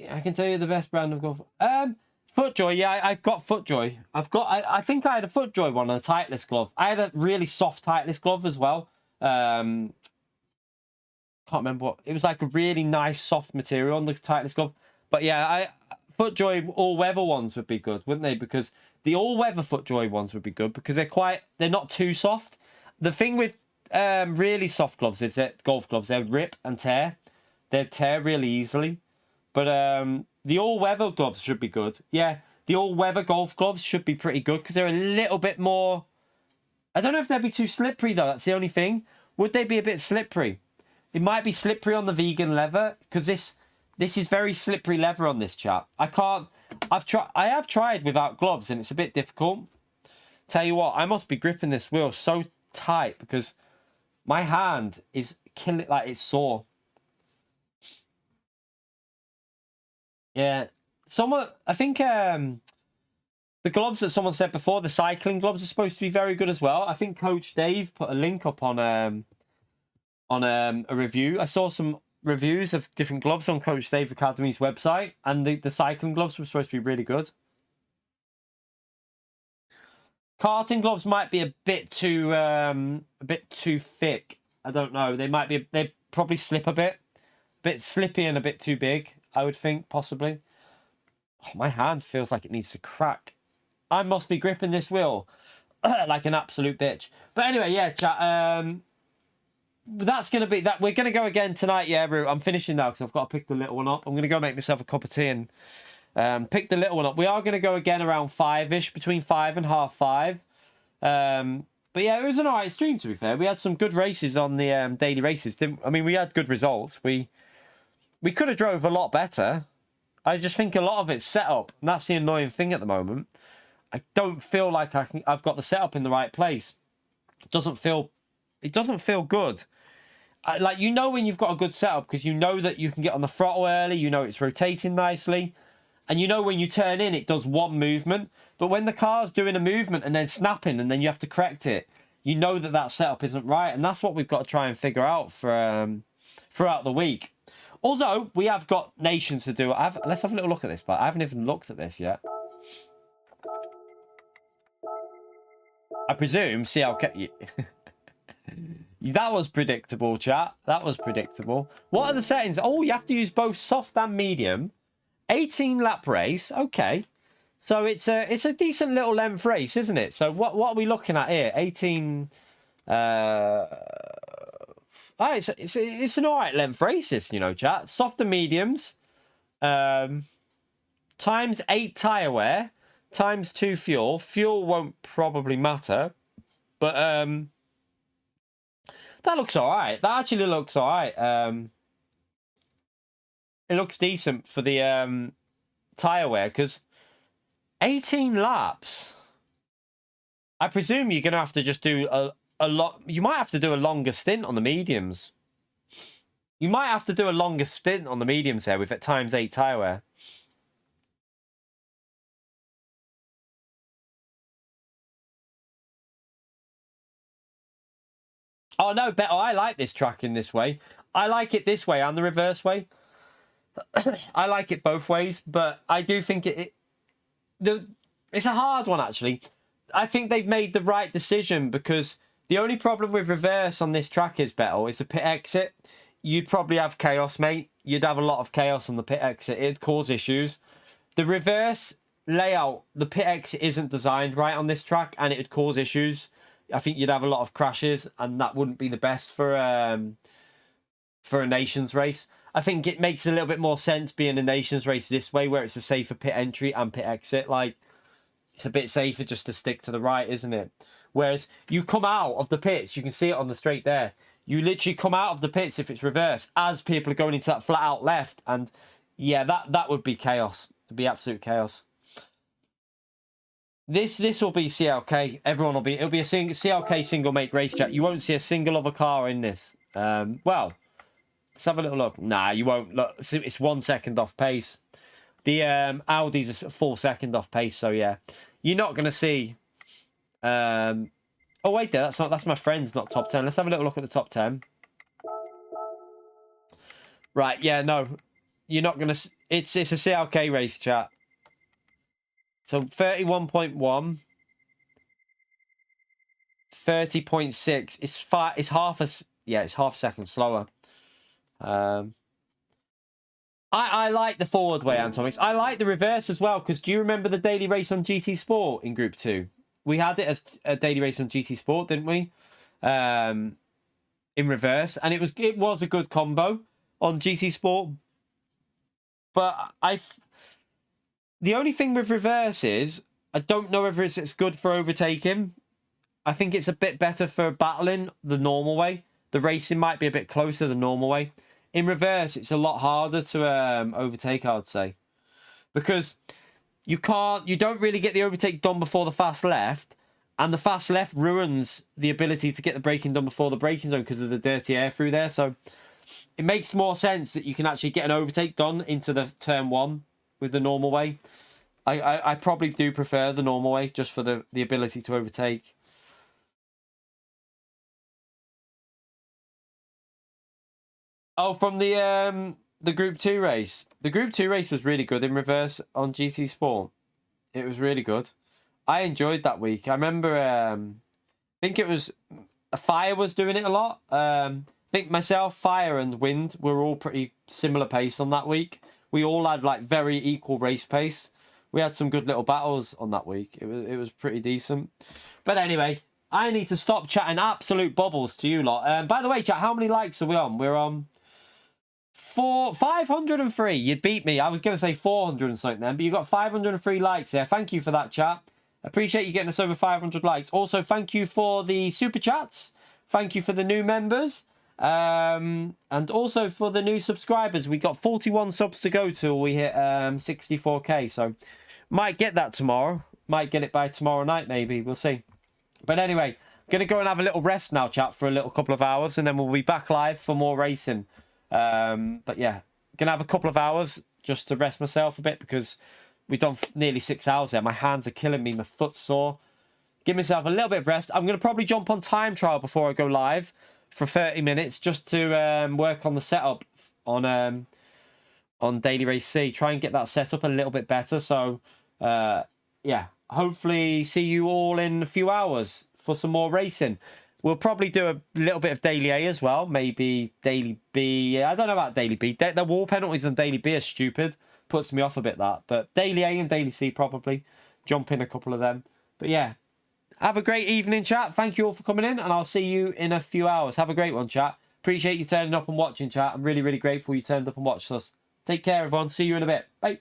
I can tell you the best brand of golf. FootJoy, yeah, I've got FootJoy. I think I had a FootJoy one and a Titleist glove. I had a really soft Titleist glove as well. Can't remember what. It was like a really nice soft material on the Titleist glove. But yeah, FootJoy all-weather ones would be good, wouldn't they? Because the all-weather FootJoy ones would be good because they're not too soft. The thing with really soft gloves is that golf gloves, they rip and tear. They tear really easily. But the all-weather gloves should be good. Yeah, the all-weather golf gloves should be pretty good because they're a little bit more... I don't know if they'd be too slippery, though. That's the only thing. Would they be a bit slippery? It might be slippery on the vegan leather because this is very slippery leather on this chap. I have tried without gloves and it's a bit difficult. Tell you what, I must be gripping this wheel so tight because my hand is killing... Like, it's sore. Yeah, I think The gloves that someone said before, the cycling gloves, are supposed to be very good as well. I think Coach Dave put a link up on a review. I saw some reviews of different gloves on Coach Dave Academy's website, and the cycling gloves were supposed to be really good. Karting gloves might be a bit too thick. I don't know. They probably slip a bit slippy and a bit too big. I would think possibly. Oh, my hand feels like it needs to crack. I must be gripping this wheel like an absolute bitch. But anyway, yeah, chat. That's gonna be that. We're gonna go again tonight. Yeah, Roo. I'm finishing now because I've got to pick the little one up. I'm gonna go make myself a cup of tea and pick the little one up. We are gonna go again around 5ish, between 5 and half 5. But yeah, it was an alright stream, to be fair. We had some good races on the daily races. I mean, we had good results. We could have drove a lot better. I just think a lot of it's set up, and that's the annoying thing at the moment. I don't feel like I've got the setup in the right place. It doesn't feel good. Like, you know when you've got a good setup because you know that you can get on the throttle early, you know it's rotating nicely, and you know when you turn in it does one movement. But when the car's doing a movement and then snapping and then you have to correct it, you know that setup isn't right, and that's what we've got to try and figure out for throughout the week. Also, we have got nations to do. Let's have a little look at this, but I haven't even looked at this yet. I presume CLK. That was predictable, chat. That was predictable. What are the settings? Oh, you have to use both soft and medium. 18 lap race. Okay. So it's a decent little length race, isn't it? So what are we looking at here? 18. It's an alright length race, this, you know, chat. Soft and mediums. Times 8 tyre wear. Times 2 fuel. Fuel won't probably matter. But that looks alright. That actually looks alright. It looks decent for the tyre wear, because 18 laps. I presume you're going to have to just do a lot. You might have to do a longer stint on the mediums. You might have to do a longer stint on the mediums here with it times 8 tyre wear. Oh, no, Beto, I like this track in this way. I like it this way and the reverse way. I like it both ways, but I do think it's a hard one, actually. I think they've made the right decision, because the only problem with reverse on this track is, Beto, is the pit exit. You'd probably have chaos, mate. You'd have a lot of chaos on the pit exit. It'd cause issues. The reverse layout, the pit exit isn't designed right on this track, and it would cause issues. I think you'd have a lot of crashes, and that wouldn't be the best for a nations race. I think it makes a little bit more sense being a nations race this way, where it's a safer pit entry and pit exit. Like, it's a bit safer just to stick to the right, isn't it? Whereas you come out of the pits, you can see it on the straight there. You literally come out of the pits if it's reverse as people are going into that flat out left, and yeah, that would be chaos. It'd be absolute chaos. This will be CLK. It'll be a CLK single make race, chat. You won't see a single other car in this. Well, let's have a little look. Nah, you won't. Look, it's 1 second off pace. The Audi's a full second off pace, so yeah, you're not gonna see. Oh wait, there. That's my friend's, not top 10. Let's have a little look at the top 10. Right, yeah, no, you're not gonna. It's a CLK race, chat. So 31.1, 30.6. It's half a second slower. I like the forward way, Antonix. I like the reverse as well, because do you remember the daily race on GT Sport in Group 2? We had it as a daily race on GT Sport, didn't we? In reverse, and it was a good combo on GT Sport. But the only thing with reverse is I don't know whether it's good for overtaking. I think it's a bit better for battling the normal way. The racing might be a bit closer the normal way. In reverse, it's a lot harder to overtake, I'd say, because you don't really get the overtake done before the fast left, and the fast left ruins the ability to get the braking done before the braking zone because of the dirty air through there. So it makes more sense that you can actually get an overtake done into the turn 1 with the normal way. I probably do prefer the normal way, just for the ability to overtake. Oh, from the Group 2 race. The Group 2 race was really good in reverse on GT Sport. It was really good. I enjoyed that week. I remember, I think it was Fire was doing it a lot. I think myself, Fire, and Wind were all pretty similar pace on that week. We all had like very equal race pace. We had some good little battles on that week. It was pretty decent. But anyway, I need to stop chatting absolute bubbles to you lot. By the way, chat, how many likes are we on? We're on 503. You beat me. I was going to say 400 and something then, but you got 503 likes here. Thank you for that, chat. Appreciate you getting us over 500 likes. Also, thank you for the super chats. Thank you for the new members. And also for the new subscribers. We got 41 subs to go till we hit 64k. So, might get that tomorrow. Might get it by tomorrow night, maybe. We'll see. But anyway, I'm going to go and have a little rest now, chat, for a little couple of hours. And then we'll be back live for more racing. But yeah, going to have a couple of hours just to rest myself a bit because we've done nearly 6 hours there. My hands are killing me. My foot's sore. Give myself a little bit of rest. I'm going to probably jump on time trial before I go live for 30 minutes just to work on the setup on Daily Race C. Try and get that set up a little bit better. So, yeah, hopefully see you all in a few hours for some more racing. We'll probably do a little bit of Daily A as well. Maybe Daily B. I don't know about Daily B. The wall penalties on Daily B are stupid. Puts me off a bit, that. But Daily A and Daily C probably. Jump in a couple of them. But yeah. Have a great evening, chat. Thank you all for coming in. And I'll see you in a few hours. Have a great one, chat. Appreciate you turning up and watching, chat. I'm really, really grateful you turned up and watched us. Take care, everyone. See you in a bit. Bye.